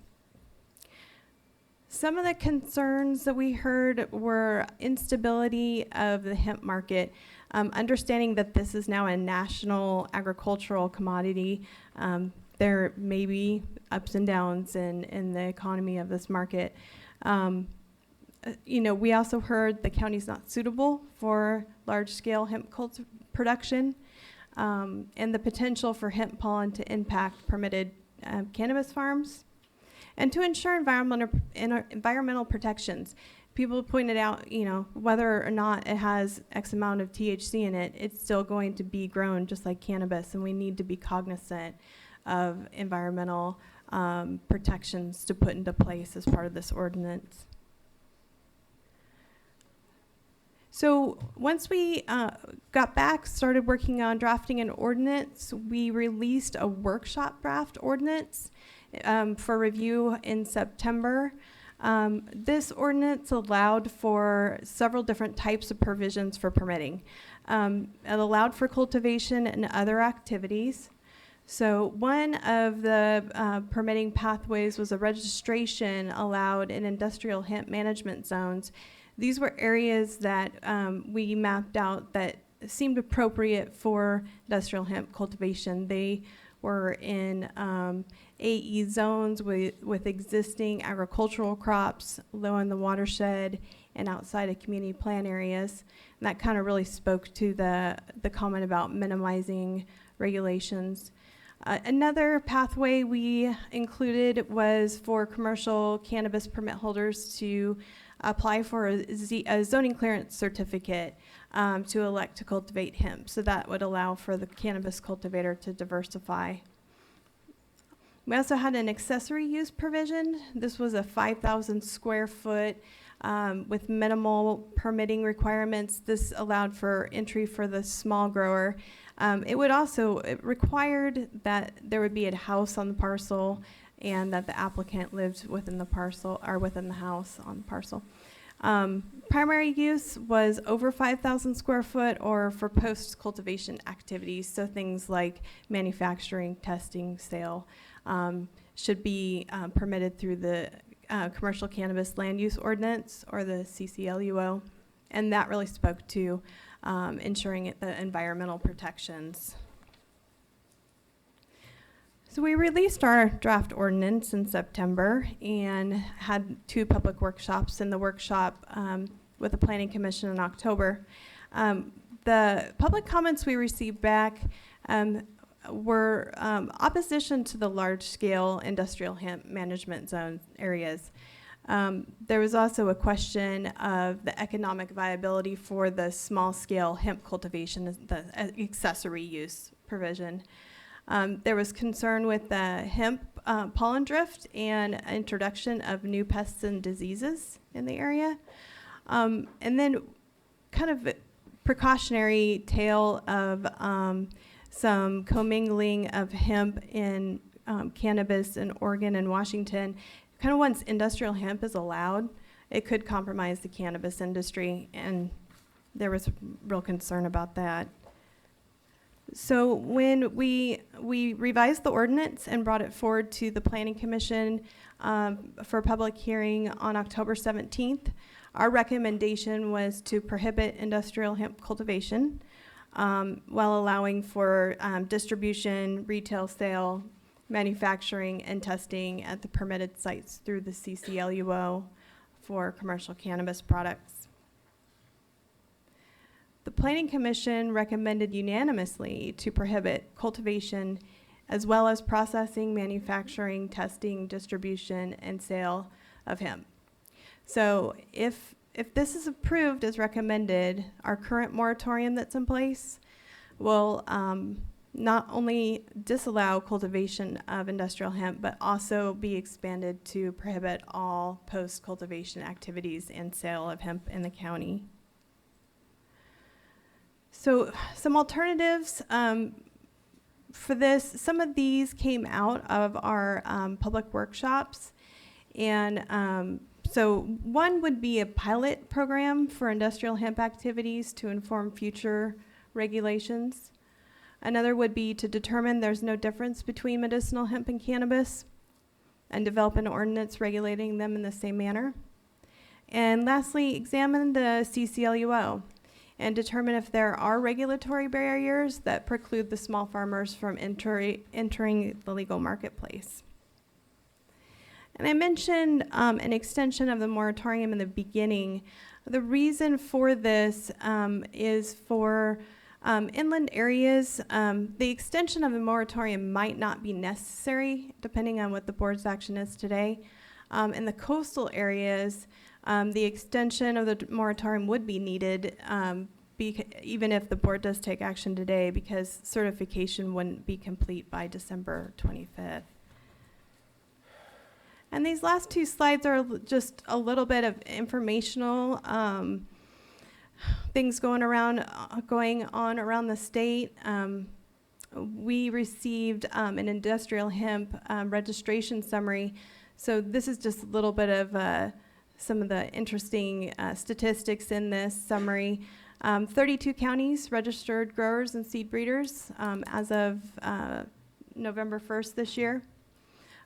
Some of the concerns that we heard were instability of the hemp market, understanding that this is now a national agricultural commodity. There may be ups and downs in the economy of this market. We also heard the county's not suitable for large-scale hemp production, and the potential for hemp pollen to impact permitted cannabis farms, and to ensure environmental protections. People pointed out, whether or not it has X amount of THC in it, it's still going to be grown just like cannabis, and we need to be cognizant of environmental protections to put into place as part of this ordinance. So once we got back, started working on drafting an ordinance, we released a workshop draft ordinance for review in September. This ordinance allowed for several different types of provisions for permitting. It allowed for cultivation and other activities. So one of the permitting pathways was a registration allowed in industrial hemp management zones. These were areas that we mapped out that seemed appropriate for industrial hemp cultivation. They were in AE zones with existing agricultural crops, low in the watershed, and outside of community plan areas. And that kind of really spoke to the comment about minimizing regulations. Another pathway we included was for commercial cannabis permit holders to apply for a zoning clearance certificate to elect to cultivate hemp. So that would allow for the cannabis cultivator to diversify. We also had an accessory use provision. This was a 5,000 square foot with minimal permitting requirements. This allowed for entry for the small grower. It required that there would be a house on the parcel and that the applicant lived within the parcel or within the house on the parcel. Primary use was over 5,000 square foot or for post-cultivation activities, so things like manufacturing, testing, sale should be permitted through the Commercial Cannabis Land Use Ordinance or the CCLUO, and that really spoke to ensuring the environmental protections. So we released our draft ordinance in September and had 2 public workshops in the workshop with the Planning Commission in October. The public comments we received back were opposition to the large-scale industrial hemp management zone areas. There was also a question of the economic viability for the small-scale hemp cultivation, the accessory use provision. There was concern with the hemp pollen drift and introduction of new pests and diseases in the area. And then kind of a precautionary tale of some commingling of hemp and cannabis in Oregon and Washington. Kind of once industrial hemp is allowed, it could compromise the cannabis industry, and there was real concern about that. So when we revised the ordinance and brought it forward to the Planning Commission for public hearing on October 17th, our recommendation was to prohibit industrial hemp cultivation while allowing for distribution, retail sale, manufacturing, and testing at the permitted sites through the CCLUO for commercial cannabis products. The Planning Commission recommended unanimously to prohibit cultivation as well as processing, manufacturing, testing, distribution, and sale of hemp. So if this is approved as recommended, our current moratorium that's in place will not only disallow cultivation of industrial hemp, but also be expanded to prohibit all post-cultivation activities and sale of hemp in the county. So some alternatives for this, some of these came out of our public workshops. And so one would be a pilot program for industrial hemp activities to inform future regulations. Another would be to determine there's no difference between medicinal hemp and cannabis and develop an ordinance regulating them in the same manner. And lastly, examine the CCLUO and determine if there are regulatory barriers that preclude the small farmers from entering the legal marketplace. And I mentioned an extension of the moratorium in the beginning. The reason for this is for inland areas. The extension of the moratorium might not be necessary, depending on what the board's action is today. In the coastal areas, the extension of the moratorium would be needed, even if the board does take action today, because certification wouldn't be complete by December 25th. And these last 2 slides are just a little bit of informational things going on around the state. We received an industrial hemp registration summary So this is just a little bit of some of the interesting statistics in this summary. 32 counties registered growers and seed breeders as of November 1st this year.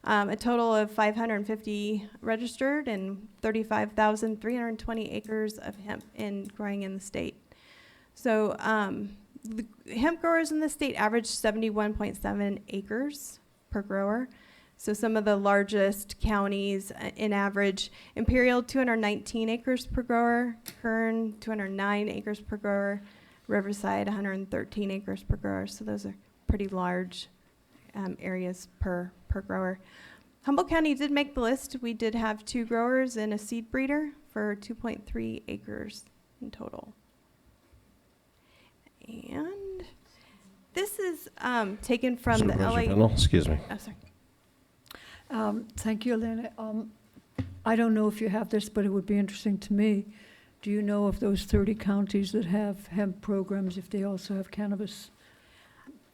A total of 550 registered and 35,320 acres of hemp growing in the state. So the hemp growers in the state average 71.7 acres per grower. So some of the largest counties in average: Imperial 219 acres per grower, Kern 209 acres per grower, Riverside 113 acres per grower. So those are pretty large areas per grower. Humboldt County did make the list. We did have 2 growers and a seed breeder for 2.3 acres in total. And this is taken from the Supervisor LA. Fennell, excuse me. Oh, sorry. Thank you, Elena. I don't know if you have this, but it would be interesting to me. Do you know if those 30 counties that have hemp programs, if they also have cannabis?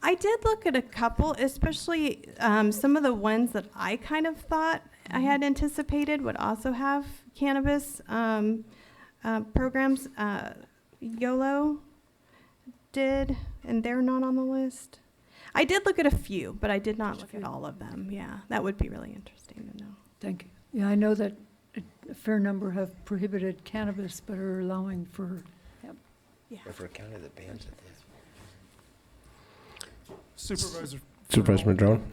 I did look at a couple, especially some of the ones that I kind of thought I had anticipated would also have cannabis programs. YOLO did, and they're not on the list. I did look at a few, but I did not look at all of them. Yeah, that would be really interesting to know. Thank you. Yeah, I know that a fair number have prohibited cannabis, but are allowing for hemp. Yeah. For a county that bans it. Supervisor. Supervisor Madrone?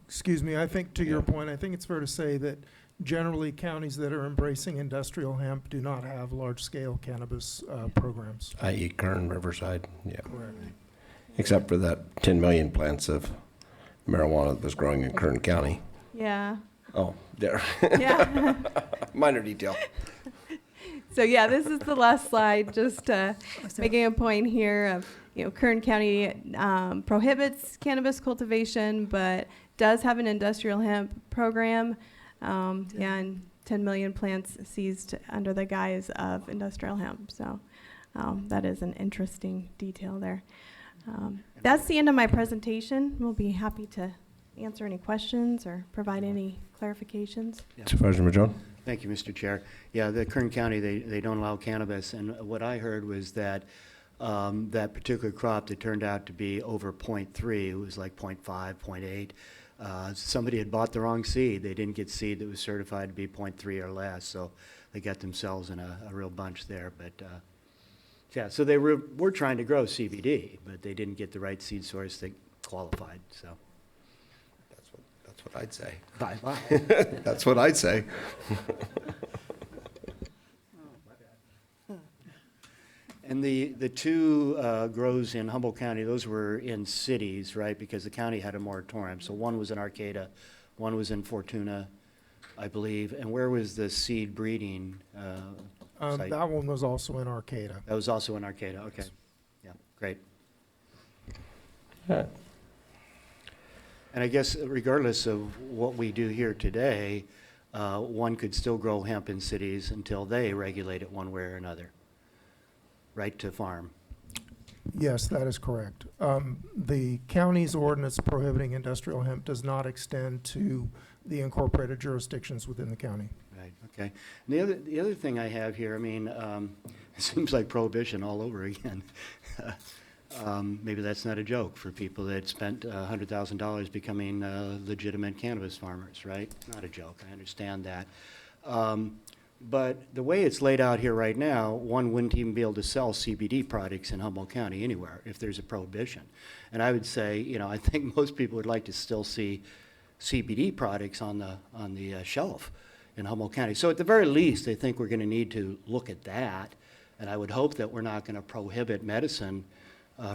Excuse me, I think to your point, I think it's fair to say that generally counties that are embracing industrial hemp do not have large-scale cannabis programs. I.e. Kern, Riverside, yeah. Correct. Except for that 10 million plants of marijuana that's growing in Kern County. Yeah. Oh, there. Yeah. Minor detail. So yeah, this is the last slide, just making a point here of, Kern County prohibits cannabis cultivation, but does have an industrial hemp program. And 10 million plants seized under the guise of industrial hemp. So that is an interesting detail there. That's the end of my presentation. We'll be happy to answer any questions or provide any clarifications. Supervisor Madrone? Thank you, Mr. Chair. Yeah, the Kern County, they don't allow cannabis, and what I heard was that that particular crop that turned out to be over 0.3, it was like 0.5, 0.8. Somebody had bought the wrong seed. They didn't get seed that was certified to be 0.3 or less, so they got themselves in a real bunch there. But yeah, so they were trying to grow CBD, but they didn't get the right seed source that qualified. So that's what I'd say. Bye-bye. That's what I'd say. And the 2 grows in Humboldt County, those were in cities, right? Because the county had a moratorium. So one was in Arcata, one was in Fortuna, I believe. And where was the seed breeding site? That one was also in Arcata. That was also in Arcata, okay. Yeah, great. Yeah. And I guess regardless of what we do here today, one could still grow hemp in cities until they regulate it one way or another. Right to farm. Yes, that is correct. The county's ordinance prohibiting industrial hemp does not extend to the incorporated jurisdictions within the county. Right, okay. And the other thing I have here, I mean, it seems like prohibition all over again. Maybe that's not a joke for people that spent $100,000 becoming legitimate cannabis farmers, right? Not a joke, I understand that. But the way it's laid out here right now, one wouldn't even be able to sell CBD products in Humboldt County anywhere if there's a prohibition. And I would say, I think most people would like to still see CBD products on the shelf in Humboldt County. So at the very least, I think we're going to need to look at that. And I would hope that we're not going to prohibit medicine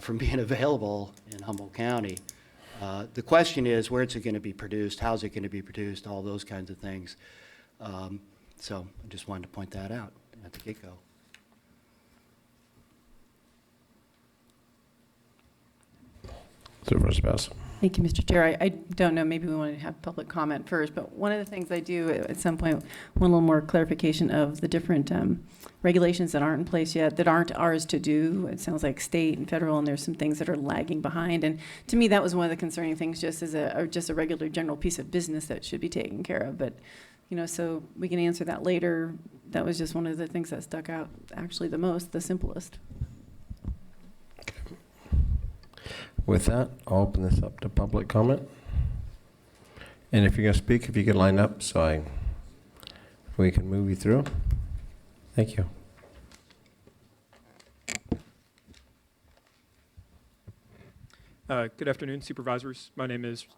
from being available in Humboldt County. The question is, where's it going to be produced? How's it going to be produced? All those kinds of things. So I just wanted to point that out at the get-go. Supervisor Bass? Thank you, Mr. Chair. I don't know, maybe we want to have public comment first, but one of the things I do at some point, want a little more clarification of the different regulations that aren't in place yet, that aren't ours to do. It sounds like state and federal, and there's some things that are lagging behind. And to me, that was one of the concerning things, just as just a regular general piece of business that should be taken care of. But, you know, so we can answer that later. That was just one of the things that stuck out actually the most, the simplest. With that, I'll open this up to public comment. And if you're going to speak, if you could line up so we can move you through. Thank you. Good afternoon, Supervisors. My name is,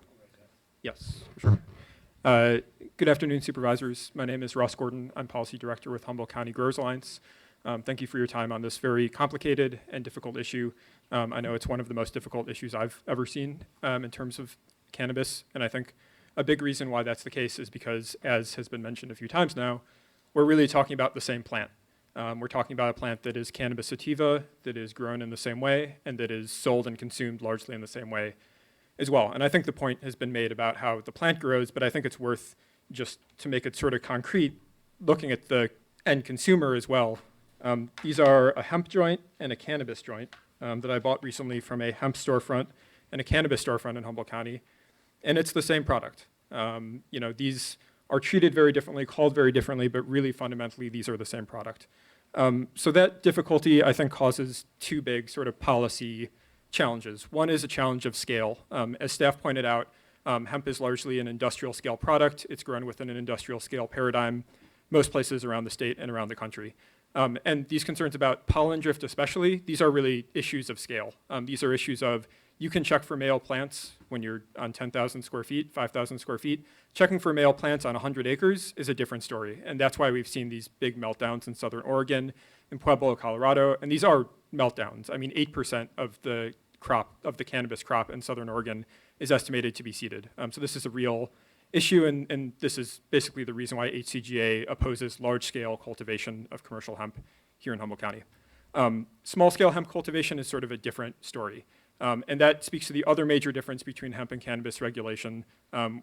yes, for sure. Good afternoon, Supervisors. My name is Ross Gordon. I'm Policy Director with Humboldt County Growers Alliance. Thank you for your time on this very complicated and difficult issue. I know it's one of the most difficult issues I've ever seen in terms of cannabis, and I think a big reason why that's the case is because, as has been mentioned a few times now, we're really talking about the same plant. We're talking about a plant that is cannabis sativa, that is grown in the same way, and that is sold and consumed largely in the same way as well. And I think the point has been made about how the plant grows, but I think it's worth, just to make it sort of concrete, looking at the end consumer as well. These are a hemp joint and a cannabis joint that I bought recently from a hemp storefront and a cannabis storefront in Humboldt County, and it's the same product. You know, these are treated very differently, called very differently, but really fundamentally these are the same product. So that difficulty, I think, causes two big sort of policy challenges. One is a challenge of scale. As staff pointed out, hemp is largely an industrial scale product. It's grown within an industrial scale paradigm, most places around the state and around the country. And these concerns about pollen drift especially, these are really issues of scale. These are issues of, you can check for male plants when you're on 10,000 square feet, 5,000 square feet. Checking for male plants on 100 acres is a different story. And that's why we've seen these big meltdowns in Southern Oregon, in Pueblo, Colorado. And these are meltdowns. I mean, 8% of the crop, of the cannabis crop in Southern Oregon is estimated to be seeded. So this is a real issue, and this is basically the reason why HCGA opposes large-scale cultivation of commercial hemp here in Humboldt County. Small-scale hemp cultivation is sort of a different story, and that speaks to the other major difference between hemp and cannabis regulation,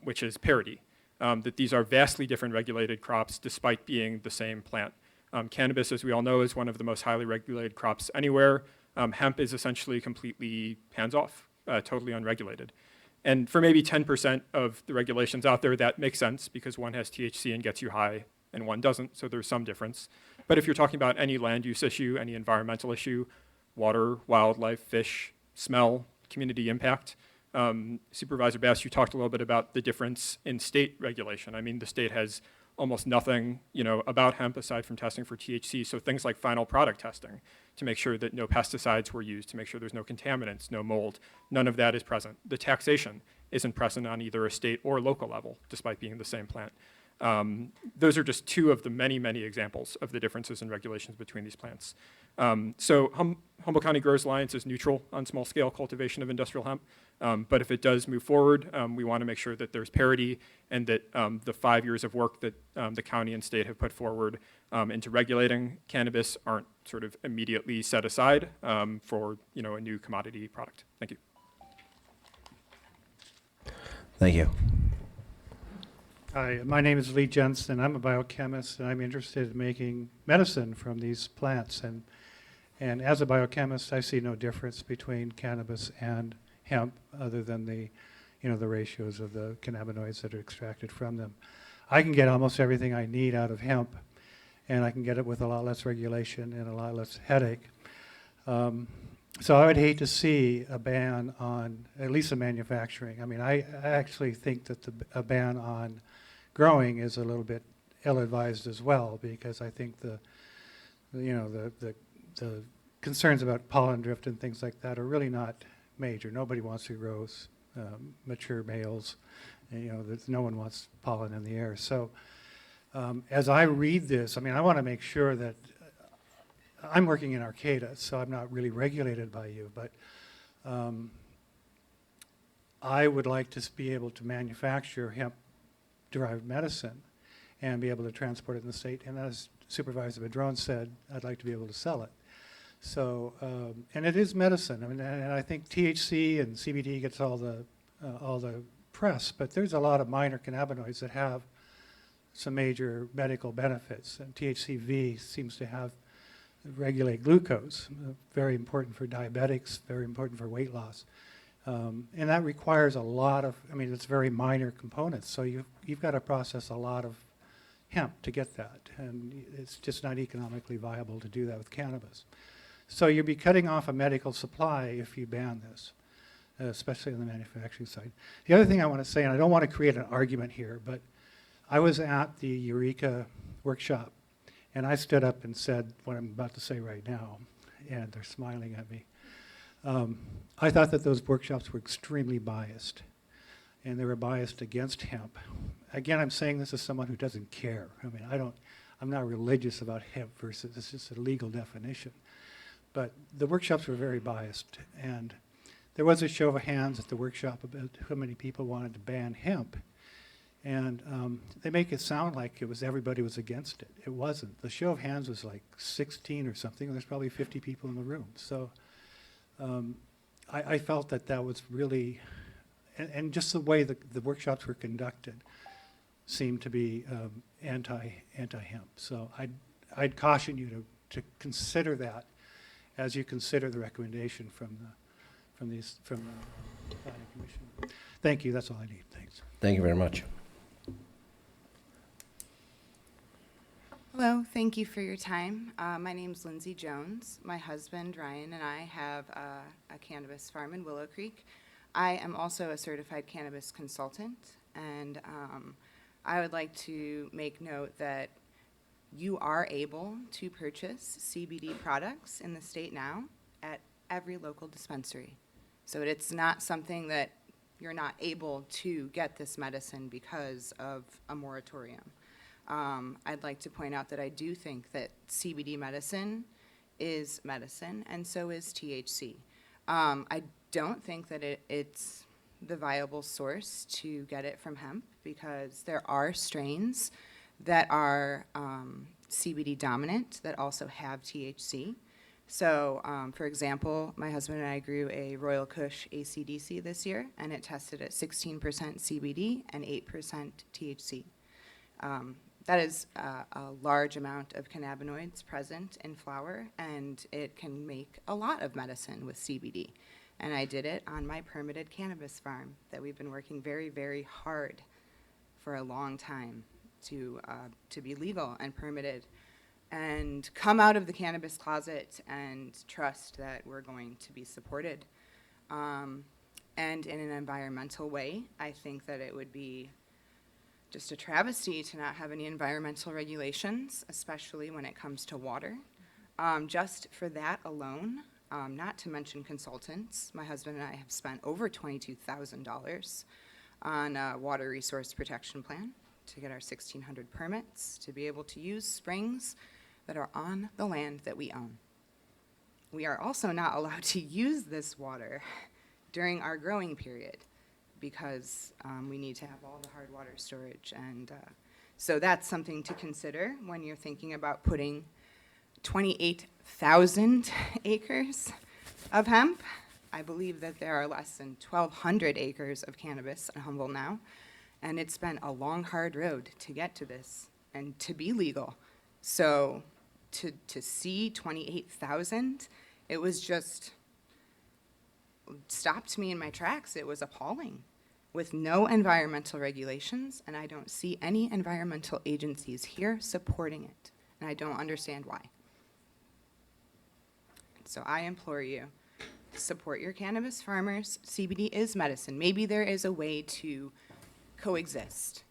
which is parity, that these are vastly different regulated crops despite being the same plant. Cannabis, as we all know, is one of the most highly regulated crops anywhere. Hemp is essentially completely hands-off, totally unregulated. And for maybe 10% of the regulations out there, that makes sense because one has THC and gets you high and one doesn't, so there's some difference. But if you're talking about any land use issue, any environmental issue, water, wildlife, fish, smell, community impact, Supervisor Bass, you talked a little bit about the difference in state regulation. I mean, the state has almost nothing, you know, about hemp aside from testing for THC, so things like final product testing to make sure that no pesticides were used, to make sure there's no contaminants, no mold, none of that is present. The taxation isn't present on either a state or local level, despite being the same plant. Those are just two of the many, many examples of the differences in regulations between these plants. So Humboldt County Growers Alliance is neutral on small-scale cultivation of industrial hemp, but if it does move forward, we want to make sure that there's parity and that the 5 years of work that the county and state have put forward into regulating cannabis aren't sort of immediately set aside for, you know, a new commodity product. Thank you. Thank you. Hi, my name is Lee Jensen. I'm a biochemist, and I'm interested in making medicine from these plants. And as a biochemist, I see no difference between cannabis and hemp, other than the ratios of the cannabinoids that are extracted from them. I can get almost everything I need out of hemp, and I can get it with a lot less regulation and a lot less headache. So I would hate to see a ban on at least the manufacturing. I mean, I actually think that a ban on growing is a little bit ill-advised as well, because I think the concerns about pollen drift and things like that are really not major. Nobody wants to grow mature males. No one wants pollen in the air. So as I read this, I mean, I want to make sure that I'm working in Arcata, so I'm not really regulated by you, but I would like to be able to manufacture hemp-derived medicine and be able to transport it in the state. And as Supervisor Madrone said, I'd like to be able to sell it. So, and it is medicine. I mean, and I think THC and CBD gets all the all the press, but there's a lot of minor cannabinoids that have some major medical benefits. And THCV seems to have regulate glucose, very important for diabetics, very important for weight loss. And that requires a lot of, I mean, it's very minor components. So you've got to process a lot of hemp to get that. And it's just not economically viable to do that with cannabis. So you'll be cutting off a medical supply if you ban this, especially on the manufacturing side. The other thing I want to say, and I don't want to create an argument here, but I was at the Eureka workshop, and I stood up and said what I'm about to say right now, and they're smiling at me. I thought that those workshops were extremely biased, and they were biased against hemp. Again, I'm saying this as someone who doesn't care. I mean, I'm not religious about hemp versus, it's just a legal definition. But the workshops were very biased, and there was a show of hands at the workshop about how many people wanted to ban hemp. And they make it sound like it was everybody was against it. It wasn't. The show of hands was like 16 or something, and there's probably 50 people in the room. So I felt that that was really, and just the way the workshops were conducted seemed to be anti-hemp. So I'd caution you to consider that as you consider the recommendation from the Planning Commission. Thank you. That's all I need. Thanks. Thank you very much. Hello, thank you for your time. My name's Lindsay Jones. My husband, Ryan, and I have a cannabis farm in Willow Creek. I am also a certified cannabis consultant, and I would like to make note that you are able to purchase CBD products in the state now at every local dispensary. So it's not something that you're not able to get this medicine because of a moratorium. I'd like to point out that I do think that CBD medicine is medicine, and so is THC. I don't think that it's the viable source to get it from hemp because there are strains that are CBD dominant that also have THC. So, for example, my husband and I grew a Royal Kush ACDC this year, and it tested at 16% CBD and 8% THC. That is a large amount of cannabinoids present in flower, and it can make a lot of medicine with CBD. And I did it on my permitted cannabis farm that we've been working very, very hard for a long time to be legal and permitted, and come out of the cannabis closet and trust that we're going to be supported. And in an environmental way, I think that it would be just a travesty to not have any environmental regulations, especially when it comes to water. Just for that alone, not to mention consultants, my husband and I have spent over $22,000 on a water resource protection plan to get our 1,600 permits to be able to use springs that are on the land that we own. We are also not allowed to use this water during our growing period because we need to have all the hard water storage. And so that's something to consider when you're thinking about putting 28,000 acres of hemp. I believe that there are less than 1,200 acres of cannabis in Humboldt now. And it's been a long, hard road to get to this and to be legal. So to see 28,000, it was just stopped me in my tracks. It was appalling with no environmental regulations, and I don't see any environmental agencies here supporting it, and I don't understand why. So I implore you, support your cannabis farmers. CBD is medicine. Maybe there is a way to coexist,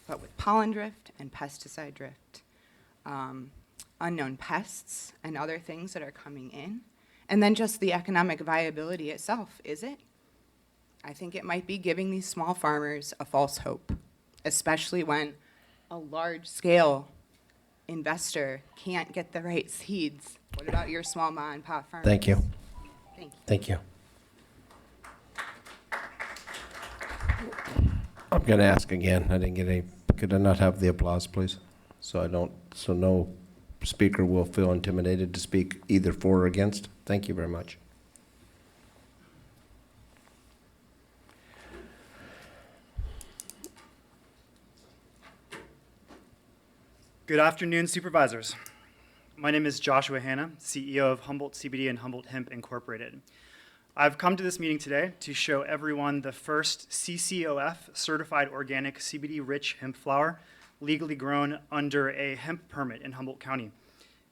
but with pollen drift and pesticide drift, unknown pests and other things that are coming in, and then just the economic viability itself, is it? I think it might be giving these small farmers a false hope, especially when a large-scale investor can't get the right seeds. What about your small mom and pop farmers? Thank you. Thank you. Thank you. I'm going to ask again. I didn't get any. Could I not have the applause, please? So no speaker will feel intimidated to speak either for or against. Thank you very much. Good afternoon, supervisors. My name is Joshua Hanna, CEO of Humboldt CBD and Humboldt Hemp Incorporated. I've come to this meeting today to show everyone the first CCOF certified organic CBD-rich hemp flower legally grown under a hemp permit in Humboldt County.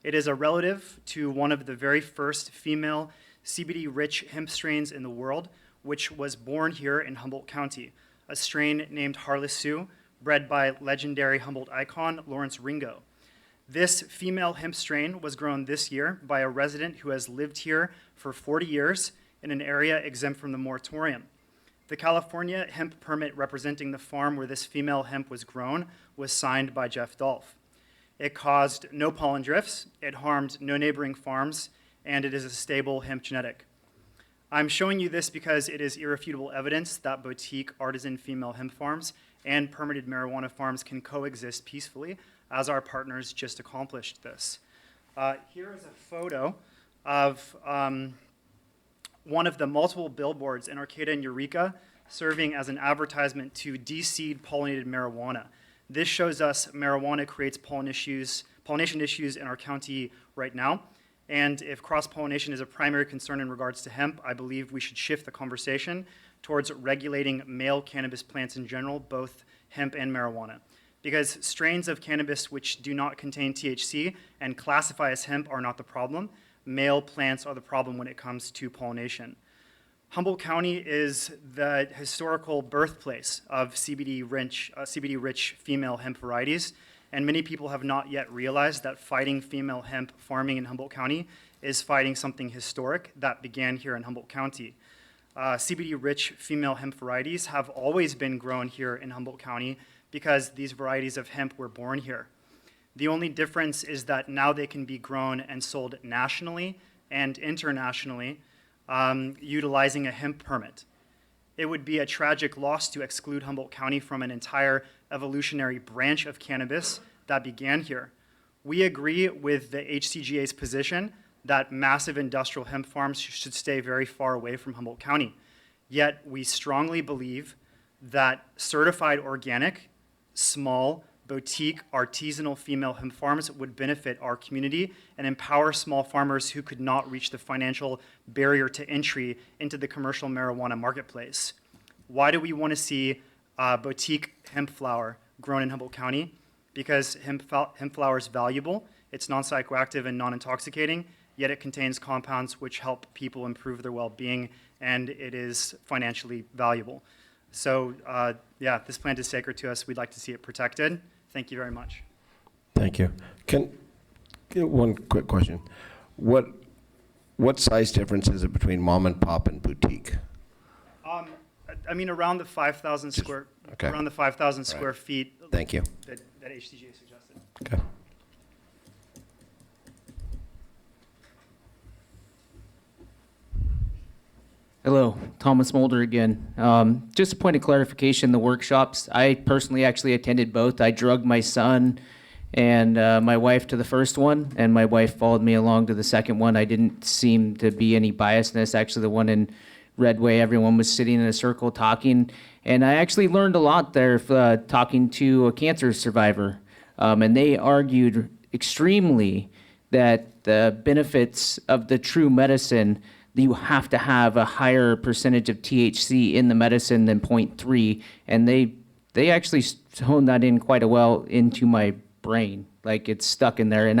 It is a relative to one of the very first female CBD-rich hemp strains in the world, which was born here in Humboldt County, a strain named Harley Sue, bred by legendary Humboldt icon Lawrence Ringo. This female hemp strain was grown this year by a resident who has lived here for 40 years in an area exempt from the moratorium. The California hemp permit representing the farm where this female hemp was grown was signed by Jeff Dolph. It caused no pollen drifts, it harmed no neighboring farms, and it is a stable hemp genetic. I'm showing you this because it is irrefutable evidence that boutique artisan female hemp farms and permitted marijuana farms can coexist peacefully, as our partners just accomplished this. Here is a photo of one of the multiple billboards in Arcata and Eureka serving as an advertisement to de-seed pollinated marijuana. This shows us marijuana creates pollination issues in our county right now. And if cross-pollination is a primary concern in regards to hemp, I believe we should shift the conversation towards regulating male cannabis plants in general, both hemp and marijuana. Because strains of cannabis which do not contain THC and classify as hemp are not the problem. Male plants are the problem when it comes to pollination. Humboldt County is the historical birthplace of CBD-rich female hemp varieties, and many people have not yet realized that fighting female hemp farming in Humboldt County is fighting something historic that began here in Humboldt County. CBD-rich female hemp varieties have always been grown here in Humboldt County because these varieties of hemp were born here. The only difference is that now they can be grown and sold nationally and internationally utilizing a hemp permit. It would be a tragic loss to exclude Humboldt County from an entire evolutionary branch of cannabis that began here. We agree with the HCGA's position that massive industrial hemp farms should stay very far away from Humboldt County. Yet we strongly believe that certified organic, small, boutique, artisanal female hemp farms would benefit our community and empower small farmers who could not reach the financial barrier to entry into the commercial marijuana marketplace. Why do we want to see boutique hemp flower grown in Humboldt County? Because hemp flower is valuable, it's non-psychoactive and non-intoxicating, yet it contains compounds which help people improve their well-being, and it is financially valuable. So yeah, this plant is sacred to us. We'd like to see it protected. Thank you very much. Thank you. One quick question. What size difference is it between mom and pop and boutique? I mean, around the 5,000 square, okay. Around the 5,000 square feet. Thank you. That HCGA suggested. Okay. Hello, Thomas Mulder again. Just a point of clarification, the workshops, I personally actually attended both. I drugged my son and my wife to the first one, and my wife followed me along to the second one. I didn't seem to be any biasness. Actually, the one in Redway, everyone was sitting in a circle talking, and I actually learned a lot there talking to a cancer survivor, and they argued extremely that the benefits of the true medicine, you have to have a higher percentage of THC in the medicine than 0.3, and they actually honed that in quite well into my brain, like it's stuck in there. And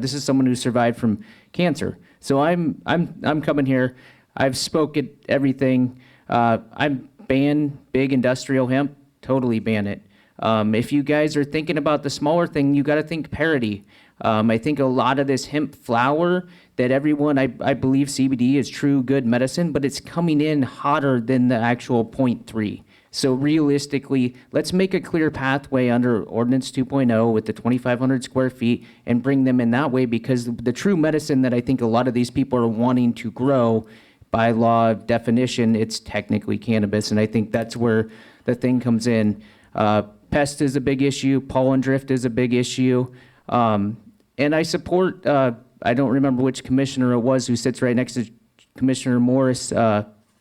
this is someone who survived from cancer, so I'm coming here. I've spoke at everything. I'm ban big industrial hemp, totally ban it. If you guys are thinking about the smaller thing, you got to think parity. I think a lot of this hemp flower that everyone, I believe CBD is true good medicine, but it's coming in hotter than the actual 0.3. So realistically, let's make a clear pathway under Ordinance 2.0 with the 2,500 square feet and bring them in that way, because the true medicine that I think a lot of these people are wanting to grow, by law of definition, it's technically cannabis, and I think that's where the thing comes in. Pest is a big issue, pollen drift is a big issue, and I support, I don't remember which commissioner it was who sits right next to Commissioner Morris,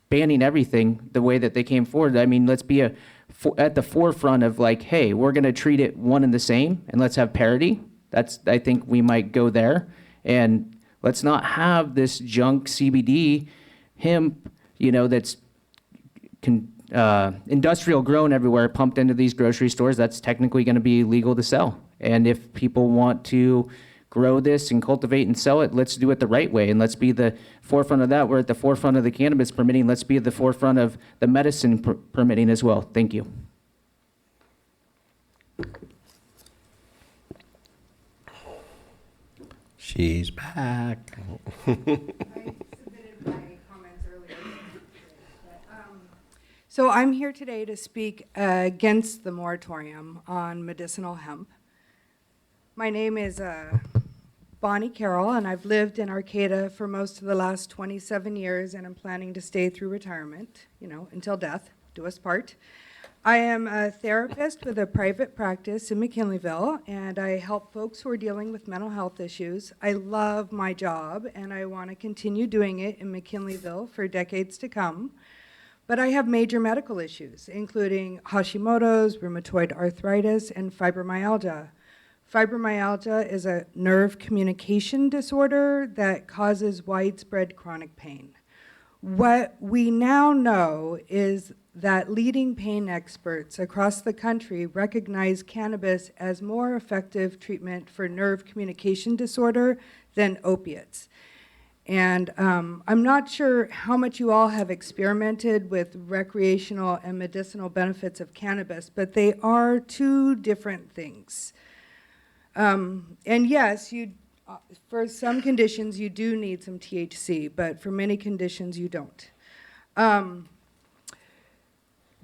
banning everything the way that they came forward. I mean, let's be at the forefront of like, hey, we're going to treat it one and the same, and let's have parity. I think we might go there. And let's not have this junk CBD hemp, that's industrial grown everywhere, pumped into these grocery stores. That's technically going to be legal to sell. And if people want to grow this and cultivate and sell it, let's do it the right way. And let's be the forefront of that. We're at the forefront of the cannabis permitting. Let's be at the forefront of the medicine permitting as well. Thank you. She's back. So I'm here today to speak against the moratorium on medicinal hemp. My name is Bonnie Carroll, and I've lived in Arcata for most of the last 27 years, and I'm planning to stay through retirement, until death, do us part. I am a therapist with a private practice in McKinleyville, and I help folks who are dealing with mental health issues. I love my job, and I want to continue doing it in McKinleyville for decades to come. But I have major medical issues, including Hashimoto's, rheumatoid arthritis, and fibromyalgia. Fibromyalgia is a nerve communication disorder that causes widespread chronic pain. What we now know is that leading pain experts across the country recognize cannabis as more effective treatment for nerve communication disorder than opiates. And I'm not sure how much you all have experimented with recreational and medicinal benefits of cannabis, but they are two different things. And yes, for some conditions you do need some THC, but for many conditions you don't.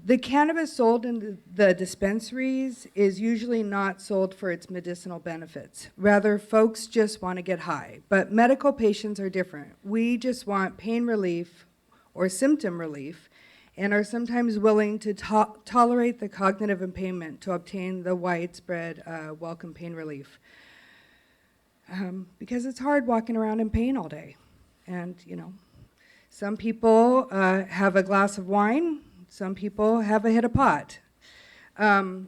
The cannabis sold in the dispensaries is usually not sold for its medicinal benefits. Rather, folks just want to get high. But medical patients are different. We just want pain relief or symptom relief and are sometimes willing to tolerate the cognitive impairment to obtain the widespread welcome pain relief. Because it's hard walking around in pain all day. And, some people have a glass of wine. Some people have a hit of pot.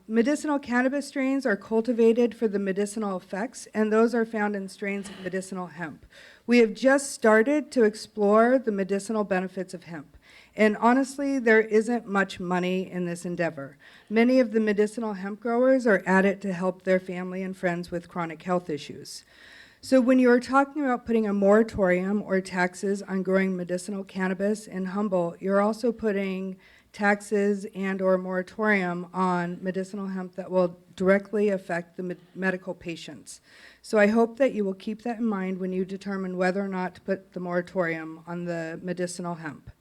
Medicinal cannabis strains are cultivated for the medicinal effects, and those are found in strains of medicinal hemp. We have just started to explore the medicinal benefits of hemp. And honestly, there isn't much money in this endeavor. Many of the medicinal hemp growers are at it to help their family and friends with chronic health issues. So when you're talking about putting a moratorium or taxes on growing medicinal cannabis in Humboldt, you're also putting taxes and or moratorium on medicinal hemp that will directly affect the medical patients. So I hope that you will keep that in mind when you determine whether or not to put the moratorium on the medicinal hemp.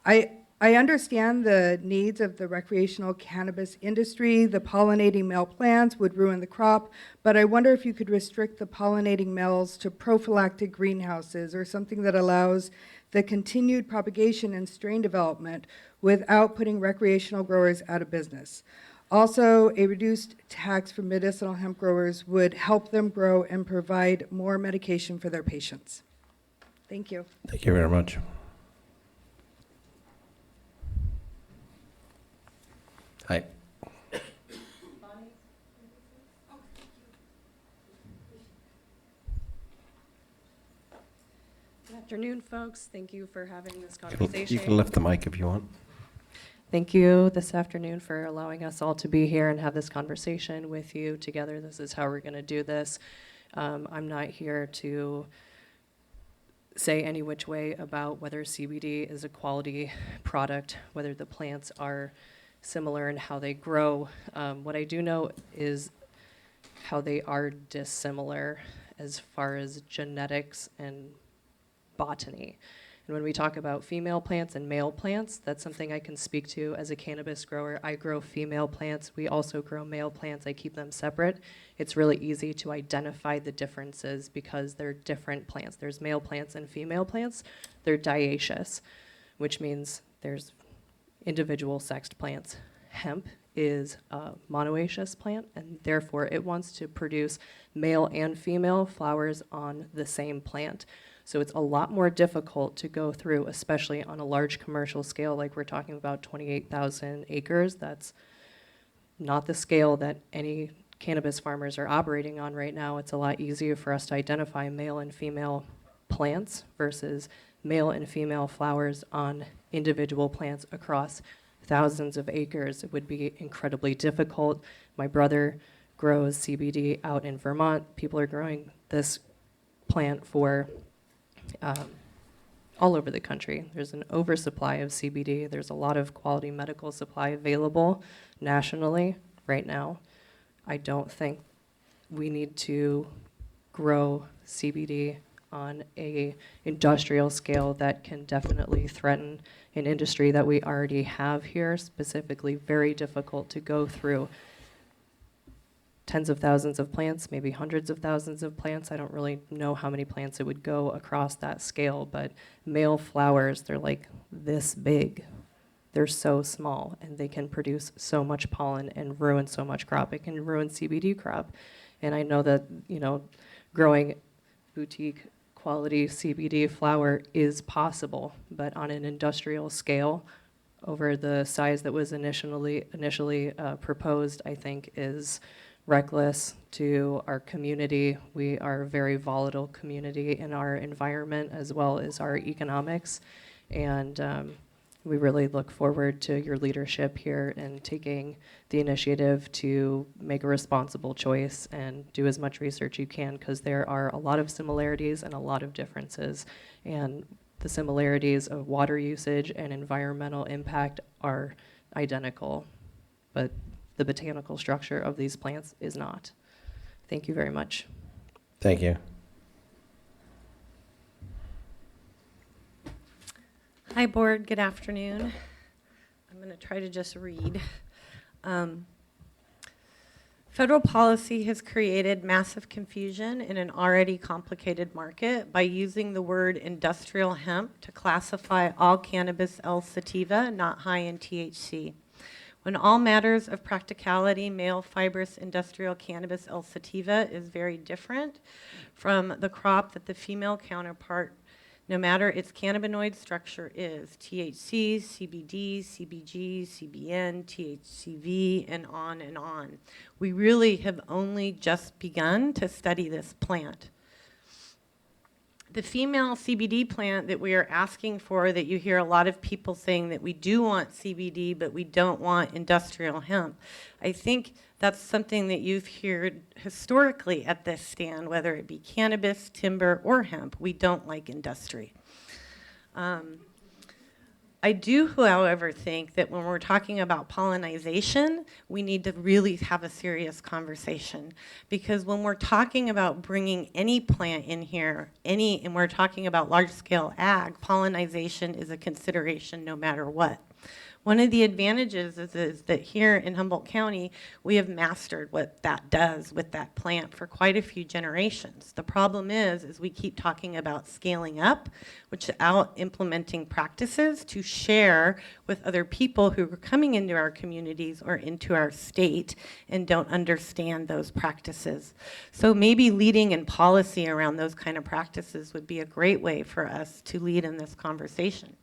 I understand the needs of the recreational cannabis industry. The pollinating male plants would ruin the crop, but I wonder if you could restrict the pollinating males to prophylactic greenhouses or something that allows the continued propagation and strain development without putting recreational growers out of business. Also, a reduced tax for medicinal hemp growers would help them grow and provide more medication for their patients. Thank you. Thank you very much. Hi. Good afternoon, folks. Thank you for having this conversation. You can lift the mic if you want. Thank you this afternoon for allowing us all to be here and have this conversation with you together. This is how we're going to do this. I'm not here to say any which way about whether CBD is a quality product, whether the plants are similar in how they grow. What I do know is how they are dissimilar as far as genetics and botany. And when we talk about female plants and male plants, that's something I can speak to as a cannabis grower. I grow female plants. We also grow male plants. I keep them separate. It's really easy to identify the differences because they're different plants. There's male plants and female plants. They're dioecious, which means there's individual sexed plants. Hemp is a monoecious plant, and therefore it wants to produce male and female flowers on the same plant. So it's a lot more difficult to go through, especially on a large commercial scale, like we're talking about 28,000 acres. That's not the scale that any cannabis farmers are operating on right now, it's a lot easier for us to identify male and female plants versus male and female flowers on individual plants across thousands of acres. It would be incredibly difficult. My brother grows CBD out in Vermont. People are growing this plant for all over the country. There's an oversupply of CBD. There's a lot of quality medical supply available nationally right now. I don't think we need to grow CBD on a industrial scale that can definitely threaten an industry that we already have here, specifically very difficult to go through tens of thousands of plants, maybe hundreds of thousands of plants. I don't really know how many plants it would go across that scale, but male flowers, they're like this big. They're so small, and they can produce so much pollen and ruin so much crop. It can ruin CBD crop. And I know that, you know, growing boutique quality CBD flower is possible, but on an industrial scale, over the size that was initially proposed, I think is reckless to our community. We are a very volatile community in our environment as well as our economics, and we really look forward to your leadership here and taking the initiative to make a responsible choice and do as much research you can, because there are a lot of similarities and a lot of differences. And the similarities of water usage and environmental impact are identical, but the botanical structure of these plants is not. Thank you very much. Thank you. Hi, Board. Good afternoon. I'm going to try to just read. Federal policy has created massive confusion in an already complicated market by using the word industrial hemp to classify all cannabis L sativa not high in THC. When all matters of practicality, male fibrous industrial cannabis L sativa is very different from the crop that the female counterpart, no matter its cannabinoid structure, is THC, CBD, CBG, CBN, THCV, and on and on. We really have only just begun to study this plant. The female CBD plant that we are asking for, that you hear a lot of people saying that we do want CBD, but we don't want industrial hemp. I think that's something that you've heard historically at this stand, whether it be cannabis, timber, or hemp. We don't like industry. I do, however, think that when we're talking about pollination, we need to really have a serious conversation. Because when we're talking about bringing any plant in here, and we're talking about large-scale ag, pollination is a consideration no matter what. One of the advantages is that here in Humboldt County, we have mastered what that does with that plant for quite a few generations. The problem is we keep talking about scaling up, which is out implementing practices to share with other people who are coming into our communities or into our state and don't understand those practices. So maybe leading in policy around those kind of practices would be a great way for us to lead in this conversation.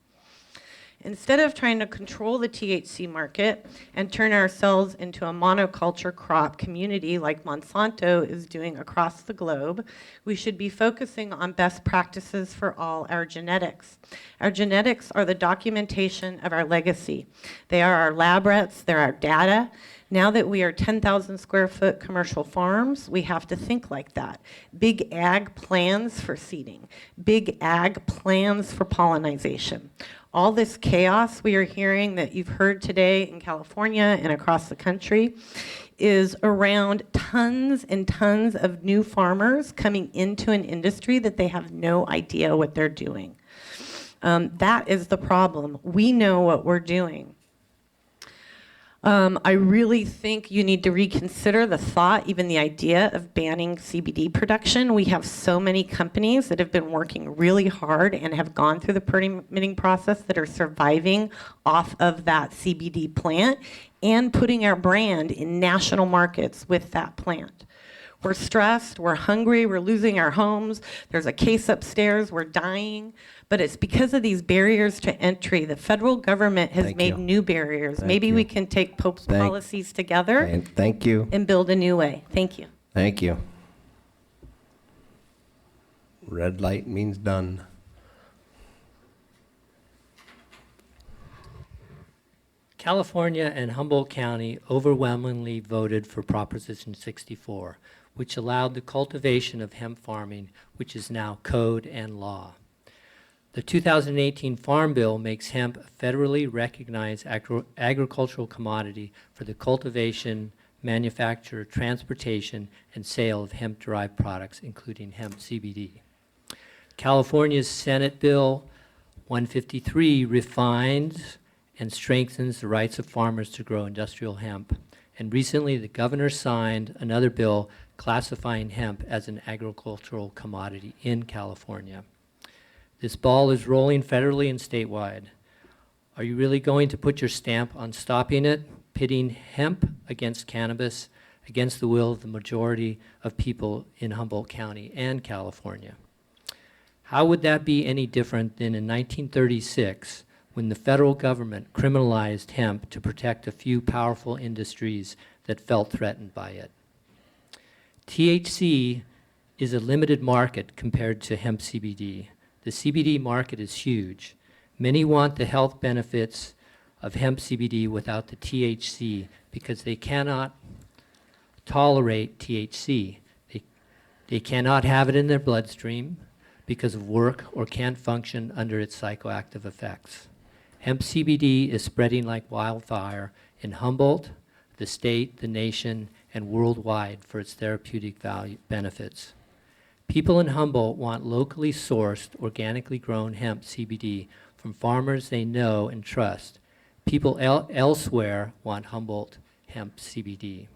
Instead of trying to control the THC market and turn ourselves into a monoculture crop community like Monsanto is doing across the globe, we should be focusing on best practices for all our genetics. Our genetics are the documentation of our legacy. They are our lab rats, they're our data. Now that we are 10,000 square foot commercial farms, we have to think like that. Big ag plans for seeding. Big ag plans for pollination. All this chaos we are hearing that you've heard today in California and across the country is around tons and tons of new farmers coming into an industry that they have no idea what they're doing. That is the problem. We know what we're doing. I really think you need to reconsider the thought, even the idea of banning CBD production. We have so many companies that have been working really hard and have gone through the permitting process that are surviving off of that CBD plant and putting our brand in national markets with that plant. We're stressed, we're hungry, we're losing our homes. There's a case upstairs, we're dying. But it's because of these barriers to entry. The federal government has Thank made you. new barriers. Thank Maybe you. we can take Pope's policies together And thank you. and build a new way. Thank you. Thank you. Red light means done. California and Humboldt County overwhelmingly voted for Proposition 64, which allowed the cultivation of hemp farming, which is now code and law. The 2018 Farm Bill makes hemp a federally recognized agricultural commodity for the cultivation, manufacture, transportation, and sale of hemp-derived products, including hemp CBD. California's Senate Bill 153 refines and strengthens the rights of farmers to grow industrial hemp. And recently, the governor signed another bill classifying hemp as an agricultural commodity in California. This ball is rolling federally and statewide. Are you really going to put your stamp on stopping it, pitting hemp against cannabis, against the will of the majority of people in Humboldt County and California? How would that be any different than in 1936, when the federal government criminalized hemp to protect a few powerful industries that felt threatened by it? THC is a limited market compared to hemp CBD. The CBD market is huge. Many want the health benefits of hemp CBD without the THC because they cannot tolerate THC. They cannot have it in their bloodstream because of work or can't function under its psychoactive effects. Hemp CBD is spreading like wildfire in Humboldt, the state, the nation, and worldwide for its therapeutic value benefits. People in Humboldt want locally sourced, organically grown hemp CBD from farmers they know and trust. People elsewhere want Humboldt hemp CBD.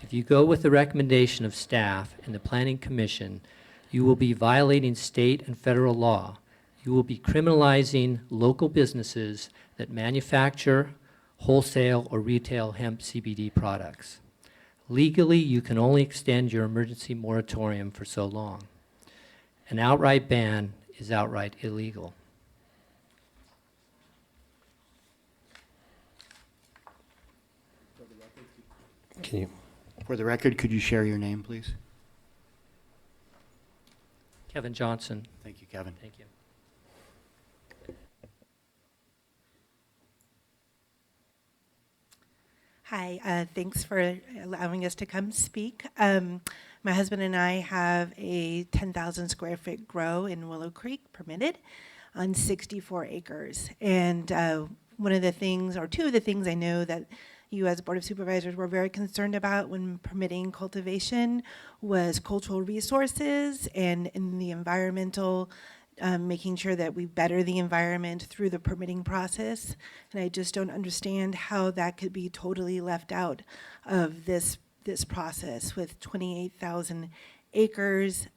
If you go with the recommendation of staff and the Planning Commission, you will be violating state and federal law. You will be criminalizing local businesses that manufacture, wholesale, or retail hemp CBD products. Legally, you can only extend your emergency moratorium for so long. An outright ban is outright illegal. Can you? For the record, could you share your name, please? Kevin Johnson. Thank you, Kevin. Thank you. Hi, thanks for allowing us to come speak. My husband and I have a 10,000 square foot grow in Willow Creek permitted on 64 acres. And one of the things, or two of the things I know that you as Board of Supervisors were very concerned about when permitting cultivation was cultural resources and in the environmental, making sure that we better the environment through the permitting process. And I just don't understand how that could be totally left out of this process with 28,000 acres.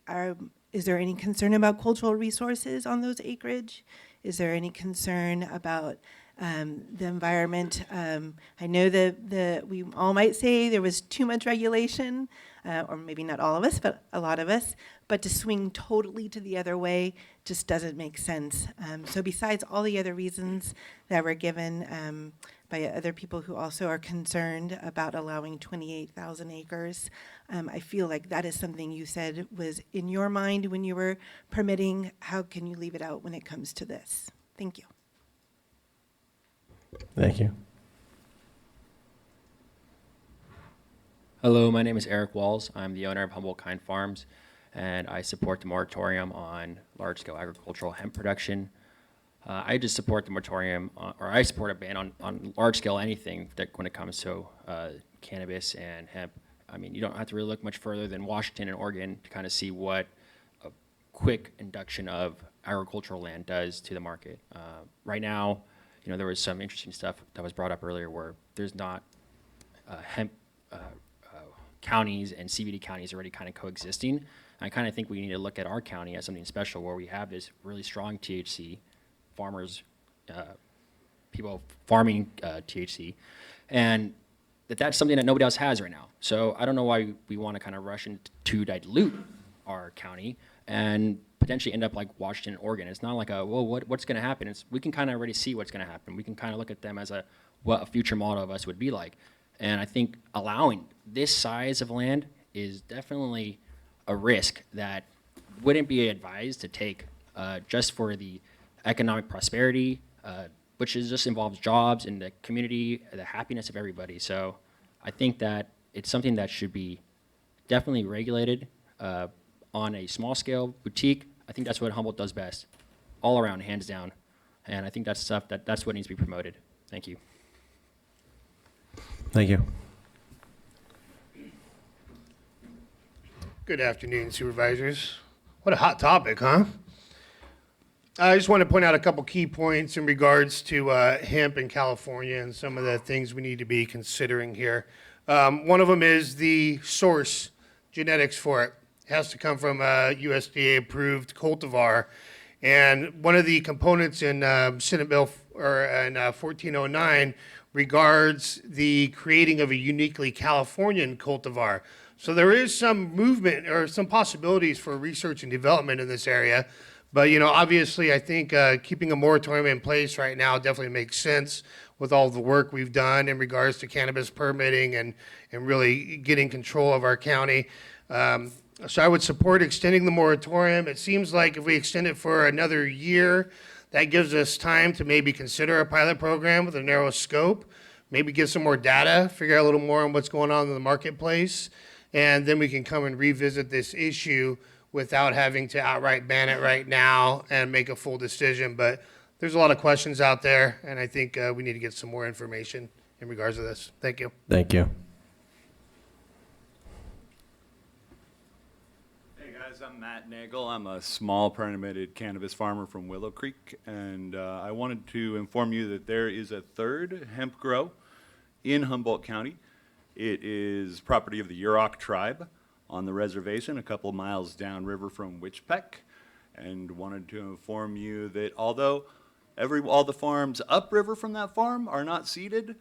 Is there any concern about cultural resources on those acreage? Is there any concern about the environment? I know that we all might say there was too much regulation, or maybe not all of us, but a lot of us, but to swing totally to the other way just doesn't make sense. So besides all the other reasons that were given by other people who also are concerned about allowing 28,000 acres, I feel like that is something you said was in your mind when you were permitting. How can you leave it out when it comes to this? Thank you. Thank you. Hello, my name is Eric Walls. I'm the owner of Humboldt Kind Farms, and I support the moratorium on large-scale agricultural hemp production. I just support the moratorium, or I support a ban on large-scale anything that when it comes to cannabis and hemp. I mean, you don't have to really look much further than Washington and Oregon to kind of see what a quick induction of agricultural land does to the market. Right now, you know, there was some interesting stuff that was brought up earlier where there's not hemp counties and CBD counties already kind of coexisting. And I kind of think we need to look at our county as something special where we have this really strong THC, farmers, people farming THC, and that's something that nobody else has right now. So I don't know why we want to kind of rush to dilute our county and potentially end up like Washington, Oregon. It's not like well, what's going to happen? We can kind of already see what's going to happen. We can kind of look at them as what a future model of us would be like. And I think allowing this size of land is definitely a risk that wouldn't be advised to take just for the economic prosperity, which just involves jobs and the community, the happiness of everybody. So I think that it's something that should be definitely regulated on a small scale boutique. I think that's what Humboldt does best, all around, hands down. And I think that's stuff that's what needs to be promoted. Thank you. Thank you. Good afternoon, Supervisors. What a hot topic, huh? I just want to point out a couple key points in regards to hemp in California and some of the things we need to be considering here. One of them is the source genetics for it. It has to come from a USDA-approved cultivar. And one of the components in Senate Bill 1409 regards the creating of a uniquely Californian cultivar. So there is some movement or some possibilities for research and development in this area. But, obviously, I think keeping a moratorium in place right now definitely makes sense with all the work we've done in regards to cannabis permitting and really getting control of our county. So I would support extending the moratorium. It seems like if we extend it for another year, that gives us time to maybe consider a pilot program with a narrow scope, maybe get some more data, figure out a little more on what's going on in the marketplace, and then we can come and revisit this issue without having to outright ban it right now and make a full decision. But there's a lot of questions out there, and I think we need to get some more information in regards to this. Thank you. Thank you. Hey guys, I'm Matt Nagel. I'm a small permitted cannabis farmer from Willow Creek, and I wanted to inform you that there is a third hemp grow in Humboldt County. It is property of the Yurok tribe on the reservation a couple miles downriver from Witchpeck, and wanted to inform you that although all the farms upriver from that farm are not seeded,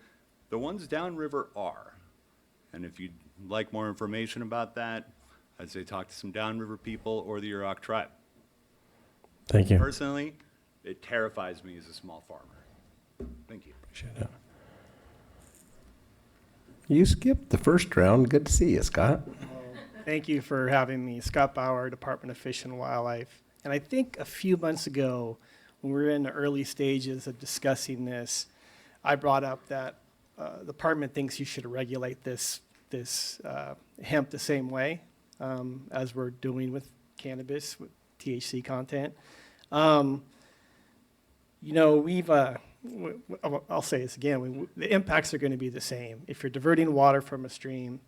the ones downriver are. And if you'd like more information about that, I'd say talk to some downriver people or the Yurok tribe. Thank you. Personally, it terrifies me as a small farmer. Thank you. Appreciate it. You skipped the first round. Good to see you, Scott. Thank you for having me. Scott Bauer, Department of Fish and Wildlife. And I think a few months ago, when we were in the early stages of discussing this, I brought up that the department thinks you should regulate this hemp the same way as we're doing with cannabis, with THC content. I'll say this again, the impacts are going to be the same. If you're diverting water from a stream,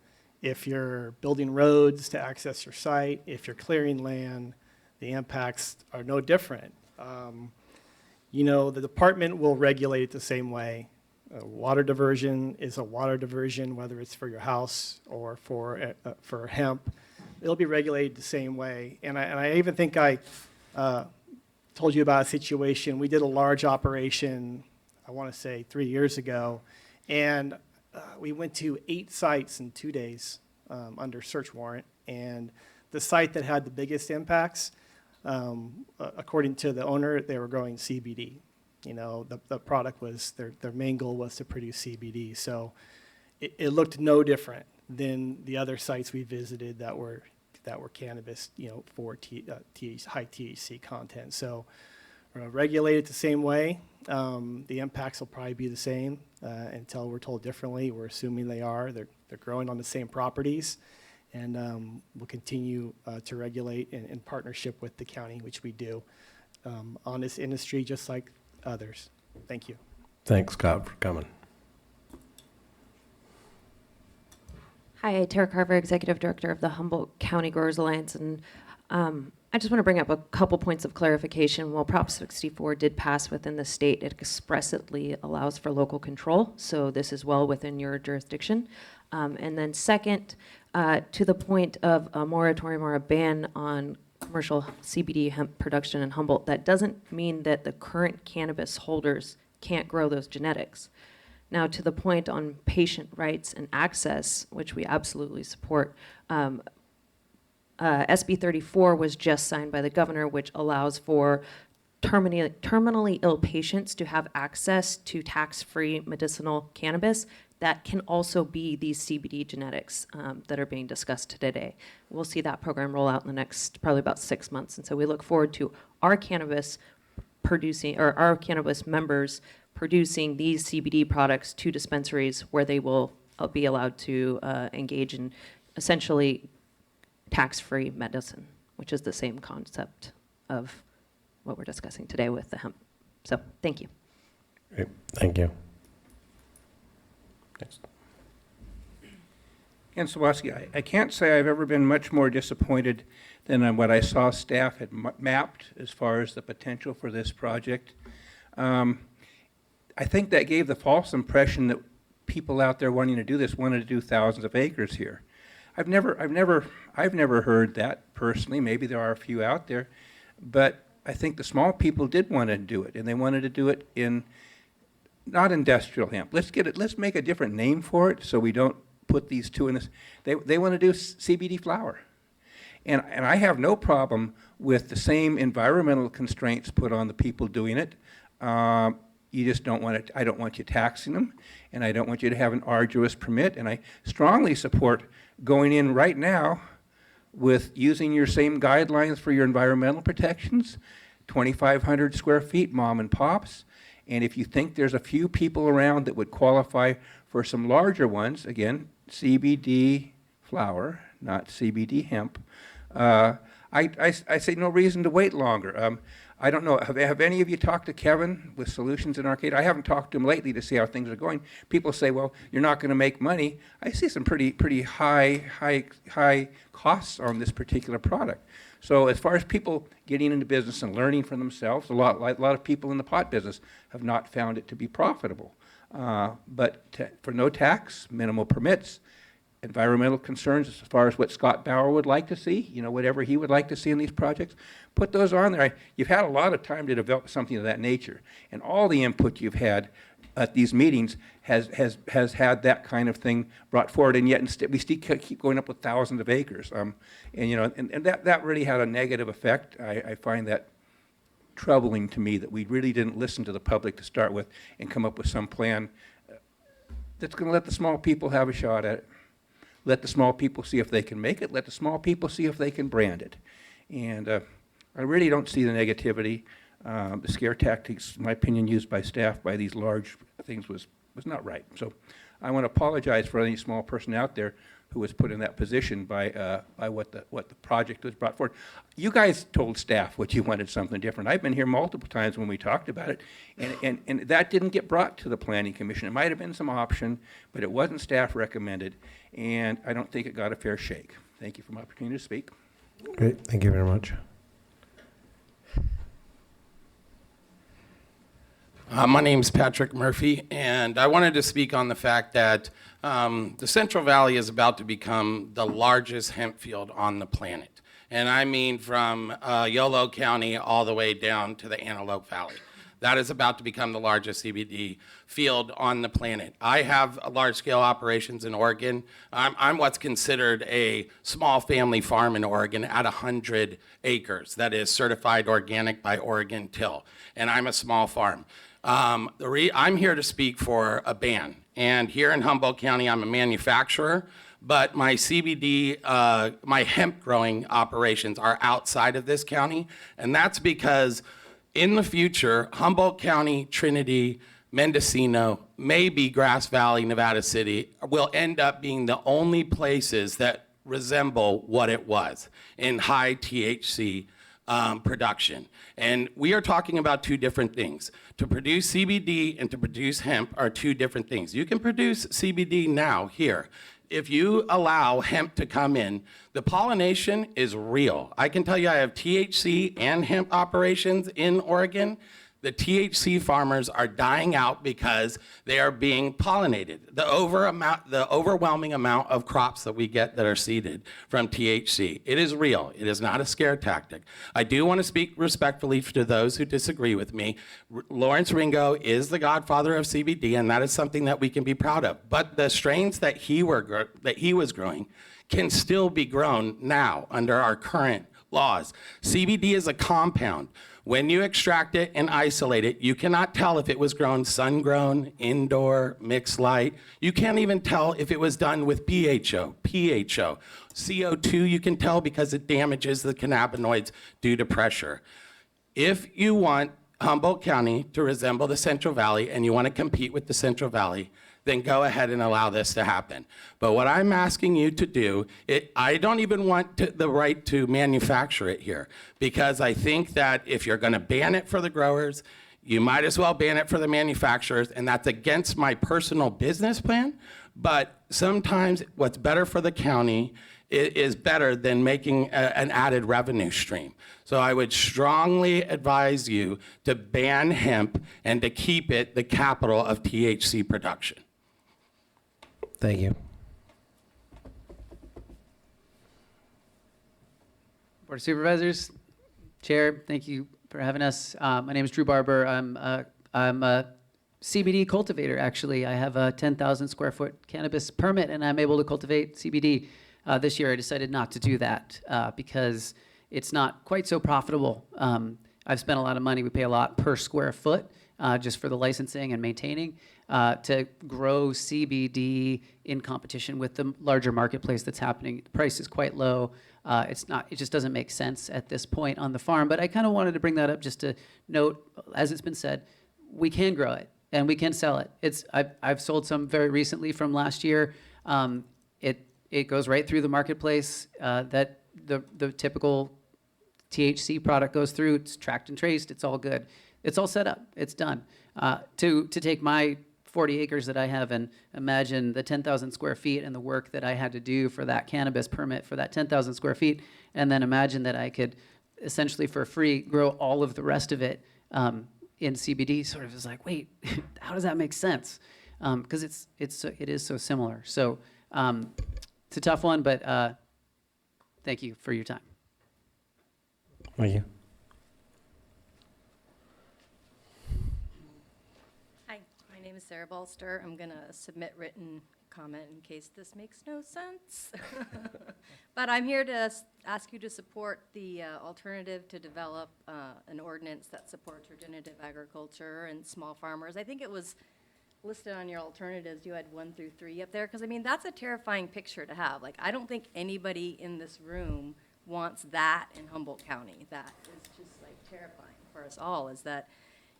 if you're building roads to access your site, if you're clearing land, the impacts are no different. The department will regulate it the same way. Water diversion is a water diversion, whether it's for your house or for hemp. It'll be regulated the same way. And I even think I told you about a situation. We did a large operation, I want to say 3 years ago, and we went to 8 sites in 2 days under search warrant. And the site that had the biggest impacts, according to the owner, they were growing CBD. The product was, their main goal was to produce CBD. So it looked no different than the other sites we visited that were cannabis, for high THC content. So regulate it the same way. The impacts will probably be the same until we're told differently. We're assuming they are. They're growing on the same properties. And we'll continue to regulate in partnership with the county, which we do, on this industry just like others. Thank you. Thanks, Scott, for coming. Hi, Tara Carver, Executive Director of the Humboldt County Growers Alliance, and I just want to bring up a couple points of clarification. While Prop 64 did pass within the state, it expressly allows for local control, so this is well within your jurisdiction. And then second, to the point of a moratorium or a ban on commercial CBD hemp production in Humboldt, that doesn't mean that the current cannabis holders can't grow those genetics. Now, to the point on patient rights and access, which we absolutely support, SB 34 was just signed by the governor, which allows for terminally ill patients to have access to tax-free medicinal cannabis. That can also be these CBD genetics that are being discussed today. We'll see that program roll out in the next probably about 6 months. And so we look forward to our cannabis producing, or our cannabis members producing these CBD products to dispensaries where they will be allowed to engage in essentially tax-free medicine, which is the same concept of what we're discussing today with the hemp. So thank you. Great. Thank you. Next. Ken Sawaski, I can't say I've ever been much more disappointed than on what I saw staff had mapped as far as the potential for this project. I think that gave the false impression that people out there wanting to do this wanted to do thousands of acres here. I've never heard that personally. Maybe there are a few out there, but I think the small people did want to do it, and they wanted to do it in not industrial hemp. Let's make a different name for it so we don't put these two in this. They want to do CBD flower. And I have no problem with the same environmental constraints put on the people doing it. You just don't want it, I don't want you taxing them, and I don't want you to have an arduous permit, and I strongly support going in right now with using your same guidelines for your environmental protections, 2,500 square feet, mom and pops. And if you think there's a few people around that would qualify for some larger ones, again, CBD flower, not CBD hemp, I say no reason to wait longer. I don't know, have any of you talked to Kevin with Solutions in Arcade? I haven't talked to him lately to see how things are going. People say, well, you're not going to make money. I see some pretty high costs on this particular product. So as far as people getting into business and learning for themselves, a lot of people in the pot business have not found it to be profitable. But for no tax, minimal permits, environmental concerns as far as what Scott Bauer would like to see, whatever he would like to see in these projects, put those on there. You've had a lot of time to develop something of that nature, and all the input you've had at these meetings has had that kind of thing brought forward, and yet instead we still keep going up with thousands of acres, and that really had a negative effect. I find that troubling to me that we really didn't listen to the public to start with and come up with some plan that's going to let the small people have a shot at it. Let the small people see if they can make it. Let the small people see if they can brand it. And I really don't see the negativity. The scare tactics, in my opinion, used by staff by these large things was not right. So I want to apologize for any small person out there who was put in that position by what the project was brought forward. You guys told staff what you wanted, something different. I've been here multiple times when we talked about it, and that didn't get brought to the Planning Commission. It might have been some option, but it wasn't staff recommended, and I don't think it got a fair shake. Thank you for my opportunity to speak. Great, thank you very much. My name's Patrick Murphy, and I wanted to speak on the fact that the Central Valley is about to become the largest hemp field on the planet. And I mean from Yolo County all the way down to the Antelope Valley. That is about to become the largest CBD field on the planet. I have large-scale operations in Oregon. I'm what's considered a small family farm in Oregon at 100 acres that is certified organic by Oregon Till, and I'm a small farm. I'm here to speak for a ban, and here in Humboldt County, I'm a manufacturer, but my CBD, my hemp growing operations are outside of this county, and that's because in the future, Humboldt County, Trinity, Mendocino, maybe Grass Valley, Nevada City, will end up being the only places that resemble what it was in high THC production. And we are talking about two different things. To produce CBD and to produce hemp are two different things. You can produce CBD now here. If you allow hemp to come in, the pollination is real. I can tell you I have THC and hemp operations in Oregon. The THC farmers are dying out because they are being pollinated. The overwhelming amount of crops that we get that are seeded from THC, it is real. It is not a scare tactic. I do want to speak respectfully to those who disagree with me. Lawrence Ringo is the godfather of CBD, and that is something that we can be proud of. But the strains that he was growing can still be grown now under our current laws. CBD is a compound. When you extract it and isolate it, you cannot tell if it was grown sun-grown, indoor, mixed light. You can't even tell if it was done with PHO. CO2 you can tell because it damages the cannabinoids due to pressure. If you want Humboldt County to resemble the Central Valley and you want to compete with the Central Valley, then go ahead and allow this to happen. But what I'm asking you to do, I don't even want the right to manufacture it here, because I think that if you're gonna ban it for the growers, you might as well ban it for the manufacturers, and that's against my personal business plan. But sometimes what's better for the county is better than making an added revenue stream. So I would strongly advise you to ban hemp and to keep it the capital of THC production. Thank you. Board of Supervisors, Chair, thank you for having us. My name is Drew Barber. I'm a CBD cultivator, actually. I have a 10,000 square foot cannabis permit, and I'm able to cultivate CBD. This year, I decided not to do that because it's not quite so profitable. I've spent a lot of money. We pay a lot per square foot just for the licensing and maintaining. To grow CBD in competition with the larger marketplace that's happening. The price is quite low. It just doesn't make sense at this point on the farm. But I kind of wanted to bring that up just to note, as it's been said, we can grow it and we can sell it. I've sold some very recently from last year. It goes right through the marketplace that the typical THC product goes through. It's tracked and traced. It's all good. It's all set up. It's done. To take my 40 acres that I have and imagine the 10,000 square feet and the work that I had to do for that cannabis permit for that 10,000 square feet, and then imagine that I could essentially for free grow all of the rest of it in CBD, sort of is like, wait, how does that make sense? Because it is so similar. So it's a tough one, but thank you for your time. Thank you. My name is Sarah Balster. I'm going to submit written comment in case this makes no sense. But I'm here to ask you to support the alternative to develop an ordinance that supports regenerative agriculture and small farmers. I think it was listed on your alternatives. You had 1 through 3 up there. Because, I mean, that's a terrifying picture to have. Like, I don't think anybody in this room wants that in Humboldt County. That is just, like, terrifying for us all, is that,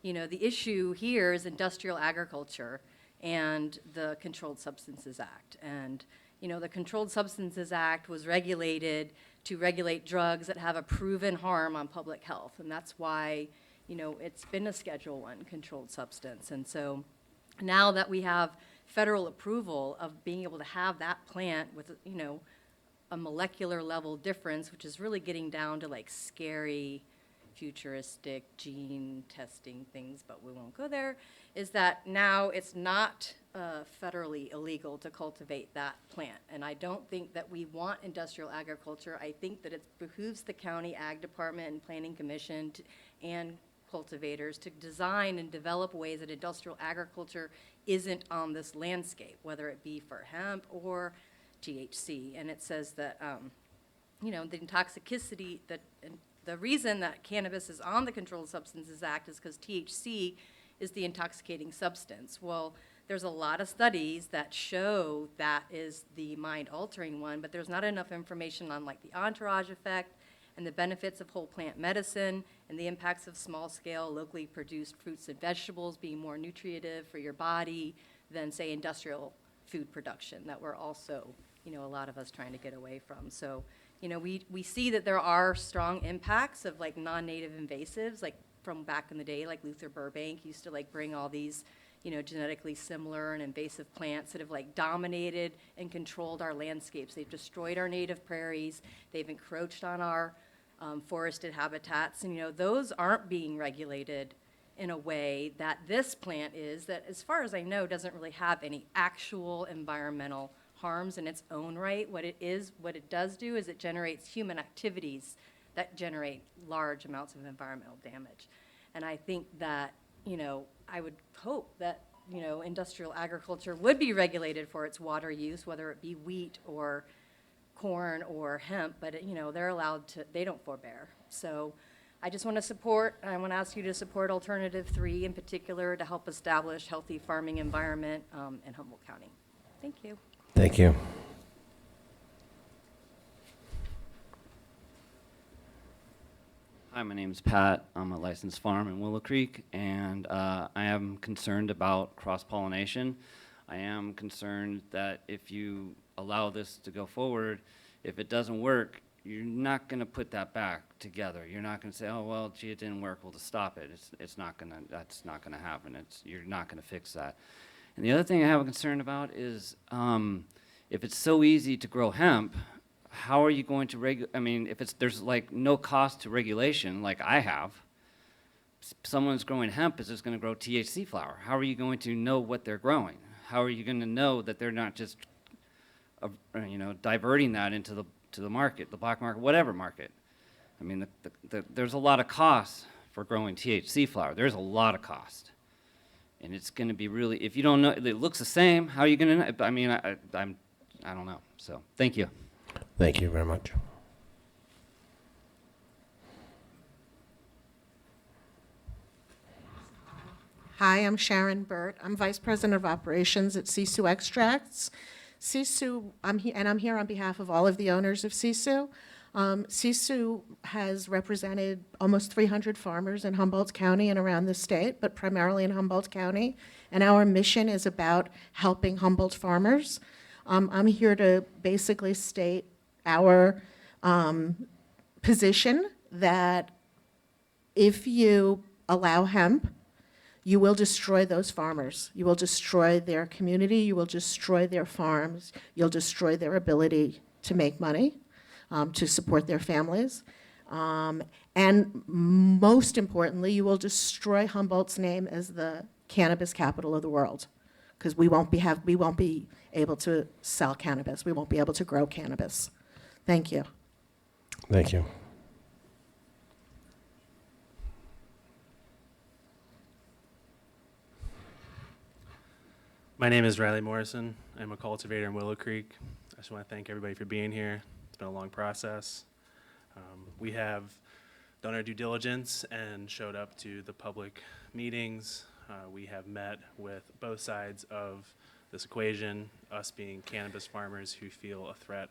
you know, the issue here is industrial agriculture and the Controlled Substances Act. And, you know, the Controlled Substances Act was regulated to regulate drugs that have a proven harm on public health. And that's why, you know, it's been a Schedule I controlled substance. And so now that we have federal approval of being able to have that plant with, you know, a molecular level difference, which is really getting down to like scary futuristic gene testing things, but we won't go there, is that now it's not federally illegal to cultivate that plant. And I don't think that we want industrial agriculture. I think that it behooves the county ag department and planning commission and cultivators to design and develop ways that industrial agriculture isn't on this landscape, whether it be for hemp or THC. And it says that, you know, the intoxicity, the reason that cannabis is on the Controlled Substances Act is because THC is the intoxicating substance. Well, there's a lot of studies that show that is the mind-altering one, but there's not enough information on like the entourage effect and the benefits of whole plant medicine and the impacts of small-scale, locally produced fruits and vegetables being more nutritive for your body than, say, industrial food production that we're also, you know, a lot of us trying to get away from. So, you know, we see that there are strong impacts of like non-native invasives, like from back in the day, like Luther Burbank used to like bring all these, you know, genetically similar and invasive plants that have like dominated and controlled our landscapes. They've destroyed our native prairies. They've encroached on our forested habitats. And, you know, those aren't being regulated in a way that this plant is, that as far as I know, doesn't really have any actual environmental harms in its own right. What it does do is it generates human activities that generate large amounts of environmental damage. And I think that, I would hope that, industrial agriculture would be regulated for its water use, whether it be wheat or corn or hemp, but, they're allowed to, they don't forbear. So I just want to ask you to support Alternative 3 in particular to help establish healthy farming environment in Humboldt County. Thank you. Thank you. Hi, my name's Pat. I'm a licensed farm in Willow Creek, and I am concerned about cross-pollination. I am concerned that if you allow this to go forward, if it doesn't work, you're not going to put that back together. You're not going to say, oh, well, gee, it didn't work, we'll just stop it. That's not going to happen. You're not going to fix that. And the other thing I have a concern about is if it's so easy to grow hemp, how are you going to there's like no cost to regulation like I have, someone's growing hemp is just going to grow THC flower. How are you going to know what they're growing? How are you going to know that they're not just, diverting that into the market, the black market, whatever market? I mean, there's a lot of cost for growing THC flower. There's a lot of cost. And it's going to be really, if you don't know, it looks the same, how are you going to know? I mean, I don't know. So, thank you. Thank you very much. Hi, I'm Sharon Burt. I'm Vice President of Operations at Sisu Extracts. Sisu, I'm here on behalf of all of the owners of Sisu. Sisu has represented almost 300 farmers in Humboldt County and around the state, but primarily in Humboldt County. And our mission is about helping Humboldt farmers. I'm here to basically state our position that if you allow hemp, you will destroy those farmers. You will destroy their community. You will destroy their farms. You'll destroy their ability to make money, to support their families. And most importantly, you will destroy Humboldt's name as the cannabis capital of the world, because we won't be able to sell cannabis. We won't be able to grow cannabis. Thank you. Thank you. My name is Riley Morrison. I'm a cultivator in Willow Creek. I just want to thank everybody for being here. It's been a long process. We have done our due diligence and showed up to the public meetings. We have met with both sides of this equation, us being cannabis farmers who feel a threat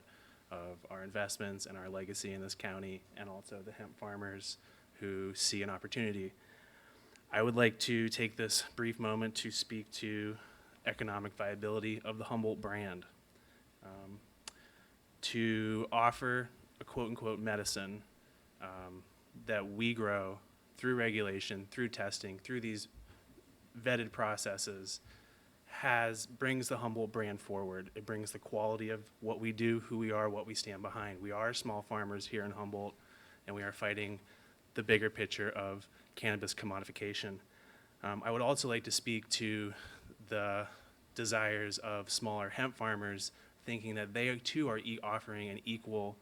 of our investments and our legacy in this county, and also the hemp farmers who see an opportunity. I would like to take this brief moment to speak to economic viability of the Humboldt brand. To offer a quote-unquote medicine that we grow through regulation, through testing, through these vetted processes, brings the Humboldt brand forward. It brings the quality of what we do, who we are, what we stand behind. We are small farmers here in Humboldt, and we are fighting the bigger picture of cannabis commodification. I would also like to speak to the desires of smaller hemp farmers, thinking that they too are offering an equal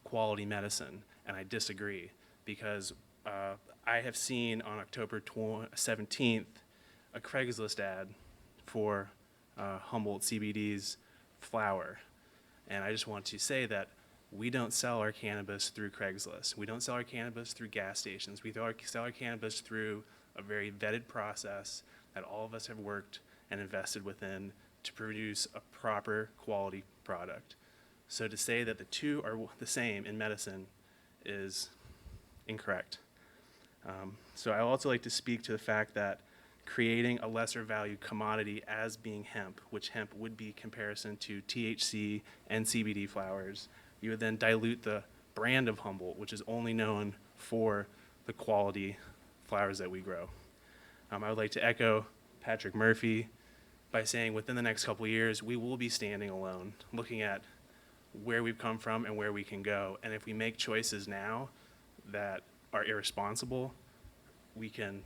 quality medicine, and I disagree, because I have seen on October 17th a Craigslist ad for Humboldt CBD's flower, and I just want to say that we don't sell our cannabis through Craigslist. We don't sell our cannabis through gas stations. We sell our cannabis through a very vetted process that all of us have worked and invested within to produce a proper quality product. So to say that the two are the same in medicine is incorrect. So I also like to speak to the fact that creating a lesser value commodity as being hemp, which hemp would be comparison to THC and CBD flowers, you would then dilute the brand of Humboldt, which is only known for the quality flowers that we grow. I would like to echo Patrick Murphy by saying within the next couple of years, we will be standing alone, looking at where we've come from and where we can go. And if we make choices now that are irresponsible, we can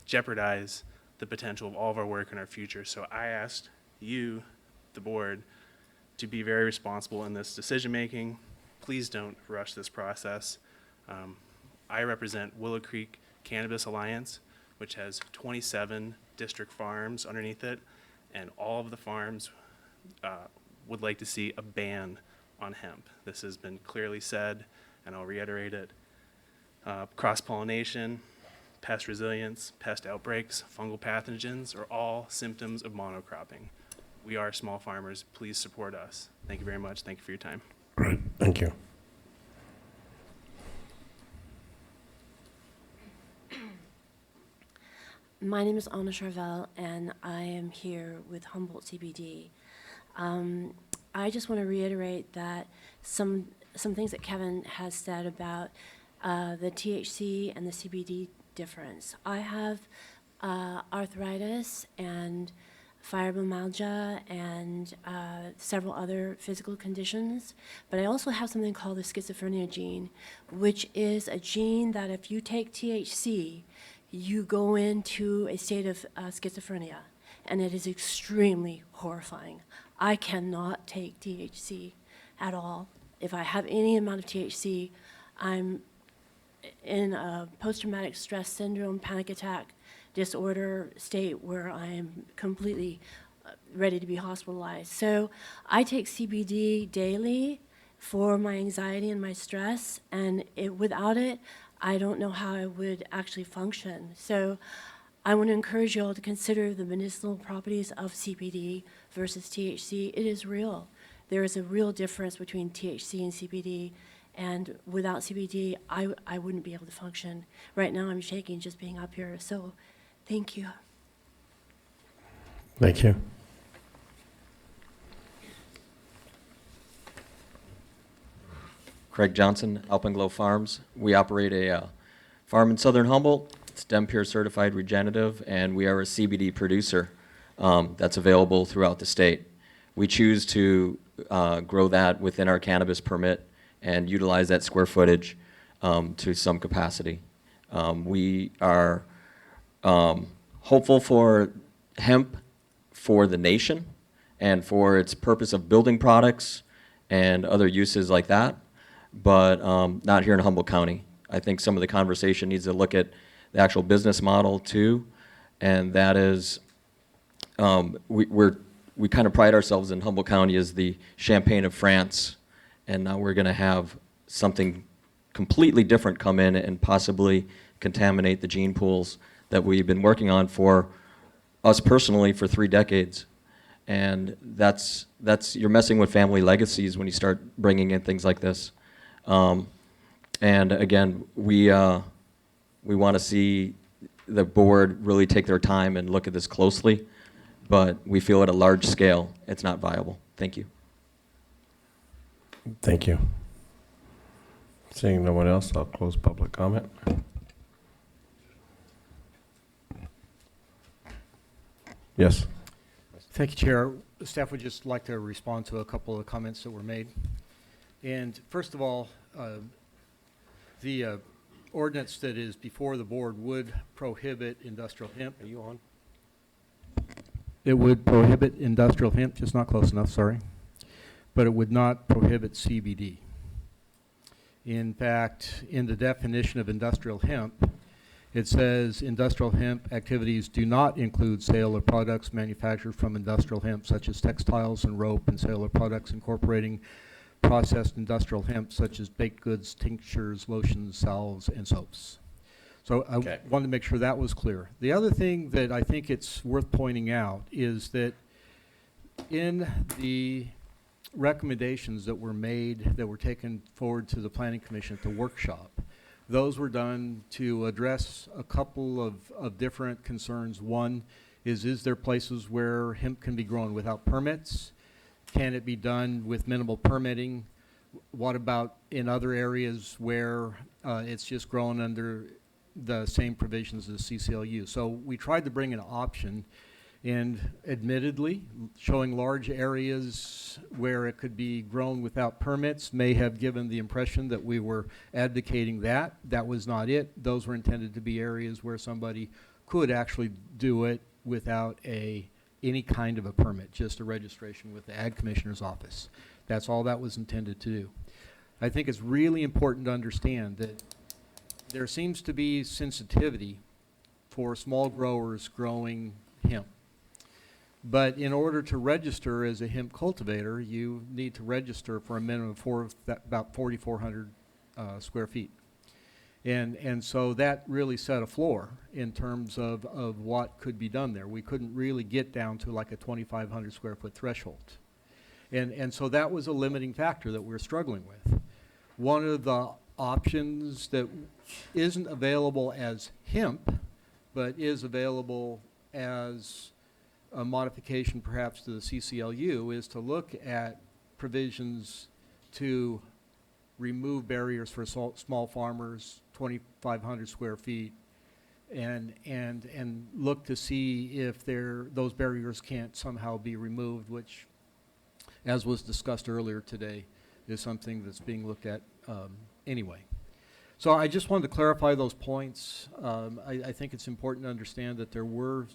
jeopardize the potential of all of our work in our future. So I asked you, the board, to be very responsible in this decision-making. Please don't rush this process. I represent Willow Creek Cannabis Alliance, which has 27 district farms underneath it, and all of the farms would like to see a ban on hemp. This has been clearly said, and I'll reiterate it. Cross-pollination, pest resilience, pest outbreaks, fungal pathogens are all symptoms of monocropping. We are small farmers. Please support us. Thank you very much. Thank you for your time. Great, thank you. My name is Anna Charvel, and I am here with Humboldt CBD. I just want to reiterate that some things that Kevin has said about the THC and the CBD difference. I have arthritis and fibromyalgia and several other physical conditions, but I also have something called the schizophrenia gene, which is a gene that if you take THC, you go into a state of schizophrenia, and it is extremely horrifying. I cannot take THC at all. If I have any amount of THC, I'm in a post-traumatic stress syndrome, panic attack disorder state where I am completely ready to be hospitalized. So I take CBD daily for my anxiety and my stress, and without it, I don't know how I would actually function. So I want to encourage you all to consider the medicinal properties of CBD versus THC. It is real. There is a real difference between THC and CBD, and without CBD, I wouldn't be able to function. Right now I'm shaking just being up here, so thank you. Thank you. Craig Johnson, Alpenglow Farms. We operate a farm in southern Humboldt. It's DemPure certified regenerative, and we are a CBD producer that's available throughout the state. We choose to grow that within our cannabis permit and utilize that square footage to some capacity. We are hopeful for hemp for the nation and for its purpose of building products and other uses like that, but not here in Humboldt County. I think some of the conversation needs to look at the actual business model too, and that is we kind of pride ourselves in Humboldt County as the Champagne of France, and now we're going to have something completely different come in and possibly contaminate the gene pools that we've been working on for us personally for 3 decades. And that's you're messing with family legacies when you start bringing in things like this. And again, we want to see the board really take their time and look at this closely, but we feel at a large scale it's not viable. Thank you. Thank you. Seeing no one else, I'll close public comment. Yes. Thank you, Chair. Staff would just like to respond to a couple of comments that were made. And first of all, the ordinance that is before the board would prohibit industrial hemp. Are you on? It would prohibit industrial hemp, just not close enough, sorry. But it would not prohibit CBD. In fact, in the definition of industrial hemp, it says industrial hemp activities do not include sale of products manufactured from industrial hemp, such as textiles and rope, and sale of products incorporating processed industrial hemp, such as baked goods, tinctures, lotions, salves, and soaps. So I wanted to make sure that was clear. The other thing that I think it's worth pointing out is that in the recommendations that were made, that were taken forward to the Planning Commission at the workshop, those were done to address a couple of different concerns. One is there places where hemp can be grown without permits? Can it be done with minimal permitting? What about in other areas where it's just grown under the same provisions as CCLU? So we tried to bring an option, And admittedly, showing large areas where it could be grown without permits may have given the impression that we were advocating that. That was not it. Those were intended to be areas where somebody could actually do it without any kind of a permit, just a registration with the Ag Commissioner's office. That's all that was intended to do. I think it's really important to understand that there seems to be sensitivity for small growers growing hemp. But in order to register as a hemp cultivator, you need to register for a minimum of about 4,400 square feet. And so that really set a floor in terms of what could be done there. We couldn't really get down to like a 2,500 square foot threshold. And so that was a limiting factor that we're struggling with. One of the options that isn't available as hemp, but is available as a modification perhaps to the CCLU, is to look at provisions to remove barriers for small farmers, 2,500 square feet, and look to see if those barriers can't somehow be removed, which, as was discussed earlier today, is something that's being looked at anyway. So I just wanted to clarify those points. I think it's important to understand that there were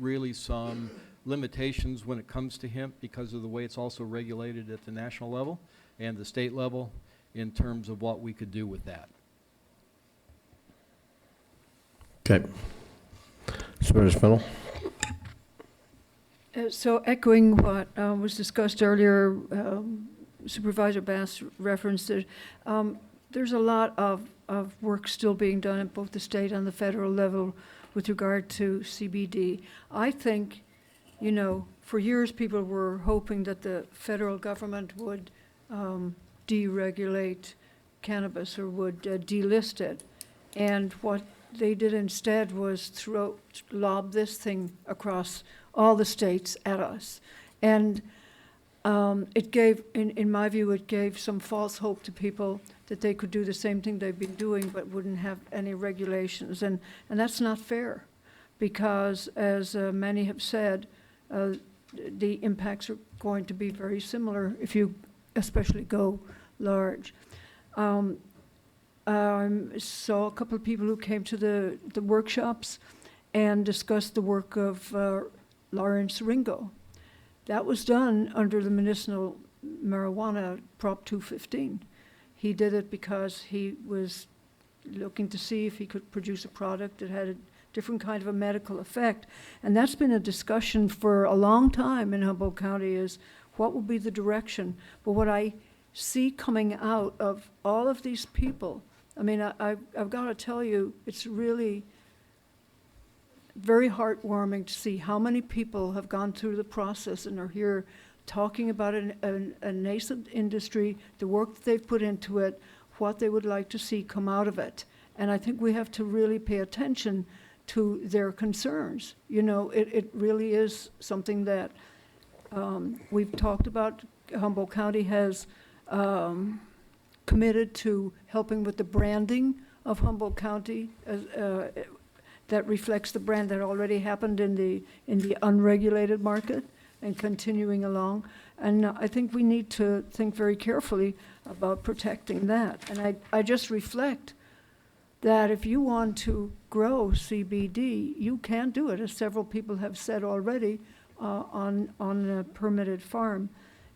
really some limitations when it comes to hemp because of the way it's also regulated at the national level and the state level in terms of what we could do with that. Okay. Supervisor Fennell. So echoing what was discussed earlier, Supervisor Bass referenced it, there's a lot of work still being done at both the state and the federal level with regard to CBD. I think, you know, for years people were hoping that the federal government would deregulate cannabis or would delist it. And what they did instead was lob this thing across all the states at us. And it gave, in my view, it gave some false hope to people that they could do the same thing they've been doing but wouldn't have any regulations. And that's not fair because, as many have said, the impacts are going to be very similar if you especially go large. Saw a couple of people who came to the workshops and discussed the work of Lawrence Ringo. That was done under the medicinal marijuana Prop 215. He did it because he was looking to see if he could produce a product that had a different kind of a medical effect. And that's been a discussion for a long time in Humboldt County, is what will be the direction. But what I see coming out of all of these people, I mean, I've got to tell you, it's really very heartwarming to see how many people have gone through the process and are here talking about a nascent industry, the work that they've put into it, what they would like to see come out of it. And I think we have to really pay attention to their concerns. You know, it really is something that we've talked about. Humboldt County has committed to helping with the branding of Humboldt County as, that reflects the brand that already happened in the unregulated market and continuing along. And I think we need to think very carefully about protecting that. And I just reflect that if you want to grow CBD, you can do it, as several people have said already, on a permitted farm.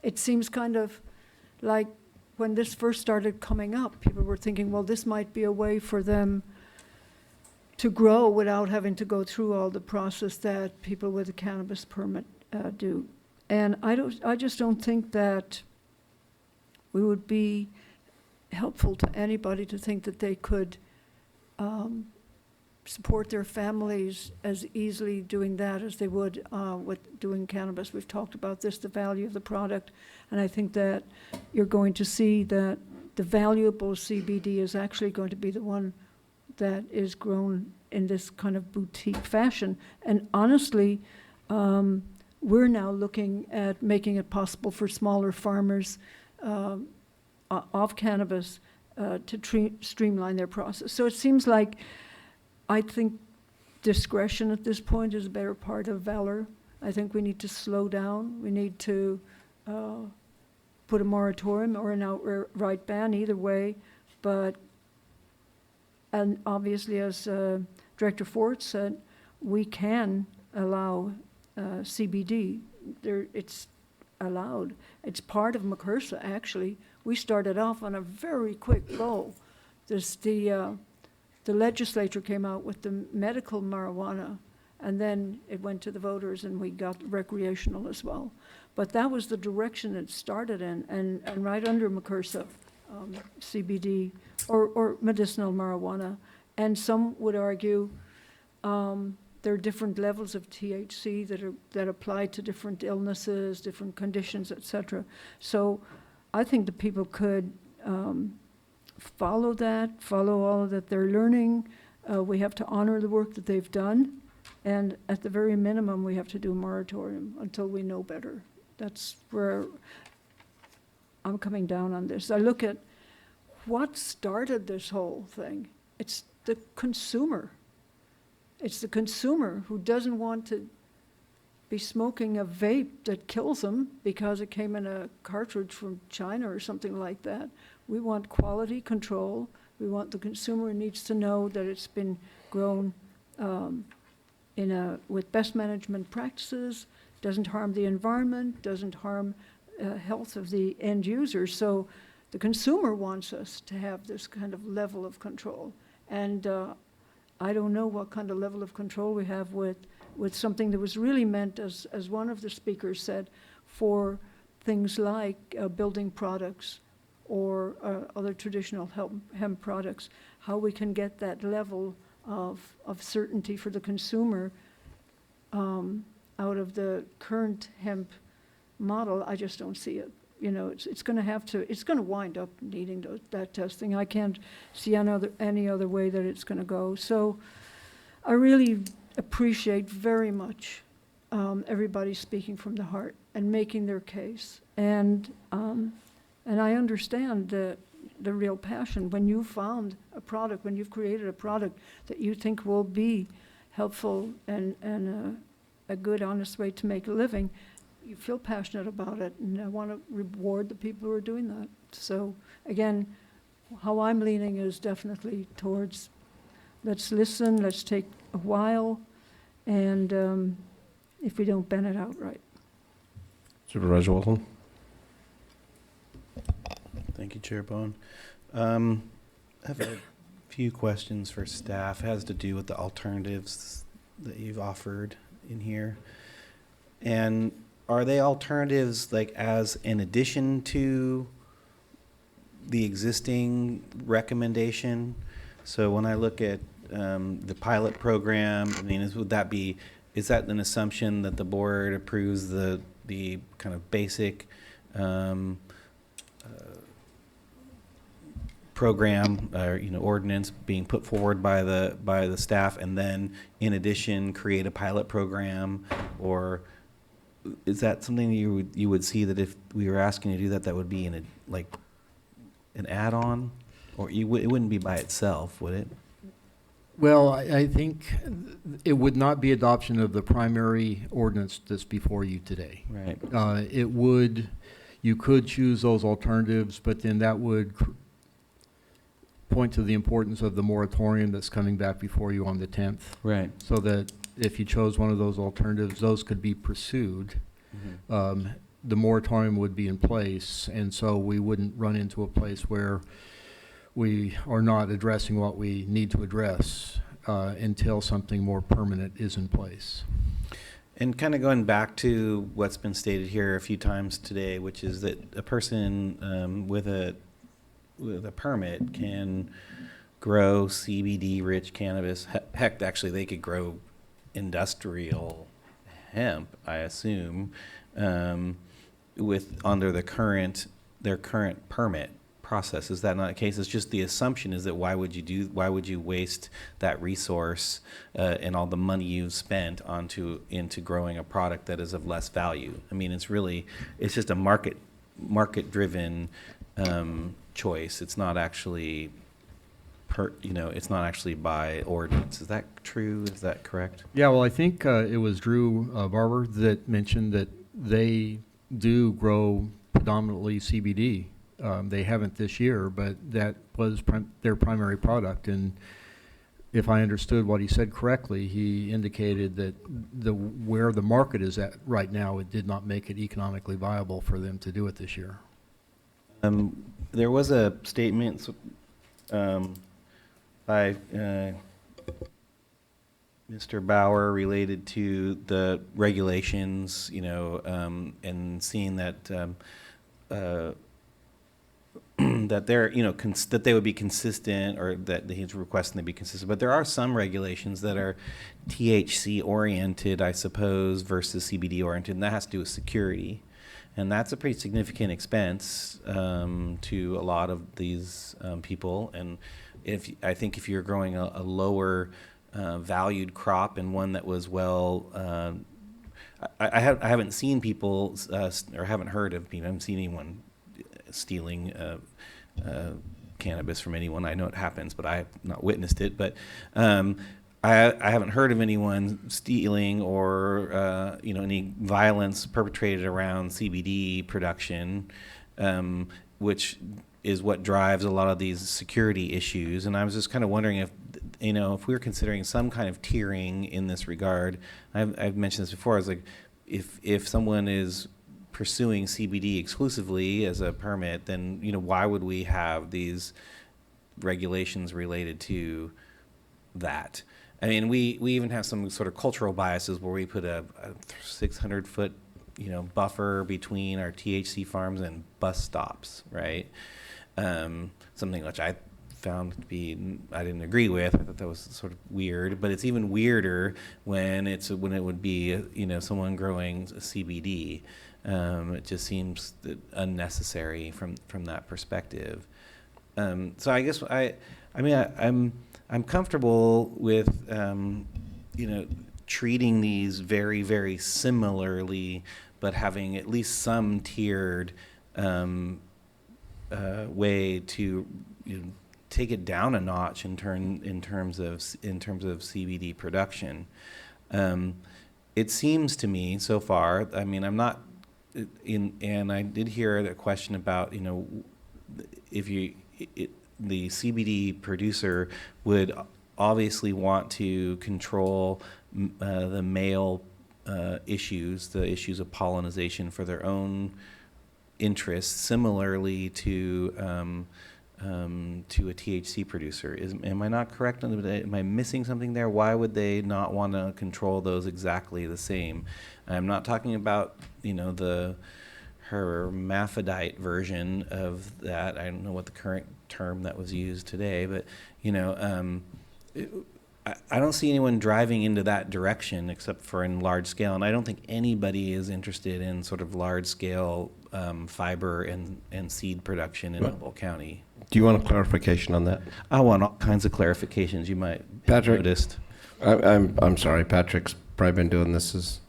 It seems kind of like when this first started coming up, people were thinking, well, this might be a way for them to grow without having to go through all the process that people with a cannabis permit do. And I just don't think that we would be helpful to anybody to think that they could support their families as easily doing that as they would with doing cannabis. We've talked about this, the value of the product, and I think that you're going to see that the valuable CBD is actually going to be the one that is grown in this kind of boutique fashion. And honestly, we're now looking at making it possible for smaller farmers of cannabis to streamline their process. So it seems like, I think discretion at this point is a better part of valor. I think we need to slow down. We need to put a moratorium or an outright ban, either way. But, and obviously, as Director Ford said, we can allow CBD. It's allowed. It's part of McCursa, actually. We started off on a very quick go. The legislature came out with the medical marijuana, and then it went to the voters, and we got recreational as well. But that was the direction it started in, and right under McCursa, CBD or medicinal marijuana. And some would argue there are different levels of THC that apply to different illnesses, different conditions, etc. So I think the people could follow all that they're learning. We have to honor the work that they've done. And at the very minimum, we have to do a moratorium until we know better. That's where I'm coming down on this. I look at what started this whole thing. It's the consumer. It's the consumer who doesn't want to be smoking a vape that kills them because it came in a cartridge from China or something like that. We want quality control. We want the consumer needs to know that it's been grown with best management practices, doesn't harm the environment, doesn't harm health of the end user. So the consumer wants us to have this kind of level of control. And I don't know what kind of level of control we have with something that was really meant, as one of the speakers said, for things like building products or other traditional hemp products, how we can get that level of certainty for the consumer out of the current hemp model. I just don't see it. You know, it's going to wind up needing that testing. I can't see any other way that it's going to go. So I really appreciate very much everybody speaking from the heart and making their case. And I understand the real passion. When you found a product, when you've created a product that you think will be helpful and a good, honest way to make a living, you feel passionate about it, and I want to reward the people who are doing that. So again, how I'm leaning is definitely towards let's listen, let's take a while, and if we don't ban it outright. Supervisor Wilson. Thank you, Chair Bohn. I have a few questions for staff. It has to do with the alternatives that you've offered in here. And are they alternatives like as in addition to the existing recommendation? So when I look at the pilot program, I mean, is that an assumption that the board approves the kind of basic program or ordinance being put forward by the staff, and then in addition create a pilot program? Or is that something you would see that if we were asking you to do that, that would be an add-on, or it wouldn't be by itself, would it? Well, I think it would not be adoption of the primary ordinance that's before you today. Right. You could choose those alternatives, but then that would point to the importance of the moratorium that's coming back before you on the 10th. Right. So that if you chose one of those alternatives, those could be pursued. Mm-hmm. The moratorium would be in place, and so we wouldn't run into a place where we are not addressing what we need to address until something more permanent is in place. And kind of going back to what's been stated here a few times today, which is that a person with a permit can grow CBD-rich cannabis. Heck, actually, they could grow industrial hemp, I assume, under their current permit process. Is that not the case? It's just the assumption is that why would you waste that resource and all the money you've spent into growing a product that is of less value? I mean, it's just a market driven choice. It's not actually it's not actually by ordinance. Is that true? Is that correct? Yeah, well, I think it was Drew Barber that mentioned that they do grow predominantly CBD. They haven't this year, but that was their primary product. And if I understood what he said correctly, he indicated that where the market is at right now, it did not make it economically viable for them to do it this year. There was a statement by Mr. Bauer related to the regulations, and seeing that that they're, that they would be consistent, or that he's requesting they be consistent. But there are some regulations that are THC oriented, I suppose, versus CBD oriented, and that has to do with security. And that's a pretty significant expense to a lot of these people. And I think if you're growing a lower valued crop, and one that was well, I haven't seen people, or haven't heard of people, I haven't seen anyone stealing cannabis from anyone. I know it happens, but I have not witnessed it. But I haven't heard of anyone stealing or any violence perpetrated around CBD production, which is what drives a lot of these security issues. And I was just kind of wondering if we were considering some kind of tiering in this regard. I've mentioned this before. I was like, if someone is pursuing CBD exclusively as a permit, then why would we have these regulations related to that? I mean, we even have some sort of cultural biases where we put a 600-foot buffer between our THC farms and bus stops, right? Something which I found to be, I didn't agree with. I thought that was sort of weird. But it's even weirder when it would be someone growing CBD. It just seems unnecessary from that perspective. So I guess I'm comfortable with treating these very, very similarly, but having at least some tiered way to take it down a notch in terms of CBD production. It seems to me so far. I mean, I'm not and I did hear a question about if the CBD producer would obviously want to control the male issues, the issues of pollination for their own interests, similarly to a THC producer. Am I not correct? Am I missing something there? Why would they not want to control those exactly the same? I'm not talking about the hermaphrodite version of that. I don't know what the current term that was used today, but I don't see anyone driving into that direction except for in large scale, and I don't think anybody is interested in sort of large scale fiber and seed production in Humboldt County. Do you want a clarification on that? I want all kinds of clarifications. You might have Patrick, noticed. I'm sorry. Patrick's probably been doing this.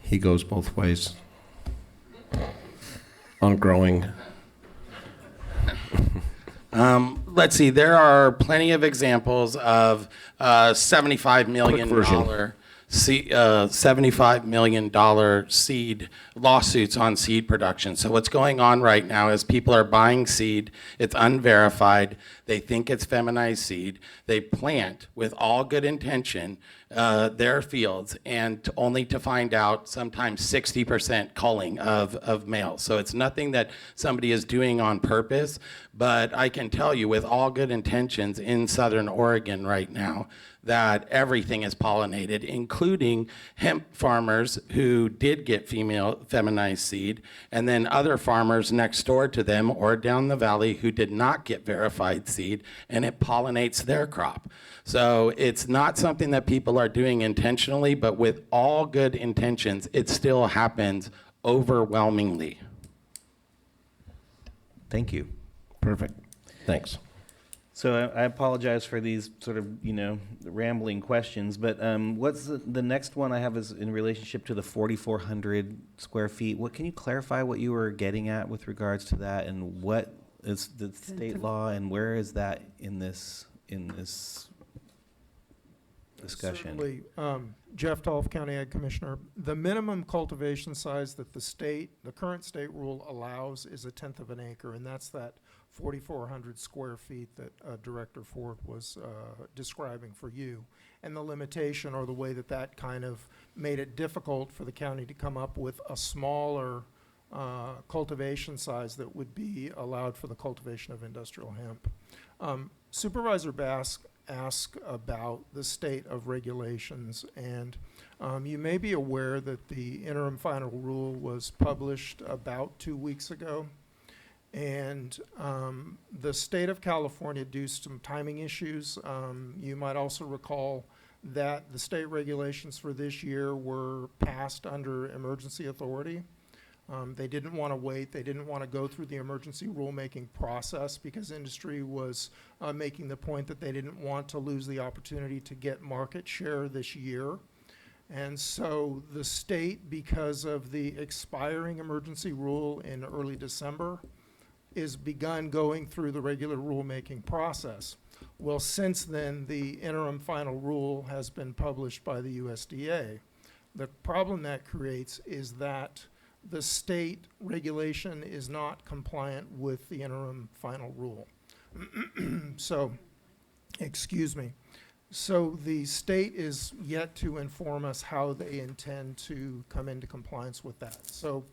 He goes both ways on growing. Let's see. There are plenty of examples of $75 million $75 million seed lawsuits on seed production. So what's going on right now is people are buying seed. It's unverified. They think it's feminized seed. They plant with all good intention their fields, and only to find out sometimes 60% culling of males. So it's nothing that somebody is doing on purpose, but I can tell you with all good intentions in Southern Oregon right now that everything is pollinated, including hemp farmers who did get female feminized seed, and then other farmers next door to them or down the valley who did not get verified seed, and it pollinates their crop. So it's not something that people are doing intentionally, but with all good intentions, it still happens overwhelmingly. Thank you. Perfect. Thanks. So I apologize for these sort of, rambling questions, but what's the next one I have is in relationship to the 4,400 square feet. What can you clarify what you were getting at with regards to that, and what is the state law, and where is that in this discussion? Certainly. Jeff Dolph, County Ag Commissioner. The minimum cultivation size that the current state rule allows is 1/10 of an acre, and that's that 4,400 square feet that Director Ford was describing for you. And the limitation, or the way that kind of made it difficult for the county to come up with a smaller cultivation size that would be allowed for the cultivation of industrial hemp. Supervisor Bass asked about the state of regulations, and you may be aware that the interim final rule was published about 2 weeks ago. And the state of California, due to some timing issues, you might also recall that the state regulations for this year were passed under emergency authority. They didn't want to wait. They didn't want to go through the emergency rulemaking process because industry was making the point that they didn't want to lose the opportunity to get market share this year. And so the state, because of the expiring emergency rule in early December, is begun going through the regular rulemaking process. Well, since then, the interim final rule has been published by the USDA. The problem that creates is that the state regulation is not compliant with the interim final rule. So, excuse me. So the state is yet to inform us how they intend to come into compliance with that. So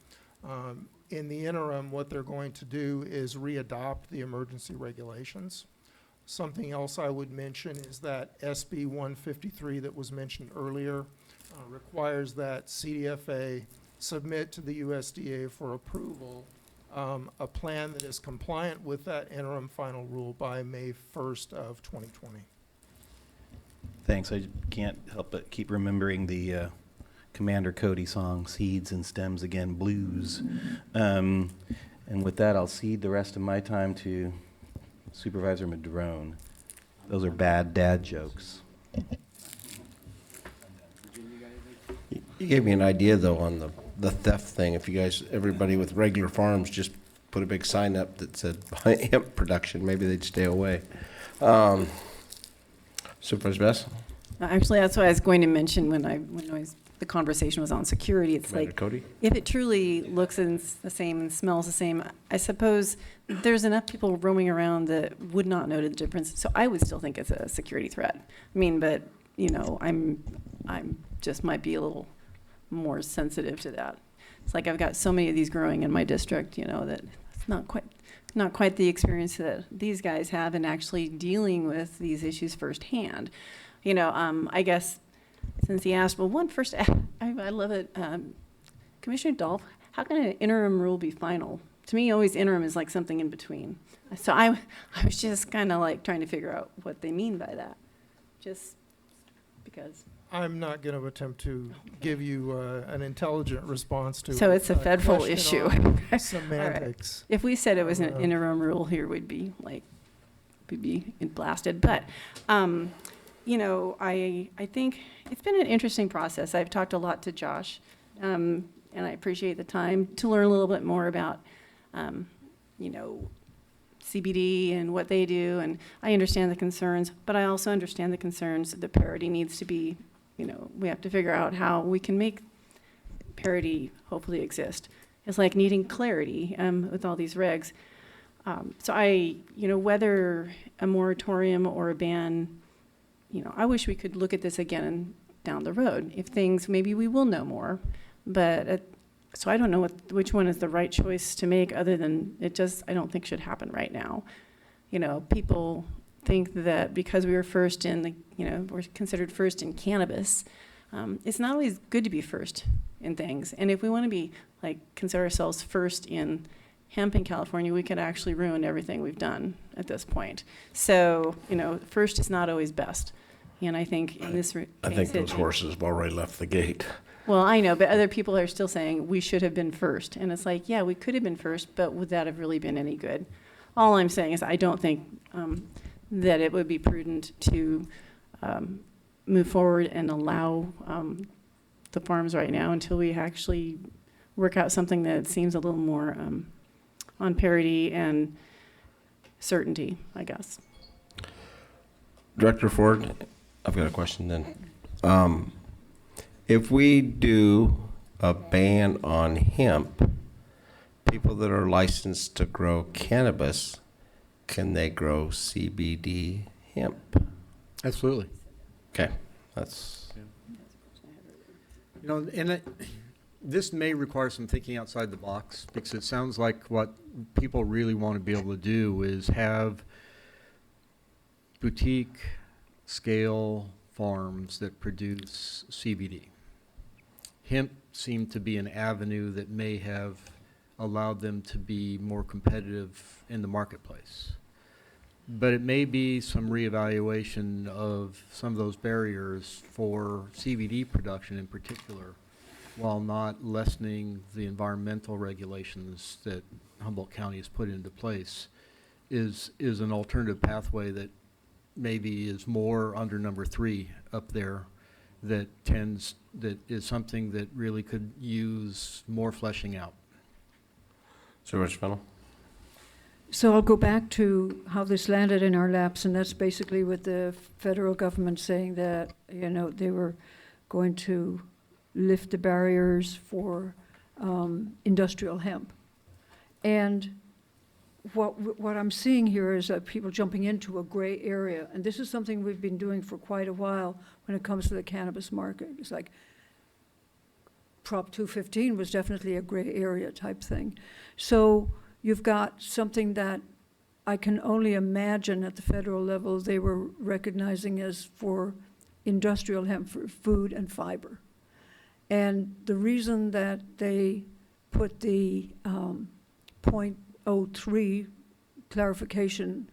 in the interim, what they're going to do is readopt the emergency regulations. Something else I would mention is that SB 153 that was mentioned earlier requires that CDFA submit to the USDA for approval a plan that is compliant with that interim final rule by May 1st of 2020. Thanks. I can't help but keep remembering the Commander Cody song, Seeds and Stems Again Blues. And with that, I'll cede the rest of my time to Supervisor Madrone. Those are bad dad jokes. You gave me an idea, though, on the theft thing. If you guys, everybody with regular farms, just put a big sign up that said hemp production, maybe they'd stay away. Supervisor Bess? Actually, that's what I was going to mention when the conversation was on security. It's Commander like, Cody? if it truly looks the same and smells the same, I suppose there's enough people roaming around that would not know the difference. So I would still think it's a security threat. I mean, but I'm just might be a little more sensitive to that. It's like I've got so many of these growing in my district, that it's not quite the experience that these guys have in actually dealing with these issues firsthand. I guess since he asked, well, I love it. Commissioner Dolph, how can an interim rule be final? To me, always interim is like something in between. So I was just kind of like trying to figure out what they mean by that, just because. I'm not going to attempt to give you an intelligent response to. So it's a federal issue. Semantics. Right. If we said it was an interim rule here, we'd be blasted. But I think it's been an interesting process. I've talked a lot to Josh, and I appreciate the time to learn a little bit more about, CBD and what they do. And I understand the concerns, but I also understand the concerns that parity needs to be. We have to figure out how we can make parity hopefully exist. It's like needing clarity with all these regs. So whether a moratorium or a ban, I wish we could look at this again down the road. If things, maybe we will know more, but so I don't know which one is the right choice to make other than I don't think should happen right now. People think that because we were first in we're considered first in cannabis, it's not always good to be first in things. And if we want to be consider ourselves first in hemp in California, we could actually ruin everything we've done at this point. So, first is not always best. And I think in this case, I think those horses have already left the gate. Well, I know, but other people are still saying we should have been first. And it's like, yeah, we could have been first, but would that have really been any good? All I'm saying is I don't think that it would be prudent to move forward and allow the farms right now until we actually work out something that seems a little more on parity and certainty, I guess. Director Ford, I've got a question then. If we do a ban on hemp, people that are licensed to grow cannabis, can they grow CBD hemp? Absolutely. Okay, that's. You know, and this may require some thinking outside the box, because it sounds like what people really want to be able to do is have boutique scale farms that produce CBD. Hemp seemed to be an avenue that may have allowed them to be more competitive in the marketplace. But it may be some reevaluation of some of those barriers for CBD production in particular, while not lessening the environmental regulations that Humboldt County has put into place, is an alternative pathway that maybe is more under number 3 up there, that is something that really could use more fleshing out. Supervisor Fennell? So I'll go back to how this landed in our laps, and that's basically with the federal government saying that, you know, they were going to lift the barriers for industrial hemp. And what I'm seeing here is people jumping into a gray area, and this is something we've been doing for quite a while when it comes to the cannabis market. It's like Prop 215 was definitely a gray area type thing. So you've got something that I can only imagine at the federal level they were recognizing as for industrial hemp for food and fiber. And the reason that they put the 0.03 clarification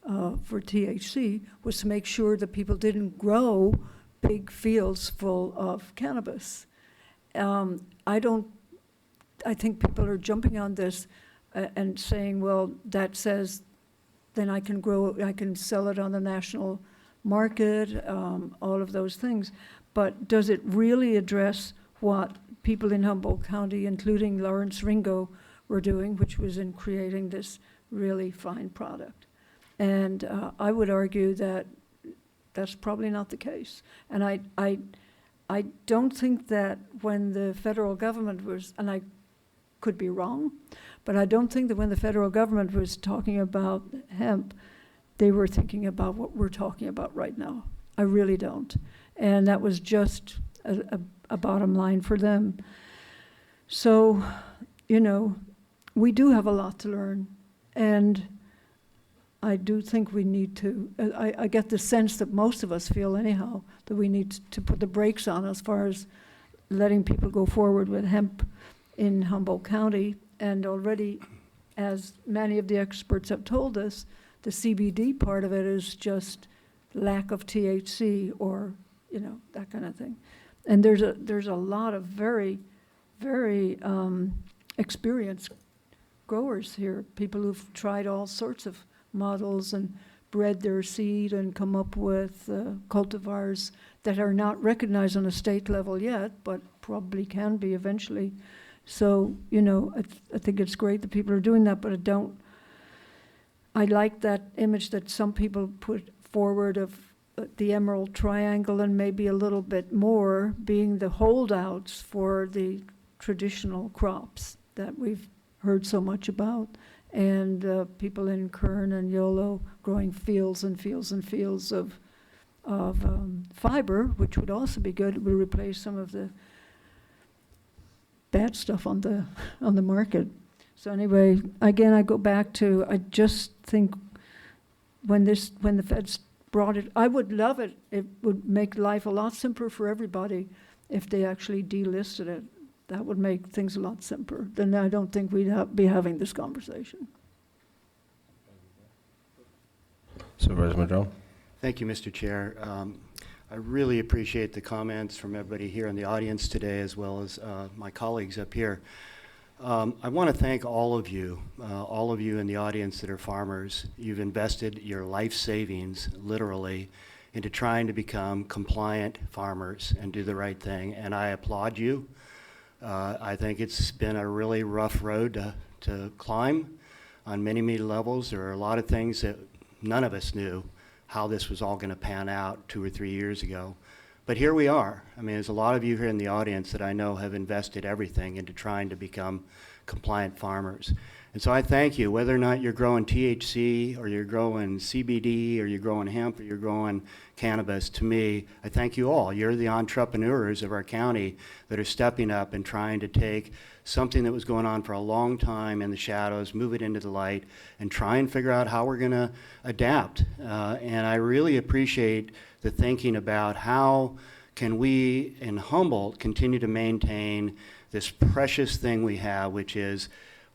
for THC was to make sure that people didn't grow big fields full of cannabis. I think people are jumping on this and saying, well, that says then I can sell it on the national market, all of those things. But does it really address what people in Humboldt County, including Lawrence Ringo, were doing, which was in creating this really fine product? And I would argue that that's probably not the case. And I don't think that when the federal government was, and I could be wrong, but I don't think that when the federal government was talking about hemp, they were thinking about what we're talking about right now. I really don't. And that was just a bottom line for them. So, you know, we do have a lot to learn. And I do think we need to, I get the sense that most of us feel anyhow, that we need to put the brakes on as far as letting people go forward with hemp in Humboldt County. And already, as many of the experts have told us, the CBD part of it is just lack of THC or, you know, that kind of thing. And there's a lot of very, very experienced growers here, people who've tried all sorts of models and bred their seed and come up with cultivars that are not recognized on a state level yet, but probably can be eventually. So, you know, I think it's great that people are doing that, but I like that image that some people put forward of the Emerald Triangle and maybe a little bit more being the holdouts for the traditional crops that we've heard so much about. And people in Kern and Yolo growing fields and fields and fields of fiber, which would also be good. It would replace some of the bad stuff on the market. So anyway, again, I go back to, I just think when the feds brought it, I would love it. It would make life a lot simpler for everybody if they actually delisted it. That would make things a lot simpler. Then I don't think we'd be having this conversation. Supervisor Madrone? Thank you, Mr. Chair. I really appreciate the comments from everybody here in the audience today, as well as my colleagues up here. I want to thank all of you in the audience that are farmers. You've invested your life savings, literally, into trying to become compliant farmers and do the right thing, and I applaud you. I think it's been a really rough road to climb, on many, many levels. There are a lot of things that none of us knew how this was all going to pan out 2 or 3 years ago. But here we are. I mean, there's a lot of you here in the audience that I know have invested everything into trying to become compliant farmers. And so I thank you, whether or not you're growing THC or you're growing CBD or you're growing hemp or you're growing cannabis, to me, I thank you all. You're the entrepreneurs of our county that are stepping up and trying to take something that was going on for a long time in the shadows, move it into the light, and try and figure out how we're going to adapt. And I really appreciate the thinking about how can we in Humboldt continue to maintain this precious thing we have, which is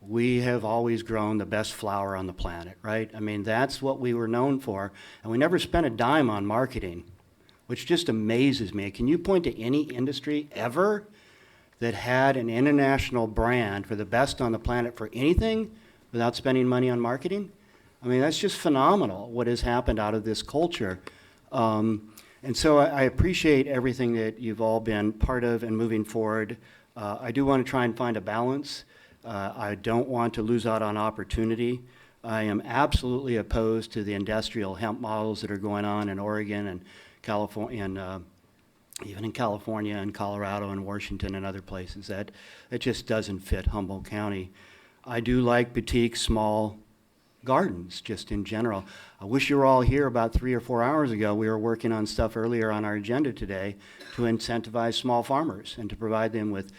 we have always grown the best flower on the planet, right? I mean, that's what we were known for, and we never spent a dime on marketing, which just amazes me. Can you point to any industry ever that had an international brand for the best on the planet for anything without spending money on marketing? I mean, that's just phenomenal what has happened out of this culture. And so I appreciate everything that you've all been part of and moving forward. I do want to try and find a balance. I don't want to lose out on opportunity. I am absolutely opposed to the industrial hemp models that are going on in Oregon and California, and even in California and Colorado and Washington and other places. That just doesn't fit Humboldt County. I do like boutique, small gardens, just in general. I wish you were all here about 3 or 4 hours ago. We were working on stuff earlier on our agenda today to incentivize small farmers and to provide them with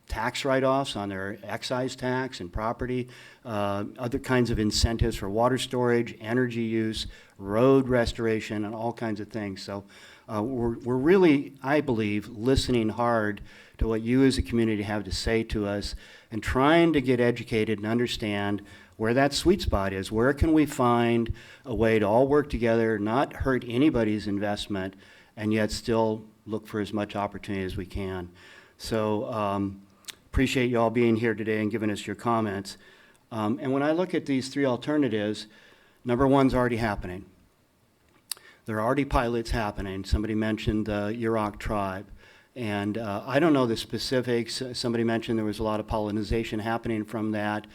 tax write-offs on their excise tax and property, other kinds of incentives for water storage, energy use, road restoration, and all kinds of things. So we're really, I believe, listening hard to what you as a community have to say to us and trying to get educated and understand where that sweet spot is. Where can we find a way to all work together, not hurt anybody's investment, and yet still look for as much opportunity as we can. So appreciate you all being here today and giving us your comments. And when I look at these 3 alternatives, number 1's already happening. There are already pilots happening. Somebody mentioned the Yurok tribe. And I don't know the specifics. Somebody mentioned there was a lot of pollination happening from that.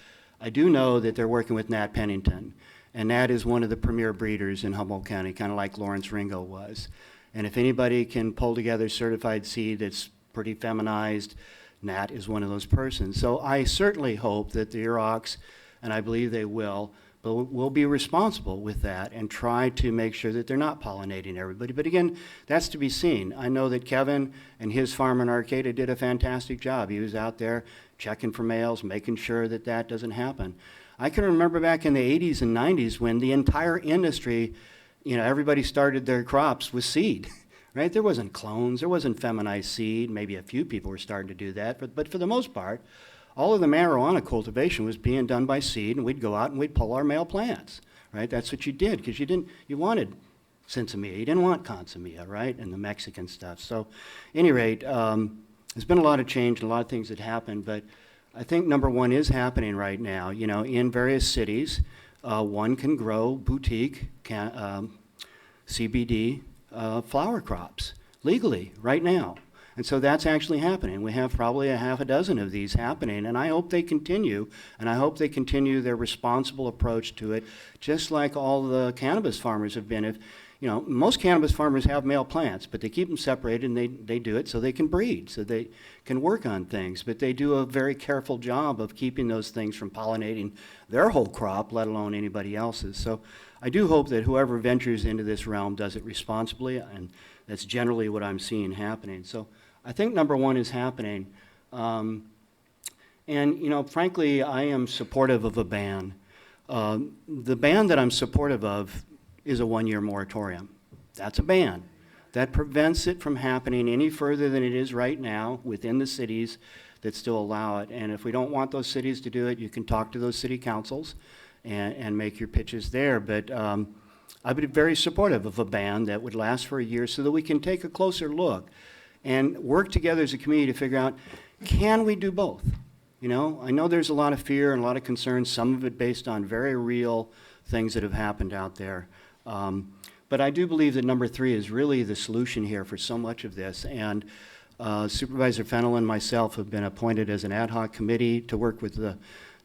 I do know that they're working with Nat Pennington. And Nat is one of the premier breeders in Humboldt County, kind of like Lawrence Ringo was. And if anybody can pull together certified seed that's pretty feminized, Nat is one of those persons. So I certainly hope that the Yuroks, and I believe they will be responsible with that and try to make sure that they're not pollinating everybody. But again, that's to be seen. I know that Kevin and his farm in Arcata did a fantastic job. He was out there checking for males, making sure that that doesn't happen. I can remember back in the 80s and 90s when the entire industry, you know, everybody started their crops with seed. Right? There wasn't clones, there wasn't feminized seed. Maybe a few people were starting to do that, but for the most part, all of the marijuana cultivation was being done by seed, and we'd go out and we'd pull our male plants, right? That's what you did, because you wanted sinsemilla, you didn't want consummilla, right? And the Mexican stuff. So, at any rate, there's been a lot of change and a lot of things that happened, but I think number 1 is happening right now. You know, in various cities, one can grow boutique CBD flower crops legally right now. And so that's actually happening. We have probably a half a dozen of these happening, and I hope they continue, and I hope they continue their responsible approach to it, just like all the cannabis farmers have been. If, you know, most cannabis farmers have male plants, but they keep them separated, and they do it so they can breed, so they can work on things, but they do a very careful job of keeping those things from pollinating their whole crop, let alone anybody else's. So I do hope that whoever ventures into this realm does it responsibly, and that's generally what I'm seeing happening. So I think number 1 is happening. And, you know, frankly, I am supportive of a ban. The ban that I'm supportive of is a 1-year moratorium. That's a ban. That prevents it from happening any further than it is right now within the cities that still allow it. And if we don't want those cities to do it, you can talk to those city councils and make your pitches there. But I've been very supportive of a ban that would last for a year so that we can take a closer look and work together as a community to figure out, can we do both? You know, I know there's a lot of fear and a lot of concern, some of it based on very real things that have happened out there. But I do believe that number 3 is really the solution here for so much of this. And Supervisor Fennell and myself have been appointed as an ad hoc committee to work with the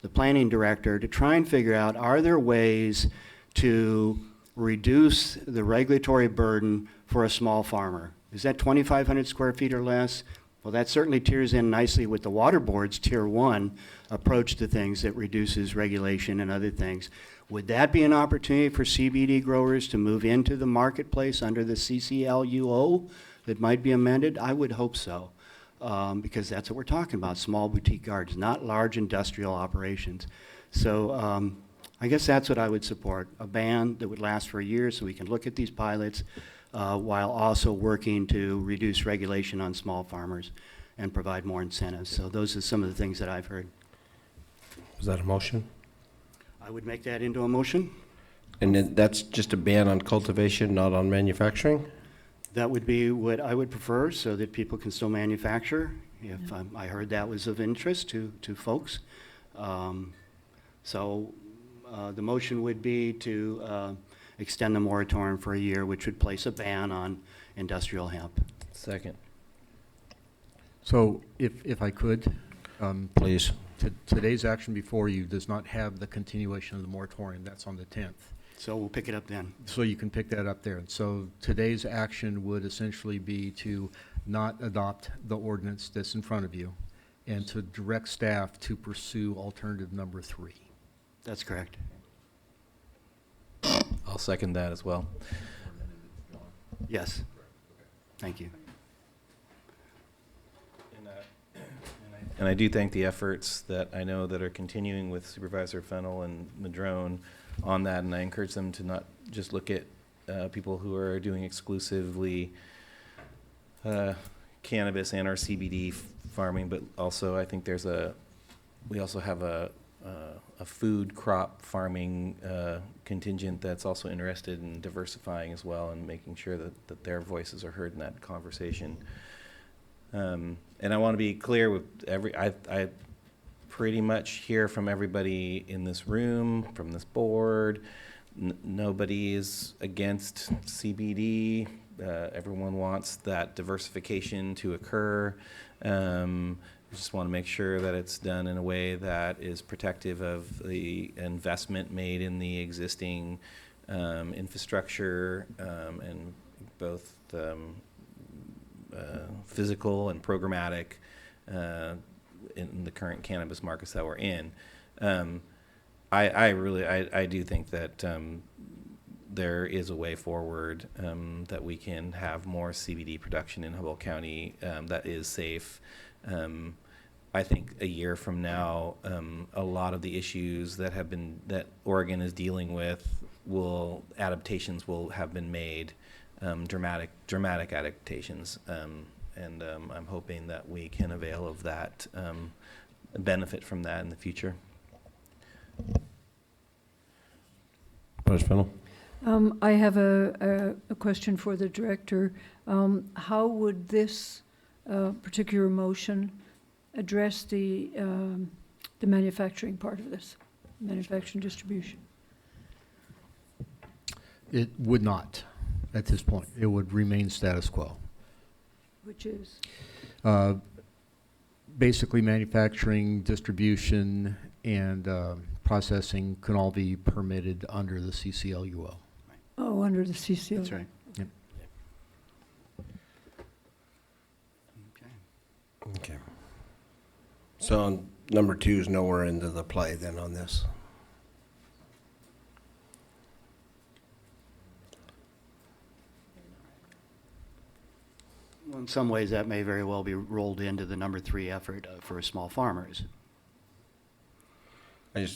the planning director, to try and figure out, are there ways to reduce the regulatory burden for a small farmer? Is that 2,500 square feet or less? Well, that certainly tiers in nicely with the water board's tier 1 approach to things that reduces regulation and other things. Would that be an opportunity for CBD growers to move into the marketplace under the CCLUO that might be amended? I would hope so, because that's what we're talking about, small boutique gardens, not large industrial operations. So I guess that's what I would support, a ban that would last for a year so we can look at these pilots while also working to reduce regulation on small farmers and provide more incentives. So those are some of the things that I've heard. Was that a motion? I would make that into a motion. And then that's just a ban on cultivation, not on manufacturing? That would be what I would prefer, so that people can still manufacture, if I heard that was of interest to folks. So the motion would be to extend the moratorium for a year, which would place a ban on industrial hemp. Second. So if I could, please. Today's action before you does not have the continuation of the moratorium. That's on the 10th. So we'll pick it up then. So you can pick that up there. And so today's action would essentially be to not adopt the ordinance that's in front of you and to direct staff to pursue alternative number 3. That's correct. I'll second that as well. Yes. Thank you. And I do thank the efforts that I know that are continuing with Supervisor Fennell and Madrone on that, and I encourage them to not just look at people who are doing exclusively cannabis and our CBD farming, but also I think we also have a food crop farming contingent that's also interested in diversifying as well and making sure that their voices are heard in that conversation. And I want to be clear with I pretty much hear from everybody in this room, from this board. Nobody is against CBD. Everyone wants that diversification to occur. I just want to make sure that it's done in a way that is protective of the investment made in the existing infrastructure and both physical and programmatic in the current cannabis markets that we're in. I do think that there is a way forward that we can have more CBD production in Humboldt County that is safe. I think a year from now, a lot of the issues that Oregon is dealing with adaptations will have been made. Dramatic adaptations, and I'm hoping that we can avail of that, benefit from that in the future. Vice Fennell. I have a question for the director. How would this particular motion address the manufacturing part of this, manufacturing distribution? It would not. At this point, it would remain status quo. Which is? Basically, manufacturing, distribution, and processing can all be permitted under the CCLUO. Oh, under the CCLUO. That's right. Yep. Okay. So number 2 is nowhere into the play then on this. Well, in some ways, that may very well be rolled into the number 3 effort for small farmers. And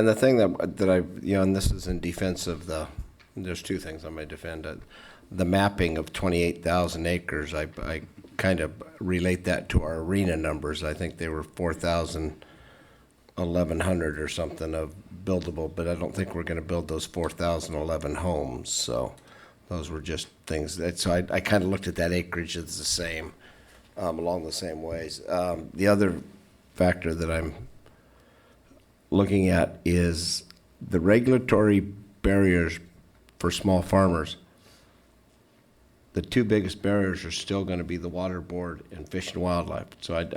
the thing that I, and this is in defense of there's 2 things I may defend. The mapping of 28,000 acres, I kind of relate that to our arena numbers. I think they were 4,000, 1,100 or something of buildable, but I don't think we're going to build those 4,011 homes. So those were just things so I kind of looked at that acreage as the same, along the same ways. The other factor that I'm looking at is the regulatory barriers for small farmers. The 2 biggest barriers are still going to be the water board and fish and wildlife. So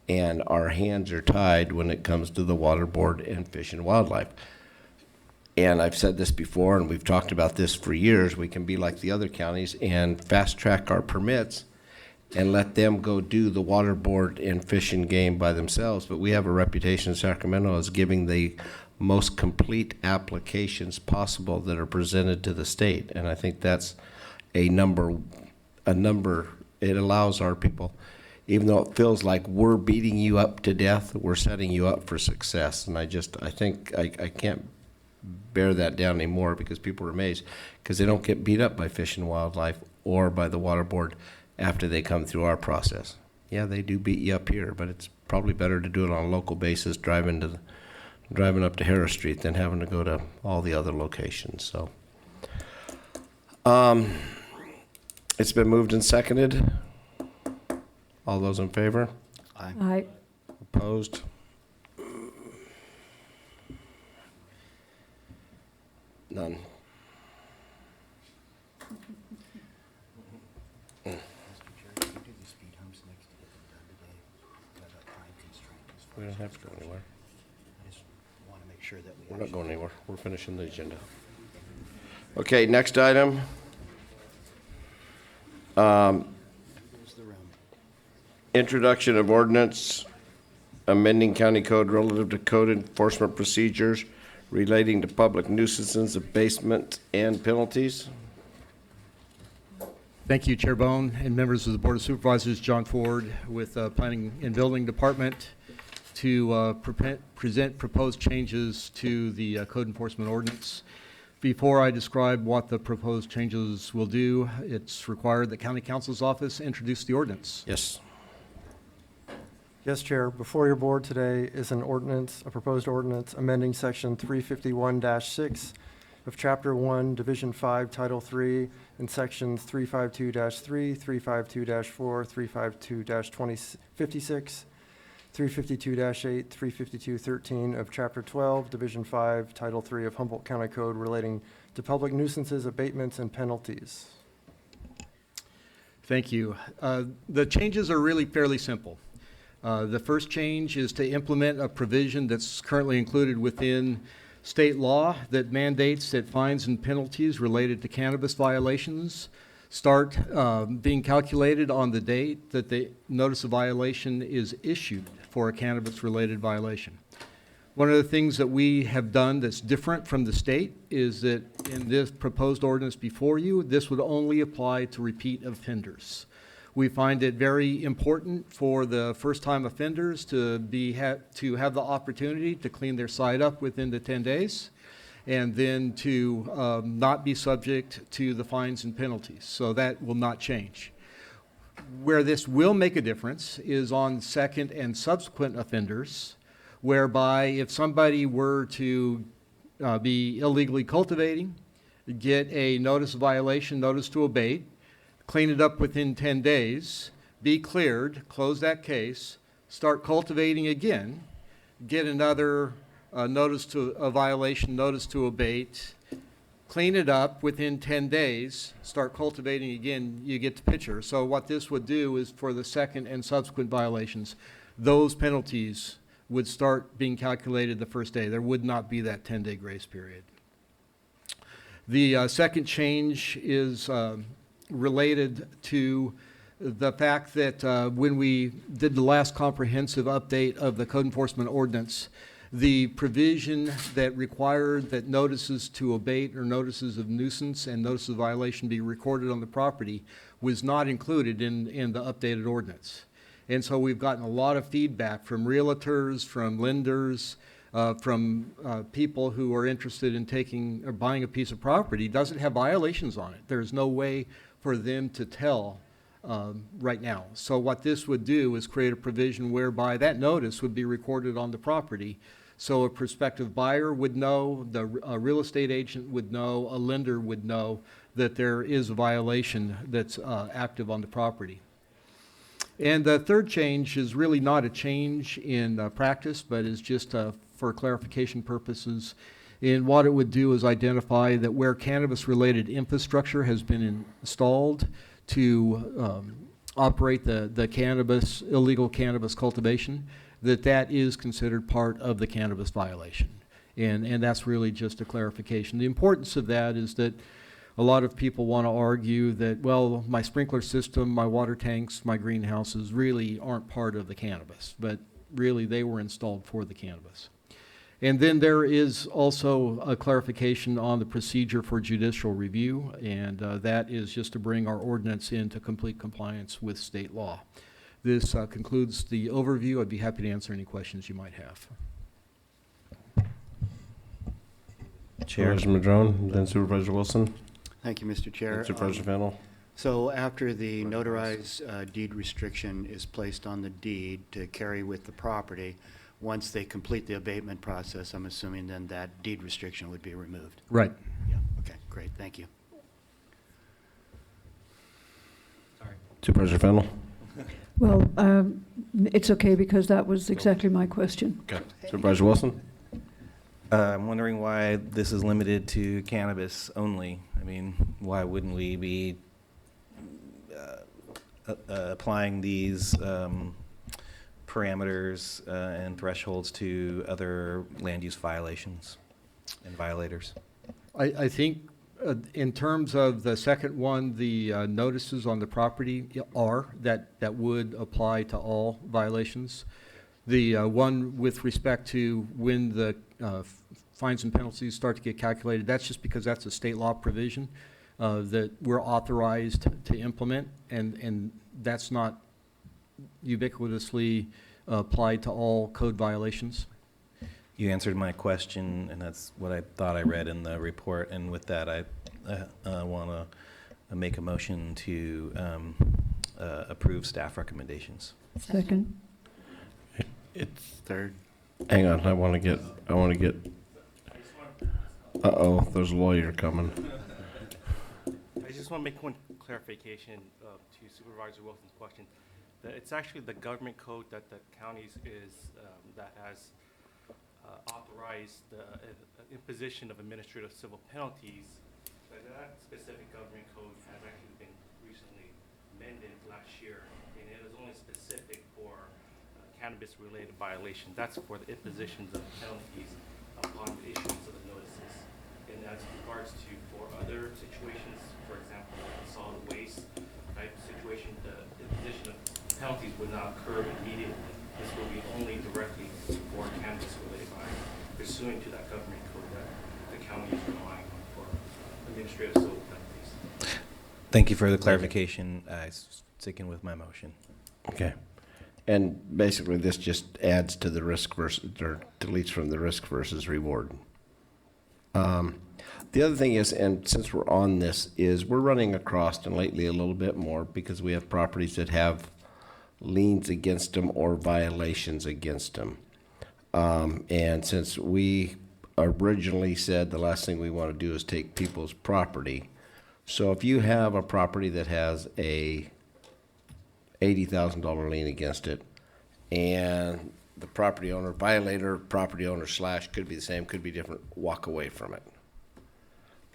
and our hands are tied when it comes to the Water Board and Fish and Wildlife. And I've said this before, and we've talked about this for years, we can be like the other counties and fast track our permits and let them go do the Water Board and Fish and Game by themselves. But we have a reputation in Sacramento as giving the most complete applications possible that are presented to the state. And I think that's a number, it allows our people, even though it feels like we're beating you up to death, we're setting you up for success. And I think I can't bear that down anymore, because people are amazed because they don't get beat up by Fish and Wildlife or by the Water Board after they come through our process. Yeah, they do beat you up here, but it's probably better to do it on a local basis, driving up to Harris Street than having to go to all the other locations. So it's been moved and seconded. All those in favor? Aye. Aye. Opposed? None. We don't have to go anywhere. I just want to make sure that we We're not going anywhere. We're finishing the agenda. Okay, next item. Introduction of ordinance amending county code relative to code enforcement procedures relating to public nuisances, abasement, and penalties. Thank you, Chair Bohn and members of the Board of Supervisors. John Ford with Planning and Building Department to present proposed changes to the code enforcement ordinance. Before I describe what the proposed changes will do, it's required that County Counsel's office introduce the ordinance. Yes. Yes, Chair. Before your board today is an ordinance, a proposed ordinance amending section 351-6 of Chapter 1, Division 5, Title 3, and sections 352-3, 352-4, 352-56, 352-8, 352-13 of Chapter 12, Division 5, Title 3 of Humboldt County Code relating to public nuisances, abatements, and penalties. Thank you. The changes are really fairly simple. The first change is to implement a provision that's currently included within state law that mandates that fines and penalties related to cannabis violations start being calculated on the date that the notice of violation is issued for a cannabis-related violation. One of the things that we have done that's different from the state is that in this proposed ordinance before you, this would only apply to repeat offenders. We find it very important for the first-time offenders to have the opportunity to clean their site up within the 10 days, and then to not be subject to the fines and penalties. So that will not change. Where this will make a difference is on second and subsequent offenders, whereby if somebody were to be illegally cultivating, get a notice of violation, notice to abate, clean it up within 10 days, be cleared, close that case, start cultivating again, get another notice to a violation, notice to abate, clean it up within 10 days, start cultivating again, you get the picture. So what this would do is for the second and subsequent violations, those penalties would start being calculated the first day. There would not be that 10-day grace period. The second change is related to the fact that when we did the last comprehensive update of the code enforcement ordinance, the provision that required that notices to abate or notices of nuisance and notices of violation be recorded on the property was not included in the updated ordinance. And so we've gotten a lot of feedback from realtors, from lenders, from people who are interested in taking or buying a piece of property. Does it have violations on it? There's no way for them to tell right now. So what this would do is create a provision whereby that notice would be recorded on the property. So a prospective buyer would know, a real estate agent would know, a lender would know that there is a violation that's active on the property. And the third change is really not a change in practice, but is just for clarification purposes. And what it would do is identify that where cannabis-related infrastructure has been installed to operate the cannabis, illegal cannabis cultivation, that is considered part of the cannabis violation. And that's really just a clarification. The importance of that is that a lot of people want to argue that, well, my sprinkler system, my water tanks, my greenhouses really aren't part of the cannabis, but really they were installed for the cannabis. And then there is also a clarification on the procedure for judicial review, and that is just to bring our ordinance into complete compliance with state law. This concludes the overview. I'd be happy to answer any questions you might have. Chair. Supervisor Madrone, then Supervisor Wilson. Thank you, Mr. Chair. Supervisor Fennell. So after the notarized deed restriction is placed on the deed to carry with the property, once they complete the abatement process, I'm assuming then that deed restriction would be removed. Right. Yeah, okay, great, thank you. Supervisor Fennell. Well, it's okay because that was exactly my question. Okay. Supervisor Wilson. I'm wondering why this is limited to cannabis only. I mean, why wouldn't we be applying these parameters and thresholds to other land use violations and violators? I think in terms of the second one, the notices on the property are, that would apply to all violations. The one with respect to when the fines and penalties start to get calculated, that's just because that's a state law provision that we're authorized to implement, and that's not ubiquitously applied to all code violations. You answered my question, and that's what I thought I read in the report. And with that, I want to make a motion to approve staff recommendations. Second. It's third. Hang on, I want to get. Uh-oh, there's a lawyer coming. I just want to make one clarification to Supervisor Wilson's question. That it's actually the government code that the counties that has authorized the imposition of administrative civil penalties. But that specific government code has actually been recently amended last year, and it is only specific for cannabis-related violations. That's for the impositions of penalties upon the issuance of the notices. And as regards to for other situations, for example, solid waste type situation, the imposition of penalties would not occur immediately. This will be only directly for cannabis-related violations, pursuant to that government code that the county is relying on for administrative civil penalties. Thank you for the clarification. I sticking with my motion. Okay. And basically, this just adds to the risk versus, or deletes from the risk versus reward. The other thing is, and since we're on this, is we're running across, and lately a little bit more, because we have properties that have liens against them or violations against them. And since we originally said the last thing we want to do is take people's property, so if you have a property that has a $80,000 lien against it, and the property owner, violator, property owner slash, could be the same, could be different, walk away from it.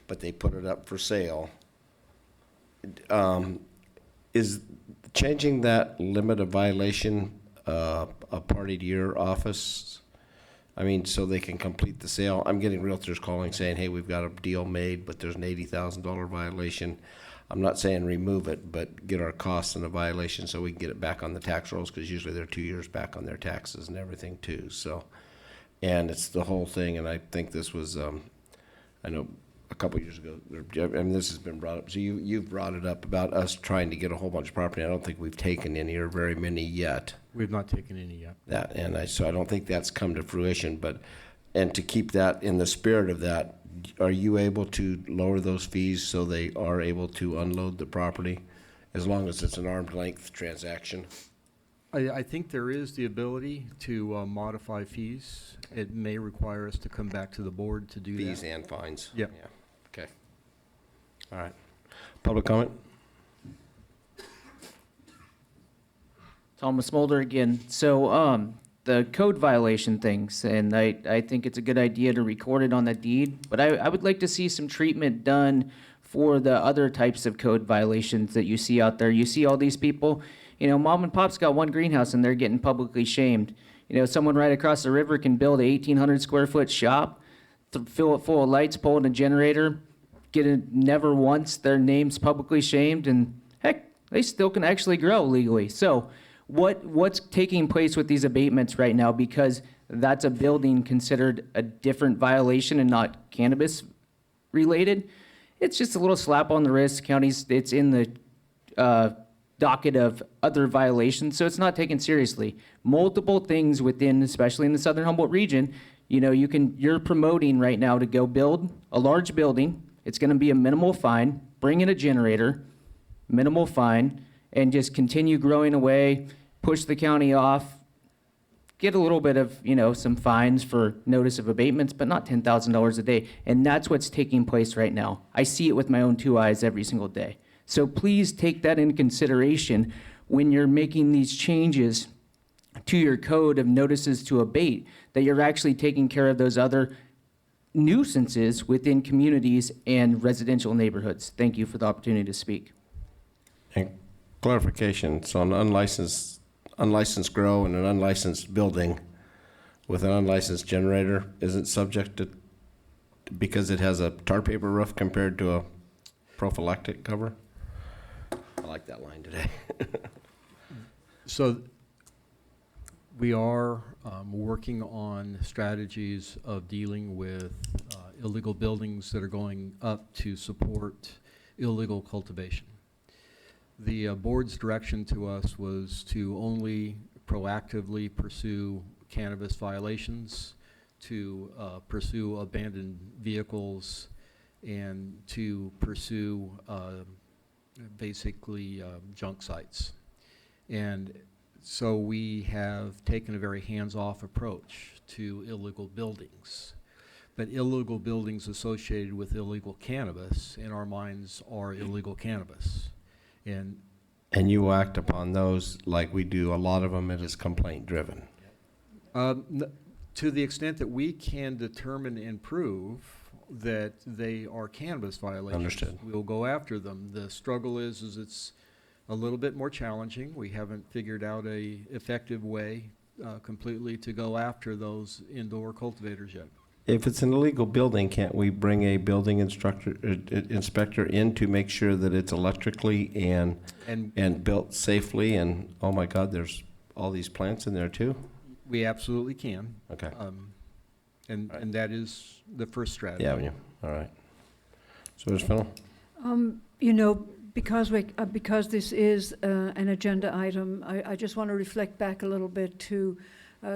But they put it up for sale. Is changing that limit of violation a party to your office? I mean, so they can complete the sale. I'm getting realtors calling saying, hey, we've got a deal made, but there's an $80,000 violation. I'm not saying remove it, but get our costs in a violation so we can get it back on the tax rolls, because usually they're 2 years back on their taxes and everything too. So, and it's the whole thing, and I think this was, I know a couple years ago, I mean, this has been brought up. So you've brought it up about us trying to get a whole bunch of property. I don't think we've taken any or very many yet. We've not taken any yet. So I don't think that's come to fruition, and to keep that in the spirit of that, are you able to lower those fees so they are able to unload the property, as long as it's an arm's length transaction? I think there is the ability to modify fees. It may require us to come back to the board to do that. Fees and fines? Yep. Yeah. Okay. All right. Public comment? Thomas Mulder again. So the code violation things, and I think it's a good idea to record it on the deed, but I would like to see some treatment done for the other types of code violations that you see out there. You see all these people, mom and pop's got one greenhouse and they're getting publicly shamed. Someone right across the river can build a 1,800 square foot shop, fill it full of lights, pull in a generator, never once their name's publicly shamed, and heck, they still can actually grow legally. So what's taking place with these abatements right now, because that's a building considered a different violation and not cannabis related, it's just a little slap on the wrist. Counties, it's in the docket of other violations, so it's not taken seriously. Multiple things within, especially in the Southern Humboldt region, you're promoting right now to go build a large building. It's going to be a minimal fine, bring in a generator, minimal fine, and just continue growing away, push the county off, get a little bit of, some fines for notice of abatements, but not $10,000 a day. And that's what's taking place right now. I see it with my own 2 eyes every single day. So please take that into consideration when you're making these changes to your code of notices to abate, that you're actually taking care of those other nuisances within communities and residential neighborhoods. Thank you for the opportunity to speak. And clarification, so an unlicensed grow in an unlicensed building with an unlicensed generator isn't subject to, because it has a tar paper roof compared to a prophylactic cover? I like that line today. So we are working on strategies of dealing with illegal buildings that are going up to support illegal cultivation. The board's direction to us was to only proactively pursue cannabis violations, to pursue abandoned vehicles, and to pursue basically junk sites. And so we have taken a very hands-off approach to illegal buildings. But illegal buildings associated with illegal cannabis, in our minds, are illegal cannabis. And you act upon those like we do a lot of them, it is complaint driven. To the extent that we can determine and prove that they are cannabis violations, Understood. we'll go after them. The struggle is it's a little bit more challenging. We haven't figured out a effective way completely to go after those indoor cultivators yet. If it's an illegal building, can't we bring a building inspector in to make sure that it's electrically and built safely? And oh my God, there's all these plants in there too. We absolutely can. Okay. And that is the first strategy. Yeah, all right. So Ms. Fennell? Because this is an agenda item, I just want to reflect back a little bit to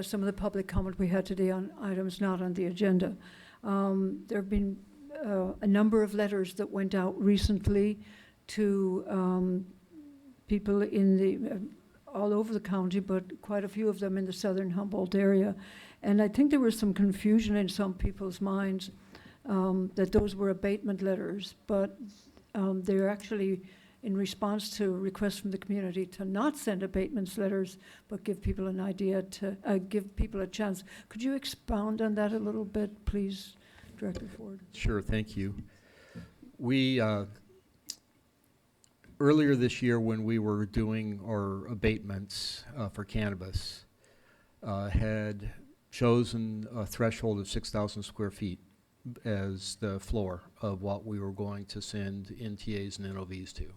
some of the public comment we had today on items not on the agenda. There have been a number of letters that went out recently to people in the all over the county, but quite a few of them in the Southern Humboldt area. And I think there was some confusion in some people's minds that those were abatement letters, but they're actually in response to requests from the community to not send abatements letters, but give people an idea to give people a chance. Could you expound on that a little bit, please, Director Ford? Sure, thank you. We, earlier this year when we were doing our abatements for cannabis, had chosen a threshold of 6,000 square feet as the floor of what we were going to send NTAs and NOVs to.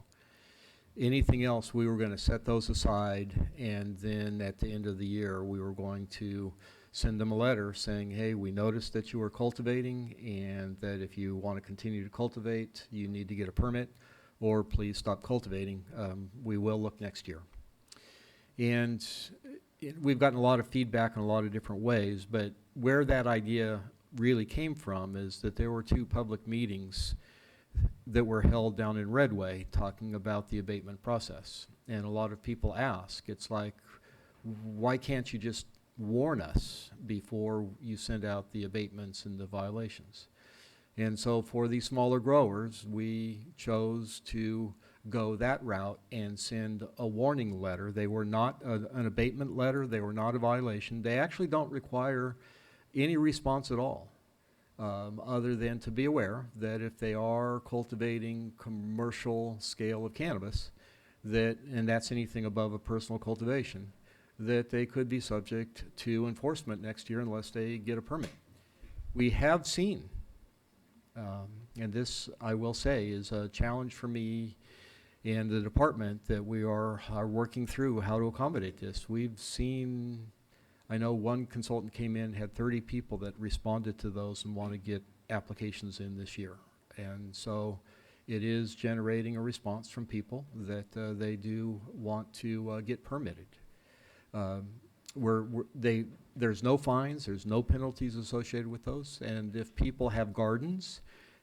Anything else, we were going to set those aside, and then at the end of the year, we were going to send them a letter saying, hey, we noticed that you were cultivating, and that if you want to continue to cultivate, you need to get a permit, or please stop cultivating. We will look next year. And we've gotten a lot of feedback in a lot of different ways, but where that idea really came from is that there were 2 public meetings that were held down in Redway talking about the abatement process. And a lot of people ask, it's like, why can't you just warn us before you send out the abatements and the violations? And so for these smaller growers, we chose to go that route and send a warning letter. They were not an abatement letter, they were not a violation. They actually don't require any response at all. other than to be aware that if they are cultivating commercial scale of cannabis, and that's anything above a personal cultivation, that they could be subject to enforcement next year unless they get a permit. We have seen, and this I will say is a challenge for me and the department, that we are working through how to accommodate this. We've seen, I know one consultant came in, had 30 people that responded to those and want to get applications in this year. And so it is generating a response from people that they do want to get permitted. There's no fines, there's no penalties associated with those. And if people have gardens,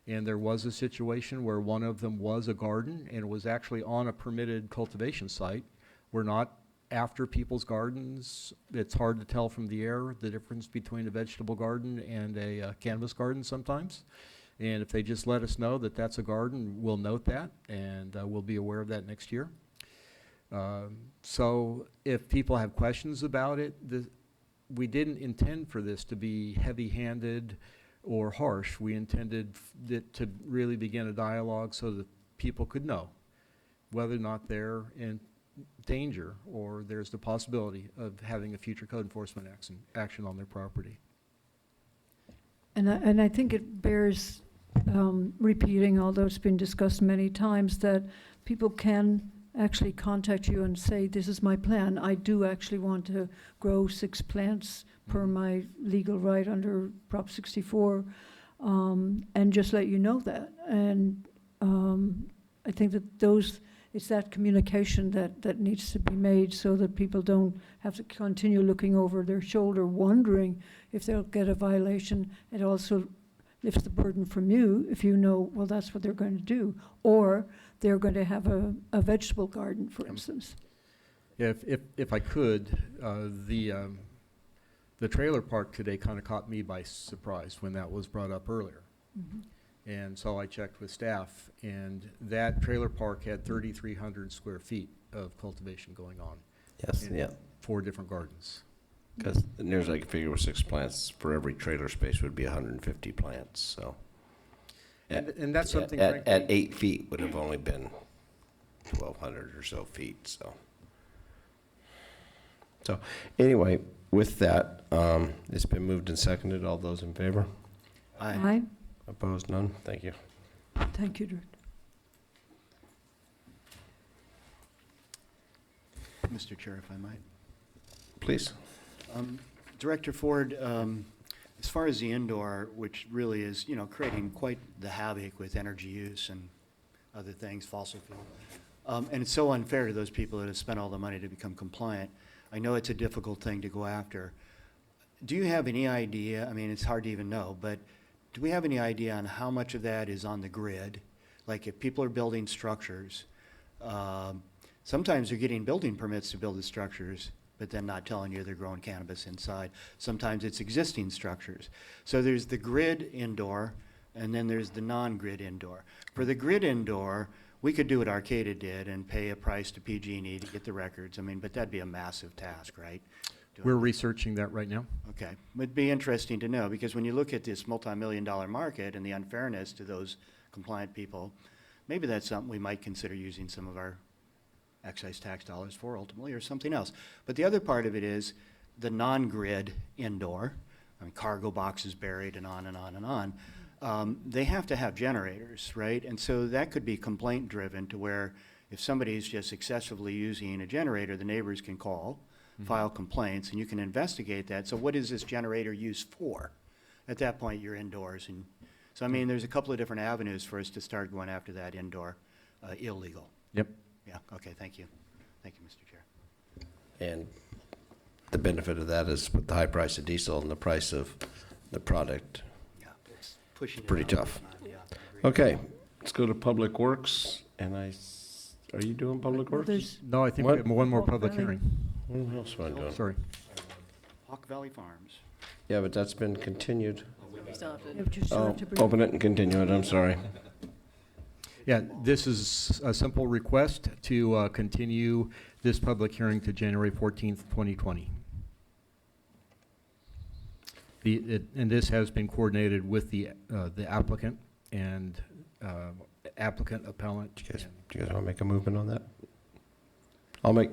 and there was a situation where one of them was a garden and was actually on a permitted cultivation site, we're not after people's gardens. It's hard to tell from the air the difference between a vegetable garden and a cannabis garden sometimes. And if they just let us know that that's a garden, we'll note that, and we'll be aware of that next year. So if people have questions about it, we didn't intend for this to be heavy-handed or harsh. We intended it to really begin a dialogue so that people could know whether or not they're in danger or there's the possibility of having a future code enforcement action on their property. And I think it bears repeating, although it's been discussed many times, that people can actually contact you and say, this is my plan. I do actually want to grow 6 plants per my legal right under Prop 64, and just let you know that. And I think that it's that communication that needs to be made so that people don't have to continue looking over their shoulder wondering if they'll get a violation. It also lifts the burden from you if you know, well, that's what they're going to do. Or they're going to have a vegetable garden, for instance. Yeah, if I could, the trailer park today kind of caught me by surprise when that was brought up earlier. Mhm. And so I checked with staff, and that trailer park had 3,300 square feet of cultivation going on. Yes, in yeah. 4 different gardens. Because near as I can figure with 6 plants for every trailer space would be 150 plants, so. And that's something, At frankly, 8 feet would have only been 1,200 or so feet, so. So, anyway, with that, it's been moved and seconded. All those in favor? Aye. Opposed? None? Thank you. Thank you, Director. Mr. Chair, if I might. Please. Director Ford, as far as the indoor, which really is, creating quite the havoc with energy use and other things, fossil fuel, and it's so unfair to those people that have spent all the money to become compliant. I know it's a difficult thing to go after. Do you have any idea, I mean, it's hard to even know, but do we have any idea on how much of that is on the grid? Like if people are building structures, sometimes they're getting building permits to build the structures, but then not telling you they're growing cannabis inside. Sometimes it's existing structures. So there's the grid indoor, and then there's the non-grid indoor. For the grid indoor, we could do what Arcata did and pay a price to PG&E to get the records. I mean, but that'd be a massive task, right? we're researching that right now. Okay. It'd be interesting to know, because when you look at this multi-million-dollar market and the unfairness to those compliant people, maybe that's something we might consider using some of our excise tax dollars for ultimately, or something else. But the other part of it is the non-grid indoor, I mean, cargo boxes buried and on and on and on. They have to have generators, right? And so that could be complaint driven to where if somebody's just excessively using a generator, the neighbors can call, file complaints, and you can investigate that. So what is this generator used for? At that point, you're indoors. And so, I mean, there's a couple of different avenues for us to start going after that indoor illegal. Yep. Yeah, okay, thank you. Thank you, Mr. Chair. And the benefit of that is with the high price of diesel and the price of the product, Yeah, it's pushing it pretty out. tough. Okay, let's go to Public Works, and are you doing Public Works? There's No, I think we have one more public hearing. What else am I doing? Sorry. Hawk Valley Farms. Yeah, but that's been continued. We still have to. you still Oh, have to bring- open it and continue it, I'm sorry. Yeah, this is a simple request to continue this public hearing to January 14th, 2020. And this has been coordinated with the applicant and applicant, appellant. Do you guys want to make a movement on that? I'll make,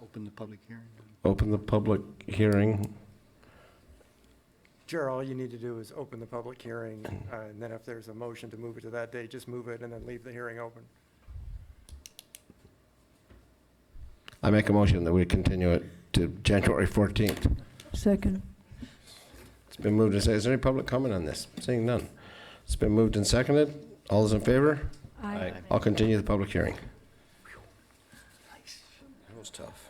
Open the public hearing. open the public hearing. Chair, all you need to do is open the public hearing, and then if there's a motion to move it to that date, just move it and then leave the hearing open. I make a motion that we continue it to January 14th. Second. It's been moved and seconded. Is there any public comment on this? Seeing none. It's been moved and seconded. All those in favor? Aye. I'll continue the public hearing. That was tough.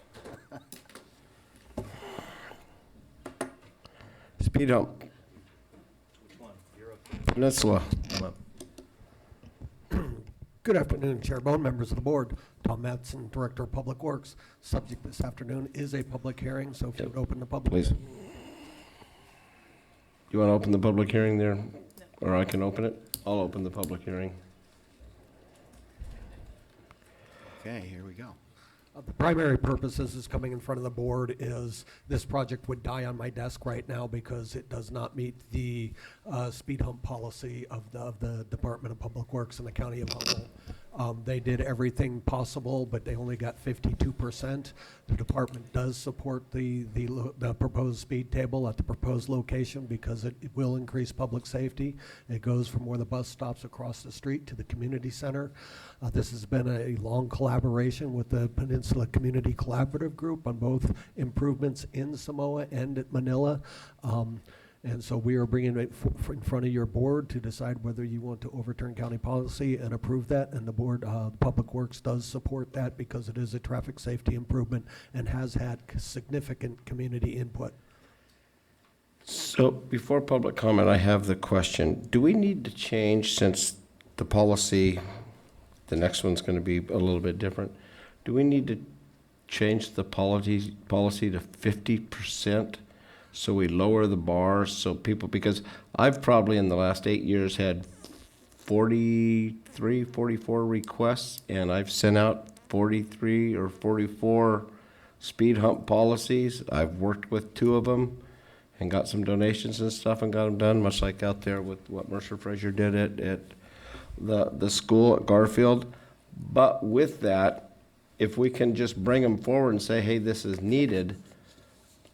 Speed hump. Which one? Peninsula. Good afternoon, Chair Bohn, members of the board. Tom Mattson, Director of Public Works. Subject this afternoon is a public hearing, so if you would open the public. Please. You want to open the public hearing there? Or I can open it? I'll open the public hearing. Okay, here we go. The primary purpose this is coming in front of the board is this project would die on my desk right now because it does not meet the speed hump policy of the Department of Public Works in the County of Humboldt. They did everything possible, but they only got 52%. The department does support the proposed speed table at the proposed location because it will increase public safety. It goes from where the bus stops across the street to the community center. This has been a long collaboration with the Peninsula Community Collaborative Group on both improvements in Samoa and at Manila. And so we are bringing it in front of your board to decide whether you want to overturn county policy and approve that. And the board, Public Works does support that because it is a traffic safety improvement and has had significant community input. So before public comment, I have the question. Do we need to change, since the policy, the next one's going to be a little bit different, do we need to change the policy to 50%? So we lower the bar so people, because I've probably in the last 8 years had 43, 44 requests, and I've sent out 43 or 44 speed hump policies. I've worked with 2 of them and got some donations and stuff and got them done, much like out there with what Mercer Fraser did at the school at Garfield. But with that, if we can just bring them forward and say, hey, this is needed,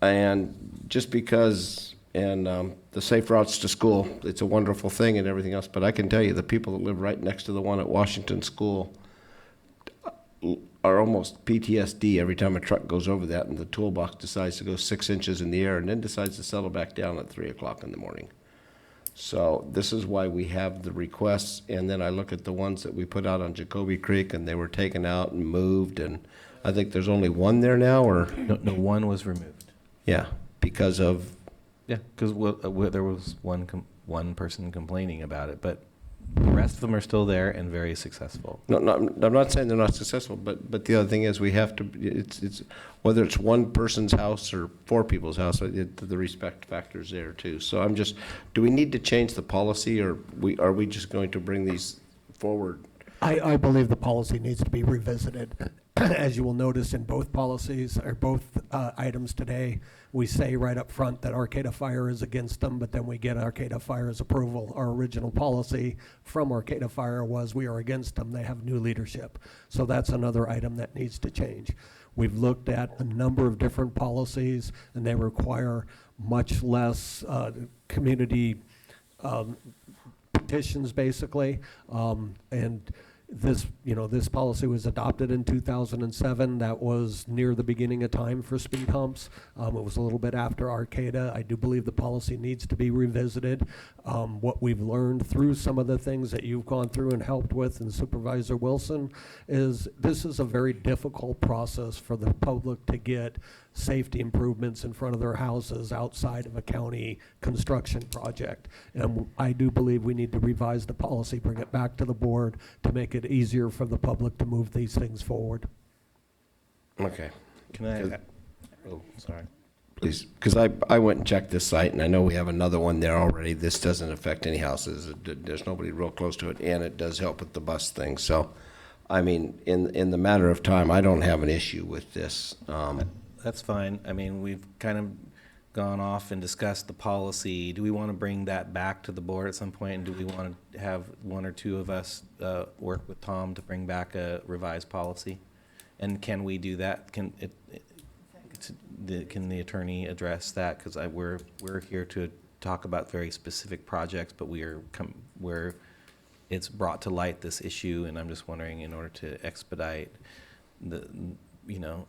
and just because, and the safe routes to school, it's a wonderful thing and everything else, but I can tell you, the people that live right next to the one at Washington School are almost PTSD every time a truck goes over that and the toolbox decides to go 6 inches in the air and then decides to settle back down at 3 o'clock in the morning. So this is why we have the requests, and then I look at the ones that we put out on Jacoby Creek, and they were taken out and moved, and I think there's only one there now, or? No, one was removed. Yeah, because of? Yeah, because there was one person complaining about it, but the rest of them are still there and very successful. No, I'm not saying they're not successful, but the other thing is we have to, it's whether it's one person's house or 4 people's house, the respect factor's there too. So I'm just, do we need to change the policy, or are we just going to bring these forward? I believe the policy needs to be revisited. As you will notice in both policies, or both items today, we say right up front that Arcata Fire is against them, but then we get Arcata Fire's approval. Our original policy from Arcata Fire was we are against them. They have new leadership. So that's another item that needs to change. We've looked at a number of different policies, and they require much less community petitions, basically, and this policy was adopted in 2007. That was near the beginning of time for speed humps. It was a little bit after Arcata. I do believe the policy needs to be revisited. What we've learned through some of the things that you've gone through and helped with, and Supervisor Wilson, is this is a very difficult process for the public to get safety improvements in front of their houses outside of a county construction project. And I do believe we need to revise the policy, bring it back to the board to make it easier for the public to move these things forward. Okay. Can I? Oh, sorry. Please, because I went and checked this site, and I know we have another one there already. This doesn't affect any houses. There's nobody real close to it, and it does help with the bus thing. So, I mean, in the matter of time, I don't have an issue with this. That's fine. I mean, we've kind of gone off and discussed the policy. Do we want to bring that back to the board at some point? And do we want to have one or two of us work with Tom to bring back a revised policy? And can we do that? Can the attorney address that? Because we're here to talk about very specific projects, but where it's brought to light this issue, and I'm just wondering, in order to expedite the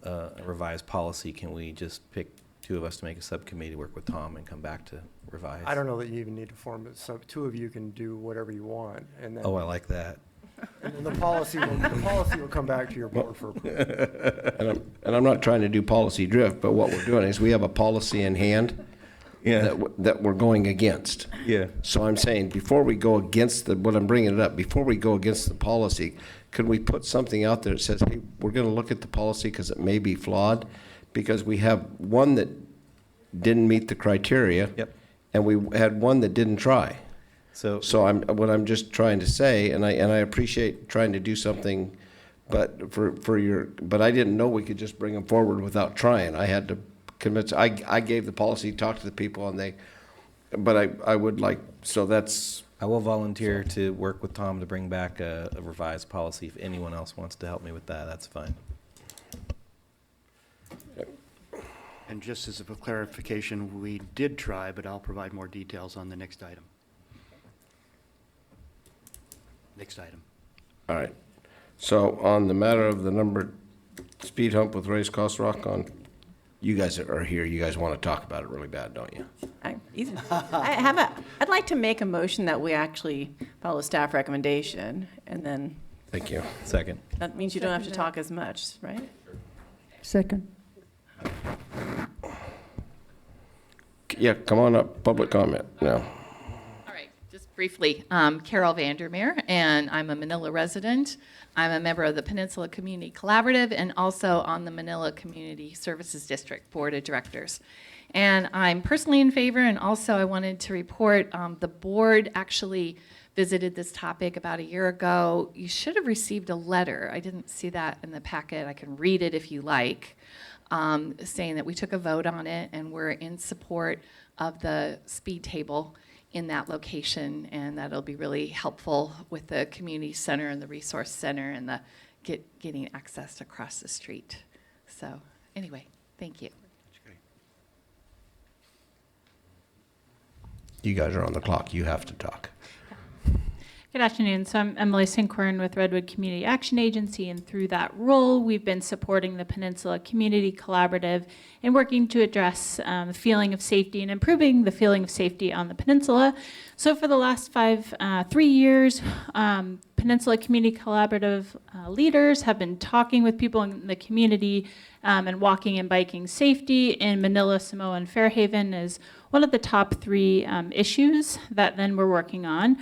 a revised policy, can we just pick two of us to make a subcommittee, work with Tom, and come back to revise? I don't know that you even need to form it, so two of you can do whatever you want, and then. Oh, I like that. And then the policy will come back to your board for approval. And I'm not trying to do policy drift, but what we're doing is we have a policy in hand that we're going against. Yeah. So I'm saying, before we go against what I'm bringing it up, before we go against the policy, could we put something out there that says, hey, we're going to look at the policy because it may be flawed, because we have one that didn't meet the criteria. Yep. And we had one that didn't try. So what I'm just trying to say, and I appreciate trying to do something, but but I didn't know we could just bring them forward without trying. I had to convince. I gave the policy, talked to the people, and but I would like, so that's. I will volunteer to work with Tom to bring back a revised policy. If anyone else wants to help me with that, that's fine. And just as a clarification, we did try, but I'll provide more details on the next item. Next item. All right. So on the matter of the numbered speed hump with raised crosswalk on, you guys are here, you guys want to talk about it really bad, don't you? I'd like to make a motion that we actually follow staff recommendation, and then Thank you. Second. that means you don't have to talk as much, right? Second. Yeah, come on up, public comment now. All right, just briefly, Carol Vandermeer, and I'm a Manila resident. I'm a member of the Peninsula Community Collaborative and also on the Manila Community Services District Board of Directors. And I'm personally in favor, and also I wanted to report the board actually visited this topic about a year ago. You should have received a letter. I didn't see that in the packet. I can read it if you like, saying that we took a vote on it and we're in support of the speed table in that location, and that'll be really helpful with the community center and the resource center and the getting access across the street. So anyway, thank you. You guys are on the clock, you have to talk. Good afternoon. So I'm Emily Sinquern with Redwood Community Action Agency, and through that role, we've been supporting the Peninsula Community Collaborative and working to address the feeling of safety and improving the feeling of safety on the peninsula. So for the last 3 years, Peninsula Community Collaborative leaders have been talking with people in the community, and walking and biking safety in Manila, Samoa, and Fairhaven is one of the top 3 issues that then we're working on.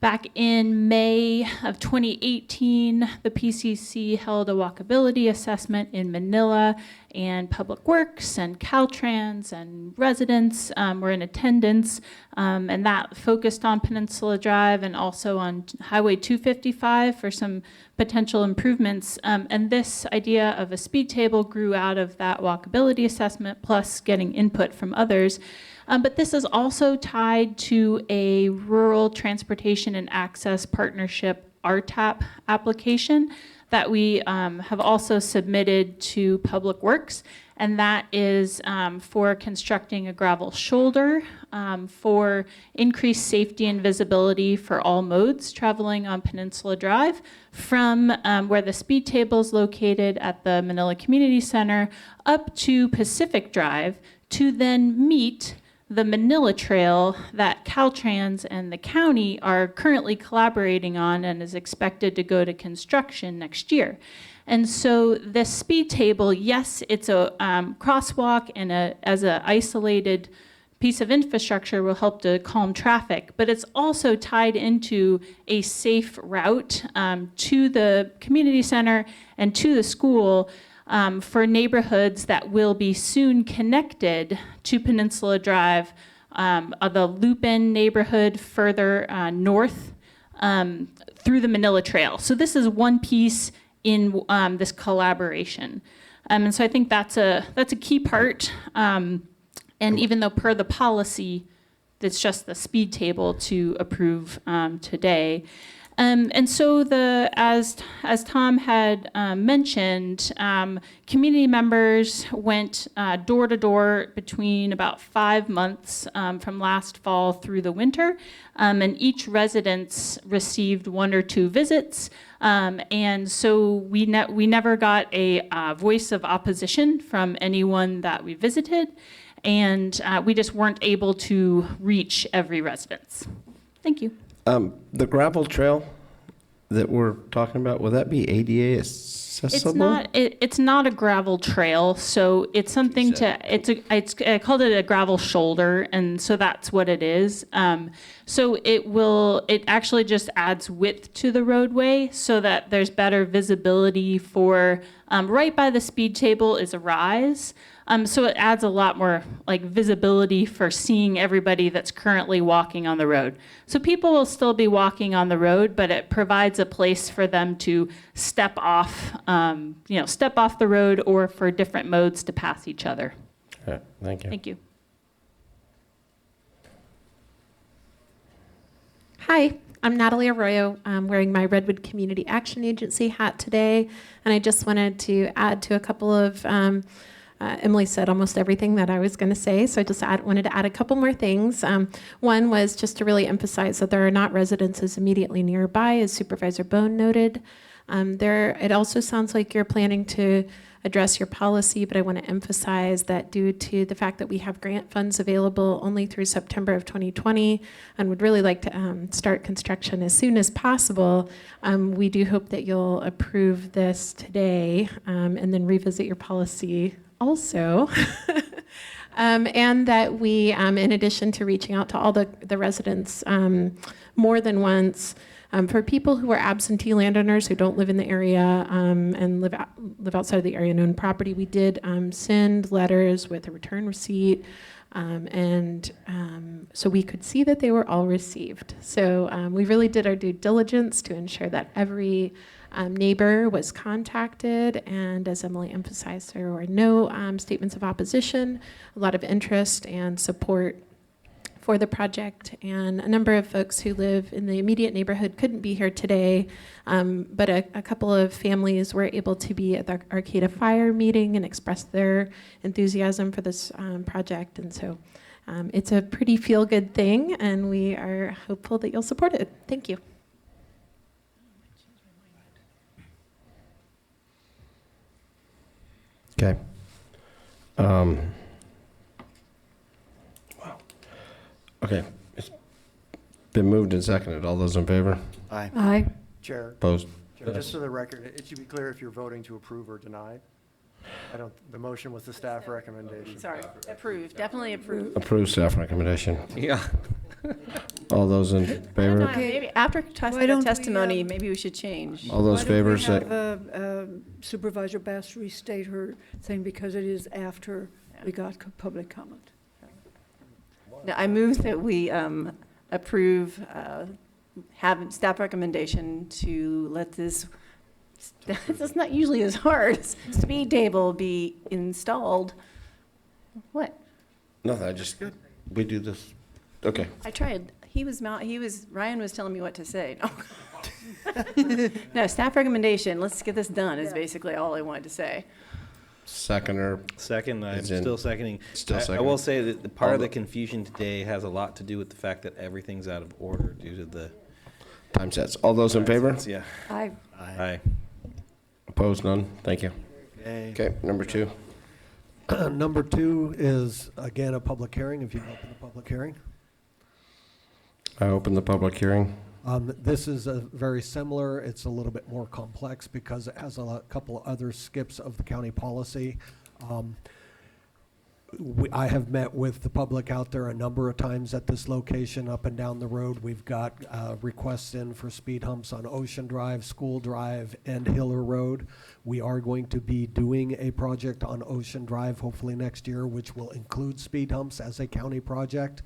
Back in May of 2018, the PCC held a walkability assessment in Manila, and Public Works and Caltrans and residents were in attendance, and that focused on Peninsula Drive and also on Highway 255 for some potential improvements. And this idea of a speed table grew out of that walkability assessment, plus getting input from others. But this is also tied to a Rural Transportation and Access Partnership RTAP application that we have also submitted to Public Works, and that is for constructing a gravel shoulder for increased safety and visibility for all modes traveling on Peninsula Drive from where the speed table is located at the Manila Community Center up to Pacific Drive to then meet the Manila Trail that Caltrans and the county are currently collaborating on and is expected to go to construction next year. And so this speed table, yes, it's a crosswalk and as an isolated piece of infrastructure will help to calm traffic, but it's also tied into a safe route to the community center and to the school for neighborhoods that will be soon connected to Peninsula Drive, the Loop-In neighborhood further north through the Manila Trail. So this is one piece in this collaboration. And so I think that's a key part. And even though per the policy, it's just the speed table to approve today. And so as Tom had mentioned, community members went door to door between about 5 months from last fall through the winter, and each residence received 1 or 2 visits. And so we never got a voice of opposition from anyone that we visited, and we just weren't able to reach every residence. Thank you. The gravel trail that we're talking about, will that be ADA accessible? It's not a gravel trail, so it's something I called it a gravel shoulder, and so that's what it is. So it actually just adds width to the roadway so that there's better visibility for, right by the speed table is a rise. So it adds a lot more like visibility for seeing everybody that's currently walking on the road. So people will still be walking on the road, but it provides a place for them to step off the road, or for different modes to pass each other. All right, thank you. Thank you. Hi, I'm Natalie Arroyo. I'm wearing my Redwood Community Action Agency hat today, and I just wanted to add to a couple of Emily said almost everything that I was going to say, so I just wanted to add a couple more things. One was just to really emphasize that there are not residences immediately nearby, as Supervisor Bohn noted. It also sounds like you're planning to address your policy, but I want to emphasize that due to the fact that we have grant funds available only through September of 2020 and would really like to start construction as soon as possible, we do hope that you'll approve this today and then revisit your policy also. And that we, in addition to reaching out to all the residents more than once, for people who are absentee landowners who don't live in the area and live outside of the area and own property, we did send letters with a return receipt, and so we could see that they were all received. So we really did our due diligence to ensure that every neighbor was contacted, and as Emily emphasized, there were no statements of opposition, a lot of interest and support for the project, and a number of folks who live in the immediate neighborhood couldn't be here today, but a couple of families were able to be at the Arcata Fire meeting and express their enthusiasm for this project, and so it's a pretty feel-good thing, and we are hopeful that you'll support it. Thank you. Okay. Wow. Okay. It's been moved and seconded. All those in favor? Aye. Aye. Chair, Opposed? just for the record, it should be clear if you're voting to approve or deny. The motion was the staff recommendation. Sorry, approved, definitely approved. Approved staff recommendation. Yeah. All those in favor? Maybe after Why don't we, testimony, maybe we should change. All those favors say. Have Supervisor Bass restate her thing, because it is after we got public comment. Now, I move that we approve, have staff recommendation to let this, it's not usually as hard, speed table be installed. What? Nothing, we do this. Okay. I tried. Ryan was telling me what to say. No. No, staff recommendation, let's get this done is basically all I wanted to say. Second, I'm still seconding. I will say that the part of the confusion today has a lot to do with the fact that everything's out of order due to the time sets. All those in favor? Yeah. Aye. Aye. Opposed? None? Thank you. Okay, number 2. Number 2 is, again, a public hearing, if you open the public hearing. I open the public hearing. This is very similar. It's a little bit more complex because it has a couple other skips of the county policy. I have met with the public out there a number of times at this location up and down the road. We've got requests in for speed humps on Ocean Drive, School Drive, and Hiller Road. We are going to be doing a project on Ocean Drive hopefully next year, which will include speed humps as a county project.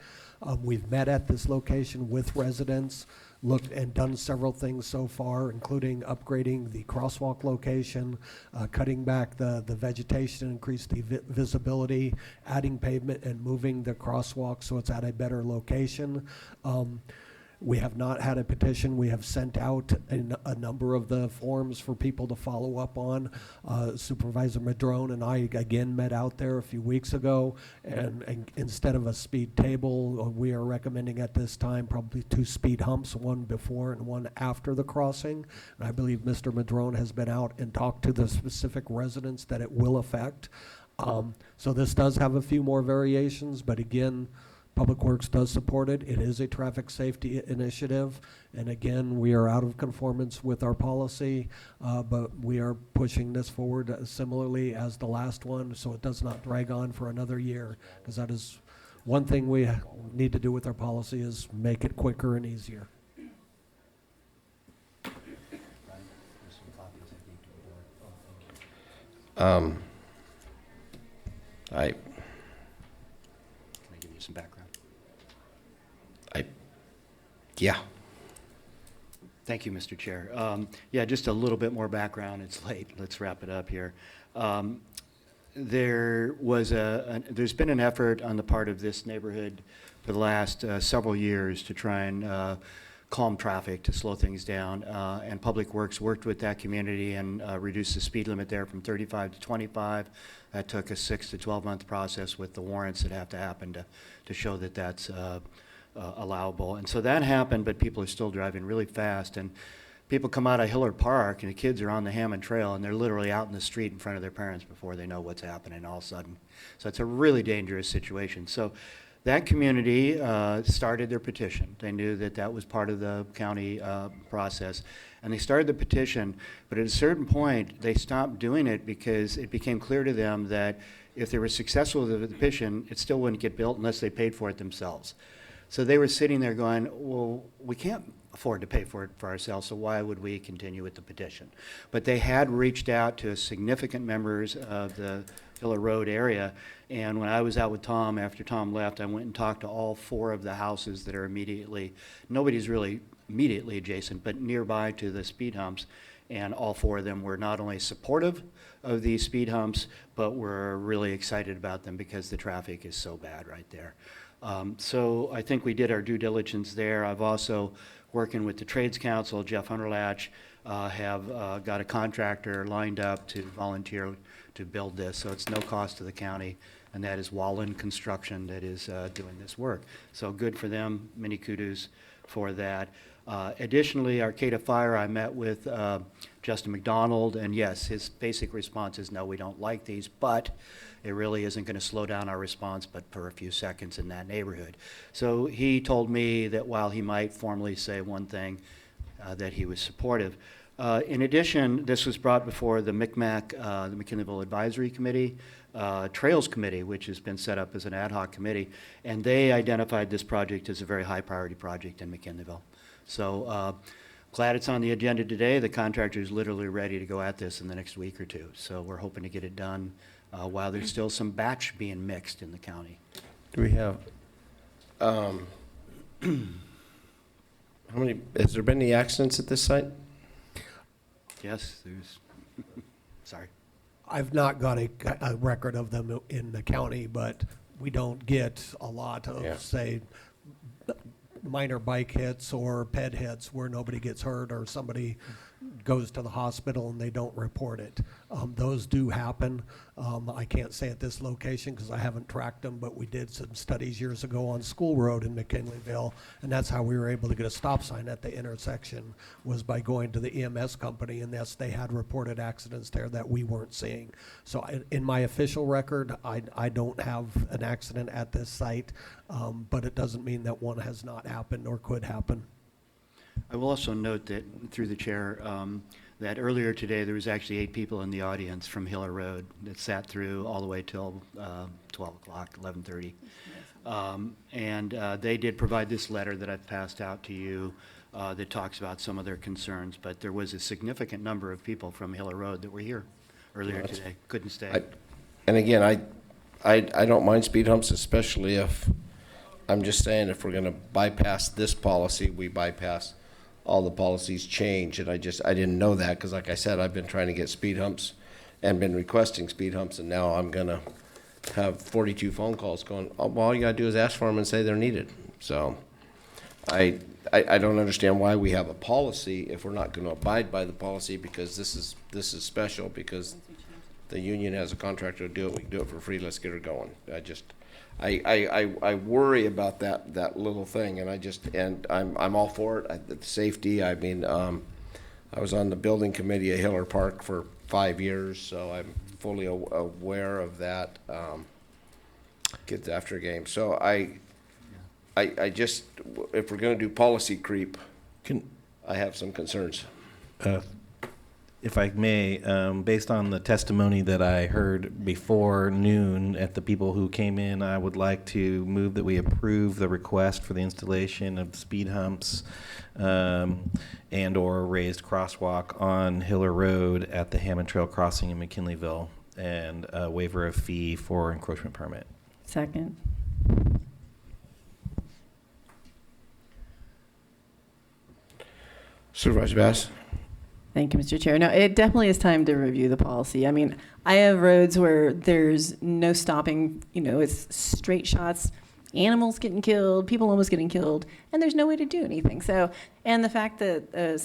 We've met at this location with residents. looked and done several things so far, including upgrading the crosswalk location, cutting back the vegetation, increase the visibility, adding pavement and moving the crosswalk so it's at a better location. We have not had a petition. We have sent out a number of the forms for people to follow up on. Supervisor Madrone and I again met out there a few weeks ago, and instead of a speed table, we are recommending at this time probably 2 speed humps, one before and one after the crossing. And I believe Mr. Madrone has been out and talked to the specific residents that it will affect. So this does have a few more variations, but again, Public Works does support it. It is a traffic safety initiative. And again, we are out of conformance with our policy, but we are pushing this forward similarly as the last one, so it does not drag on for another year, because that is one thing we need to do with our policy, is make it quicker and easier. Can I give you some background? Yeah. Thank you, Mr. Chair. Yeah, just a little bit more background. It's late. Let's wrap it up here. There's been an effort on the part of this neighborhood for the last several years to try and calm traffic, to slow things down, and Public Works worked with that community and reduced the speed limit there from 35 to 25. That took a 6 to 12 month process with the warrants that have to happen to show that that's allowable. And so that happened, but people are still driving really fast. And people come out of Hillard Park, and the kids are on the Hammond Trail, and they're literally out in the street in front of their parents before they know what's happening all of a sudden. So it's a really dangerous situation. So that community started their petition. They knew that that was part of the county process. And they started the petition, but at a certain point, they stopped doing it because it became clear to them that if they were successful with the petition, it still wouldn't get built unless they paid for it themselves. So they were sitting there going, well, we can't afford to pay for it for ourselves, so why would we continue with the petition? But they had reached out to significant members of the Villa Road area, and when I was out with Tom, after Tom left, I went and talked to all 4 of the houses that are immediately, nobody's really immediately adjacent, but nearby to the speed humps, and all 4 of them were not only supportive of these speed humps, but were really excited about them because the traffic is so bad right there. So I think we did our due diligence there. I've also, working with the Trades Council, Jeff Hunterlatch, have got a contractor lined up to volunteer to build this, so it's no cost to the county, and that is Wallen Construction that is doing this work. So good for them, many kudos for that. Additionally, Arcata Fire, I met with Justin McDonald, and yes, his basic response is no, we don't like these, but it really isn't going to slow down our response but for a few seconds in that neighborhood. So he told me that while he might formally say one thing, that he was supportive. In addition, this was brought before the MCMAC, the McKinleyville Advisory Committee, Trails Committee, which has been set up as an ad hoc committee, and they identified this project as a very high priority project in McKinleyville. So glad it's on the agenda today. The contractor is literally ready to go at this in the next week or 2. So we're hoping to get it done while there's still some batch being mixed in the county. Do we have, how many, has there been any accidents at this site? Yes, there's, sorry. I've not got a record of them in the county, but we don't get a lot of, say, minor bike hits or ped hits where nobody gets hurt or somebody goes to the hospital and they don't report it. Those do happen. I can't say at this location because I haven't tracked them, but we did some studies years ago on School Road in McKinleyville, and that's how we were able to get a stop sign at the intersection, was by going to the EMS company, and yes, they had reported accidents there that we weren't seeing. So in my official record, I don't have an accident at this site, but it doesn't mean that one has not happened or could happen. I will also note that, through the chair, that earlier today there was actually 8 people in the audience from Hiller Road that sat through all the way till 12 o'clock, 11:30. And they did provide this letter that I've passed out to you that talks about some of their concerns, but there was a significant number of people from Hiller Road that were here earlier today, couldn't stay. And again, I don't mind speed humps, especially if, I'm just saying, if we're going to bypass this policy, we bypass all the policies change, and I didn't know that, because like I said, I've been trying to get speed humps and been requesting speed humps, and now I'm gonna have 42 phone calls going, oh, well, all you gotta do is ask for them and say they're needed. So I don't understand why we have a policy if we're not gonna abide by the policy, because this is special, because the union has a contractor to do it, we can do it for free, let's get her going. I worry about that little thing, and I'm all for it. The safety, I mean, I was on the building committee at Hiller Park for 5 years, so I'm fully aware of that. Kids after game. So I just, if we're gonna do policy creep, I have some concerns. If I may, based on the testimony that I heard before noon at the people who came in, I would like to move that we approve the request for the installation of speed humps and or raised crosswalk on Hiller Road at the Hammond Trail crossing in McKinleyville, and a waiver of fee for encroachment permit. Second. Supervisor Bass? Thank you, Mr. Chair. No, it definitely is time to review the policy. I mean, I have roads where there's no stopping, it's straight shots, animals getting killed, people almost getting killed, and there's no way to do anything. So, and the fact that a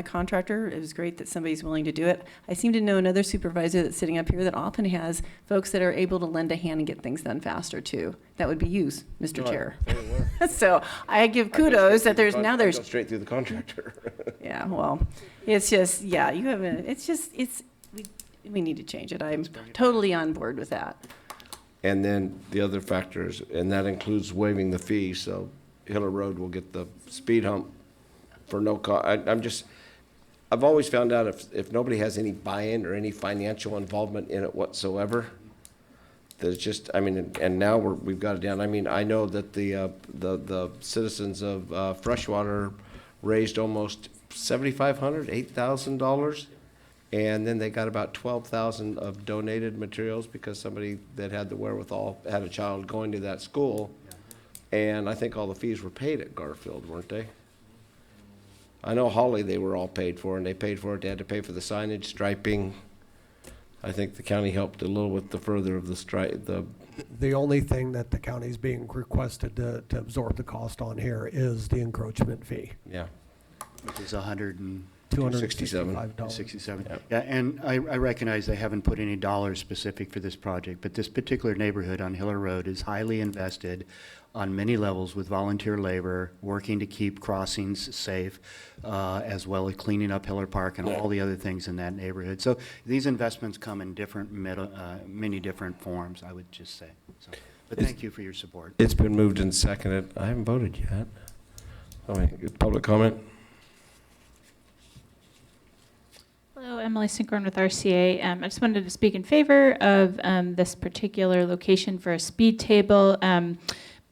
contractor, it was great that somebody's willing to do it. I seem to know another supervisor that's sitting up here that often has folks that are able to lend a hand and get things done faster too. That would be you, Mr. Chair. So I give kudos that there's now there's go straight through the contractor. Yeah, well, it's just, yeah, you have we need to change it. I'm totally on board with that. And then the other factors, and that includes waiving the fee, so Hiller Road will get the speed hump for no cost. I've always found out if nobody has any buy-in or any financial involvement in it whatsoever, there's just, I mean, and now we've got it down. I mean, I know that the citizens of Freshwater raised almost $7,500, $8,000, and then they got about 12,000 of donated materials because somebody that had the wherewithal had a child going to that school, and I think all the fees were paid at Garfield, weren't they? I know Holly they were all paid for, and they paid for it. They had to pay for the signage, striping. I think the county helped a little with the further of the stripe. The only thing that the county is being requested to absorb the cost on here is the encroachment fee. Yeah. Which is $267. Yep. Yeah, and I recognize they haven't put any dollars specific for this project, but this particular neighborhood on Hiller Road is highly invested on many levels with volunteer labor, working to keep crossings safe, as well as cleaning up Hiller Park and all the other things in that neighborhood. So these investments come in many different forms, I would just say. So, but thank you for your support. It's been moved and seconded. I haven't voted yet. All right, public comment? Hello, Emily Sinkorn with RCA. I just wanted to speak in favor of this particular location for a speed table.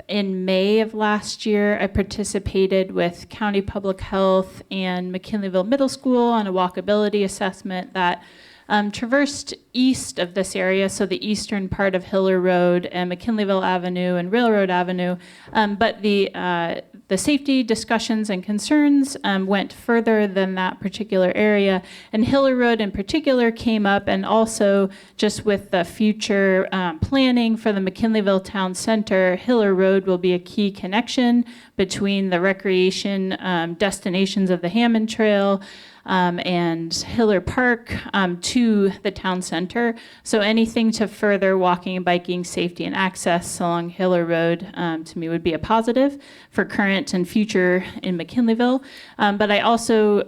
In May of last year, I participated with County Public Health and McKinleyville Middle School on a walkability assessment that traversed east of this area, so the eastern part of Hiller Road and McKinleyville Avenue and Railroad Avenue. But the safety discussions and concerns went further than that particular area. And Hiller Road in particular came up, and also just with the future planning for the McKinleyville Town Center, Hiller Road will be a key connection between the recreation destinations of the Hammond Trail and Hiller Park to the town center. So anything to further walking and biking safety and access along Hiller Road to me would be a positive for current and future in McKinleyville. But I also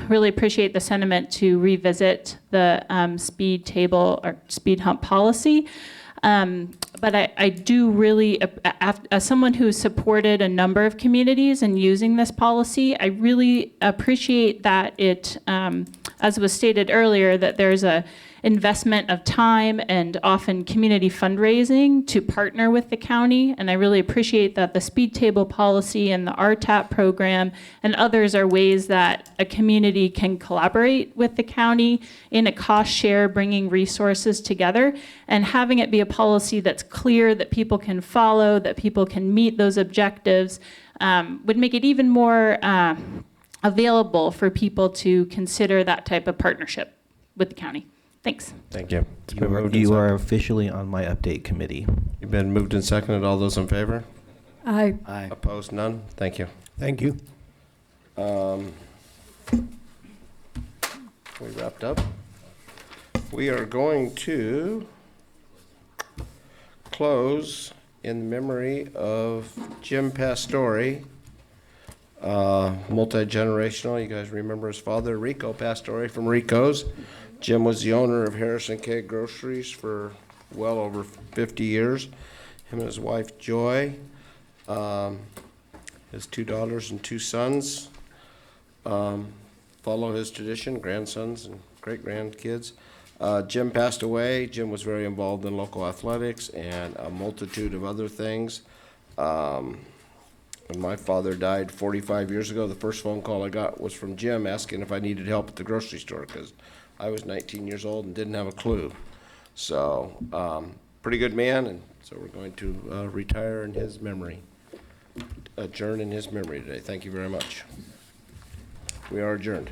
really appreciate the sentiment to revisit the speed table or speed hump policy. But I do really, as someone who supported a number of communities in using this policy, I really appreciate that it, as was stated earlier, that there's a investment of time and often community fundraising to partner with the county. And I really appreciate that the speed table policy and the RTAP program and others are ways that a community can collaborate with the county in a cost share, bringing resources together and having it be a policy that's clear, that people can follow, that people can meet those objectives, would make it even more available for people to consider that type of partnership with the county. Thanks. Thank you. It's been moved and You are seconded. officially on my update committee. You've been moved and seconded. All those in favor? Aye. Aye. Opposed? None? Thank you. Thank you. We wrapped up. We are going to close in memory of Jim Pastore, multi-generational. You guys remember his father, Rico Pastore from Rico's. Jim was the owner of Harrison K Groceries for well over 50 years. Him and his wife, Joy, his 2 daughters and 2 sons, follow his tradition, grandsons and great-grandkids. Jim passed away. Jim was very involved in local athletics and a multitude of other things. When my father died 45 years ago, the first phone call I got was from Jim asking if I needed help at the grocery store because I was 19 years old and didn't have a clue. So, pretty good man, and so we're going to retire in his memory, adjourn in his memory today. Thank you very much. We are adjourned.